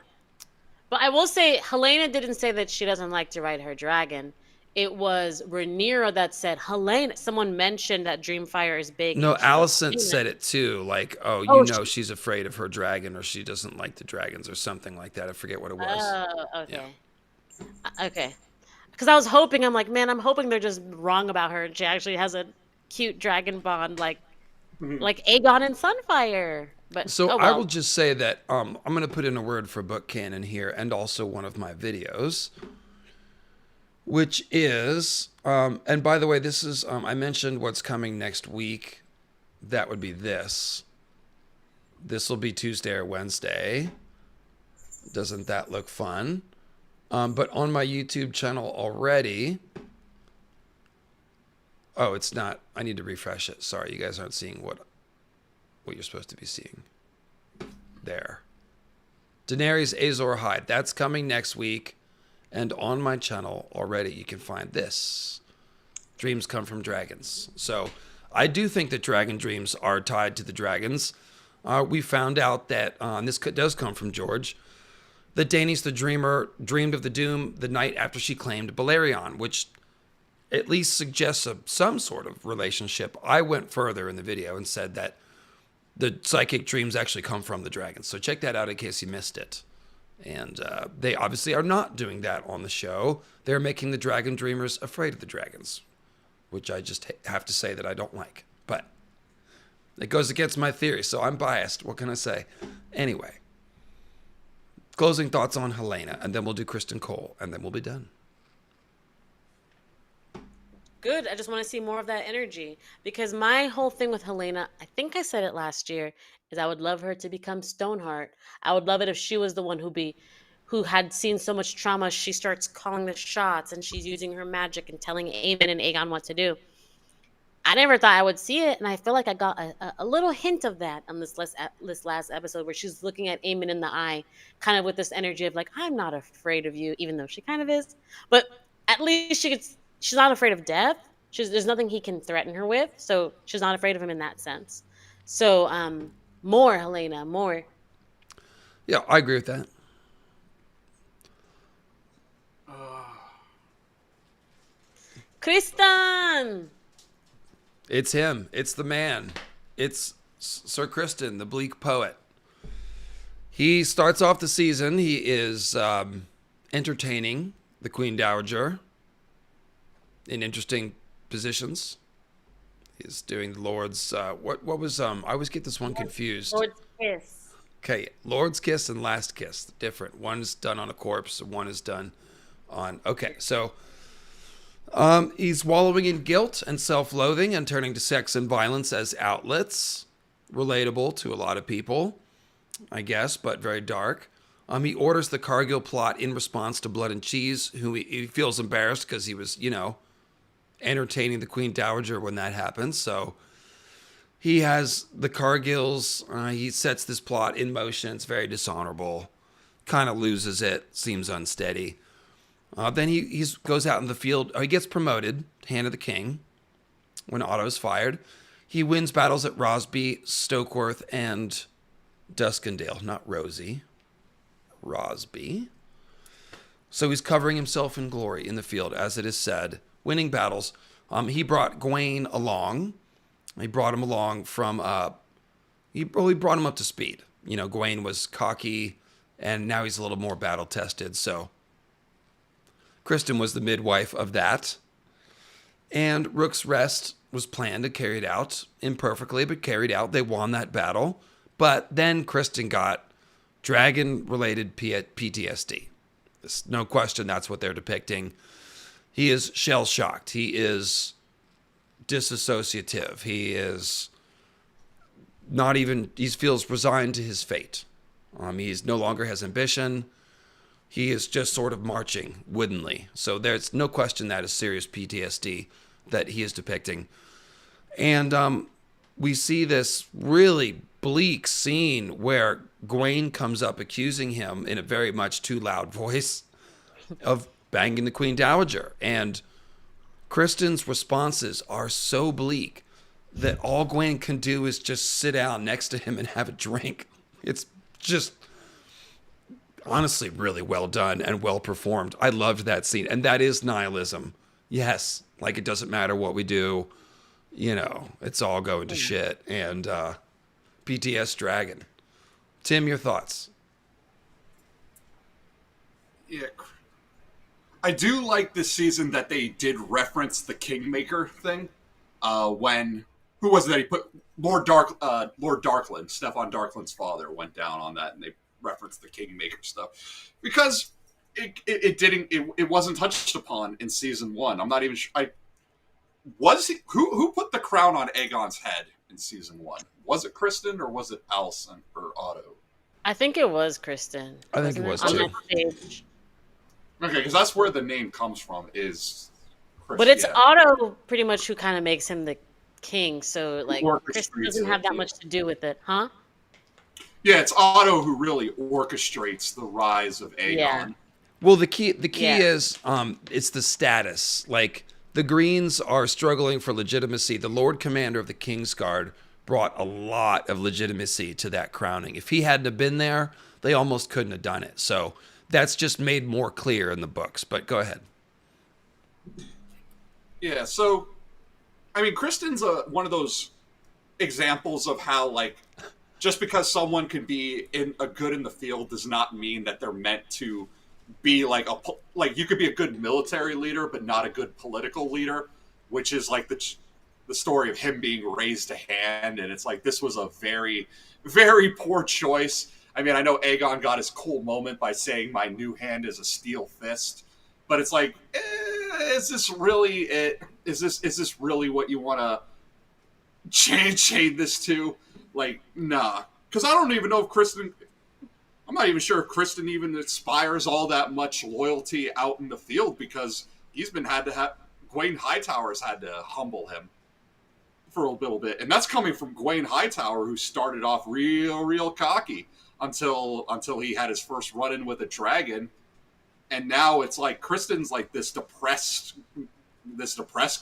But I will say, Helaena didn't say that she doesn't like to ride her dragon. It was Rhaenyra that said, Helaena, someone mentioned that Dreamfire is big. No, Alicent said it too. Like, she's afraid of her dragon, or she doesn't like the dragons, or something like that. I forget what it was. Oh, okay. Yeah. Okay. Because I was hoping, I'm hoping they're just wrong about her. She actually has a cute dragon bond, like Aegon and Sunfire. But I will just say that I'm going to put in a word for book canon here, and also one of my videos, which is, and by the way, this is, I mentioned what's coming next week. That would be this. This will be Tuesday or Wednesday. Doesn't that look fun? But on my YouTube channel already, it's not. I need to refresh it. Sorry, you guys aren't seeing what you're supposed to be seeing. There. Daenerys Azor Ahai. That's coming next week. And on my channel already, you can find this. Dreams come from dragons. So I do think that dragon dreams are tied to the dragons. We found out that, and this does come from George, that Daenerys the Dreamer dreamed of the doom the night after she claimed Balerion, which at least suggests some sort of relationship. I went further in the video and said that the psychic dreams actually come from the dragons. So check that out in case you missed it. And they obviously are not doing that on the show. They're making the dragon dreamers afraid of the dragons, which I just have to say that I don't like. But it goes against my theory, so I'm biased. What can I say? Anyway, closing thoughts on Helaena, and then we'll do Kristen Cole, and then we'll be done. Good. I just want to see more of that energy, because my whole thing with Helaena, I think I said it last year, is I would love her to become Stoneheart. I would love it if she was the one who had seen so much trauma, she starts calling the shots and she's using her magic and telling Aemond and Aegon what to do. I never thought I would see it, and I feel like I got a little hint of that on this last episode, where she's looking at Aemond in the eye, kind of with this energy of like, I'm not afraid of you, even though she kind of is. But at least she's not afraid of death. There's nothing he can threaten her with, so she's not afraid of him in that sense. So more Helaena, more. Yeah, I agree with that. Kristen! It's him. It's the man. It's Sir Kristen, the bleak poet. He starts off the season. He is entertaining the Queen Dowager in interesting positions. He's doing the Lord's... what was... I always get this one confused. Lord's kiss. Okay, Lord's kiss and last kiss. Different. One is done on a corpse. One is done on... Okay, so... he's wallowing in guilt and self-loathing and turning to sex and violence as outlets. Relatable to a lot of people, I guess, but very dark. He orders the Cargill plot in response to Blood and Cheese, who he feels embarrassed because he was, entertaining the Queen Dowager when that happens. So he has the Cargills. He sets this plot in motion. It's very dishonorable. Kind of loses it. Seems unsteady. Then he goes out in the field. He gets promoted, Hand of the King, when Otto's fired. He wins battles at Rosby, Stokeworth, and Duskendale. Not Rosie. Rosby. So he's covering himself in glory in the field, as it is said, winning battles. He brought Gawain along. He brought him along from... he brought him up to speed. Gawain was cocky, and now he's a little more battle-tested, so... Kristen was the midwife of that. And Rook's Rest was planned and carried out imperfectly, but carried out. They won that battle. But then Kristen got dragon-related PTSD. There's no question that's what they're depicting. He is shell-shocked. He is disassociative. He is not even... He feels resigned to his fate. He's no longer has ambition. He is just sort of marching woodenly. So there's no question that is serious PTSD that he is depicting. And we see this really bleak scene where Gawain comes up accusing him in a very much too loud voice of banging the Queen Dowager. And Kristen's responses are so bleak that all Gawain can do is just sit down next to him and have a drink. It's just... honestly really well done and well performed. I loved that scene. And that is nihilism. Yes. Like, it doesn't matter what we do. It's all going to shit. And PTS Dragon. Tim, your thoughts? Yeah. I do like this season that they did reference the Kingmaker thing. When... Who was it that he put... Lord Darkland, Stefan Darkland's father, went down on that, and they reference the Kingmaker stuff, because it wasn't touched upon in season 1. I'm not even sure. Who put the crown on Aegon's head in season 1? Was it Kristen or was it Alicent or Otto? I think it was Kristen. I think it was on too. that stage. Okay, because that's where the name comes from. Is Kristen, But it's yeah. Otto pretty much who kind of makes him the king. So Kristen doesn't have that too. much to do with it, huh? Yeah, it's Otto who really orchestrates the rise of Aegon. Yeah. Well, the key is it's the status. Like, the Greens are struggling for legitimacy. The Lord Commander of the Kingsguard brought a lot of legitimacy to that crowning. If he hadn't have been there, they almost couldn't have done it. So that's just made more clear in the books. But go ahead. Yeah, so I mean, Kristen's one of those examples of how, like, just because someone can be a good in the field does not mean that they're meant to be like you could be a good military leader but not a good political leader, which is like the story of him being raised a hand, and it's like this was a very, very poor choice. I mean, I know Aegon got his cool moment by saying my new hand is a steel fist, but it's like, is this really it? Is this really what you want to change this to? Like, nah. Because I don't even know if Kristen... I'm not even sure if Kristen even inspires all that much loyalty out in the field, because he's been Gwaine Hightower's had to humble him for a little bit. And that's coming from Gwaine Hightower, who started off real cocky until he had his first run-in with a dragon. And now it's like Kristen's like this depressed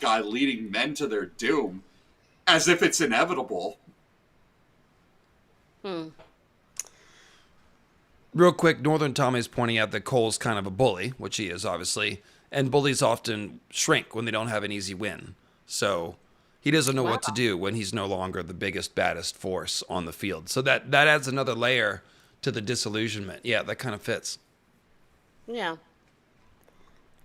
guy leading men to their doom, as if it's inevitable. Real quick, Northern Tommy's pointing out that Cole's kind of a bully, which he is, obviously. And bullies often shrink when they don't have an easy win. So he doesn't know what to do when he's no longer the biggest, baddest force on the field. So that adds another layer to the disillusionment. Yeah, that kind of fits. Yeah.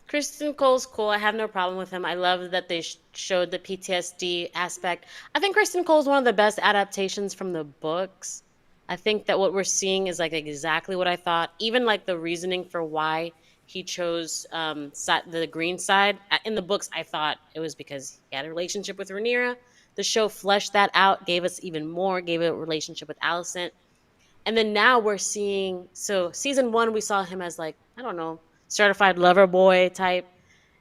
Kristen Cole's cool. I have no problem with him. I love that they showed the PTSD aspect. I think Kristen Cole's one of the best adaptations from the books. I think that what we're seeing is like exactly what I thought. Even like the reasoning for why he chose the green side. In the books, I thought it was because he had a relationship with Rhaenyra. The show fleshed that out, gave us even more, gave it a relationship with Alicent. And then now we're seeing, so season 1, we saw him as like, I don't know, certified lover boy type.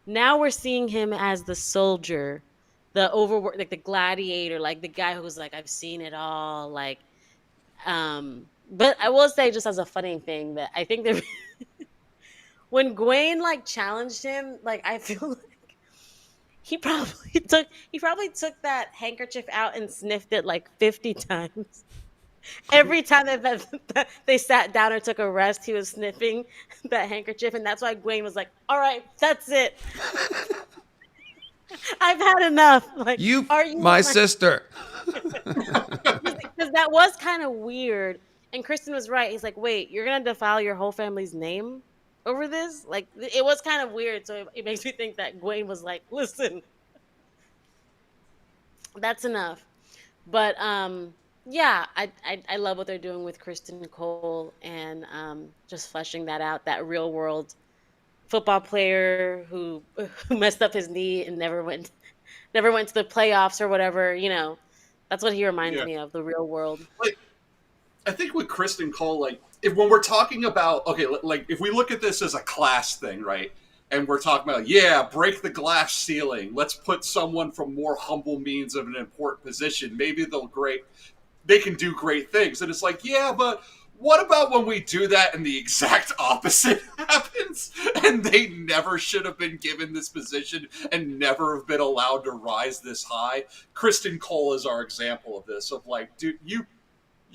Now we're seeing him as the soldier, the overworked, like the gladiator, like the guy who's like, I've seen it all, like, but I will say, just as a funny thing, that I think that when Gwaine like challenged him, like I feel like he probably took that handkerchief out and sniffed it like 50 times. Every time that they sat down or took a rest, he was sniffing that handkerchief, and that's why Gwaine was like, "All right, that's it. I've had enough." Like, are you my sister? Because that was kind of weird. And Kristen was right. He's like, wait, you're going to defile your whole family's name over this? Like, it was kind of weird. So it makes me think that Gwaine was like, listen, that's enough. But, yeah, I love what they're doing with Kristen Cole and just fleshing that out, that real world football player who messed up his knee and never went to the playoffs or whatever, you know. That's what he reminds me of, the real world. Like, I think with Kristen Cole, like, when we're talking about, okay, like, if we look at this as a class thing, right? And we're talking about, break the glass ceiling. Let's put someone from more humble means of an important position. Maybe they can do great things. And it's like, yeah, but what about when we do that and the exact opposite happens? And they never should have been given this position and never have been allowed to rise this high. Kristen Cole is our example of this, of like, dude, you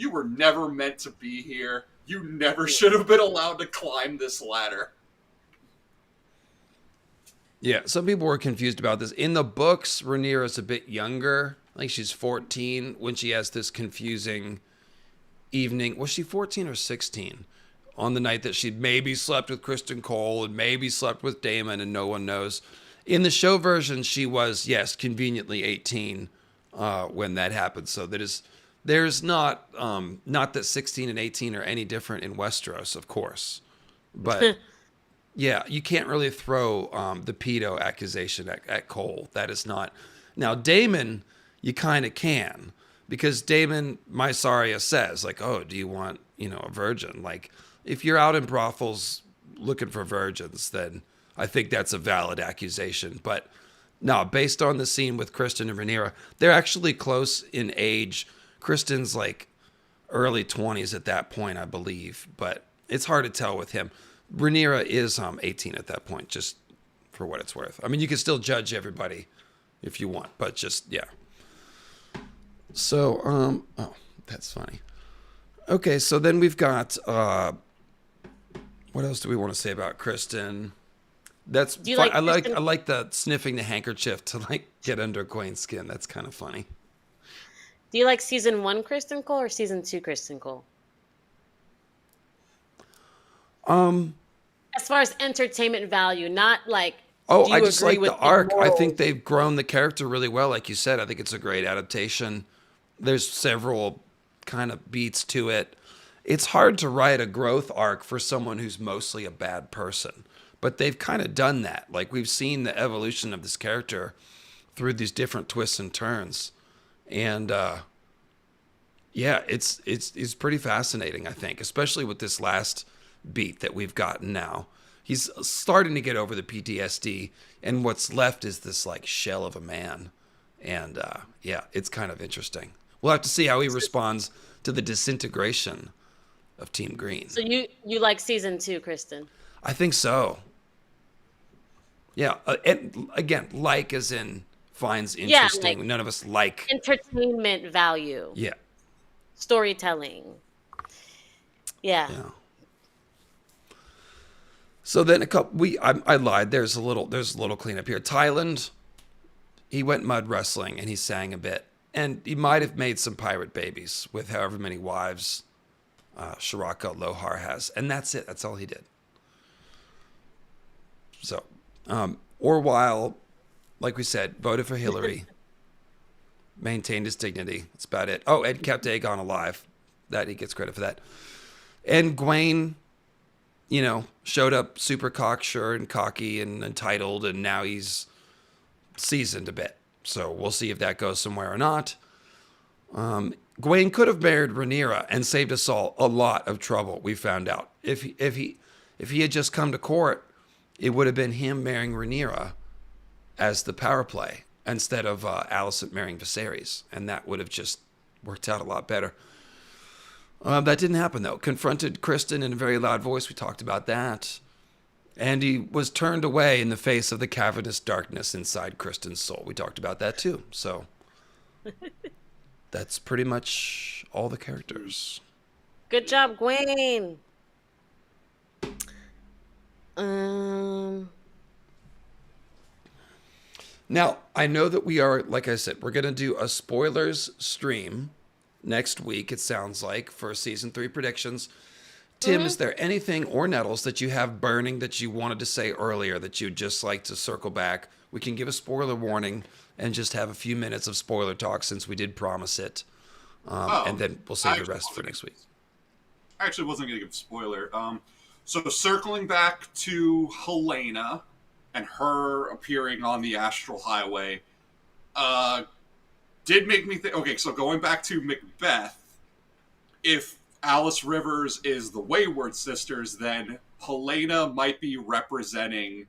were never meant to be here. You never should have been allowed to climb this ladder. Yeah, some people were confused about this. In the books, Rhaenyra is a bit younger. I think she's 14 when she has this confusing evening. Was she 14 or 16 on the night that she maybe slept with Kristen Cole and maybe slept with Damon and no one knows? In the show version, she was, yes, conveniently 18 when that happened. So there's not that 16 and 18 are any different in Westeros, of course. But yeah, you can't really throw the pedo accusation at Cole. That is not. Now, Damon, you kind of can. Because Damon Mysaria says, like, oh, do you want, a virgin? Like, if you're out in brothels looking for virgins, then I think that's a valid accusation. But no, based on the scene with Kristen and Rhaenyra, they're actually close in age. Kristen's like early 20s at that point, I believe. But it's hard to tell with him. Rhaenyra is 18 at that point, just for what it's worth. I mean, you can still judge everybody if you want, but just, yeah. So, oh, that's funny. Okay, so then we've got what else do we want to say about Kristen? That's Do you fun. like Kristen? I like the sniffing the handkerchief to like get under Gwen's skin. That's kind of funny. Do you like season 1 Kristen Cole or season 2 Kristen Cole? Um As far as entertainment value, not like oh, do I you just agree like with the the arc. I think morals? they've grown the character really well, like you said. I think it's a great adaptation. There's several kind of beats to it. It's hard to write a growth arc for someone who's mostly a bad person, but they've kind of done that. Like we've seen the evolution of this character through these different twists and turns, and yeah, it's pretty fascinating. I think, especially with this last beat that we've gotten now. He's starting to get over the PTSD, and what's left is this like shell of a man, and yeah, it's kind of interesting. We'll have to see how he responds to the disintegration of Team Green. So you like season 2 Kristen? I think so. Yeah, and again, like as in finds Yeah, like interesting. None of us like. entertainment value, Yeah, storytelling. Yeah. yeah. So then a couple. I lied. There's a little cleanup here. Thailand. He went mud wrestling and he sang a bit, and he might have made some pirate babies with however many wives Shiraka Lohar has, and that's it. That's all he did. So, Orwell, like we said, voted for Hillary, maintained his dignity. That's about it. Oh, Ed kept Aegon alive. That he gets credit for that. And Gwaine, showed up super cocksure and cocky and entitled, and now he's seasoned a bit. So we'll see if that goes somewhere or not. Gwaine could have married Rhaenyra and saved us all a lot of trouble. We found out if he had just come to court, it would have been him marrying Rhaenyra as the power play instead of Alicent marrying Viserys, and that would have just worked out a lot better. That didn't happen though. Confronted Kristen in a very loud voice. We talked about that. And he was turned away in the face of the cavernous darkness inside Kristen's soul. We talked about that too. So that's pretty much all the characters. Good job, Gwen. Um, Now, I know that we are, like I said, we're going to do a spoilers stream next week, it sounds like, for season 3 predictions. Tim, is there anything, or Nettles, that you have burning that you wanted to say earlier that you'd just like to circle back? We can give a spoiler warning and just have a few minutes of spoiler talk since we did promise it. And then we'll save the rest for next week. I actually wasn't going to give a spoiler. So circling back to Helaena and her appearing on the Astral Highway, did make me think. Okay, so going back to Macbeth, if Alice Rivers is the Wayward Sisters, then Helaena might be representing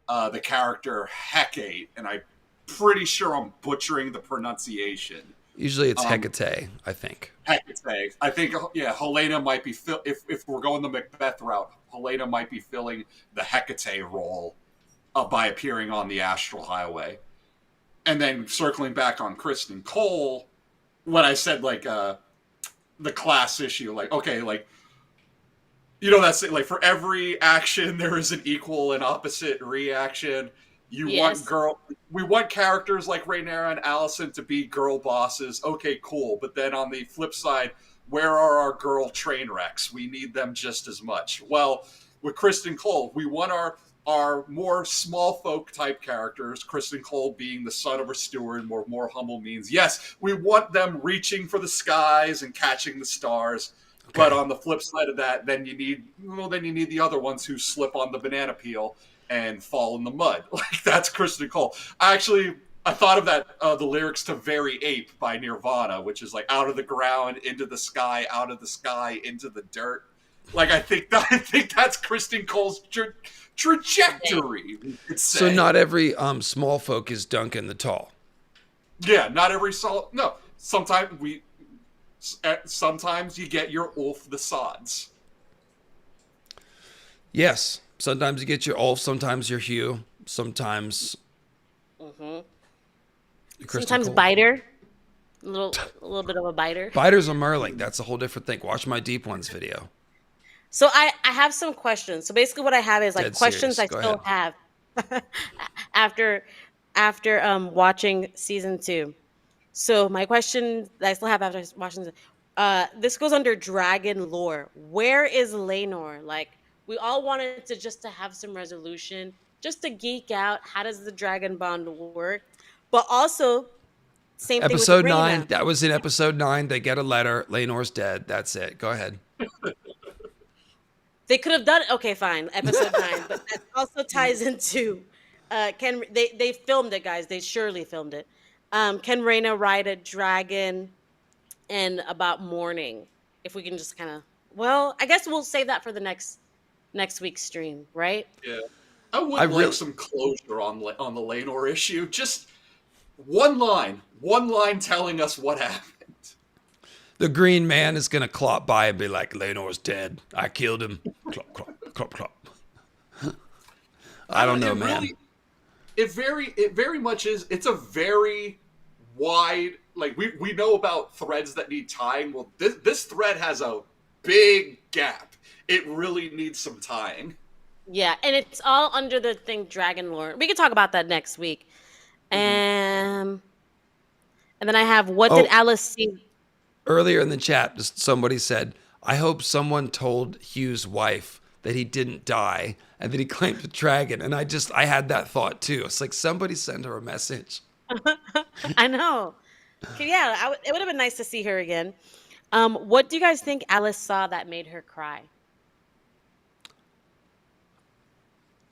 the character Hecate, and I'm pretty sure I'm butchering the pronunciation. Usually it's Hecate, I think. Hecate. I think, yeah, Helaena might be, if we're going the Macbeth route, Helaena might be filling the Hecate role by appearing on the Astral Highway. And then circling back on Kristen Cole, when I said, like, the class issue, like, okay, like, that's it, like, for every action there is an equal and opposite reaction. We want characters like Rhaenyra and Alicent to be girl bosses. Okay, cool. But then on the flip side, where are our girl train wrecks? We need them just as much. Well, with Kristen Cole, we want our more small folk type characters, Kristen Cole being the son of a steward, more humble means. Yes, we want them reaching for the skies and catching the stars. Okay. But on the flip side of that, then you need the other ones who slip on the banana peel and fall in the mud. Like, that's Kristen Cole. I thought of that, the lyrics to Very Ape by Nirvana, which is like out of the ground, into the sky, out of the sky, into the dirt. Like, I think that's Kristen Cole's trajectory. So not every small folk is Duncan the Tall. Yeah, not every no. Sometimes you get your Ulf the Sods. Yes. Sometimes you get your Ulf, sometimes your Hugh, sometimes... Sometimes Cole. Biter. A little bit of a biter. Biters are Merling. That's a whole different thing. Watch my Deep Ones video. So I have some questions. So basically, what I have is like Dead questions serious. I Go still ahead. have after watching season 2. So my question that I still have after watching this goes under dragon lore. Where is Laenor? Like we all wanted to just to have some resolution, just to geek out. How does the dragon bond work? But also same thing with Episode 9. Rhaenyra. That was in episode 9. They get a letter. Laenor's dead. That's it. Go ahead. They could have done okay, fine, episode 9, but that also ties into can they filmed it, guys? They surely filmed it. Can Rhaena ride a dragon and about mourning? If we can just kind of well, I guess we'll save that for the next week's stream, right? Yeah, I would like some closure on the Laenor issue. Just one line telling us what happened. The Green Man is going to clop by and be like, Laenor's dead. I killed him. Clop, clop, clop, clop. I don't know, man. Really, it very much is. It's a very wide, like, we know about threads that need tying. Well, this thread has a big gap. It really needs some tying. Yeah, and it's all under the thing dragon lore. We can talk about that next week. And then I have what did Alice see? Earlier in the chat, somebody said, I hope someone told Hugh's wife that he didn't die and that he claimed a dragon. And I had that thought too. It's like, somebody send her a message. I know. Yeah, it would have been nice to see her again. What do you guys think Alice saw that made her cry?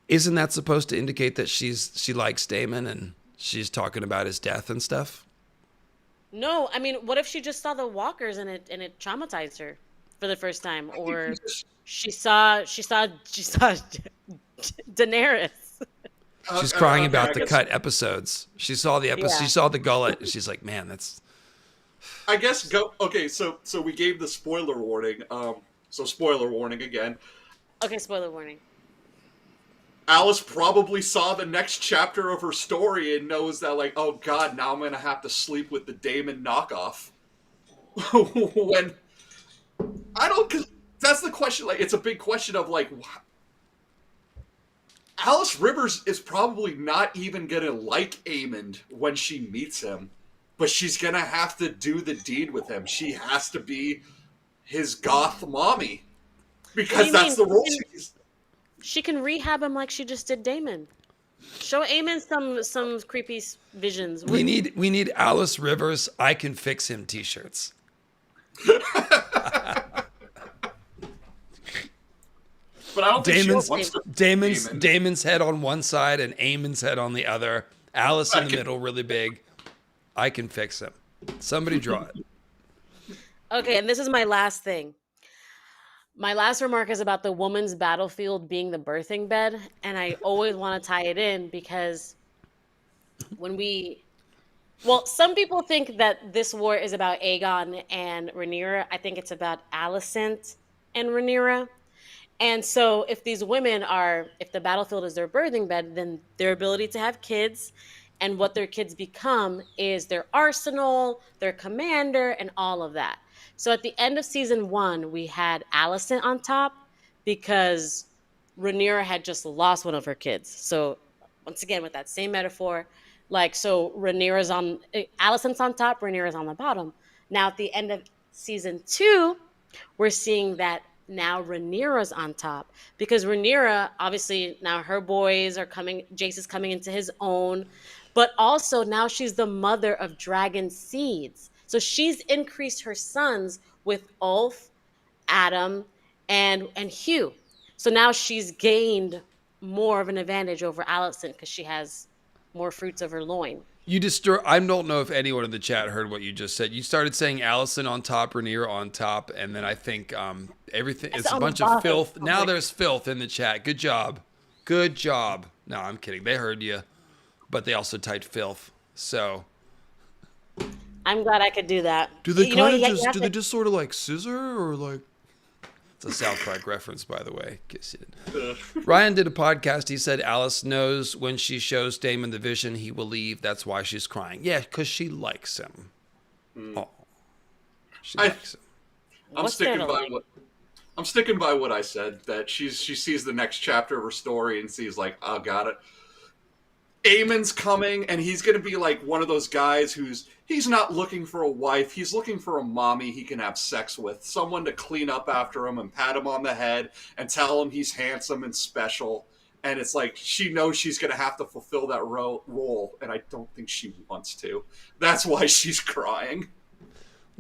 Isn't that supposed to indicate that she likes Damon and she's talking about his death and stuff? No, I mean, what if she just saw the walkers and it traumatized her for the first time, or she saw Daenerys. She's crying about the cut episodes. She saw the episode. Yeah. She saw the gullet. And she's like, "Man, that's." I guess go. Okay, so we gave the spoiler warning. So spoiler warning again. Okay, spoiler warning. Alice probably saw the next chapter of her story and knows that, like, oh god, now I'm gonna have to sleep with the Damon knockoff. When I don't, cause that's the question. Like, it's a big question of like, Alice Rivers is probably not even gonna like Aemond when she meets him, but she's gonna have to do the deed with him. She has to be his goth mommy because that's the role she's. She can rehab him like she just did Damon. Show Aemond some creepy visions. We need Alice Rivers. I can fix him T-shirts. But I don't think Damon's head on one side and Aemond's head on the other. Alice in the middle, really big. I can fix him. Somebody draw it. Okay, and this is my last thing. My last remark is about the woman's battlefield being the birthing bed, and I always want to tie it in because some people think that this war is about Aegon and Rhaenyra. I think it's about Alicent and Rhaenyra. And so if these women if the battlefield is their birthing bed, then their ability to have kids and what their kids become is their arsenal, their commander, and all of that. So at the end of season 1, we had Alicent on top because Rhaenyra had just lost one of her kids. So once again, with that same metaphor, like, so Alicent's on top, Rhaenyra's on the bottom. Now at the end of season 2, we're seeing that now Rhaenyra's on top because Rhaenyra, obviously now her boys are coming, Jace is coming into his own, but also now she's the mother of dragon seeds. So she's increased her sons with Ulf, Adam, and Hugh. So now she's gained more of an advantage over Alicent because she has more fruits of her loin. I don't know if anyone in the chat heard what you just said. You started saying Alicent on top, Rhaenyra on top, and then I think everything. It's a bunch of filth. Now there's filth in the chat. Good job. Good job. No, I'm kidding. They heard you, but they also typed filth. So. I'm glad I could do that. Do they they just sort of like scissor or like? It's a South Park reference, by the way. Ryan did a podcast. He said Alice knows when she shows Damon the vision, he will leave. That's why she's crying. Yeah, because she likes him. Oh, she I- likes it. I'm What's there sticking to by like? what I'm sticking by what I said. That she sees the next chapter of her story and sees like, oh, got it. Aemond's coming, and he's going to be like one of those guys he's not looking for a wife. He's looking for a mommy he can have sex with, someone to clean up after him and pat him on the head and tell him he's handsome and special. And it's like she knows she's going to have to fulfill that role, and I don't think she wants to. That's why she's crying.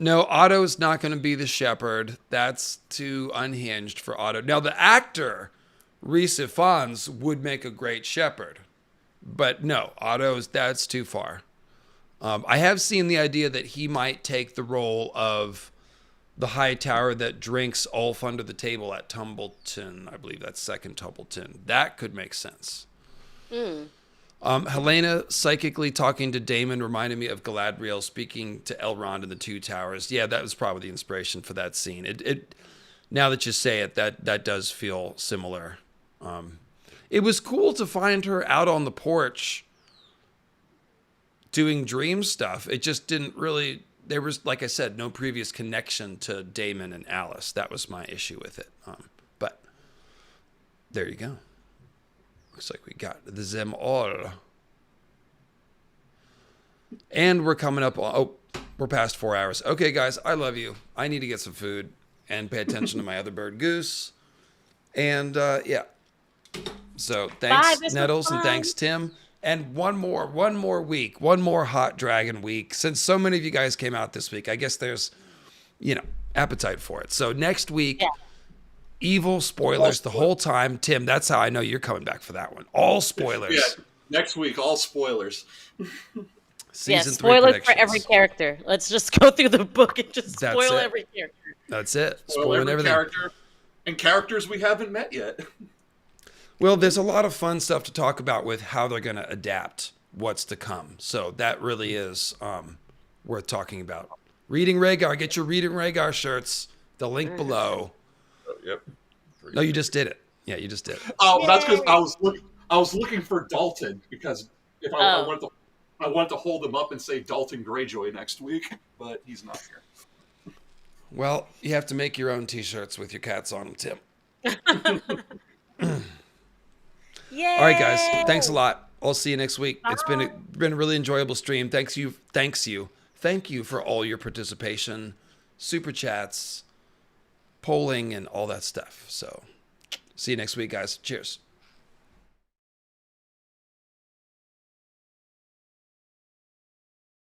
No, Otto's not going to be the shepherd. That's too unhinged for Otto. Now, the actor, Rhys Ifans, would make a great shepherd. But no, that's too far. I have seen the idea that he might take the role of the high tower that drinks Ulf under the table at Tumbleton. I believe that's second Tumbleton. That could make sense. Helaena psychically talking to Damon reminded me of Galadriel speaking to Elrond in the Two Towers. Yeah, that was probably the inspiration for that scene. It now that you say it, that does feel similar. It was cool to find her out on the porch doing dream stuff. It just didn't really, there was, like I said, no previous connection to Damon and Alys. That was my issue with it. But there you go. Looks like we got them all. And we're coming up on, we're past 4 hours. Okay, guys, I love you. I need to get some food and pay attention to my other bird Goose. And yeah. So thanks, Nettles, and thanks, Tim. And one more week, one more hot dragon week. Since so many of you guys came out this week, I guess there's, appetite for it. So next week, evil spoilers the whole time. Tim, that's how I know you're coming back for that one. All spoilers. Yeah, next week, all spoilers. Season 3 spoilers for predictions. every character. Let's just go through the book and just That's spoil it. every character. That's it. Spoil Spoiling every everything. character and characters we haven't met yet. Well, there's a lot of fun stuff to talk about with how they're going to adapt what's to come. So that really is worth talking about. Reading Rhaegar. Get your Reading Rhaegar shirts. The link below. Yep. No, you just did it. Yeah, you just did it. Oh, that's because I was looking for Dalton because if I wanted to hold him up and say Dalton Greyjoy next week, but he's not here. Well, you have to make your own T-shirts with your cats on them, Tim. Yay! All right, guys. Thanks a lot. I'll see you next week. It's been a really enjoyable stream. Thank you for all your participation, super chats, polling, and all that stuff. So, see you next week, guys. Cheers.